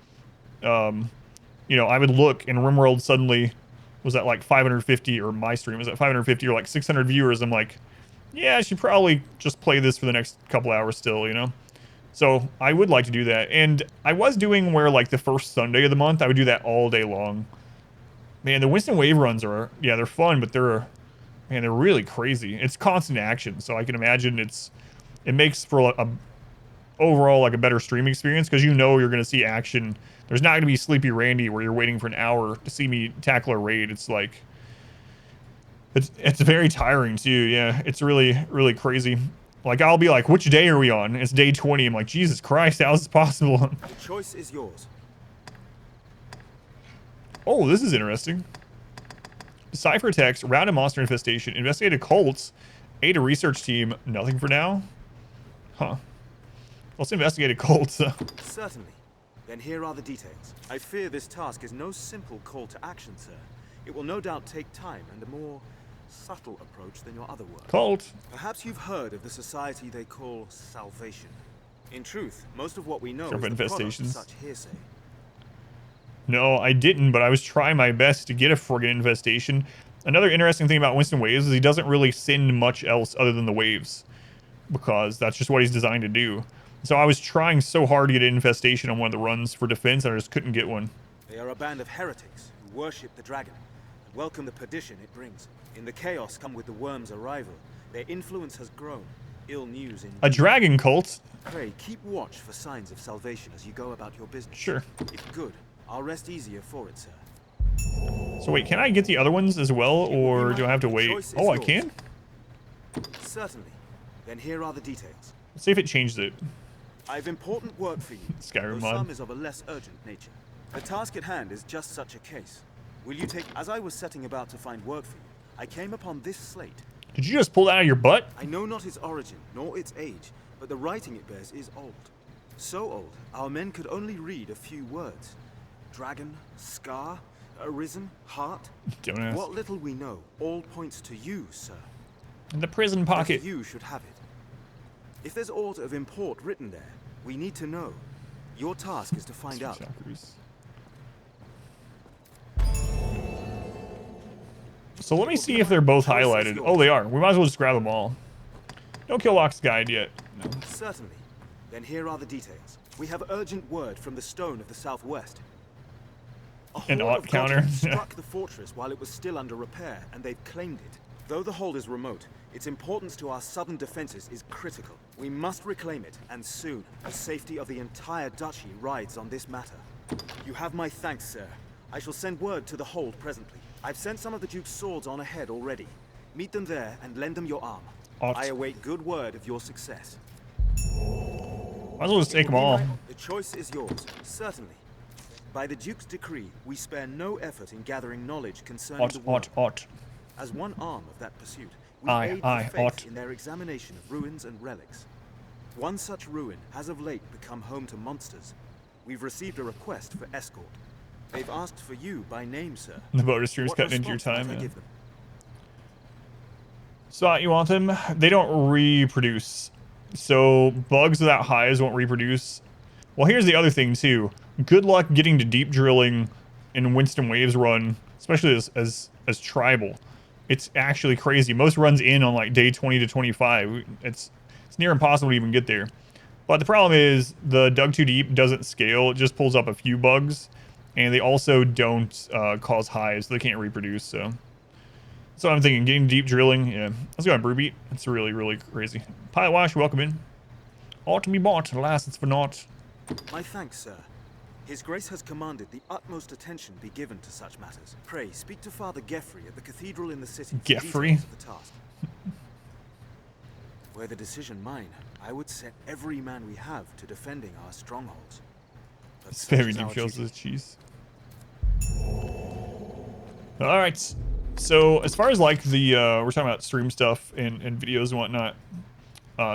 you know, I would look and RimWorld suddenly was at like 550, or my stream was at 550 or like 600 viewers. I'm like, yeah, I should probably just play this for the next couple hours still, you know? So I would like to do that. And I was doing where like the first Sunday of the month, I would do that all day long. Man, the Winston Wave runs are, yeah, they're fun, but they're really crazy. It's constant action. So I can imagine it makes for overall like a better stream experience, because you know you're going to see action. There's not going to be Sleepy Randy where you're waiting for an hour to see me tackle a raid. It's like, it's very tiring too. Yeah, it's really, really crazy. Like I'll be like, which day are we on? It's day 20. I'm like, Jesus Christ, how is this possible? The choice is yours. Oh, this is interesting. Decipher text, round a monster infestation, investigate a cult, aid a research team. Nothing for now? Huh. Let's investigate a cult. Certainly. Then here are the details. I fear this task is no simple call to action, sir. It will no doubt take time and a more subtle approach than your other work. Cult. Perhaps you've heard of the society they call Salvation. In truth, most of what we know Sure, is the product of infestations. such hearsay. No, I didn't, but I was trying my best to get a friggin' infestation. Another interesting thing about Winston Waves is he doesn't really send much else other than the waves, because that's just what he's designed to do. So I was trying so hard to get an infestation on one of the runs for defense, and I just couldn't get one. They are a band of heretics who worship the dragon and welcome the perdition it brings. In the chaos come with the Wyrm's arrival. Their influence has grown. Ill news in A dragon cult? Pray, keep watch for signs of salvation as you go about your business. Sure. If good, I'll rest easier for it, sir. So wait, can I get the other ones as well, or do I have to wait? Oh, I can? Certainly. Then here are the details. Let's see if it changes it. I've important work for you. Skyrim though mod. some is of a less urgent nature. The task at hand is just such a case. Will you take... As I was setting about to find work for you, I came upon this slate. Did you just pull that out of your butt? I know not its origin, nor its age, but the writing it bears is old. So old, our men could only read a few words. Dragon, scar, arisen, heart. Don't ask. What little we know all points to you, sir. In the prison pocket. Just you should have it. If there's aught of import written there, we need to know. Your task is to find out. So let me see if they're both highlighted. Oh, they are. We might as well just grab them all. No kill Locke's guide yet. No. Certainly. Then here are the details. We have urgent word from the Stone of the Southwest. An horde aught of counter. goblins struck the fortress while it was still under repair, and they've claimed it. Though the hold is remote, its importance to our southern defenses is critical. We must reclaim it, and soon. The safety of the entire duchy rides on this matter. You have my thanks, sir. I shall send word to the hold presently. I've sent some of the Duke's swords on ahead already. Meet them there and lend them your arm. I await good word of your success. Might as well just take them all. The choice is yours, certainly. By the Duke's decree, we spare no effort in gathering knowledge concerning the world. As one arm of that pursuit, we aid the faith in their examination of ruins and relics. One such ruin has of late become home to monsters. We've received a request for escort. They've asked for you by name, sir. The bonus stream's cutting into your response time. might I Yeah. give them? So you want them? They don't reproduce. So bugs without hives won't reproduce. Well, here's the other thing too. Good luck getting to deep drilling in Winston Waves run, especially as tribal. It's actually crazy. Most runs in on like day 20 to 25. It's near impossible to even get there. But the problem is the Dug Too Deep doesn't scale. It just pulls up a few bugs, and they also don't cause hives. So they can't reproduce. So I'm thinking getting deep drilling. Yeah, let's go on Brewbeat. It's really, really crazy. Pilot Wash, welcome in. Ought to be bought, alas, it's for naught. My thanks, sir. His Grace has commanded the utmost attention be given to such matters. Pray, speak to Father Geffrey at the cathedral in the city. for Geffrey? details of the task. Were the decision mine, I would set every man we have to defending our strongholds. But such Very is deep our shells duty. with cheese. Alright, so as far as like the, we're talking about stream stuff and videos and whatnot.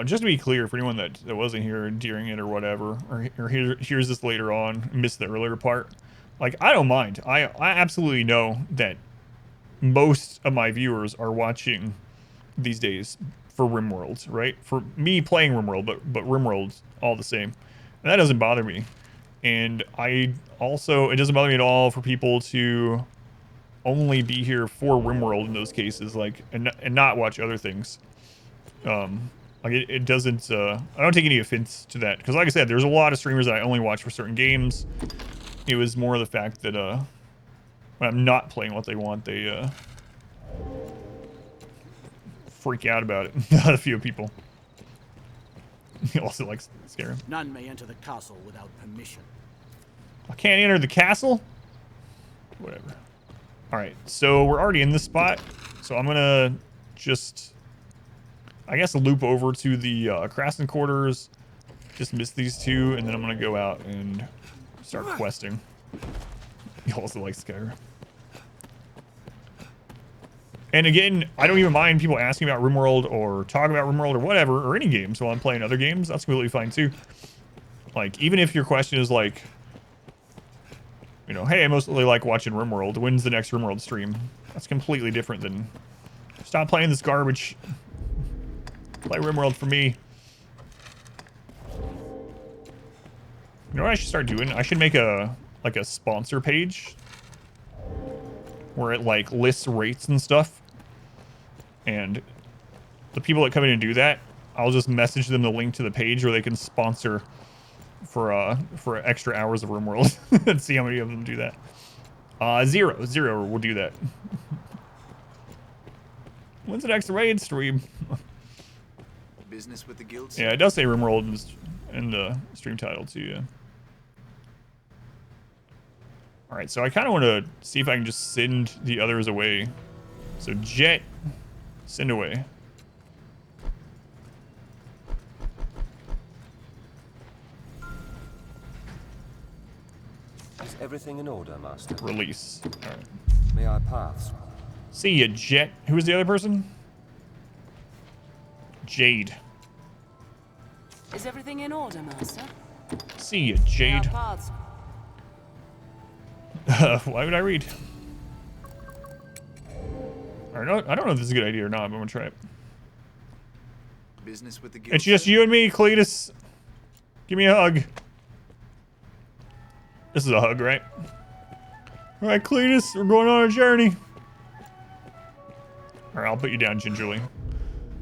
Just to be clear, for anyone that wasn't here during it or whatever, or hears this later on, missed the earlier part, like, I don't mind. I absolutely know that most of my viewers are watching these days for RimWorld, right? For me playing RimWorld, but RimWorld's all the same. And that doesn't bother me. And it doesn't bother me at all for people to only be here for RimWorld in those cases, like, and not watch other things. Like, it doesn't, I don't take any offense to that. Because like I said, there's a lot of streamers that I only watch for certain games. It was more the fact that, when I'm not playing what they want, they, freak out about it. A few people. He also likes Skyrim. None may enter the castle without permission. I can't enter the castle? Whatever. Alright, so we're already in this spot. So I'm gonna just, I guess, loop over to the Krasn quarters. Just miss these two, and then I'm gonna go out and start questing. You also like Skyrim. And again, I don't even mind people asking about RimWorld or talking about RimWorld or whatever, or any games while I'm playing other games. That's completely fine too. Like, even if your question is like, you know, hey, I mostly like watching RimWorld. When's the next RimWorld stream? That's completely different than stop playing this garbage. Play RimWorld for me. You know what I should start doing? I should make a sponsor page where it like lists rates and stuff. And the people that come in and do that, I'll just message them the link to the page where they can sponsor for extra hours of RimWorld and see how many of them do that. Zero will do that. When's the next raid stream? Business with the guilds? Yeah, it does say RimWorld in the stream title too, yeah. Alright, so I kind of want to see if I can just send the others away. So Jet, send away. Is everything in order, Master? Release. Alright. May I pass? See ya, Jet. Who was the other person? Jade. Is everything in order, Master? See ya, Jade. Why would I read? I don't know if this is a good idea or not, but I'm gonna try it. Business with the guild. It's just you and me, Cletus. Give me a hug. This is a hug, right? Alright, Cletus, we're going on a journey. Alright, I'll put you down gingerly.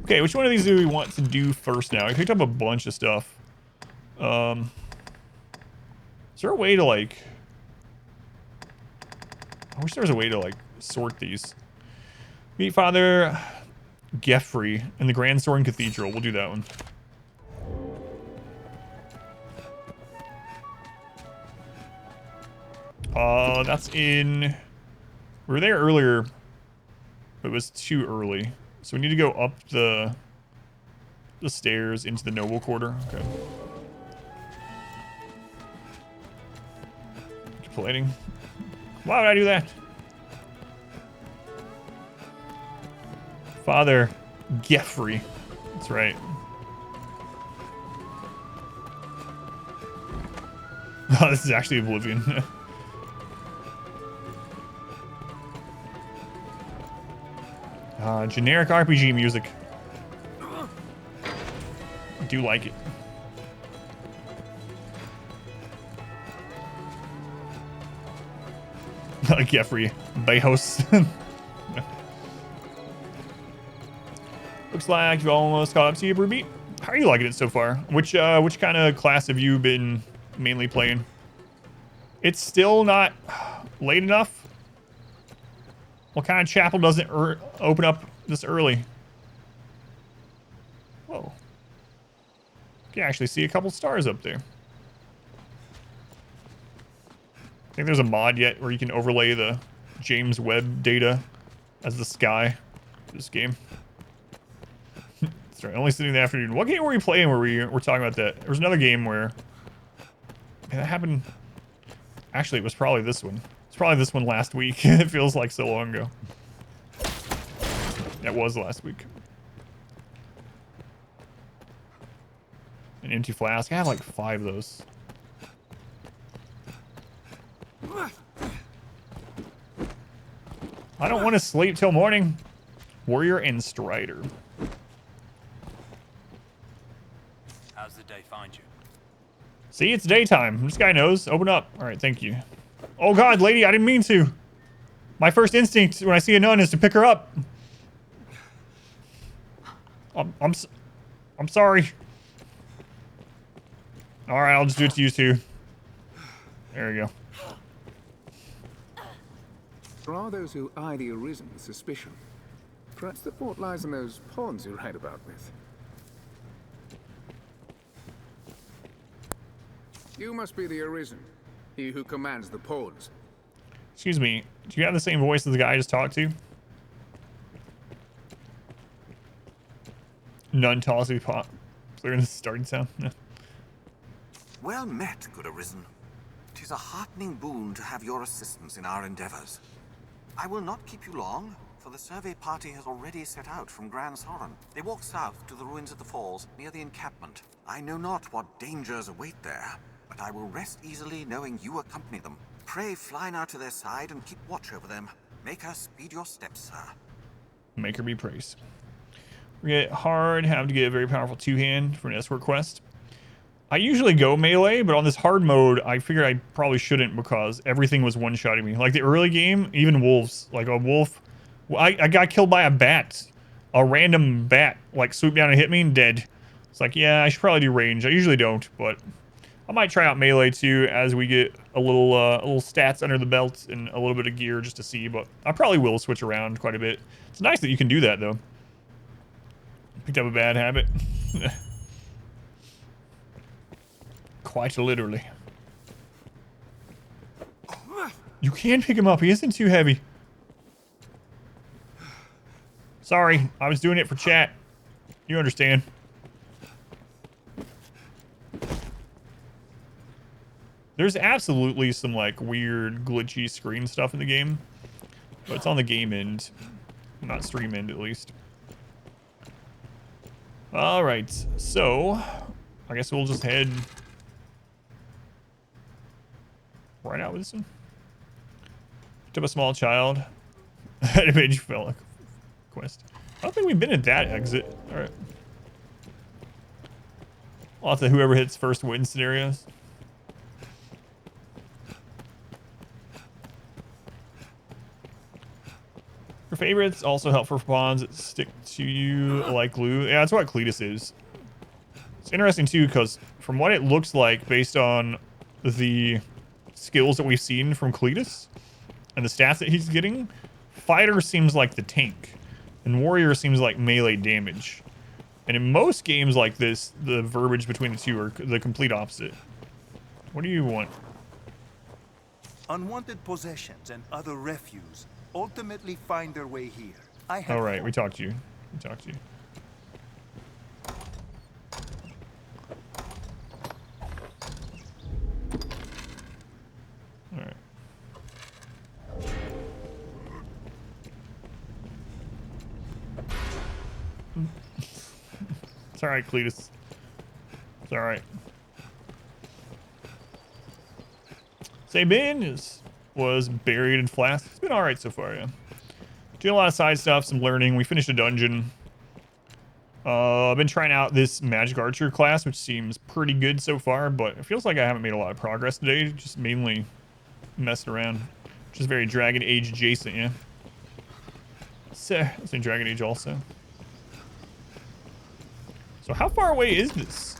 Okay, which one of these do we want to do first now? I picked up a bunch of stuff. Is there a way to, like... I wish there was a way to, like, sort these. Meet Father Geffrey in the Grand Sorin Cathedral. We'll do that one. That's in... We were there earlier, but it was too early. So we need to go up the stairs into the noble quarter. Okay. Keep plating. Why would I do that? Father Geffrey. That's right. Oh, this is actually Oblivion. Generic RPG music. I do like it. Geffrey. Bayhouse. Looks like you've almost caught up to your beat. How are you liking it so far? Which kind of class have you been mainly playing? It's still not late enough. What kind of chapel doesn't open up this early? Whoa. You can actually see a couple stars up there. I think there's a mod yet where you can overlay the James Webb data as the sky for this game. That's right, only sitting in the afternoon. What game were we playing where we're talking about that? There was another game where... Man, that happened... Actually, it was probably this one. It's probably this one last week. It feels like so long ago. That was last week. An empty flask. I have like 5 of those. I don't want to sleep till morning. Warrior and Strider. How's the day find you? See, it's daytime. This guy knows. Open up. All right, thank you. Oh God, lady, I didn't mean to. My first instinct when I see a nun is to pick her up. I'm sorry. All right, I'll just do it to you two. There we go. There are those who eye the Arisen with suspicion. Perhaps the fault lies in those pawns you write about with. You must be the Arisen, he who commands the pawns. Excuse me, do you have the same voice as the guy I just talked to? Nun tossing pot. Clear in the starting sound. Well met, good Arisen. 'Tis a heartening boon to have your assistance in our endeavors. I will not keep you long, for the survey party has already set out from Gran Soren. They walk south to the ruins of the falls near the encampment. I know not what dangers await there, but I will rest easily knowing you accompany them. Pray fly now to their side and keep watch over them. Make her speed your steps, sir. Make her be praised. We get hard, have to get a very powerful two-hand for an escort quest. I usually go melee, but on this hard mode, I figured I probably shouldn't because everything was one-shotting me. Like the early game, even wolves. Like a wolf, I got killed by a bat. A random bat, like swooped down and hit me and dead. It's like, yeah, I should probably do range. I usually don't, but I might try out melee too as we get a little stats under the belt and a little bit of gear just to see. But I probably will switch around quite a bit. It's nice that you can do that though. Picked up a bad habit. Quite literally. You can pick him up. He isn't too heavy. Sorry, I was doing it for chat. You understand. There's absolutely some like weird glitchy screen stuff in the game, but it's on the game end, not stream end at least. All right, so I guess we'll just head right out with this one. Picked up a small child. It made you feel like quest. I don't think we've been at that exit. All right. Lots of whoever hits first win scenarios. For favorites, also helpful for pawns that stick to you like glue. Yeah, that's what Cletus is. It's interesting too, because from what it looks like, based on the skills that we've seen from Cletus and the stats that he's getting, fighter seems like the tank, and warrior seems like melee damage. And in most games like this, the verbiage between the two are the complete opposite. What do you want? Unwanted possessions and other refuse ultimately find their way here. All right, we talked to you. We talked to you. All right. It's all right, Cletus. It's all right. Sabin was buried in flasks. It's been all right so far, yeah. Doing a lot of side stuff, some learning. We finished a dungeon. I've been trying out this magic archer class, which seems pretty good so far, but it feels like I haven't made a lot of progress today. Just mainly messed around. Which is very Dragon Age adjacent, yeah. So, I'll say Dragon Age also. So how far away is this?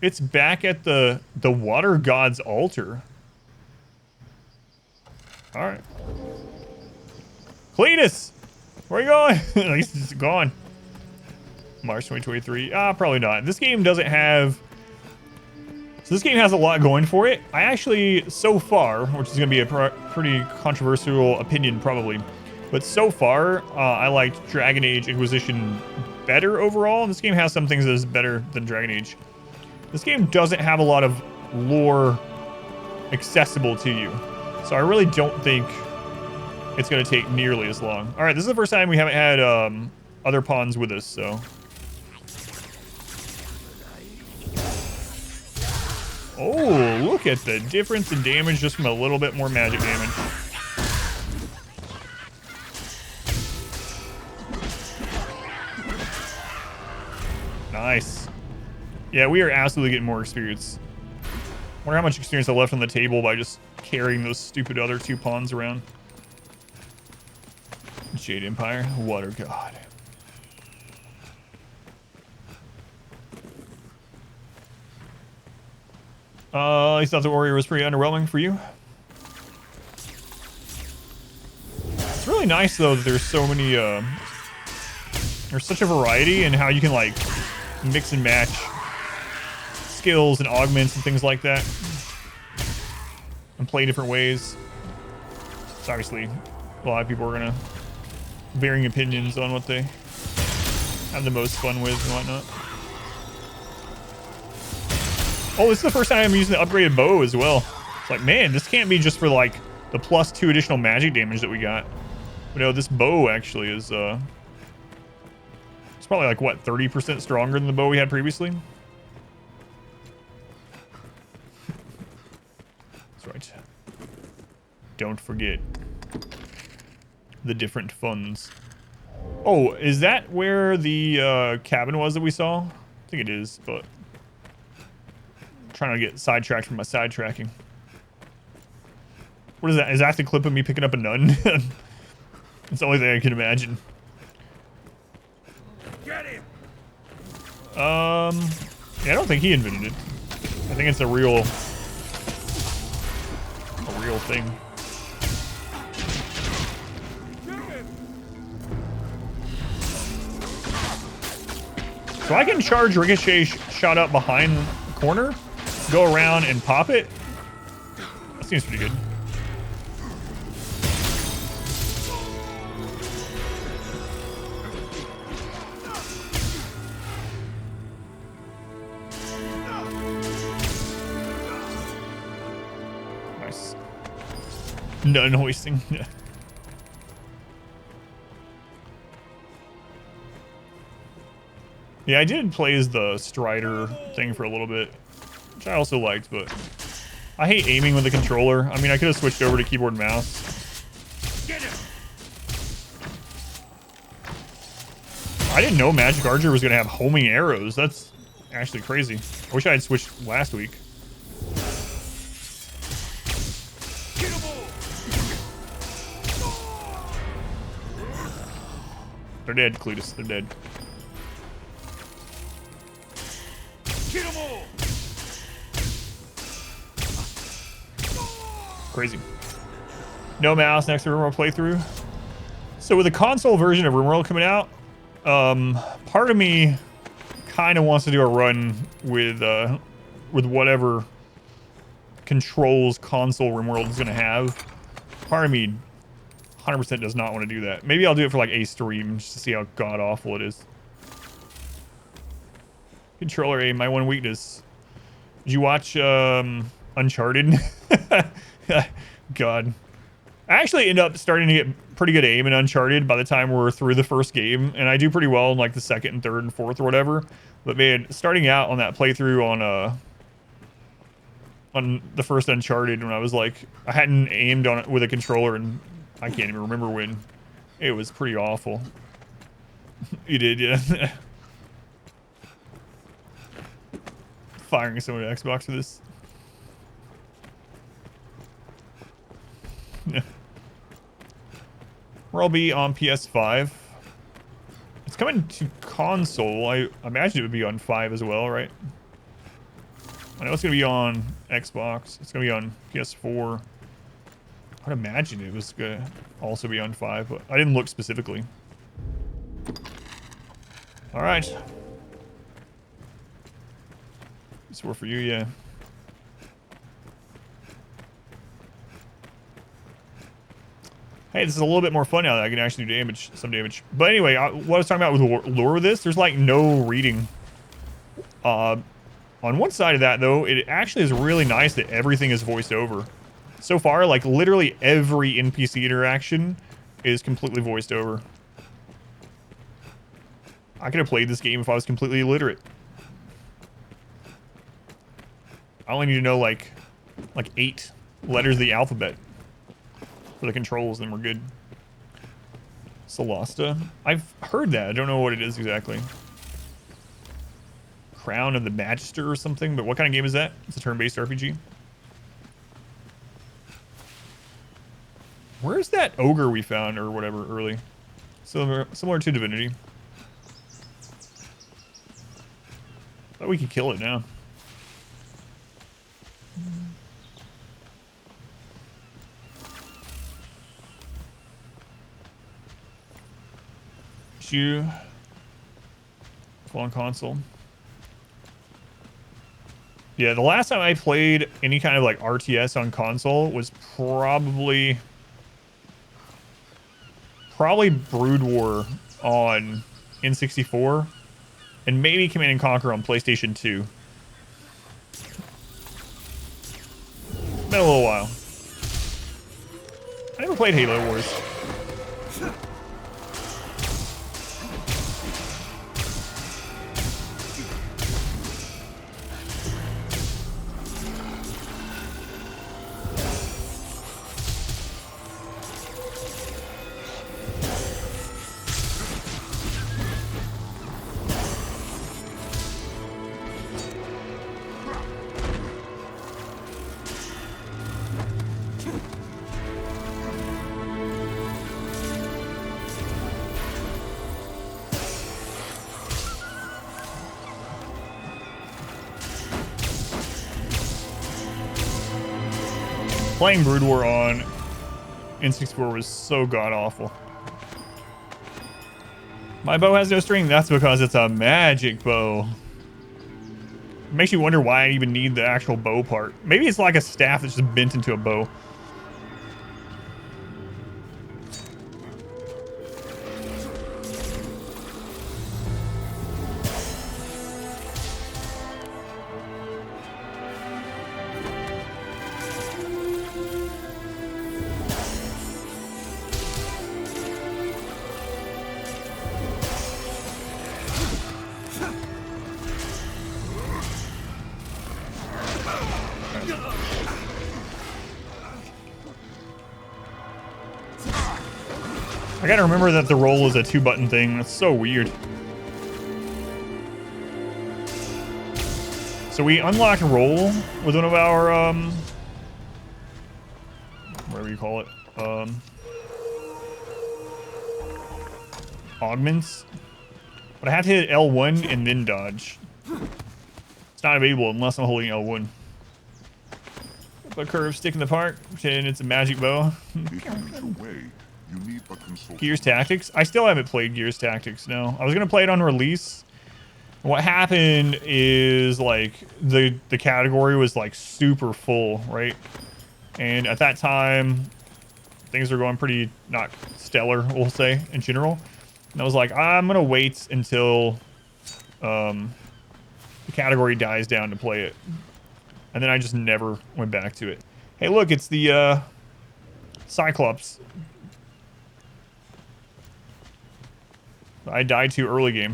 It's back at the Watergod's altar. All right. Cletus! Where are you going? At least it's gone. March 2023. Probably not. This game doesn't have... So this game has a lot going for it. I actually, so far, which is going to be a pretty controversial opinion probably, but so far, I liked Dragon Age Inquisition better overall. And this game has some things that is better than Dragon Age. This game doesn't have a lot of lore accessible to you. So I really don't think it's going to take nearly as long. All right, this is the first time we haven't had other pawns with us, so. Oh, look at the difference in damage just from a little bit more magic damage. Nice. Yeah, we are absolutely getting more experience. Wonder how much experience I left on the table by just carrying those stupid other two pawns around. Jade Empire, Watergod. I thought the warrior was pretty underwhelming for you. It's really nice though that there's so many. There's such a variety in how you can like mix and match skills and augments and things like that, and play different ways. So obviously, a lot of people are gonna varying opinions on what they have the most fun with and whatnot. Oh, this is the first time I'm using the upgraded bow as well. It's like, man, this can't be just for like the +2 additional magic damage that we got. But no, this bow actually is it's probably like what, 30% stronger than the bow we had previously. That's right. Don't forget the different funds. Oh, is that where the cabin was that we saw? I think it is, but I'm trying to get sidetracked from my sidetracking. What is that? Is that the clip of me picking up a nun? It's the only thing I can imagine. Get him. Yeah, I don't think he invented it. I think it's a real thing. So I can charge Ricochet shot up behind the corner, go around and pop it. That seems pretty good. Nice. Nun hoisting. Yeah, I did play as the Strider thing for a little bit, which I also liked, but I hate aiming with the controller. I mean, I could have switched over to keyboard and mouse. Get him. I didn't know Magic Archer was going to have homing arrows. That's actually crazy. I wish I had switched last week. They're dead, Cletus. They're dead. Get 'em all. Crazy. No mouse next to RimWorld playthrough. So with the console version of RimWorld coming out, part of me kind of wants to do a run with whatever controls console RimWorld is going to have. Part of me 100% does not want to do that. Maybe I'll do it for like a stream just to see how god awful it is. Controller aim, my one weakness. Did you watch Uncharted? God. I actually end up starting to get pretty good aim in Uncharted by the time we're through the first game, and I do pretty well in like the second and third and fourth or whatever. But man, starting out on that playthrough on the first Uncharted, when I was like, I hadn't aimed on it with a controller, and I can't even remember when. It was pretty awful. You did, yeah. Firing someone to Xbox for this. We'll be on PS5. It's coming to console. I imagine it would be on 5 as well, right? I know it's going to be on Xbox. It's going to be on PS4. I'd imagine it was going to also be on 5, but I didn't look specifically. All right. This were for you, yeah. Hey, this is a little bit more fun now that I can actually do damage, some damage. But anyway, what I was talking about with lore with this, there's like no reading. On one side of that, though, it actually is really nice that everything is voiced over. So far, like literally every NPC interaction is completely voiced over. I could have played this game if I was completely illiterate. I only need to know like 8 letters of the alphabet for the controls, then we're good. Solasta. I've heard that. I don't know what it is exactly. Crown of the Magister or something, but what kind of game is that? It's a turn-based RPG. Where's that ogre we found or whatever early? Similar to Divinity. Thought we could kill it now. You full on console. Yeah, the last time I played any kind of like RTS on console was probably Brood War on N64 and maybe Command and Conquer on PlayStation 2. Been a little while. I never played Halo Wars. Playing Brood War on N64 was so god-awful. My bow has no string. That's because it's a magic bow. It makes you wonder why I even need the actual bow part. Maybe it's like a staff that's just bent into a bow. I gotta remember that the roll is a 2-button thing. That's so weird. So we unlocked roll with one of our, whatever you call it, augments. But I have to hit L1 and then dodge. It's not available unless I'm holding L1. A curve stick in the park, pretend it's a magic bow. Gears Tactics? I still haven't played Gears Tactics, no. I was gonna play it on release. What happened is like the category was like super full, right? And at that time, things were going pretty not stellar, we'll say, in general. And I was like, I'm gonna wait until the category dies down to play it. And then I just never went back to it. Hey, look, it's the Cyclops. I died too early game.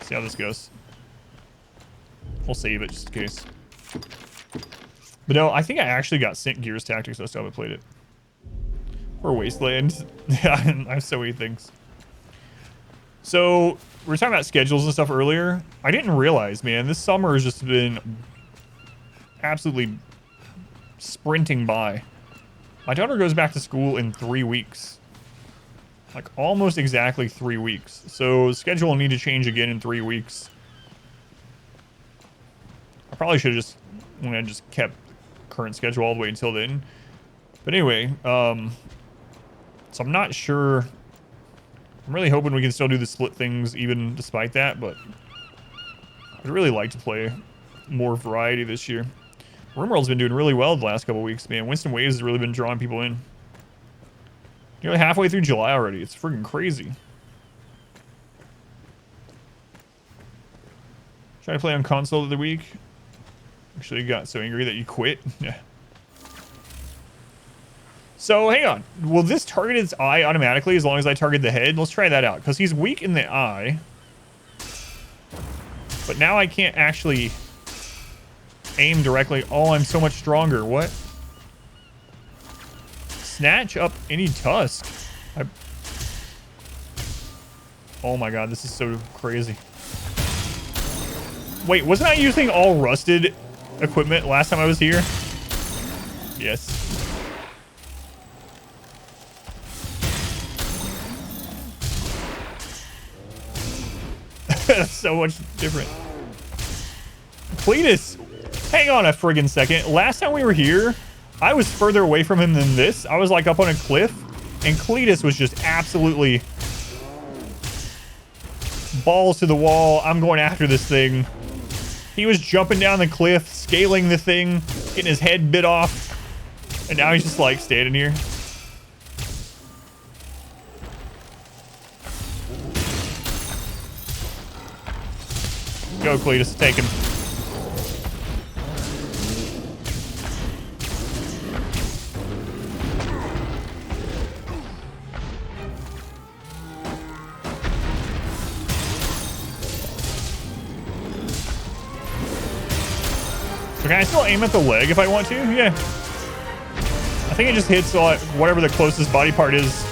See how this goes. We'll save it just in case. But no, I think I actually got sent Gears Tactics. I still haven't played it. Or Wasteland. Yeah, I have so many things. So, we were talking about schedules and stuff earlier. I didn't realize, man, this summer has just been absolutely sprinting by. My daughter goes back to school in 3 weeks. Like, almost exactly 3 weeks. So, schedule will need to change again in 3 weeks. I probably should have just kept current schedule all the way until then. But anyway, so I'm not sure. I'm really hoping we can still do the split things even despite that, but I'd really like to play more variety this year. RimWorld's been doing really well the last couple weeks, man. Winston Waves has really been drawing people in. Nearly halfway through July already. It's freaking crazy. Try to play on console of the week. Actually, you got so angry that you quit. Yeah. So, hang on. Will this target its eye automatically as long as I target the head? Let's try that out. Because he's weak in the eye. But now I can't actually aim directly. Oh, I'm so much stronger. What? Snatch up any tusk. Oh my god, this is so crazy. Wait, wasn't I using all rusted equipment last time I was here? Yes. That's so much different. Cletus, hang on a friggin' second. Last time we were here, I was further away from him than this. I was like up on a cliff, and Cletus was just absolutely balls to the wall. I'm going after this thing. He was jumping down the cliff, scaling the thing, getting his head bit off, and now he's just like standing here. Go, Cletus, take him. So can I still aim at the leg if I want to? Yeah. I think it just hits whatever the closest body part is.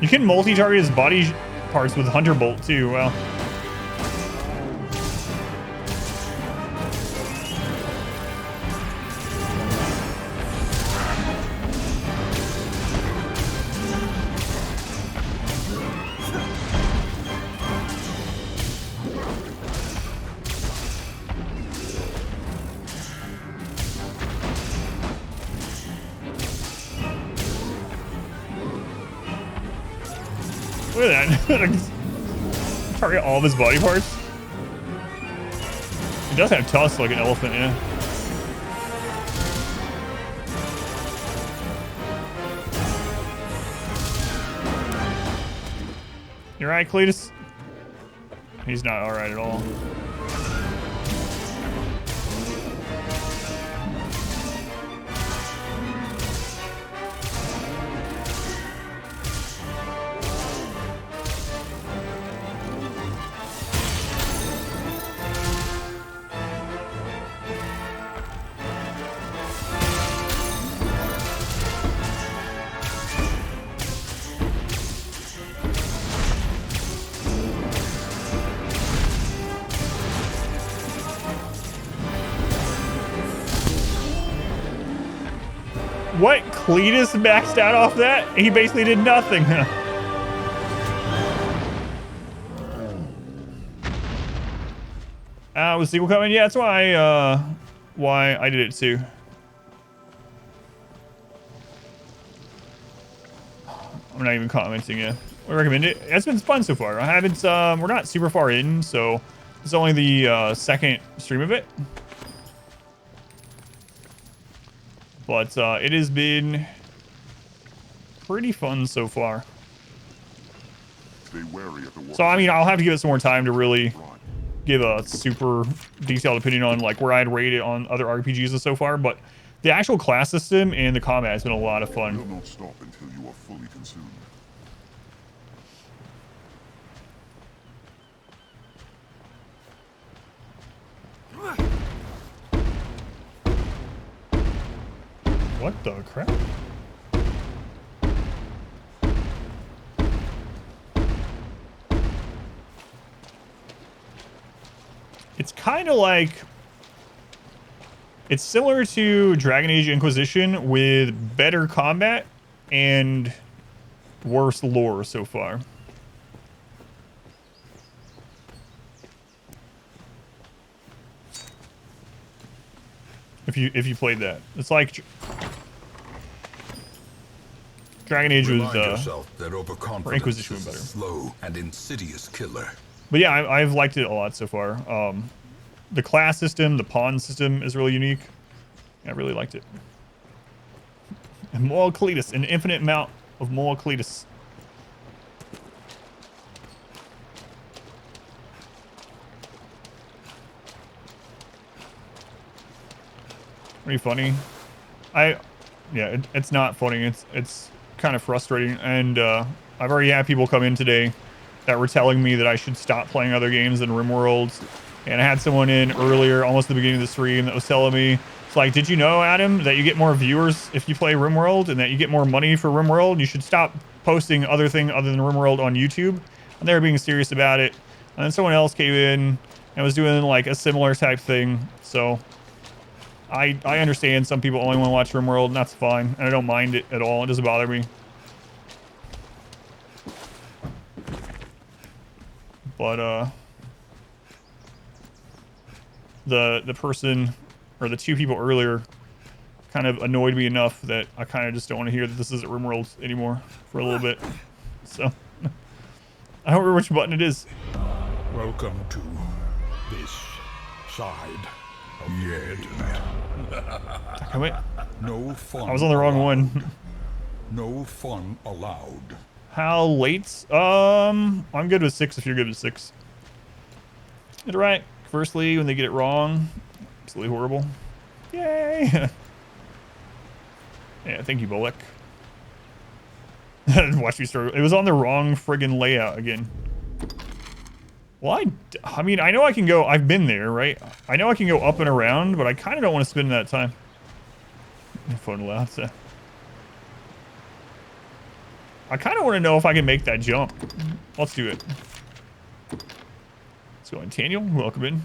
You can multi-target his body parts with Hunter Bolt too. Well, look at that. Target all of his body parts. He does have tusks like an elephant, yeah. You alright, Cletus? He's not alright at all. What? Cletus maxed out off that? He basically did nothing. Was sequel coming? Yeah, that's why I did it too. I'm not even commenting yet. I recommend it. It's been fun so far. I haven't. We're not super far in, so it's only the second stream of it. But it has been pretty fun so far. So I mean, I'll have to give it some more time to really give a super detailed opinion on like where I'd rate it on other RPGs so far. But the actual class system and the combat has been a lot of fun. Will not stop until you are fully consumed. What the crap? It's kind of like... It's similar to Dragon Age Inquisition with better combat and worse lore so far. If you played that. It's like... Dragon Age was or Inquisition was better. Slow and insidious killer. But yeah, I've liked it a lot so far. The class system, the pawn system is really unique. I really liked it. And more Cletus, an infinite amount of more Cletus. Pretty funny. Yeah, it's not funny. It's kind of frustrating, and I've already had people come in today that were telling me that I should stop playing other games than RimWorld. And I had someone in earlier, almost at the beginning of the stream, that was telling me, it's like, did you know, Adam, that you get more viewers if you play RimWorld and that you get more money for RimWorld? You should stop posting other than RimWorld on YouTube. And they were being serious about it. And then someone else came in and was doing like a similar type thing. So I understand some people only want to watch RimWorld, and that's fine. And I don't mind it at all. It doesn't bother me. But the person, or the two people earlier, kind of annoyed me enough that I kind of just don't want to hear that this isn't RimWorld anymore for a little bit. So I don't remember which button it is. Welcome to this side of the internet. Come in. No fun. I was on the wrong one. No fun allowed. How late? I'm good with 6 if you're good with 6. Get it right. Firstly, when they get it wrong, absolutely horrible. Yay! Yeah, thank you, Bullock. Watch me struggle. It was on the wrong friggin' layout again. Well, I mean, I know I can go. I've been there, right? I know I can go up and around, but I kind of don't want to spend that time. Phone allowed, so. I kind of want to know if I can make that jump. Let's do it. Let's go in. Taniel, welcome in.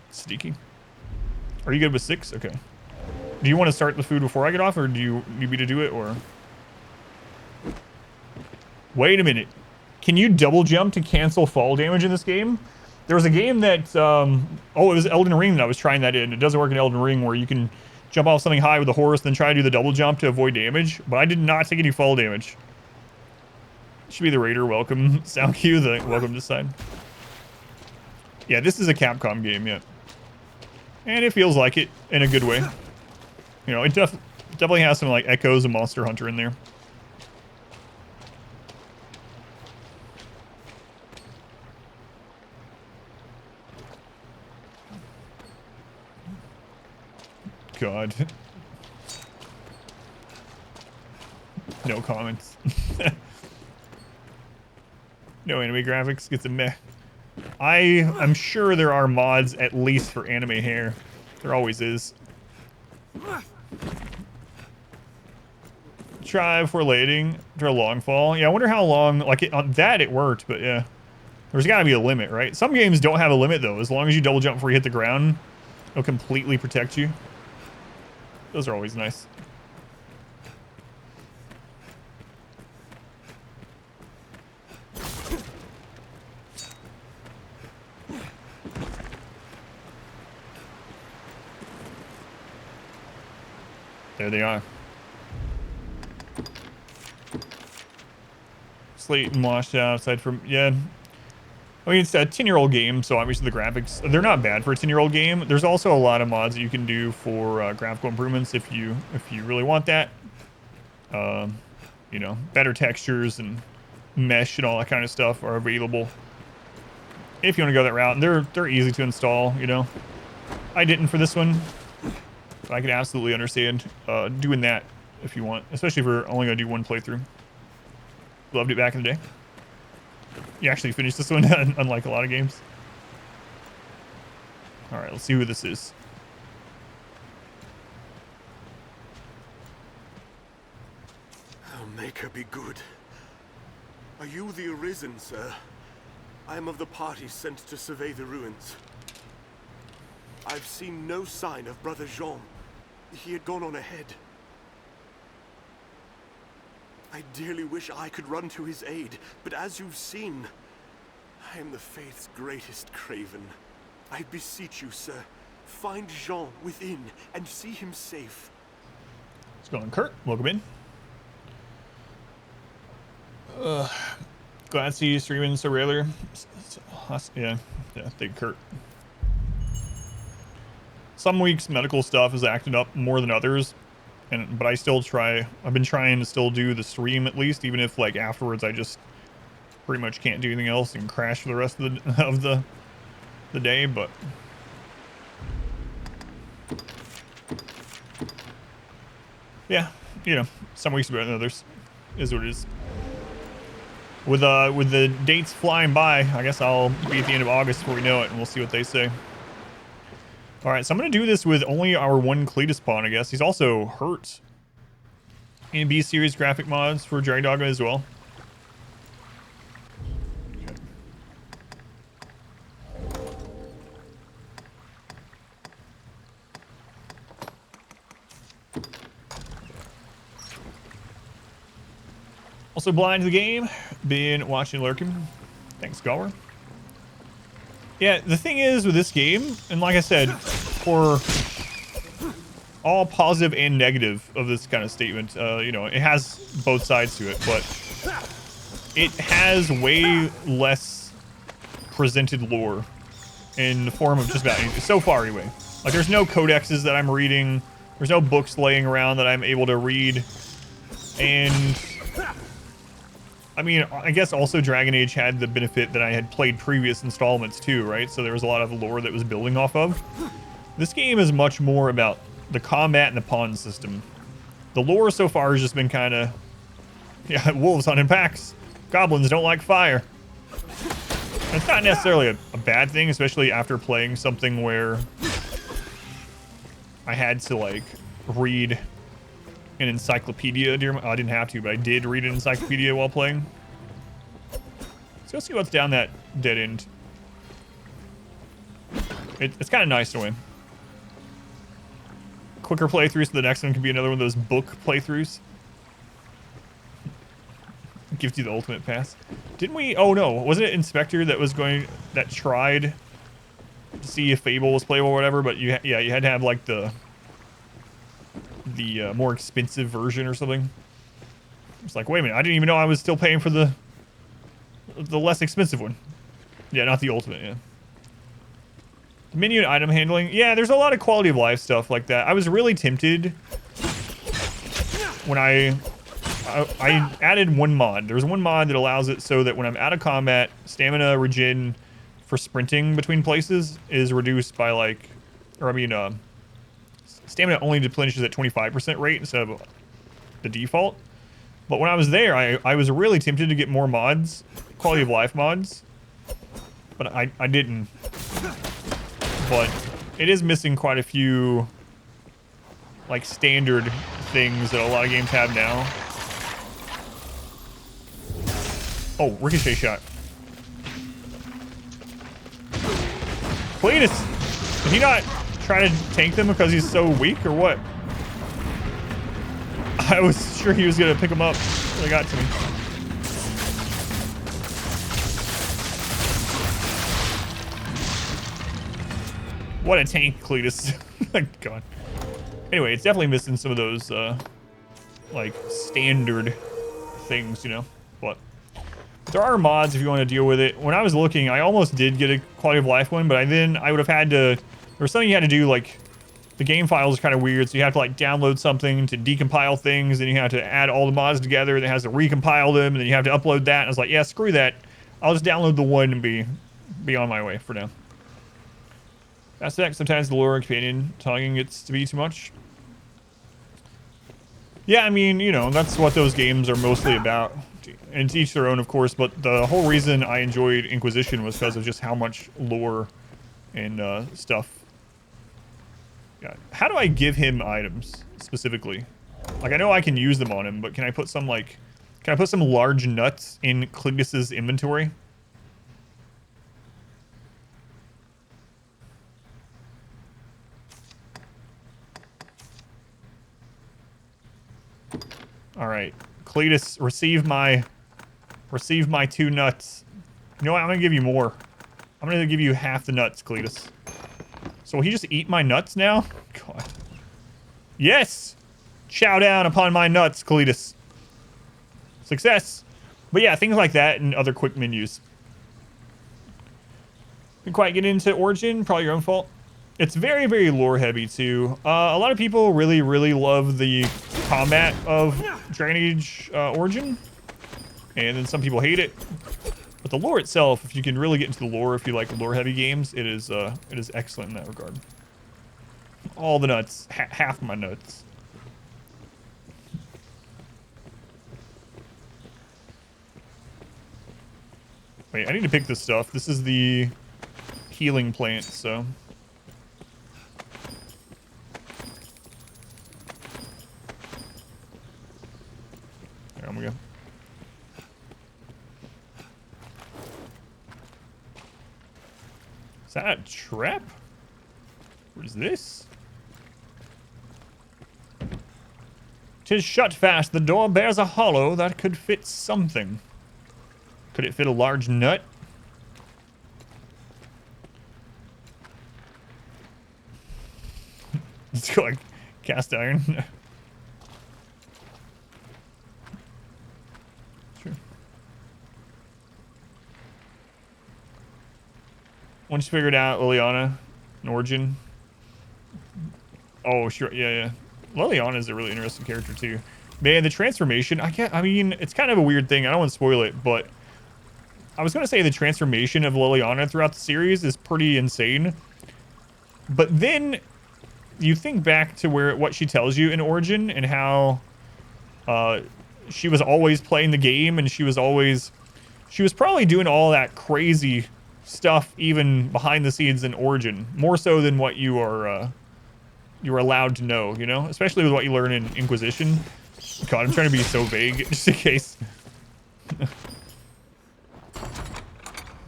Sneaky. Are you good with 6? Okay. Do you want to start the food before I get off, or do you need me to do it, or? Wait a minute. Can you double jump to cancel fall damage in this game? There was a game that, oh, it was Elden Ring that I was trying that in. It doesn't work in Elden Ring where you can jump off something high with a horse, then try to do the double jump to avoid damage. But I did not take any fall damage. Should be the Raider. Welcome. Sound cue. Welcome this side. Yeah, this is a Capcom game, yeah. And it feels like it in a good way. You know, it definitely has some like echoes of Monster Hunter in there. God. No comments. No anime graphics. Gets a meh. I'm sure there are mods at least for anime hair. There always is. Try before landing for a long fall. Yeah, I wonder how long. Like on that it worked, but yeah, there's got to be a limit, right? Some games don't have a limit though. As long as you double jump before you hit the ground, it'll completely protect you. Those are always nice. There they are. Slate and washed out aside from, yeah. I mean, it's a 10-year-old game, so obviously the graphics, they're not bad for a 10-year-old game. There's also a lot of mods that you can do for graphical improvements if you really want that. You know, better textures and mesh and all that kind of stuff are available if you want to go that route. And they're easy to install, you know. I didn't for this one. But I can absolutely understand doing that if you want, especially if you're only going to do one playthrough. Loved it back in the day. You actually finished this one, unlike a lot of games. All right, let's see who this is. Oh, make her be good. Are you the Arisen, sir? I am of the party sent to survey the ruins. I've seen no sign of Brother Jean. He had gone on ahead. I dearly wish I could run to his aid, but as you've seen, I am the Faith's greatest craven. I beseech you, sir, find Jean within and see him safe. What's going on, Kurt? Welcome in. Glad to see you streaming so rarely. Yeah, thank you, Kurt. Some weeks medical stuff is acting up more than others, but I still try. I've been trying to still do the stream at least, even if like afterwards I just pretty much can't do anything else and crash for the rest of the day. But yeah, you know, some weeks are better than others. Is what it is. With the dates flying by, I guess I'll be at the end of August before we know it, and we'll see what they say. All right, so I'm going to do this with only our one Cletus pawn, I guess. He's also hurt. And B series graphic mods for Dogma as well. Also blind to the game. Been watching lurking. Thanks, Gower. Yeah, the thing is with this game, and like I said, for all positive and negative of this kind of statement, you know, it has both sides to it, but it has way less presented lore in the form of just about anything. So far, anyway. Like, there's no codexes that I'm reading. There's no books laying around that I'm able to read. And I mean, I guess also Dragon Age had the benefit that I had played previous installments too, right? So there was a lot of lore that was building off of. This game is much more about the combat and the pawn system. The lore so far has just been kind of, yeah, wolves hunt in packs. Goblins don't like fire. It's not necessarily a bad thing, especially after playing something where I had to, like, read an encyclopedia. I didn't have to, but I did read an encyclopedia while playing. Let's go see what's down that dead end. It's kind of nice in a way. Quicker playthroughs, so the next one can be another one of those book playthroughs. Gives you the ultimate pass. Didn't we? Oh no, wasn't it Inspector that tried to see if Fable was playable or whatever? But you had to have like the more expensive version or something. It's like, wait a minute, I didn't even know I was still paying for the less expensive one. Yeah, not the ultimate. Yeah. Menu and item handling. Yeah, there's a lot of quality of life stuff like that. I was really tempted when I added one mod. There's one mod that allows it so that when I'm out of combat, stamina regen for sprinting between places is reduced by like, or I mean, stamina only replenishes at 25% rate instead of the default. But when I was there, I was really tempted to get more mods, quality of life mods, but I didn't. But it is missing quite a few like standard things that a lot of games have now. Oh, ricochet shot. Cletus! Did he not try to tank them because he's so weak or what? I was sure he was gonna pick him up when they got to me. What a tank, Cletus. My God. Anyway, it's definitely missing some of those, like, standard things, you know? But there are mods if you want to deal with it. When I was looking, I almost did get a quality of life one, but I would have had to... There was something you had to do, like... The game file is kind of weird, so you have to, like, download something to decompile things, and you have to add all the mods together, and it has to recompile them, and then you have to upload that. And I was like, yeah, screw that. I'll just download the one and be on my way for now. That's that. Sometimes the lore and companion talking gets to be too much. Yeah, I mean, you know, that's what those games are mostly about. And to each their own, of course, but the whole reason I enjoyed Inquisition was because of just how much lore and stuff. Yeah. How do I give him items, specifically? Like, I know I can use them on him, but can I put some, like... Can I put some large nuts in Cletus's inventory? All right, Cletus, receive my 2 nuts. You know what? I'm gonna give you more. I'm gonna give you half the nuts, Cletus. So will he just eat my nuts now? God. Yes! Chow down upon my nuts, Cletus. Success. But yeah, things like that and other quick menus. Didn't quite get into Origin. Probably your own fault. It's very, very lore heavy too. A lot of people really, really love the combat of Dragon Age Origin. And then some people hate it. But the lore itself, if you can really get into the lore, if you like lore heavy games, it is excellent in that regard. All the nuts. Half my nuts. Wait, I need to pick this stuff. This is the healing plant, so... There we go. Is that a trap? What is this? 'Tis shut fast. The door bears a hollow that could fit something. Could it fit a large nut? Let's go like cast iron. Once you figured out Liliana and Origin. Oh, sure. Yeah. Liliana is a really interesting character, too. Man, the transformation, I mean, it's kind of a weird thing. I don't want to spoil it, but I was going to say the transformation of Liliana throughout the series is pretty insane. But then you think back to what she tells you in Origin and how she was always playing the game, and she was probably doing all that crazy stuff even behind the scenes in Origin, more so than what you are allowed to know, you know, especially with what you learn in Inquisition. God, I'm trying to be so vague just in case.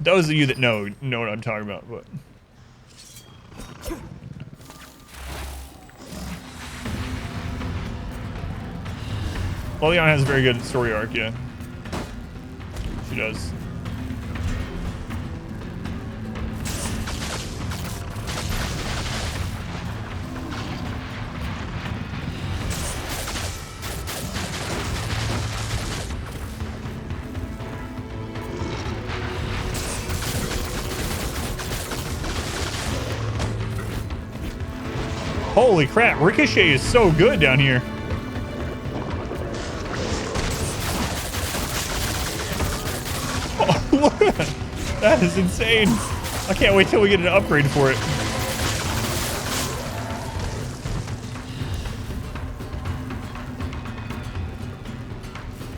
Those of you that know what I'm talking about, but Liliana has a very good story arc, yeah. She does. Holy crap, Ricochet is so good down here. Oh, look at that. That is insane. I can't wait till we get an upgrade for it.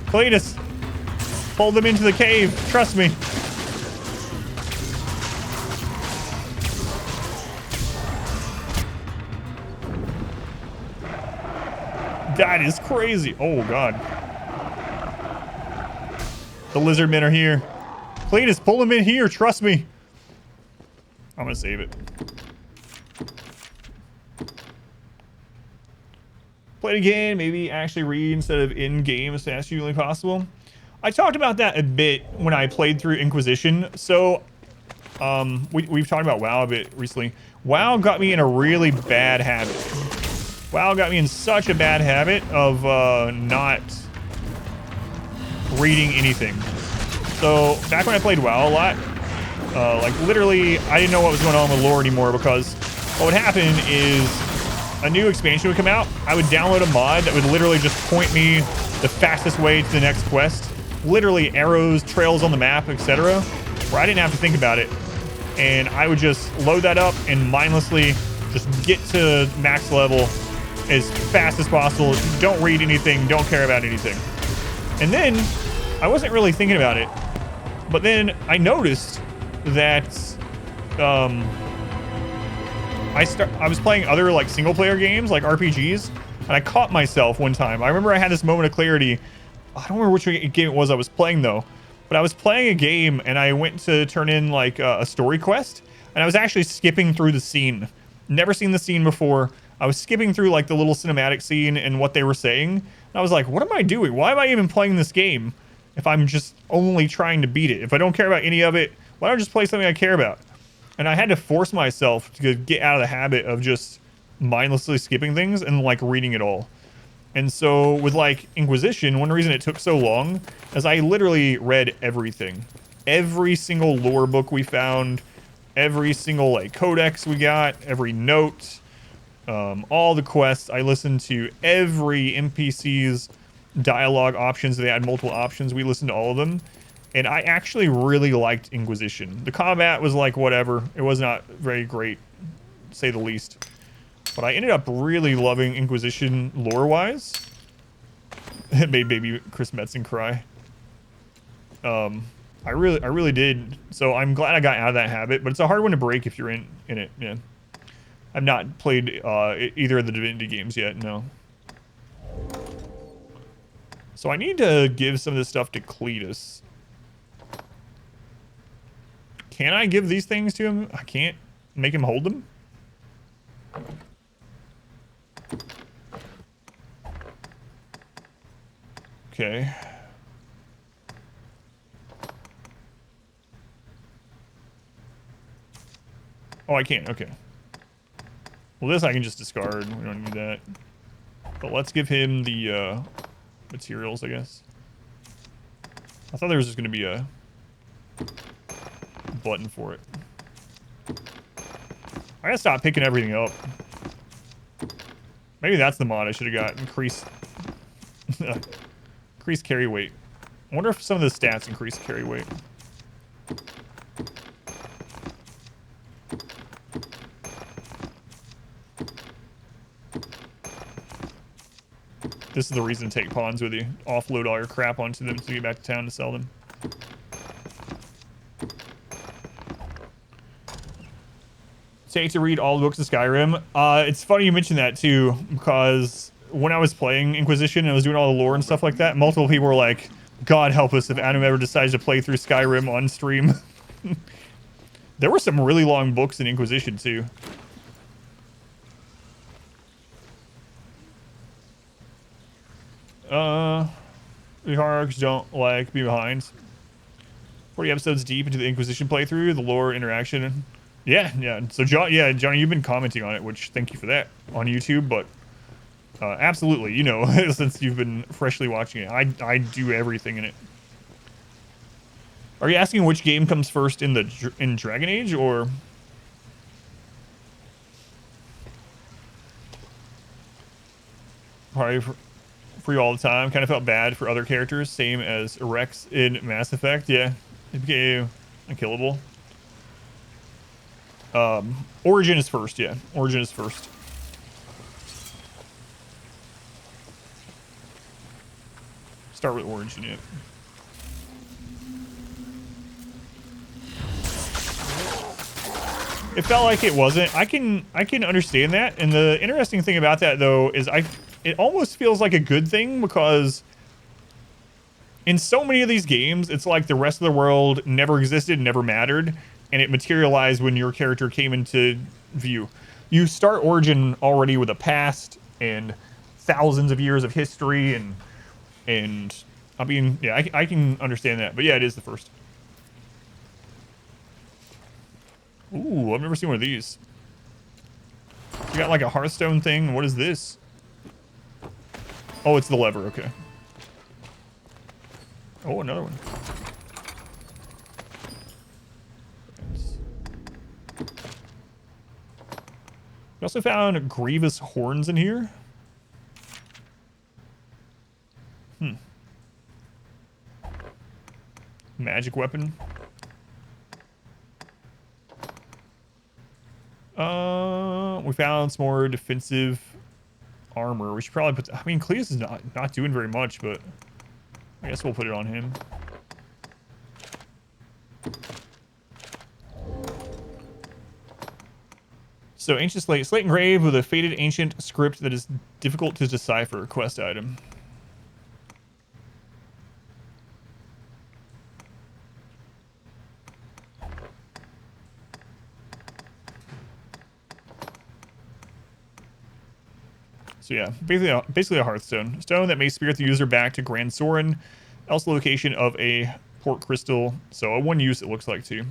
Cletus, pull them into the cave. Trust me. That is crazy. Oh, God. The lizard men are here. Cletus, pull them in here. Trust me. I'm going to save it. Play it again. Maybe actually read instead of in-game as fast as humanly possible. I talked about that a bit when I played through Inquisition. So, we've talked about WoW a bit recently. WoW got me in a really bad habit. WoW got me in such a bad habit of not reading anything. So back when I played WoW a lot, like literally I didn't know what was going on with lore anymore, because what would happen is a new expansion would come out. I would download a mod that would literally just point me the fastest way to the next quest. Literally arrows, trails on the map, etc. Where I didn't have to think about it. And I would just load that up and mindlessly just get to max level as fast as possible. Don't read anything, don't care about anything. And then I wasn't really thinking about it, but then I noticed that I was playing other like single player games, like RPGs, and I caught myself one time. I remember I had this moment of clarity. I don't remember which game it was I was playing though, but I was playing a game and I went to turn in like a story quest, and I was actually skipping through the scene. Never seen the scene before. I was skipping through like the little cinematic scene and what they were saying. And I was like, what am I doing? Why am I even playing this game if I'm just only trying to beat it? If I don't care about any of it, why don't I just play something I care about? And I had to force myself to get out of the habit of just mindlessly skipping things and like reading it all. And so with like Inquisition, one reason it took so long is I literally read everything. Every single lore book we found, every single like codex we got, every note, all the quests. I listened to every NPC's dialogue options. They had multiple options. We listened to all of them. And I actually really liked Inquisition. The combat was like whatever. It was not very great, to say the least. But I ended up really loving Inquisition lore-wise. It made baby Chris Metzen cry. I really did. So I'm glad I got out of that habit. But it's a hard one to break if you're in it. Yeah. I've not played either of the Divinity games yet, no. So I need to give some of this stuff to Cletus. Can I give these things to him? I can't make him hold them? Okay. Oh, I can't. Okay. Well, this I can just discard. We don't need that. But let's give him the materials, I guess. I thought there was just going to be a button for it. I gotta stop picking everything up. Maybe that's the mod I should have got. Increase carry weight. I wonder if some of the stats increase carry weight. This is the reason to take pawns with you. Offload all your crap onto them to get back to town to sell them. Take to read all the books of Skyrim. It's funny you mentioned that too, because when I was playing Inquisition and I was doing all the lore and stuff like that, multiple people were like, God help us if Adam ever decides to play through Skyrim on stream. There were some really long books in Inquisition too. The hierarchs don't like be behind. 40 episodes deep into the Inquisition playthrough, the lore interaction. Yeah. So Johnny, you've been commenting on it, which thank you for that on YouTube. But absolutely, you know, since you've been freshly watching it, I do everything in it. Are you asking which game comes first in Dragon Age, or? Probably for you all the time. Kind of felt bad for other characters, same as Rex in Mass Effect. Yeah, it became unkillable. Origin is first. Yeah, Origin is first. Start with Origin. Yeah. It felt like it wasn't. I can understand that, and the interesting thing about that though is it almost feels like a good thing, because in so many of these games, it's like the rest of the world never existed, never mattered, and it materialized when your character came into view. You start Origin already with a past and thousands of years of history, and I mean, yeah, I can understand that, but yeah, it is the first. Ooh, I've never seen one of these. You got like a Hearthstone thing. What is this? Oh, it's the lever. Okay. Oh, another one. We also found grievous horns in here. Magic weapon. We found some more defensive armor. We should probably put. I mean, Cletus is not doing very much, but I guess we'll put it on him. So, ancient slate engraved with a faded ancient script that is difficult to decipher. Quest item. So yeah, basically a Hearthstone. A stone that may spirit the user back to Grand Soren, else the location of a port crystal. So a one use it looks like too.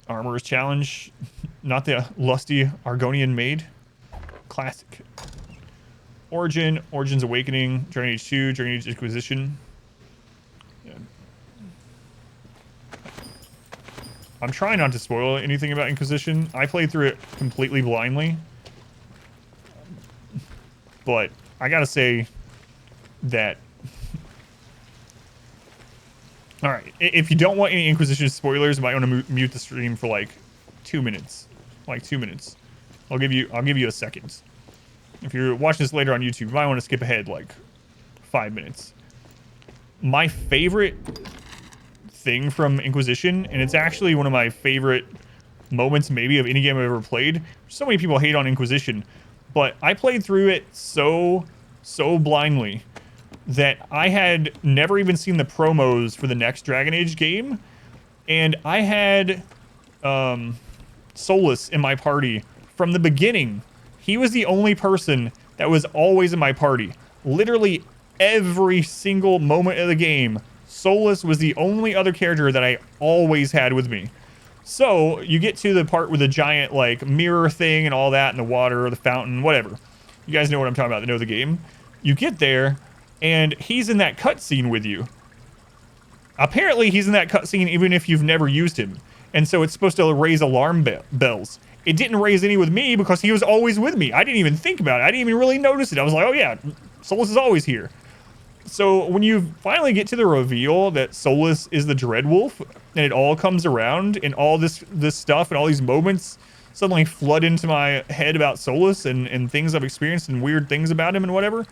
Armor's challenge, not the lusty Argonian maid. Classic. Origin's Awakening, Dragon Age 2, Dragon Age Inquisition. Yeah. I'm trying not to spoil anything about Inquisition. I played through it completely blindly. But I gotta say that... Alright, if you don't want any Inquisition spoilers, you might want to mute the stream for like 2 minutes. Like 2 minutes. I'll give you a second. If you're watching this later on YouTube, you might want to skip ahead like 5 minutes. My favorite thing from Inquisition, and it's actually one of my favorite moments maybe of any game I've ever played. So many people hate on Inquisition, but I played through it so blindly that I had never even seen the promos for the next Dragon Age game, and I had Solus in my party from the beginning. He was the only person that was always in my party. Literally every single moment of the game, Solus was the only other character that I always had with me. So you get to the part with the giant like mirror thing and all that in the water or the fountain, whatever. You guys know what I'm talking about, that know the game. You get there and he's in that cutscene with you. Apparently he's in that cutscene even if you've never used him. And so it's supposed to raise alarm bells. It didn't raise any with me because he was always with me. I didn't even think about it. I didn't even really notice it. I was like, oh yeah, Solus is always here. So when you finally get to the reveal that Solus is the Dreadwolf, and it all comes around, and all this stuff and all these moments suddenly flood into my head about Solus and things I've experienced and weird things about him and whatever,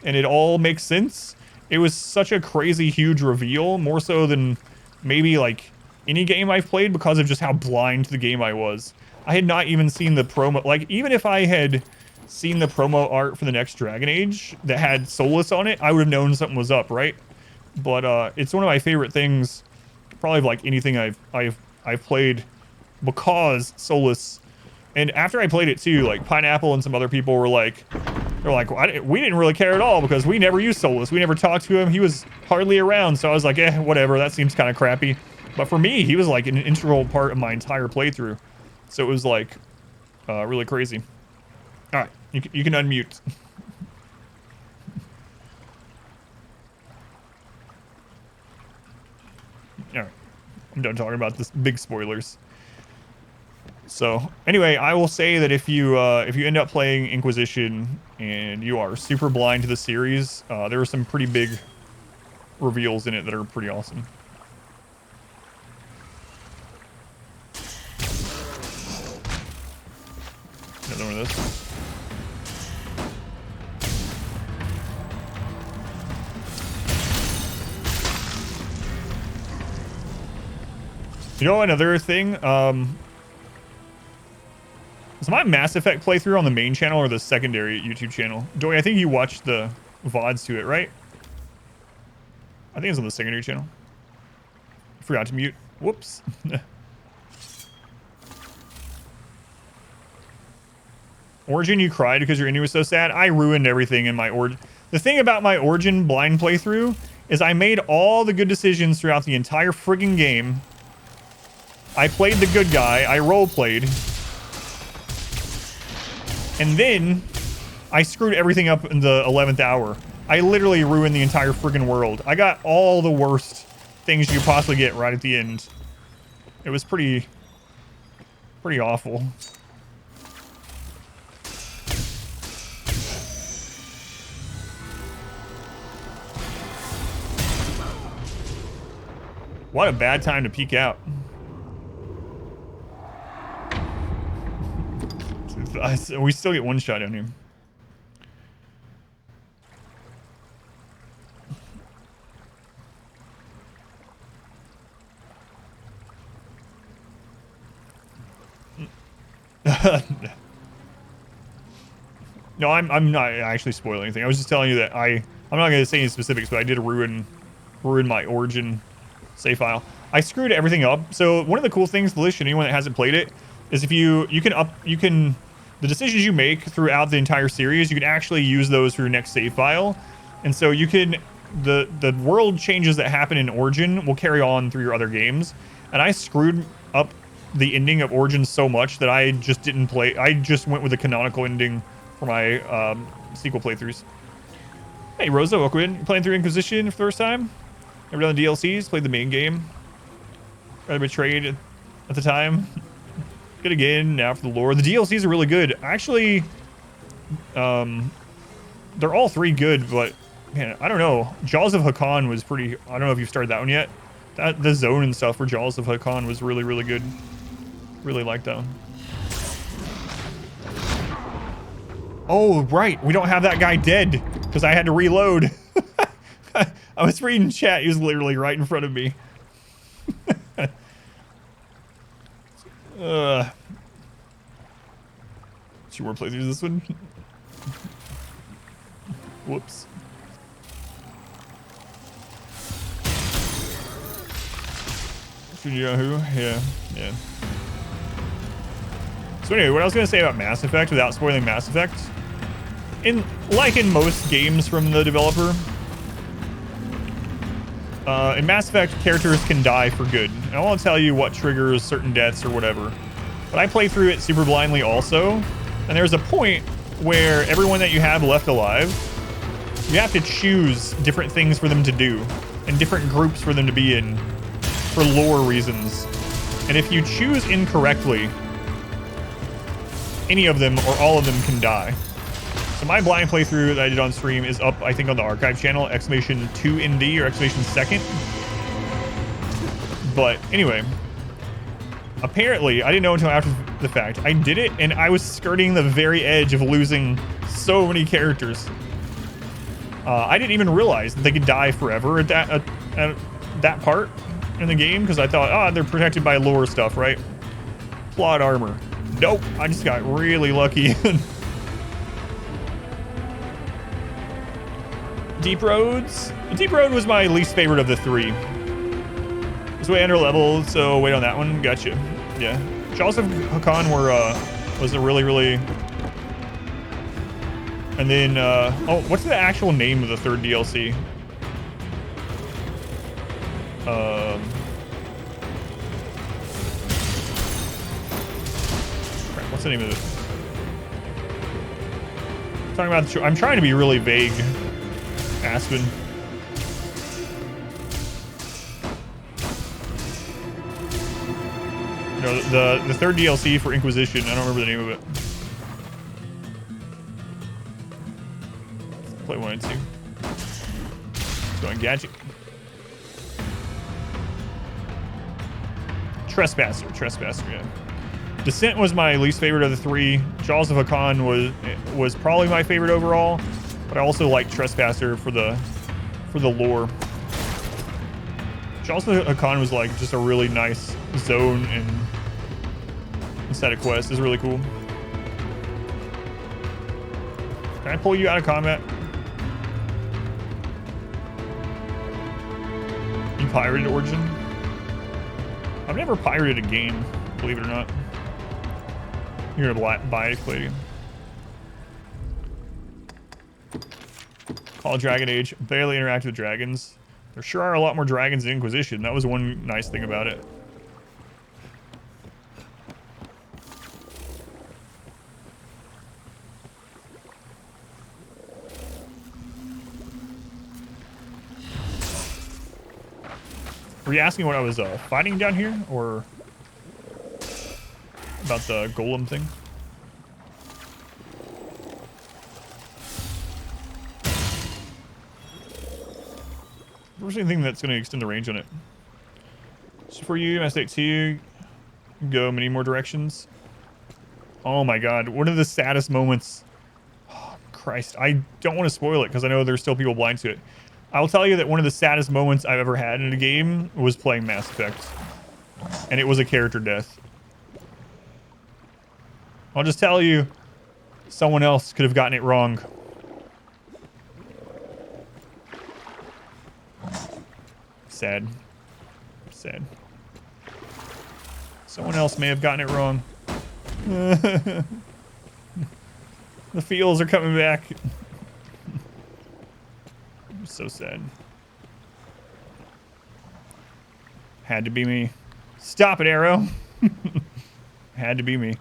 and it all makes sense. It was such a crazy, huge reveal, more so than maybe like any game I've played because of just how blind to the game I was. I had not even seen the promo. Like, even if I had seen the promo art for the next Dragon Age that had Solus on it, I would have known something was up, right? But it's one of my favorite things, probably of like anything I've played, because Solus. And after I played it too, like Pineapple and some other people were like, we didn't really care at all because we never used Solus. We never talked to him. He was hardly around. So I was like, whatever. That seems kind of crappy. But for me, he was like an integral part of my entire playthrough. So it was like really crazy. All right, you can unmute. All right, I'm done talking about this big spoilers. So anyway, I will say that if you end up playing Inquisition and you are super blind to the series, there are some pretty big reveals in it that are pretty awesome. Another one of this. You know, another thing, is my Mass Effect playthrough on the main channel or the secondary YouTube channel? Joey, I think you watched the VODs to it, right? I think it's on the secondary channel. Forgot to mute. Whoops. Origin, you cried because your ending was so sad? I ruined everything in my Origin. The thing about my Origin blind playthrough is I made all the good decisions throughout the entire friggin' game. I played the good guy. I roleplayed. And then I screwed everything up in the 11th hour. I literally ruined the entire friggin' world. I got all the worst things you could possibly get right at the end. It was pretty awful. What a bad time to peek out. We still get one shot on him. No, I'm not actually spoiling anything. I was just telling you that I'm not going to say any specifics, but I did ruin my Origin save file. I screwed everything up. So one of the cool things, Delish, and anyone that hasn't played it, is if you can the decisions you make throughout the entire series, you can actually use those for your next save file. And so you can the world changes that happen in Origin will carry on through your other games. And I screwed up the ending of Origin so much that I just didn't play. I just went with the canonical ending for my sequel playthroughs. Hey Rosa, welcome in. You're playing through Inquisition for the first time? Never done the DLCs, played the main game. Rather betrayed at the time. Good again, now for the lore. The DLCs are really good. Actually, they're all three good, but man, I don't know. Jaws of Hakan was pretty. I don't know if you've started that one yet. The zone and stuff for Jaws of Hakan was really, really good. Really liked that one. Oh, right. We don't have that guy dead because I had to reload. I was reading chat. He was literally right in front of me. Should we play through this one? Whoops. Yahoo? Yeah. So anyway, what I was going to say about Mass Effect without spoiling Mass Effect, in most games from the developer, in Mass Effect, characters can die for good. And I won't tell you what triggers certain deaths or whatever, but I play through it super blindly also, and there's a point where everyone that you have left alive, you have to choose different things for them to do, and different groups for them to be in, for lore reasons. And if you choose incorrectly, any of them or all of them can die. So my blind playthrough that I did on stream is up, I think, on the archive channel, !2ND or !2nd. But anyway, apparently, I didn't know until after the fact. I did it, and I was skirting the very edge of losing so many characters. I didn't even realize that they could die forever at that part in the game, because I thought, oh, they're protected by lore stuff, right? Plot armor. Nope, I just got really lucky. Deep Roads? Deep Road was my least favorite of the three. It's way under leveled, so wait on that one. Gotcha. Yeah. Jaws of Hakan was a really... And then, oh, what's the actual name of the third DLC? What's the name of it? I'm trying to be really vague. Aspen. No, the third DLC for Inquisition. I don't remember the name of it. Let's play 1 and 2. Let's go on Gadget. Trespasser, yeah. Descent was my least favorite of the three. Jaws of Hakan was probably my favorite overall, but I also like Trespasser for the lore. Jaws of Hakan was like just a really nice zone and set of quests. Is really cool. Can I pull you out of combat? You pirated Origin? I've never pirated a game, believe it or not. You're gonna buy it, Clay. Call Dragon Age. Barely interact with dragons. There sure are a lot more dragons in Inquisition. That was one nice thing about it. Were you asking what I was fighting down here, or about the golem thing? There's anything that's going to extend the range on it. So for you, Mass State 2, go many more directions. Oh my god, one of the saddest moments. Oh, Christ, I don't want to spoil it because I know there's still people blind to it. I'll tell you that one of the saddest moments I've ever had in a game was playing Mass Effect. And it was a character death. I'll just tell you, someone else could have gotten it wrong. Sad. Sad. Someone else may have gotten it wrong. The feels are coming back. So sad. Had to be me. Stop it, Arrow. Had to be me.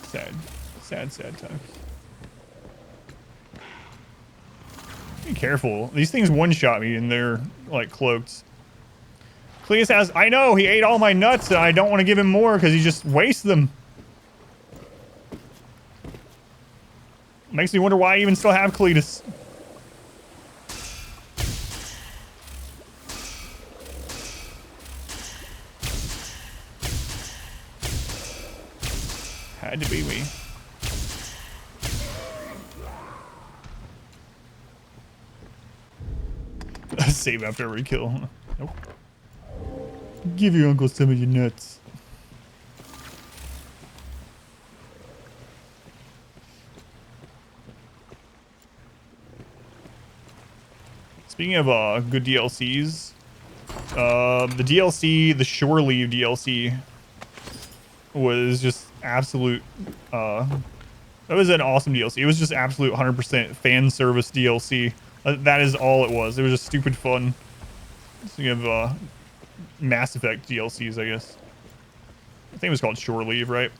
Sad. Sad, sad times. Be careful. These things one-shot me and they're like cloaked. Cletus has, I know, he ate all my nuts and I don't want to give him more because he just wastes them. Makes me wonder why I even still have Cletus. Had to be me. Save after every kill. Nope. Give your uncle some of your nuts. Speaking of good DLCs, the DLC, the Shore Leave DLC, was just absolute. That was an awesome DLC. It was just absolute 100% fan service DLC. That is all it was. It was just stupid fun. Speaking of Mass Effect DLCs, I guess. I think it was called Shore Leave, right?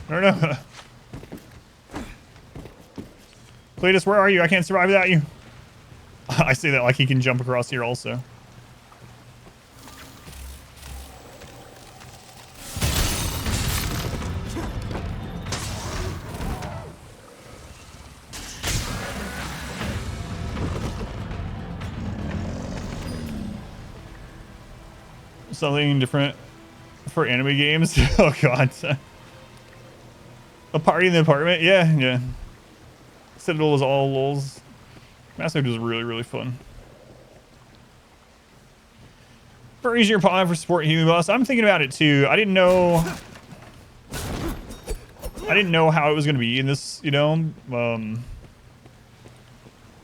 I don't know. Cletus, where are you? I can't survive without you. I say that like he can jump across here also. Something different for anime games. Oh god. A party in the apartment? Yeah. Citadel is all lulz. Mass Effect was really fun. For easier pod for support healing boss. I'm thinking about it too. I didn't know how it was gonna be in this, you know.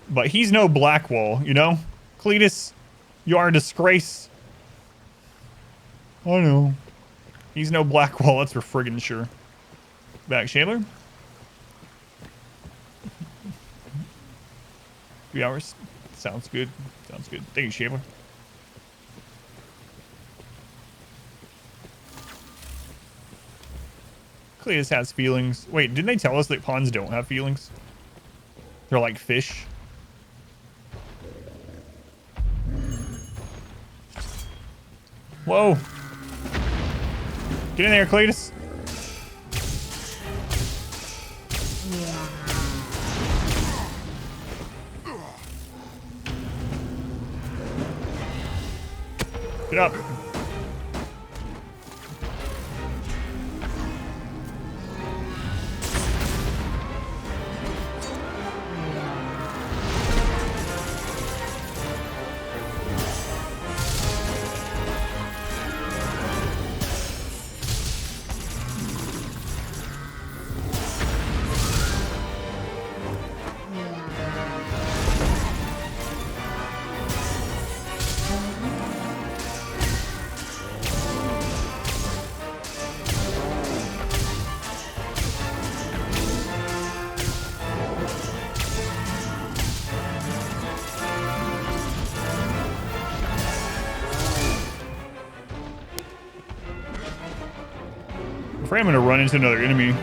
But he's no Blackwall, you know? Cletus, you are a disgrace. I know. He's no Blackwall, that's for friggin' sure. Back Shaler. 3 hours. Sounds good. Sounds good. Thank you, Shaler. Cletus has feelings. Wait, didn't they tell us that pawns don't have feelings? They're like fish. Whoa. Get in there, Cletus. Get up. I'm afraid I'm gonna run into another enemy.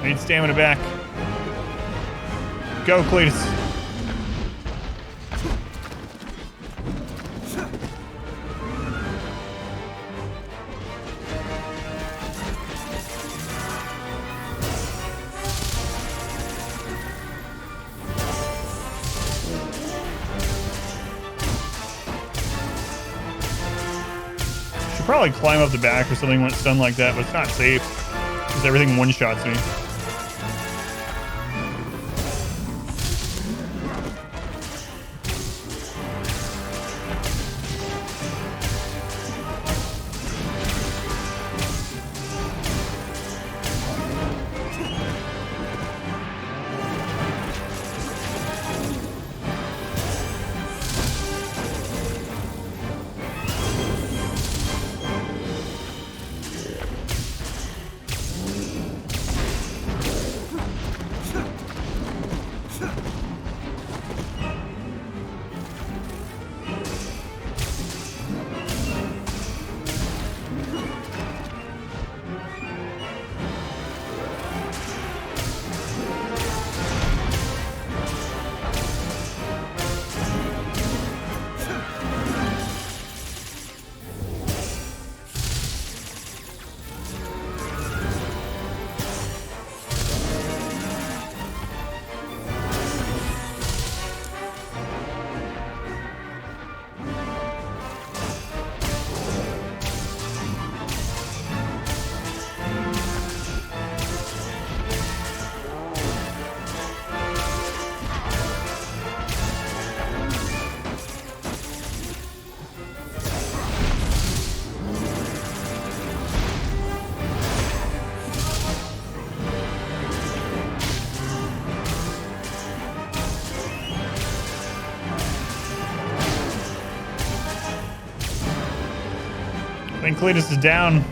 Need stamina back. Go, Cletus. Should probably climb up the back or something when it's done like that, but it's not safe because everything one-shots me. and Cletus is down.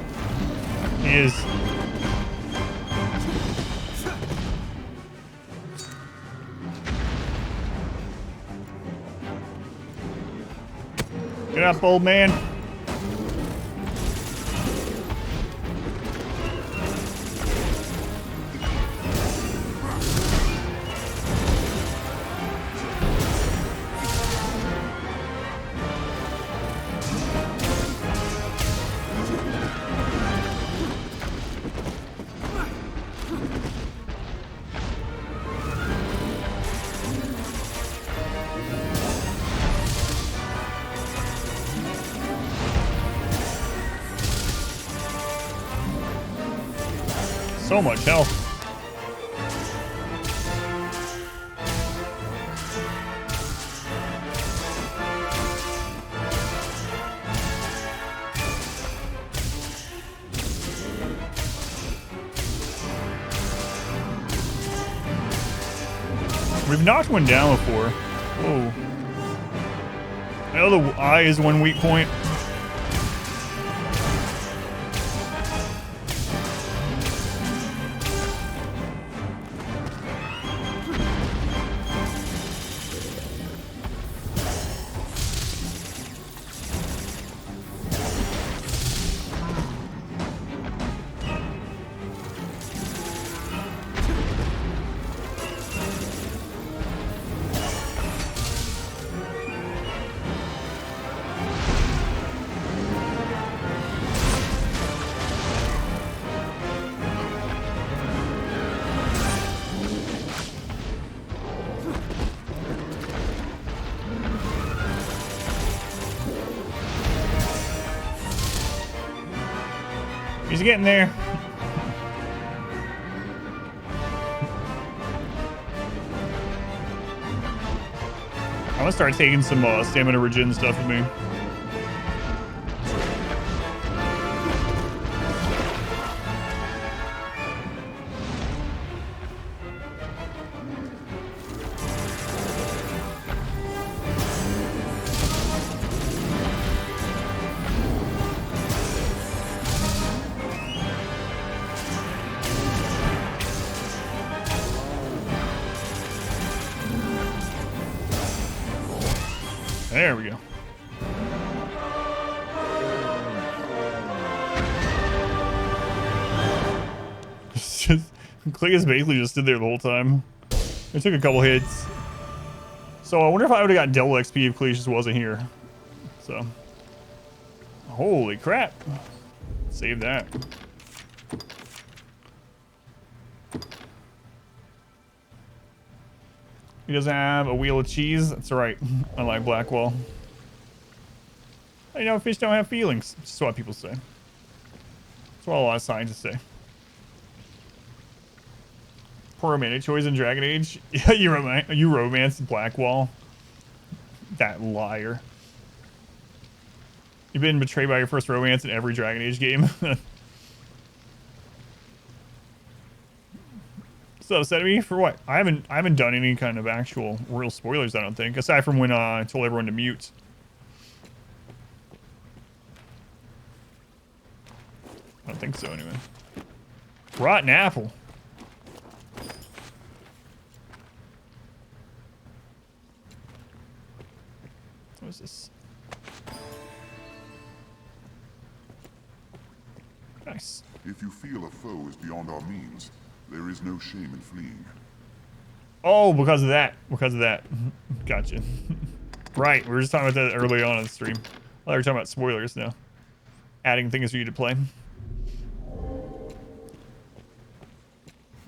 He is. Get up, old man. So much health. We've knocked one down before. Whoa. I know the eye is one weak point. He's getting there. I'm gonna start taking some stamina regen stuff with me. There we go. It's just, Cletus basically just stood there the whole time. It took a couple hits. So I wonder if I would have got double XP if Cletus just wasn't here. So, holy crap. Save that. He doesn't have a wheel of cheese. That's right. I like Blackwall. You know, fish don't have feelings. That's what people say. That's what a lot of scientists say. Poor romantic choice in Dragon Age. Yeah, you romanced Blackwall. That liar. You've been betrayed by your first romance in every Dragon Age game. So upset at me for what? I haven't done any kind of actual real spoilers, I don't think, aside from when I told everyone to mute. I don't think so anyway. Rotten apple. What is this? Nice. If you feel a foe is beyond our means, there is no shame in fleeing. Oh, because of that. Because of that. Gotcha. Right, we were just talking about that early on in the stream. I thought we were talking about spoilers now. Adding things for you to play.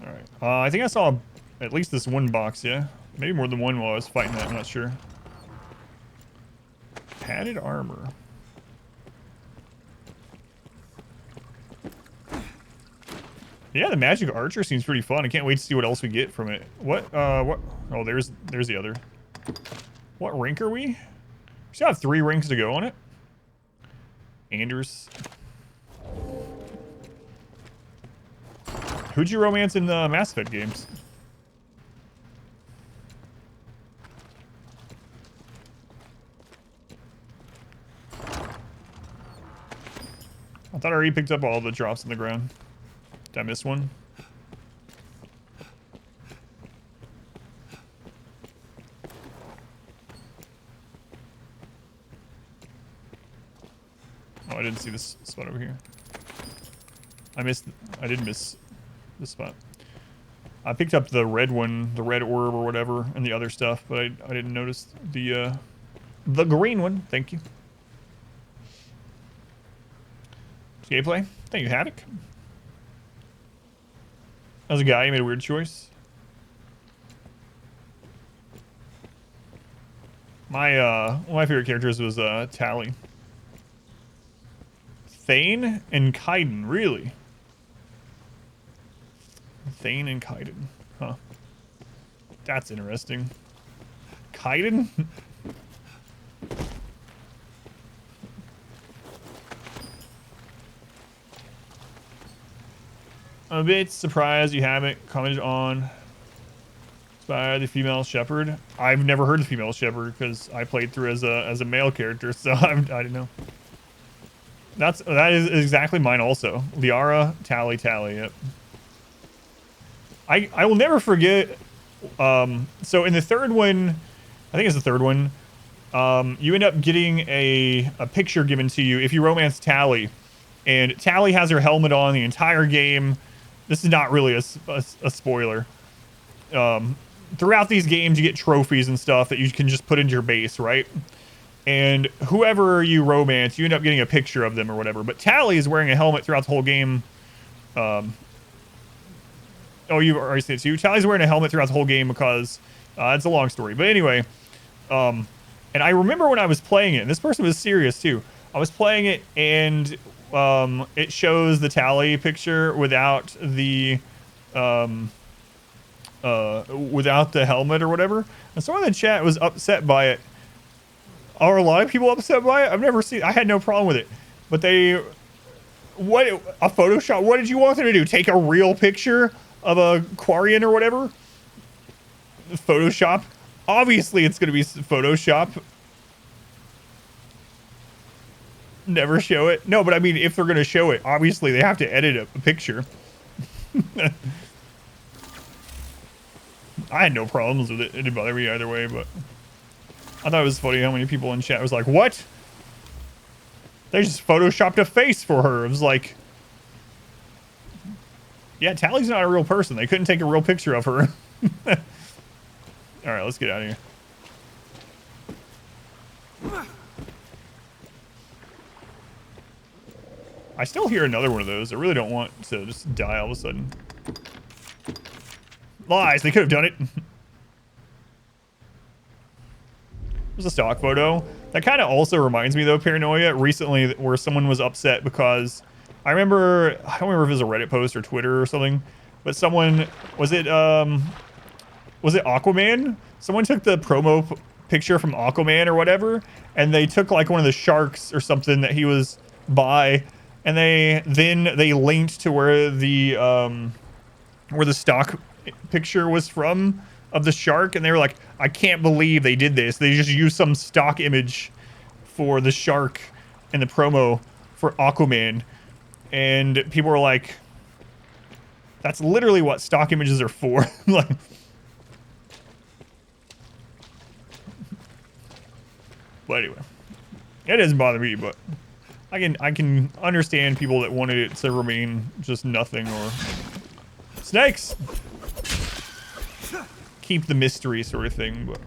Alright. I think I saw at least this one box, yeah? Maybe more than one while I was fighting that, I'm not sure. Padded armor. Yeah, the magic archer seems pretty fun. I can't wait to see what else we get from it. What? Oh, there's the other. What rank are we? We still have 3 ranks to go on it. Anders. Who'd you romance in the Mass Effect games? I thought I already picked up all the drops on the ground. Did I miss one? Oh, I didn't see this spot over here. I did miss this spot. I picked up the red one, the red orb or whatever, and the other stuff, but I didn't notice the green one. Thank you. Gameplay. Thank you, Havoc. As a guy, you made a weird choice. My one of my favorite characters was Tally. Thane and Kaiden, really? Thane and Kaiden. Huh. That's interesting. Kaiden? I'm a bit surprised you haven't commented on by the female shepherd. I've never heard of the female shepherd because I played through as a male character, so I didn't know. That is exactly mine also. Liara, Tally, Yep. I will never forget. So in the third one, I think it's the third one, you end up getting a picture given to you if you romance Tally, and Tally has her helmet on the entire game. This is not really a spoiler. Throughout these games, you get trophies and stuff that you can just put into your base, right? And whoever you romance, you end up getting a picture of them or whatever. But Tally is wearing a helmet throughout the whole game. Oh, you've already said it too. Tally's wearing a helmet throughout the whole game because it's a long story. But anyway, and I remember when I was playing it, and this person was serious too. I was playing it, and it shows the Tally picture without the helmet or whatever. And someone in the chat was upset by it. Are a lot of people upset by it? I've never seen. I had no problem with it, but what a Photoshop? What did you want them to do? Take a real picture of a Quarian or whatever? Photoshop? Obviously, it's going to be Photoshop. Never show it. No, but I mean, if they're going to show it, obviously they have to edit a picture. I had no problems with it. It didn't bother me either way, but I thought it was funny how many people in chat was like, what? They just photoshopped a face for her. It was like, yeah, Tally's not a real person. They couldn't take a real picture of her. All right, let's get out of here. I still hear another one of those. I really don't want to just die all of a sudden. Lies, they could have done it. There's a stock photo. That kind of also reminds me, though, Paranoia, recently, where someone was upset because I don't remember if it was a Reddit post or Twitter or something, but someone, was it Aquaman? Someone took the promo picture from Aquaman or whatever, and they took like one of the sharks or something that he was by, and they linked to where the stock picture was from of the shark, and they were like, I can't believe they did this. They just used some stock image for the shark in the promo for Aquaman, and people were like, that's literally what stock images are for. Like, but anyway, it doesn't bother me, but I can understand people that wanted it to remain just nothing, or snakes. Keep the mystery sort of thing, but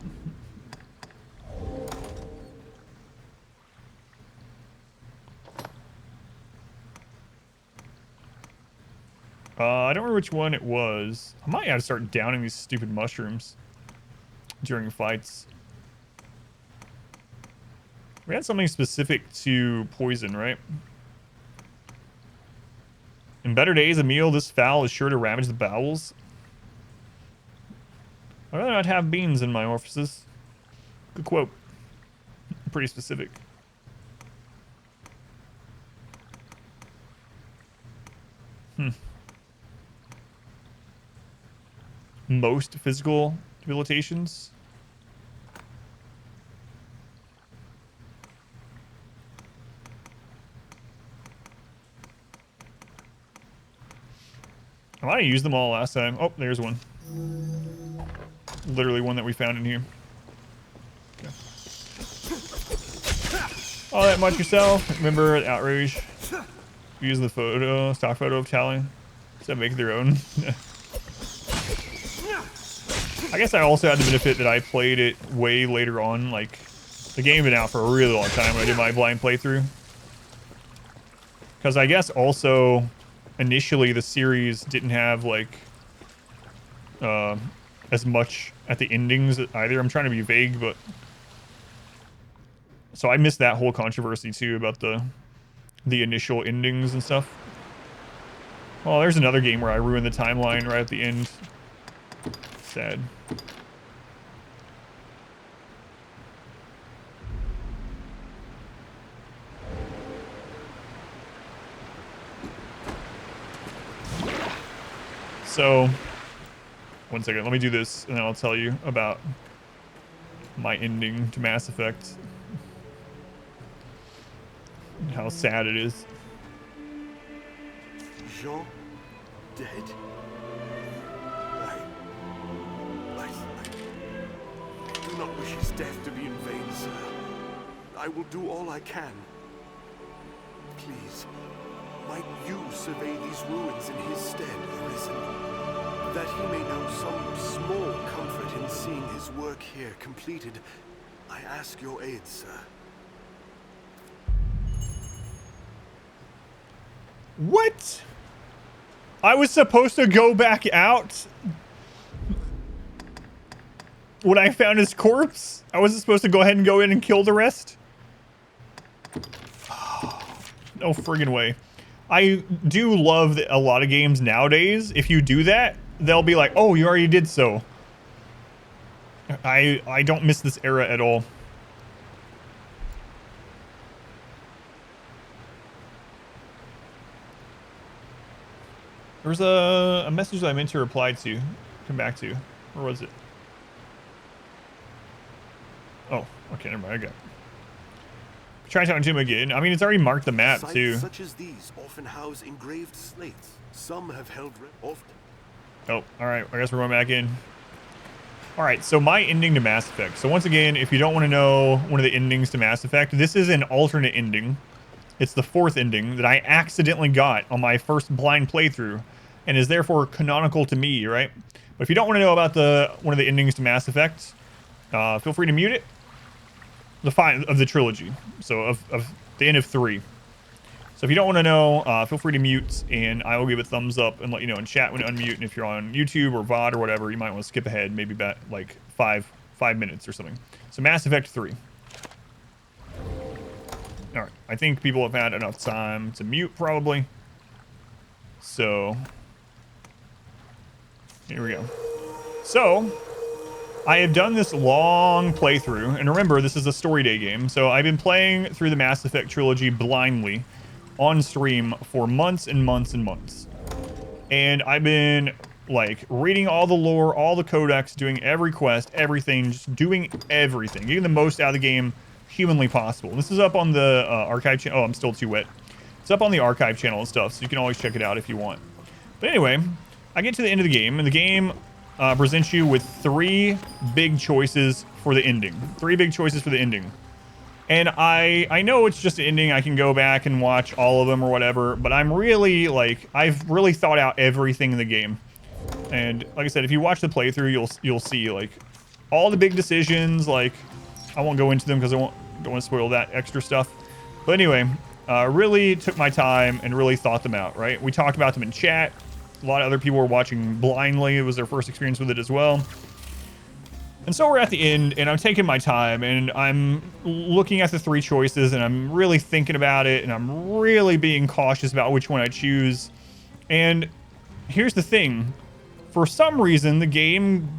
I don't remember which one it was. I might have to start downing these stupid mushrooms during fights. We had something specific to poison, right? In better days, a meal this foul is sure to ravage the bowels. I'd rather not have beans in my orifices. Good quote. Pretty specific. Most physical debilitations. I might have used them all last time. Oh, there's one. Literally one that we found in here. Okay. All that much yourself. Remember Outrage. Use the photo, stock photo of Tally. So make their own. I guess I also had the benefit that I played it way later on. Like, the game had been out for a really long time when I did my blind playthrough. Because I guess also, initially, the series didn't have, like, as much at the endings either. I'm trying to be vague, but... So I missed that whole controversy, too, about the initial endings and stuff. Well, there's another game where I ruined the timeline right at the end. Sad. So, one second, let me do this, and then I'll tell you about my ending to Mass Effect. And how sad it is. Jean dead. I do not wish his death to be in vain, sir. I will do all I can. Please, might you survey these ruins in his stead, Arisen, that he may know some small comfort in seeing his work here completed. I ask your aid, sir. What? I was supposed to go back out when I found his corpse? I wasn't supposed to go ahead and go in and kill the rest? No friggin' way. I do love that a lot of games nowadays, if you do that, they'll be like, oh, you already did so. I don't miss this era at all. There was a message that I meant to reply to, come back to. Where was it? Oh, okay, never mind, I got it. Try talking to him again. I mean, it's already marked the map, Sites too. such as these often house engraved slates. Some have held often. Oh, alright, I guess we're going back in. Alright, so my ending to Mass Effect. So once again, if you don't want to know one of the endings to Mass Effect, this is an alternate ending. It's the 4th ending that I accidentally got on my first blind playthrough, and is therefore canonical to me, right? But if you don't want to know about one of the endings to Mass Effect, feel free to mute it. The 5 of the trilogy, so of the end of 3. So if you don't want to know, feel free to mute, and I will give a thumbs up and let you know in chat when to unmute. And if you're on YouTube or VOD or whatever, you might want to skip ahead, maybe about like 5 minutes or something. So Mass Effect 3. All right, I think people have had enough time to mute probably. So here we go. So I have done this long playthrough, and remember, this is a story day game, so I've been playing through the Mass Effect trilogy blindly on stream for months and months and months. And I've been, like, reading all the lore, all the codex, doing every quest, everything, just doing everything, getting the most out of the game humanly possible. This is up on the archive channel. Oh, I'm still too wet. It's up on the archive channel and stuff, so you can always check it out if you want. But anyway, I get to the end of the game, and the game presents you with 3 big choices for the ending. 3 big choices for the ending. And I know it's just an ending. I can go back and watch all of them or whatever, but I'm really, like, I've really thought out everything in the game. And like I said, if you watch the playthrough, you'll see, like, all the big decisions. Like, I won't go into them because I don't want to spoil that extra stuff. But anyway, really took my time and really thought them out, right? We talked about them in chat. A lot of other people were watching blindly. It was their first experience with it as well. And so we're at the end, and I'm taking my time, and I'm looking at the 3 choices, and I'm really thinking about it, and I'm really being cautious about which one I choose. And here's the thing. For some reason, the game,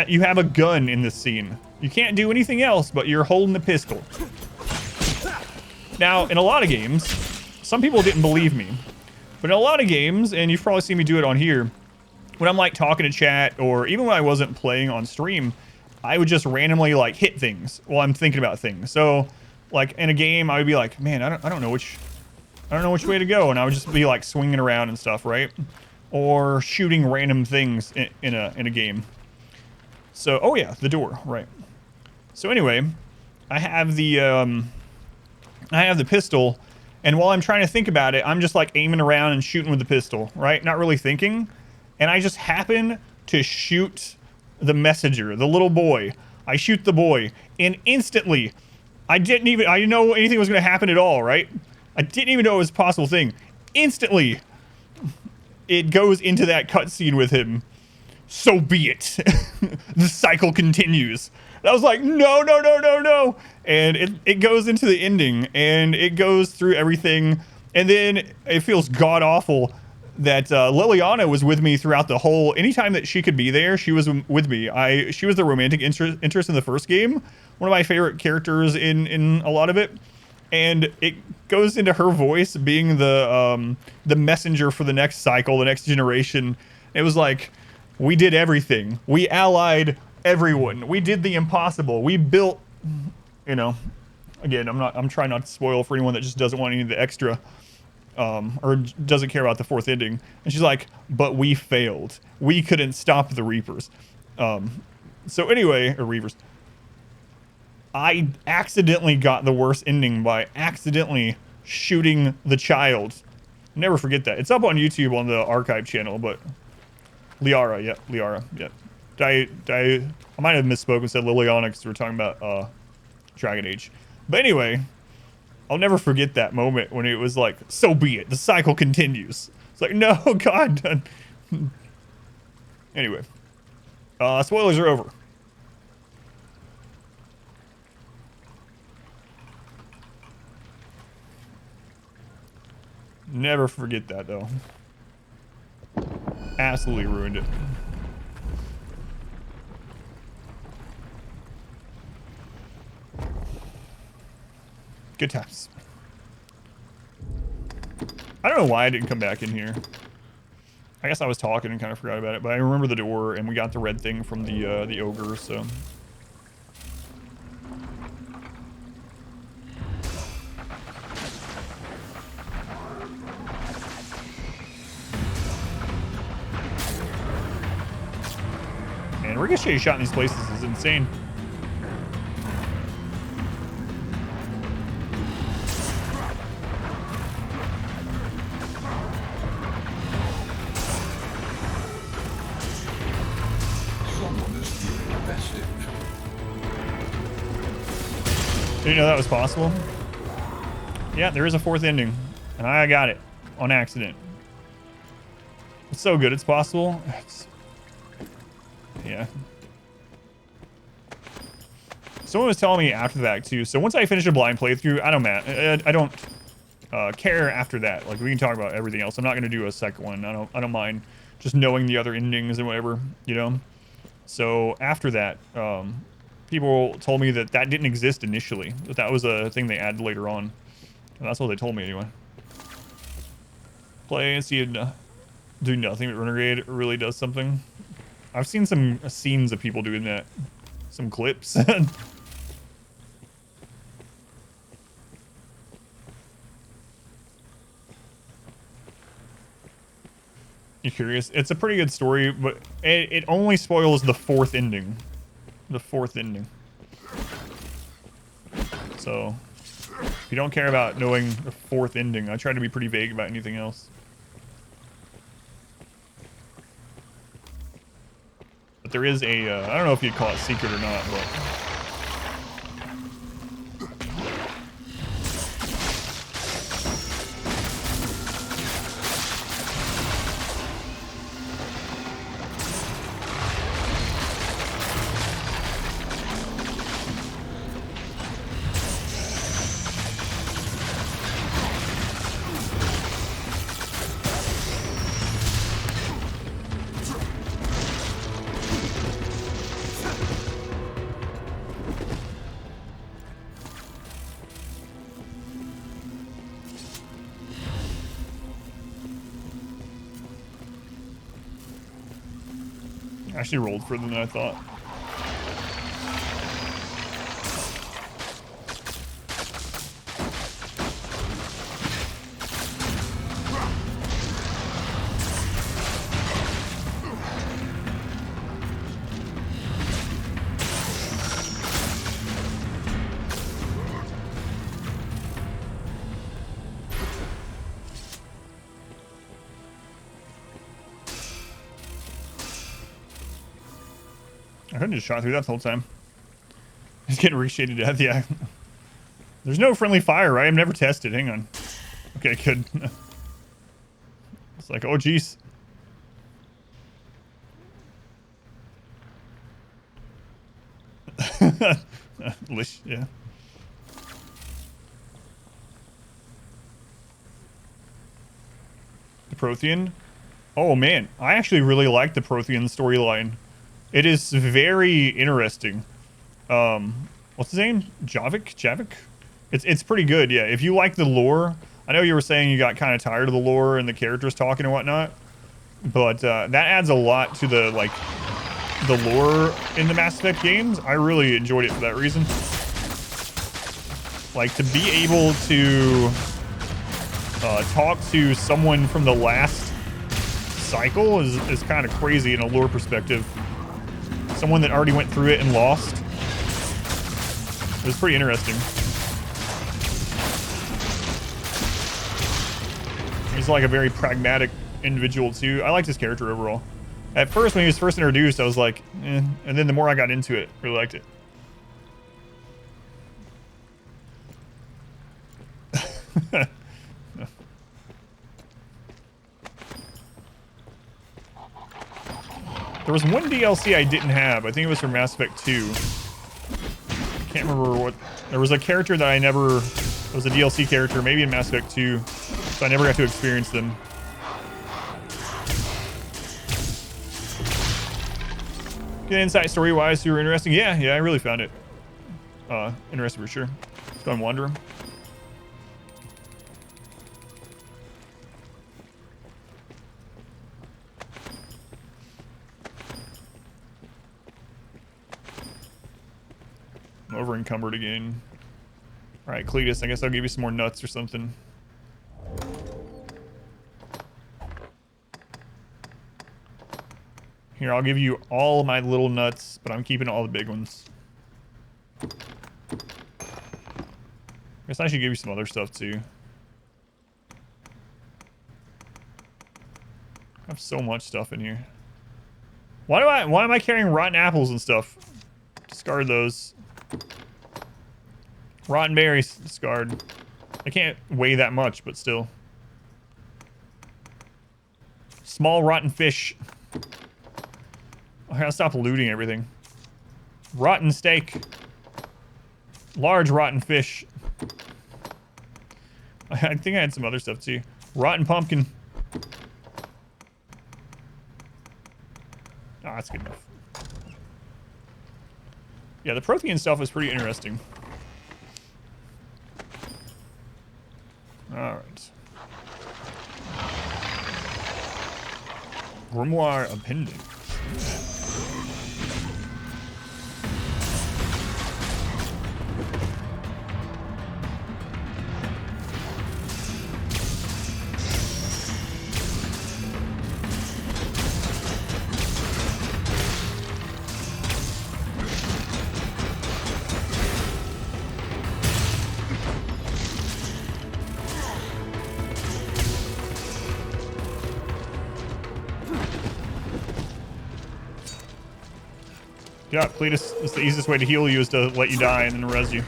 you have a gun in this scene. You can't do anything else, but you're holding the pistol. Now, in a lot of games, some people didn't believe me. But in a lot of games, and you've probably seen me do it on here, when I'm, like, talking to chat, or even when I wasn't playing on stream, I would just randomly, like, hit things while I'm thinking about things. So, like, in a game, I would be like, man, I don't know which way to go, and I would just be, like, swinging around and stuff, right? or shooting random things in a game. So, oh yeah, the door, right. So anyway, I have the pistol, and while I'm trying to think about it, I'm just like aiming around and shooting with the pistol, right? Not really thinking. And I just happen to shoot the messenger, the little boy. I shoot the boy, and instantly, I didn't know anything was going to happen at all, right? I didn't even know it was a possible thing. Instantly, it goes into that cutscene with him. So be it. The cycle continues. And I was like, no, no, no, no, no. And it goes into the ending, and it goes through everything. And then it feels god-awful that Liliana was with me throughout the whole... Anytime that she could be there, she was with me. She was the romantic interest in the first game. One of my favorite characters in a lot of it. And it goes into her voice being the messenger for the next cycle, the next generation. It was like, we did everything. We allied everyone. We did the impossible. We built, you know, again, I'm trying not to spoil for anyone that just doesn't want any of the extra, or doesn't care about the fourth ending. And she's like, but we failed. We couldn't stop the Reapers. So anyway, or Reavers. I accidentally got the worst ending by accidentally shooting the child. Never forget that. It's up on YouTube on the archive channel, but Liara, yeah, Liara, yeah. I might have misspoken and said Liliana because we were talking about Dragon Age. But anyway, I'll never forget that moment when it was like, so be it, the cycle continues. It's like, no, God. Anyway, spoilers are over. Never forget that, though. Absolutely ruined it. Good times. I don't know why I didn't come back in here. I guess I was talking and kind of forgot about it, but I remember the door, and we got the red thing from the ogre, so... And ricochet shot in these places is insane. Didn't know that was possible. Yeah, there is a fourth ending, and I got it on accident. It's so good, it's possible. Yeah. Someone was telling me after that too. So once I finish a blind playthrough, I don't care after that. Like, we can talk about everything else. I'm not gonna do a second one. I don't mind just knowing the other endings and whatever, you know. So after that, people told me that didn't exist initially. That was a thing they added later on. And that's what they told me anyway. Play and see it do nothing, but Renegade really does something. I've seen some scenes of people doing that. Some clips. You curious? It's a pretty good story, but it only spoils the fourth ending. The fourth ending. So, if you don't care about knowing the fourth ending, I try to be pretty vague about anything else. But there is a, I don't know if you'd call it secret or not, but... Actually rolled further than I thought. I couldn't just shot through that the whole time. He's getting reshaded to death, yeah. There's no friendly fire, right? I've never tested. Hang on. Okay, good. It's like, oh, jeez. Yeah. The Prothean. Oh, man. I actually really like the Prothean storyline. It is very interesting. What's his name? Javik? It's pretty good, yeah. If you like the lore, I know you were saying you got kind of tired of the lore and the characters talking and whatnot, but that adds a lot to the the lore in the Mass Effect games. I really enjoyed it for that reason. Like, to be able to talk to someone from the last cycle is kind of crazy in a lore perspective. Someone that already went through it and lost. It was pretty interesting. He's like a very pragmatic individual too. I liked his character overall. At first, when he was first introduced, I was like, eh. And then the more I got into it, really liked it. There was one DLC I didn't have. I think it was from Mass Effect 2. Can't remember what. There was a character that I never. It was a DLC character, maybe in Mass Effect 2. So I never got to experience them. Good insight story-wise, super interesting. Yeah, I really found it interesting for sure. Fun wandering. I'm over encumbered again. All right, Cletus, I guess I'll give you some more nuts or something. Here, I'll give you all of my little nuts, but I'm keeping all the big ones. Guess I should give you some other stuff too. I have so much stuff in here. Why am I carrying rotten apples and stuff? Discard those. Rotten berries, discard. I can't weigh that much, but still. Small rotten fish. I gotta stop looting everything. Rotten steak. Large rotten fish. I think I had some other stuff too. Rotten pumpkin. Ah, that's good enough. Yeah, the Prothean stuff is pretty interesting. Alright. Grimoire appendix. Yeah, Cletus, it's the easiest way to heal you is to let you die and then res you.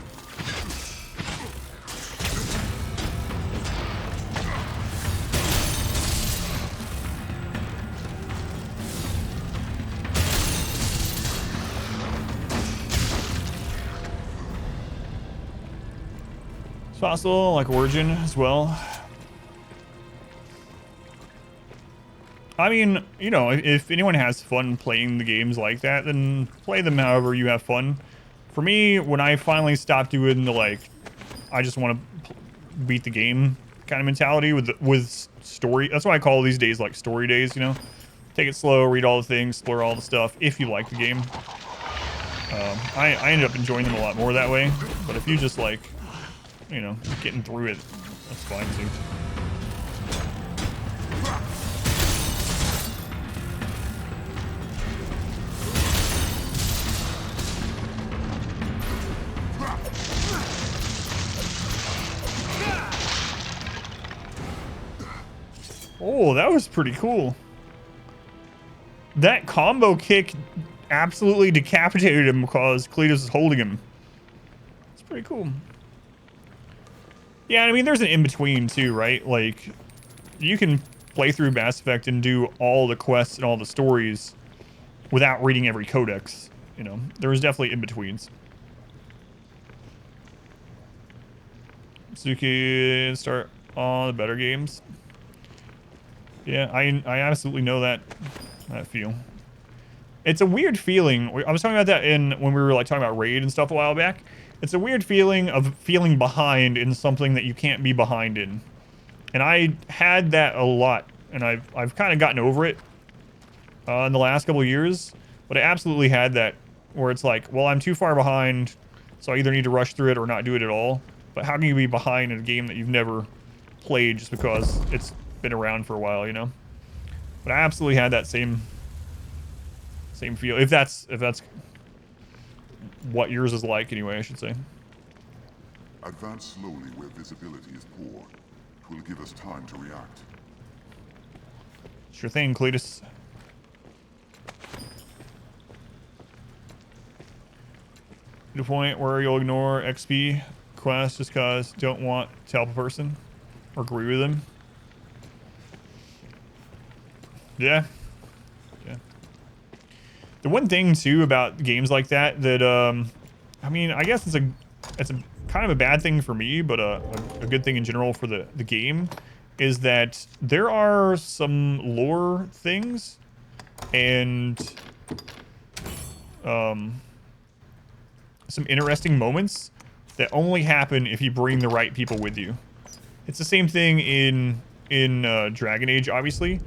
It's possible, like Origin as well. I mean, you know, if anyone has fun playing the games like that, then play them however you have fun. For me, when I finally stopped doing the, like, I just want to beat the game kind of mentality with story. That's why I call these days, like, story days, you know? Take it slow, read all the things, explore all the stuff, if you like the game. I ended up enjoying them a lot more that way. But if you just, like, you know, getting through it, that's fine, too. Oh, that was pretty cool. That combo kick absolutely decapitated him because Cletus is holding him. It's pretty cool. Yeah, I mean, there's an in-between too, right? Like, you can play through Mass Effect and do all the quests and all the stories without reading every codex. You know, there's definitely in-betweens. So you can start on the better games. Yeah, I absolutely know that feel. It's a weird feeling. I was talking about that when we were like talking about Raid and stuff a while back. It's a weird feeling of feeling behind in something that you can't be behind in. And I had that a lot, and I've kind of gotten over it in the last couple of years. But I absolutely had that where it's like, well, I'm too far behind, so I either need to rush through it or not do it at all. But how can you be behind in a game that you've never played just because it's been around for a while, you know? But I absolutely had that same feel. If that's what yours is like, anyway, I should say. Advance slowly where visibility is poor. It will give us time to react. Sure thing, Cletus. To the point where you'll ignore XP quests just because you don't want to help a person or agree with them. Yeah. The one thing too about games like that I mean, I guess it's a kind of a bad thing for me, but a good thing in general for the game is that there are some lore things and some interesting moments that only happen if you bring the right people with you. It's the same thing in Dragon Age, obviously.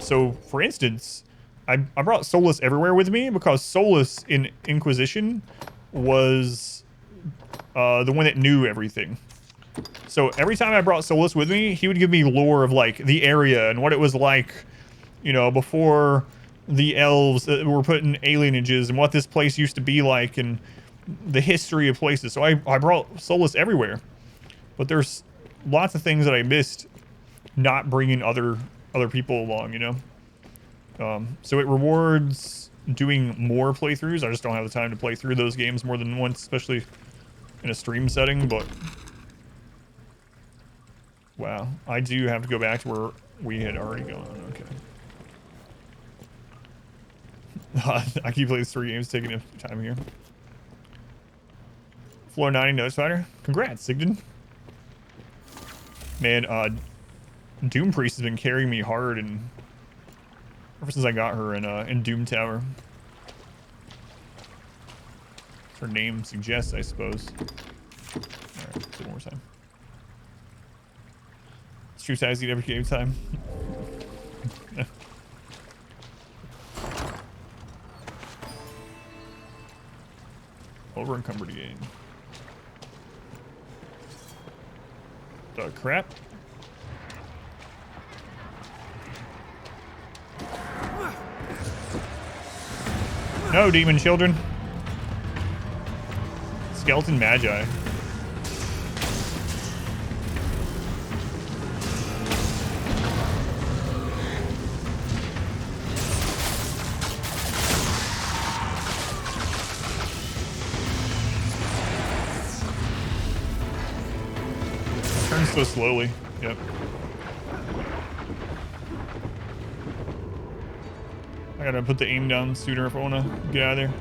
So, for instance, I brought Solus everywhere with me because Solus in Inquisition was the one that knew everything. So every time I brought Solus with me, he would give me lore of like the area and what it was like, you know, before the elves were put in alienages and what this place used to be like and the history of places. So I brought Solus everywhere. But there's lots of things that I missed not bringing other people along, you know? So it rewards doing more playthroughs. I just don't have the time to play through those games more than once, especially in a stream setting, but wow, I do have to go back to where we had already gone. Okay. I keep playing 3 games, taking enough time here. Floor 90 Notice Fighter. Congrats, Sigden. Man, Doom Priest has been carrying me hard and ever since I got her in Doom Tower. Her name suggests, I suppose. Alright, let's do it one more time. It's true size, eat every game time. Over encumbered again. The crap. No, demon children. Skeleton Magi. Turns so slowly. Yep. I gotta put the aim down sooner if I wanna get out of there.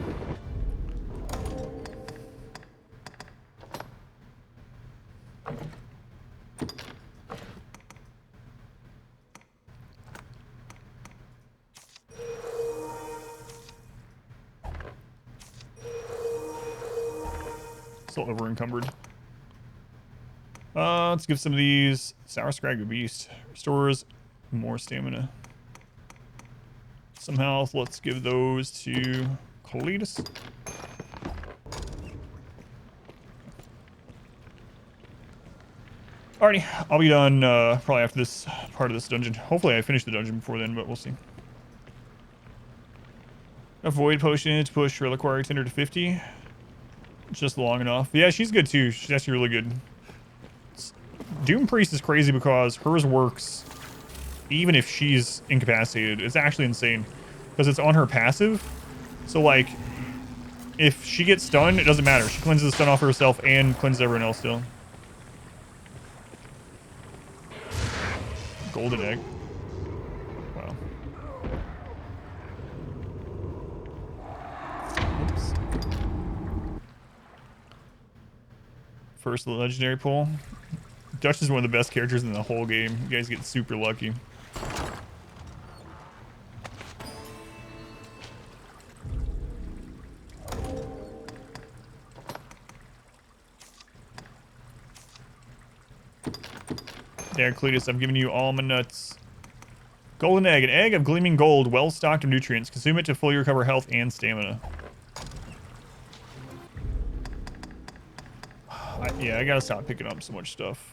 Still over encumbered. Let's give some of these Sour Scraggy Beast. Restores more stamina. Some health. Let's give those to Cletus. Alrighty, I'll be done probably after this part of this dungeon. Hopefully I finish the dungeon before then, but we'll see. A Void Potion to push Reliquary Tender to 50. Just long enough. Yeah, she's good too. She's actually really good. Doom Priest is crazy because hers works even if she's incapacitated. It's actually insane. because it's on her passive. So like, if she gets stunned, it doesn't matter. She cleanses the stun off herself and cleanses everyone else still. Golden egg. Wow. Oops. First legendary pull. Dutch is one of the best characters in the whole game. You guys get super lucky. There, Cletus, I've given you all my nuts. Golden egg. An egg of gleaming gold, well stocked of nutrients. Consume it to fully recover health and stamina. Yeah, I gotta stop picking up so much stuff.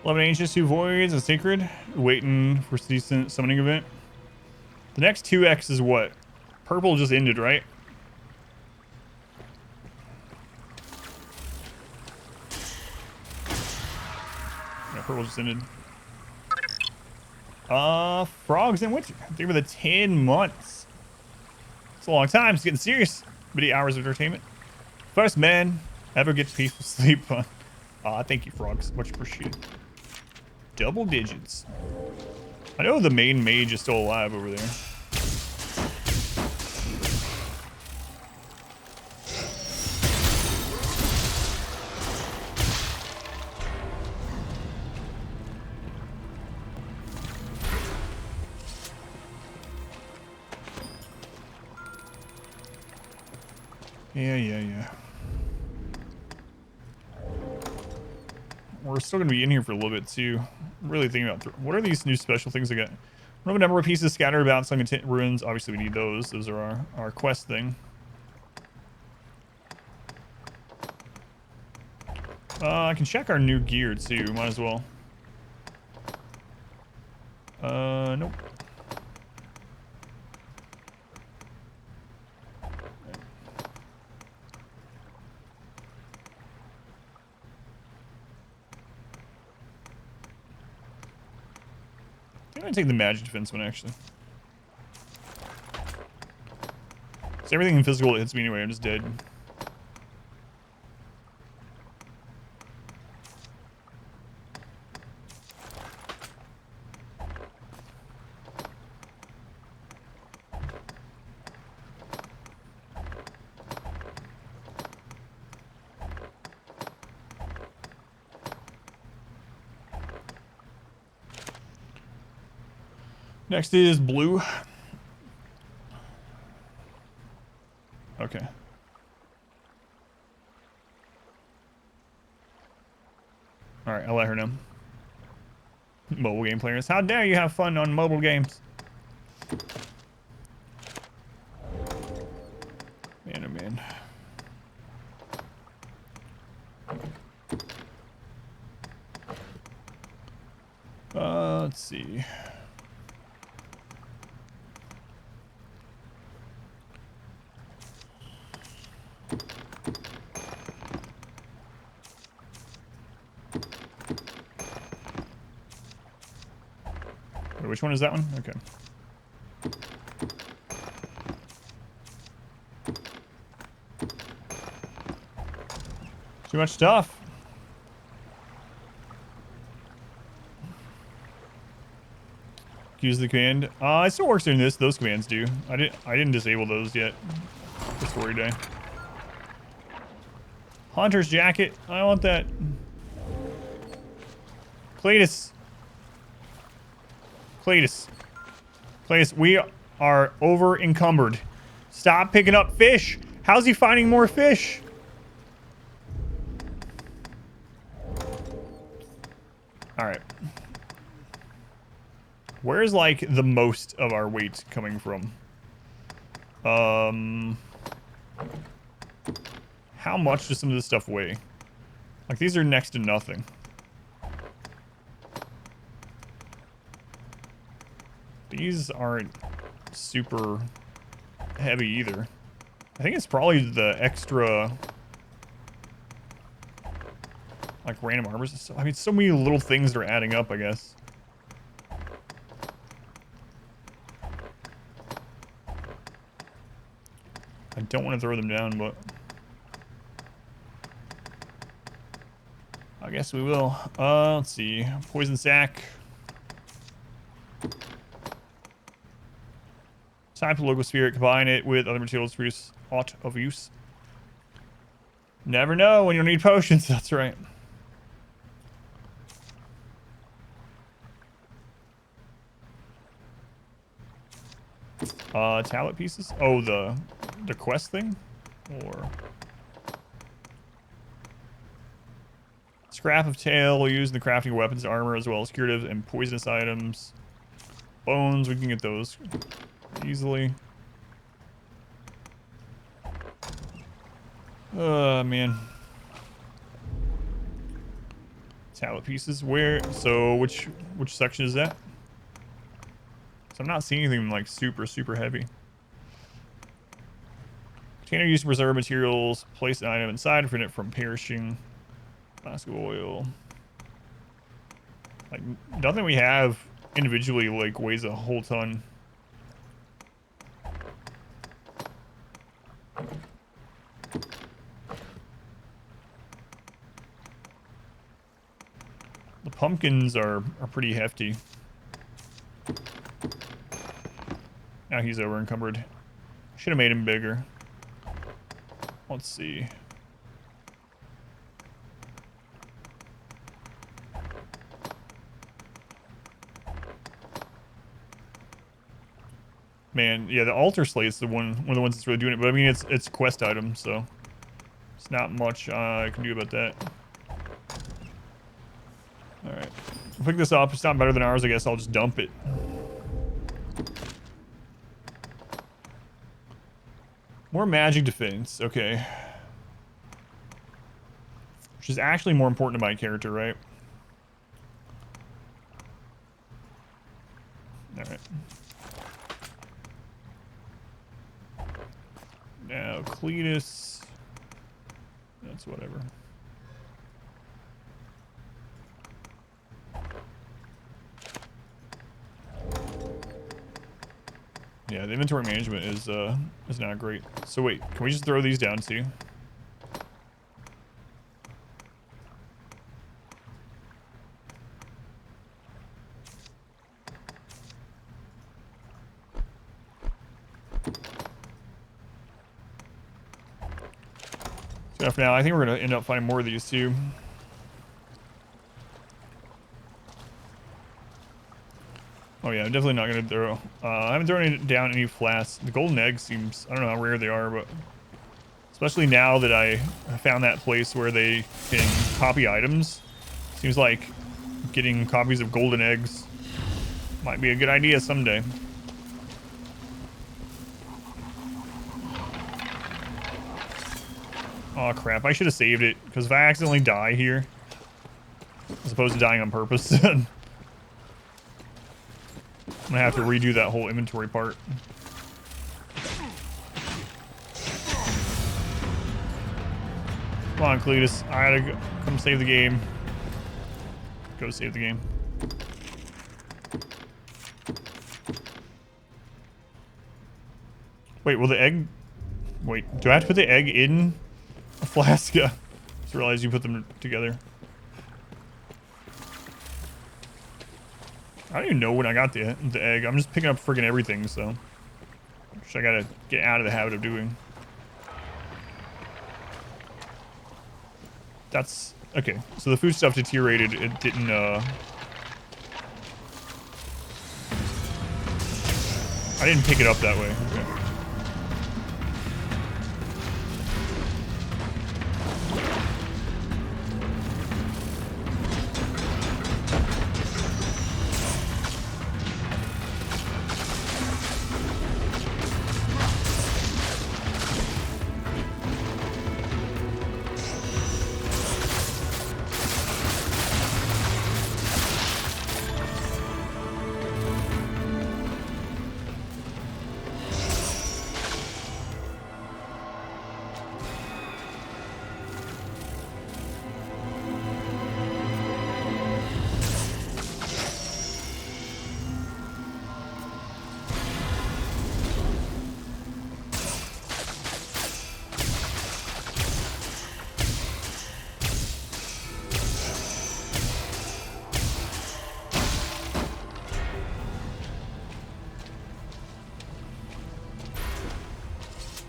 Eleven Ancients, 2 Voids, a Sacred. Waiting for decent summoning event. The next 2x is what? Purple just ended, right? Yeah, purple just ended. Frogs in winter. They were the 10 months. It's a long time. It's getting serious. Many hours of entertainment. First man ever gets peaceful sleep. Thank you, frogs. Much appreciated. Double digits. I know the main mage is still alive over there. Yeah. We're still going to be in here for a little bit, too. I'm really thinking about... What are these new special things I got? We have a number of pieces scattered about some ruins. Obviously, we need those. Those are our quest thing. I can check our new gear, too. Might as well. Nope. I'm gonna take the magic defense one, actually. So everything in physical that hits me anyway, I'm just dead. Next is blue. Okay. Alright, I'll let her know. Mobile game players. How dare you have fun on mobile games? Man, oh man. Let's see. Which one is that one? Okay. Too much stuff. Use the command. It still works in this. Those commands do. I didn't disable those yet. For story day. Hunter's jacket. I want that. Cletus. Cletus. Cletus, we are over encumbered. Stop picking up fish. How's he finding more fish? All right. Where's like the most of our weight coming from? How much does some of this stuff weigh? Like these are next to nothing. These aren't super heavy either. I think it's probably the extra like random armors and stuff. I mean, so many little things that are adding up, I guess. I don't want to throw them down, but I guess we will. Let's see. Poison sack. Type of local spirit. Combine it with other materials to produce aught of use. Never know when you'll need potions. That's right. Tablet pieces. Oh, the quest thing, or scrap of tail used in the crafting of weapons, armor, as well as curative and poisonous items. Bones, we can get those easily. Man. Tablet pieces. Where? So which section is that? So I'm not seeing anything like super heavy. Container used to preserve materials. Place an item inside to prevent it from perishing. Flask of oil. Like nothing we have individually like weighs a whole ton. The pumpkins are pretty hefty. Now he's over encumbered. Should have made him bigger. Let's see. Man, yeah, the altar slate's one of the ones that's really doing it. But I mean, it's quest item, so it's not much I can do about that. All right, I'll pick this up. It's not better than ours, I guess. I'll just dump it. More magic defense, okay. Which is actually more important to my character, right? Alright. Now, Cletus. That's whatever. Yeah, the inventory management is not great. So wait, can we just throw these down too? So for now, I think we're gonna end up finding more of these too. Oh yeah, I'm definitely not gonna throw. I haven't thrown down any flasks. The golden egg seems, I don't know how rare they are, but especially now that I found that place where they can copy items, seems like getting copies of golden eggs might be a good idea someday. Oh crap, I should have saved it, because if I accidentally die here, as opposed to dying on purpose, I'm gonna have to redo that whole inventory part. Come on, Cletus. I gotta come save the game. Go save the game. Wait, will the egg... Wait, do I have to put the egg in a flask? Yeah. Just realized you put them together. I don't even know when I got the egg. I'm just picking up friggin' everything, so. Which I gotta get out of the habit of doing. That's... Okay, so the food stuff deteriorated. It didn't, I didn't pick it up that way. Okay.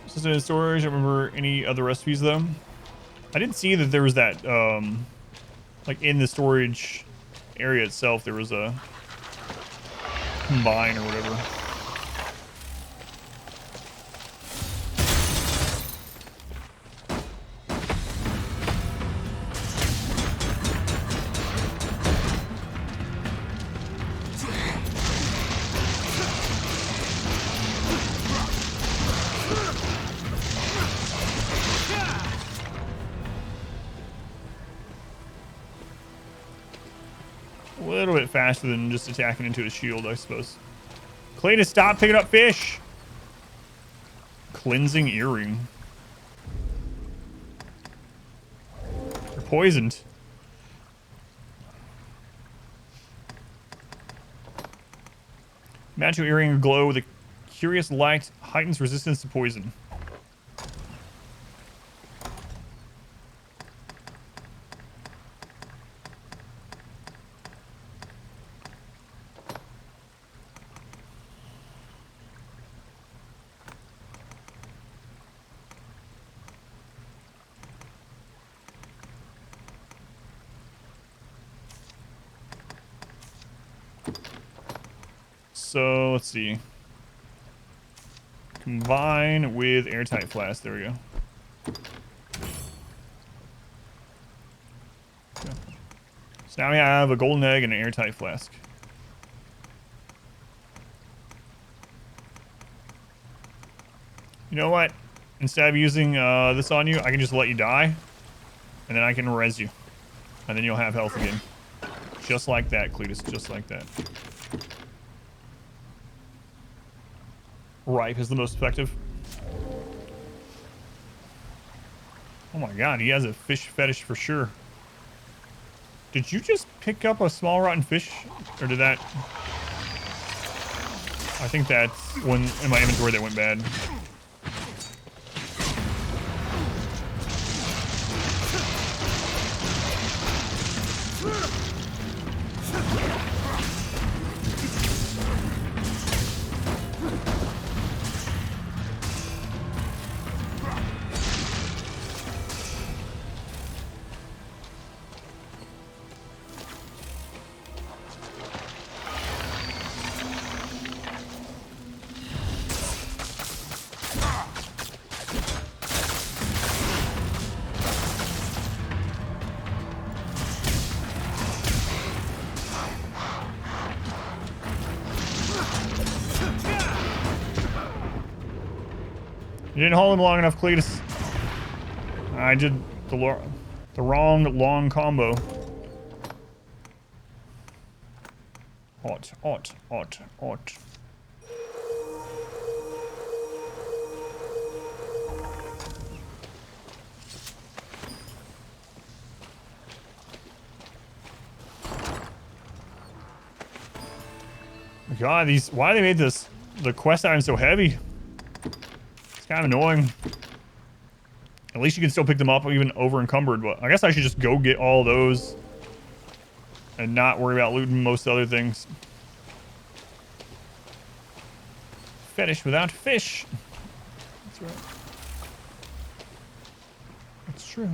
This is in storage. I don't remember any other recipes though. I didn't see that there was that like in the storage area itself there was a combine or whatever. Faster than just attacking into his shield, I suppose. Cletus, stop picking up fish! Cleansing earring. You're poisoned. Magical earring glow with a curious light, heightens resistance to poison. So let's see. Combine with airtight flask. There we go. Okay. So now we have a golden egg and an airtight flask. You know what? Instead of using this on you, I can just let you die, and then I can res you, and then you'll have health again. Just like that, Cletus. Just like that. Ripe is the most effective. Oh my god, he has a fish fetish for sure. Did you just pick up a small rotten fish? Or did that... I think that's one in my inventory that went bad. You didn't hold him long enough, Cletus. I did the wrong long combo. Hot. God, why they made the quest item so heavy? It's kind of annoying. At least you can still pick them up even over encumbered, but I guess I should just go get all those and not worry about looting most other things. fetish without fish. That's right. That's true.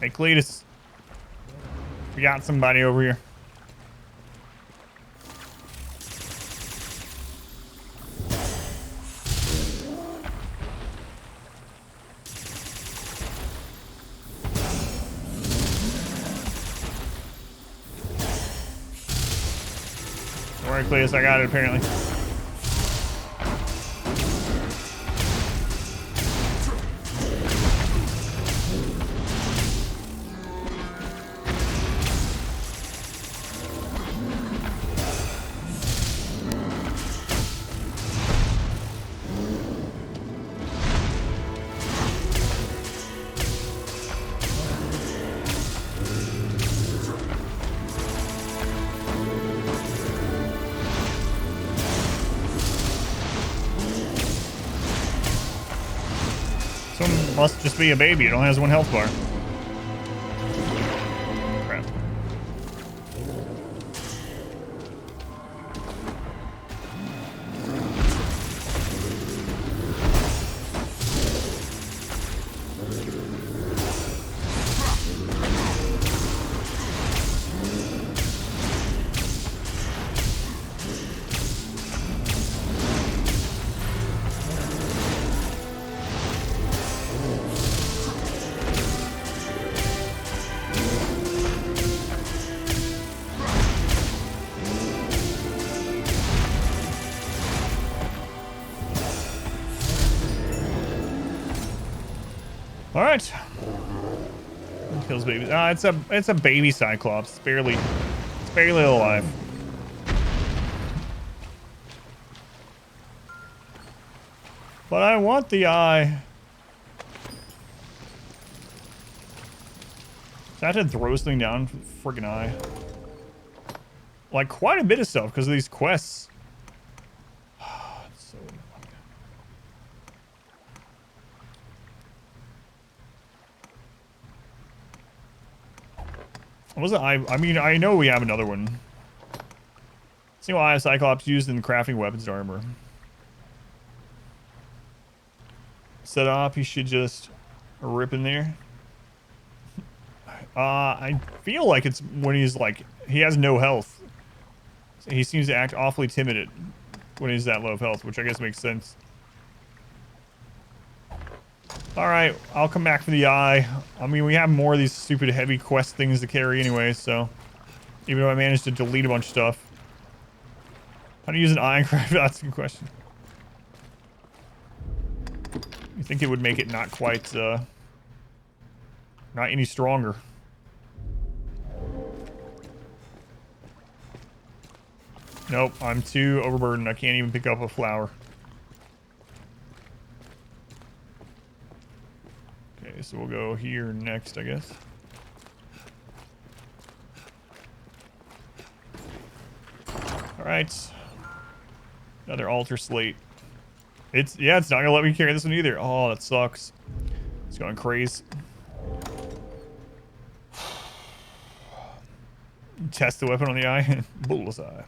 Hey, Cletus. We got somebody over here. Don't worry, Cletus, I got it apparently. Must just be a baby. It only has 1 health bar. Crap. All right. Kills babies. Ah, it's a baby Cyclops. It's barely alive. But I want the eye. So I had to throw something down for the friggin' eye. Like quite a bit of stuff because of these quests. So I mean, I know we have another one. Single eye of Cyclops used in crafting weapons and armor. Set up, he should just rip in there. I feel like it's when he's like, he has no health. He seems to act awfully timid when he's that low of health, which I guess makes sense. Alright, I'll come back for the eye. I mean, we have more of these stupid heavy quest things to carry anyway, so... Even though I managed to delete a bunch of stuff. How to use an eye and craft? That's a good question. You think it would make it not quite, not any stronger. Nope, I'm too overburdened. I can't even pick up a flower. Okay, so we'll go here next, I guess. Alright. Another altar slate. It's not gonna let me carry this one either. Oh, that sucks. It's going crazy. Test the weapon on the eye. Bullseye.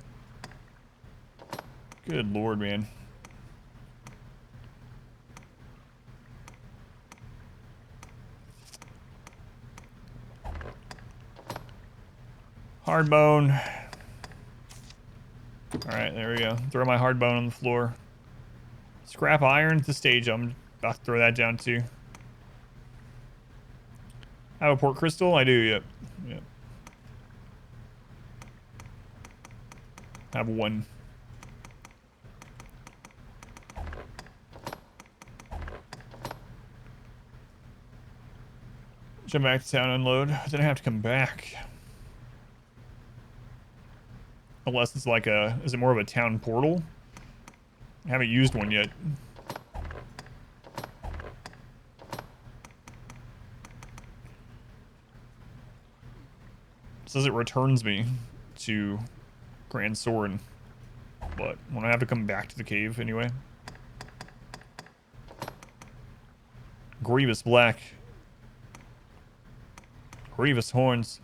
Good lord, man. Hard bone. Alright, there we go. Throw my hard bone on the floor. Scrap iron to stage. I'm about to throw that down too. I have a port crystal? I do, yep. Yep. I have one. Jump back to town, unload. Then I have to come back. Unless it's like a... Is it more of a town portal? I haven't used one yet. It says it returns me to Grand Soren. But when I have to come back to the cave anyway. Grievous Black. Grievous horns.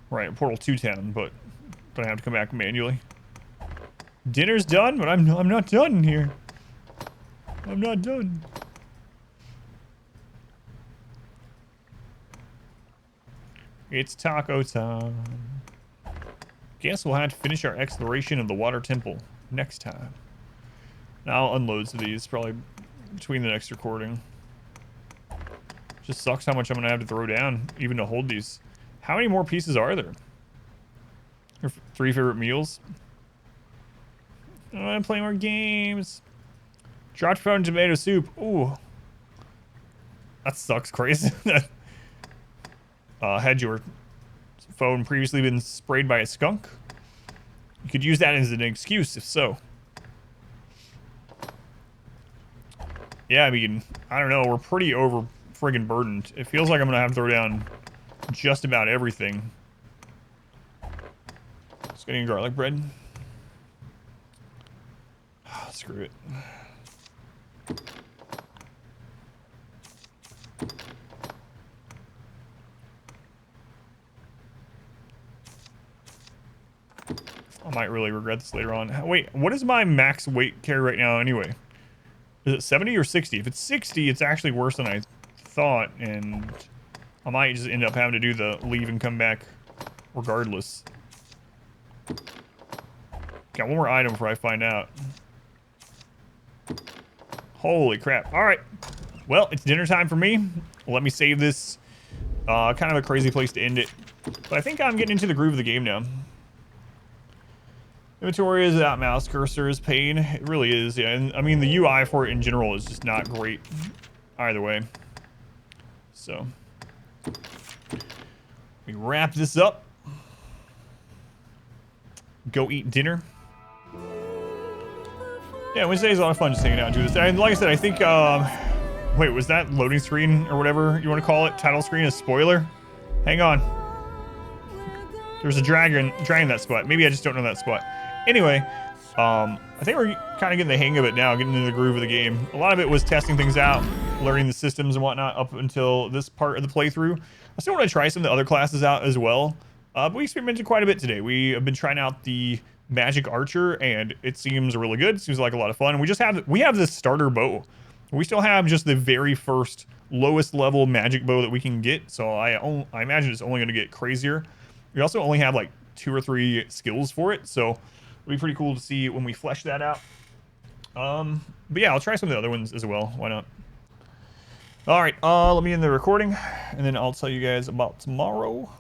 Right, portal 210, but I have to come back manually. Dinner's done, but I'm not done here. I'm not done. It's taco time. Guess we'll have to finish our exploration of the water temple next time. Now I'll unload some of these probably between the next recording. Just sucks how much I'm gonna have to throw down even to hold these. How many more pieces are there? Your 3 favorite meals? Oh, I'm playing more games. Dropped phone tomato soup. Ooh. That sucks crazy. Had your phone previously been sprayed by a skunk? You could use that as an excuse if so. Yeah, I mean, I don't know. We're pretty over friggin' burdened. It feels like I'm gonna have to throw down just about everything. Just getting garlic bread. Screw it. I might really regret this later on. Wait, what is my max weight carry right now anyway? Is it 70 or 60? If it's 60, it's actually worse than I thought, and I might just end up having to do the leave and come back regardless. Got one more item before I find out. Holy crap. Alright. Well, it's dinner time for me. Let me save this. Kind of a crazy place to end it. But I think I'm getting into the groove of the game now. Inventory is without mouse cursor is pain. It really is, yeah. And I mean, the UI for it in general is just not great either way. So, we wrap this up. Go eat dinner. Yeah, Wednesday is a lot of fun just hanging out and doing this. And like I said, I think, wait, was that loading screen or whatever you want to call it? Title screen a spoiler? Hang on. There's a dragon that spot. Maybe I just don't know that spot. Anyway, I think we're kind of getting the hang of it now, getting into the groove of the game. A lot of it was testing things out, learning the systems and whatnot up until this part of the playthrough. I still want to try some of the other classes out as well. But we experimented quite a bit today. We have been trying out the magic archer, and it seems really good. It seems like a lot of fun. And we have this starter bow. We still have just the very first lowest level magic bow that we can get. So I imagine it's only going to get crazier. We also only have like 2 or 3 skills for it, so it'll be pretty cool to see when we flesh that out. But yeah, I'll try some of the other ones as well. Why not? All right, let me end the recording, and then I'll tell you guys about tomorrow.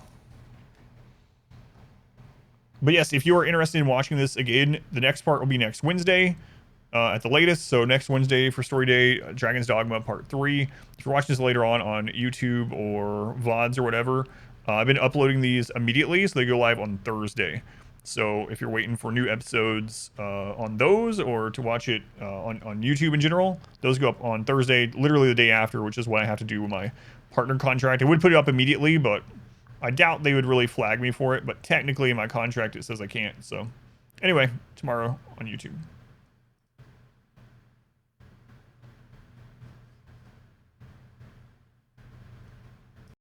But yes, if you are interested in watching this again, the next part will be next Wednesday at the latest. So next Wednesday for Story Day, Dragon's Dogma Part 3. If you're watching this later on YouTube or VODs or whatever, I've been uploading these immediately, so they go live on Thursday. So if you're waiting for new episodes on those, or to watch it on YouTube in general, those go up on Thursday, literally the day after, which is what I have to do with my partner contract. I would put it up immediately, but I doubt they would really flag me for it. But technically in my contract, it says I can't. So anyway, tomorrow on YouTube.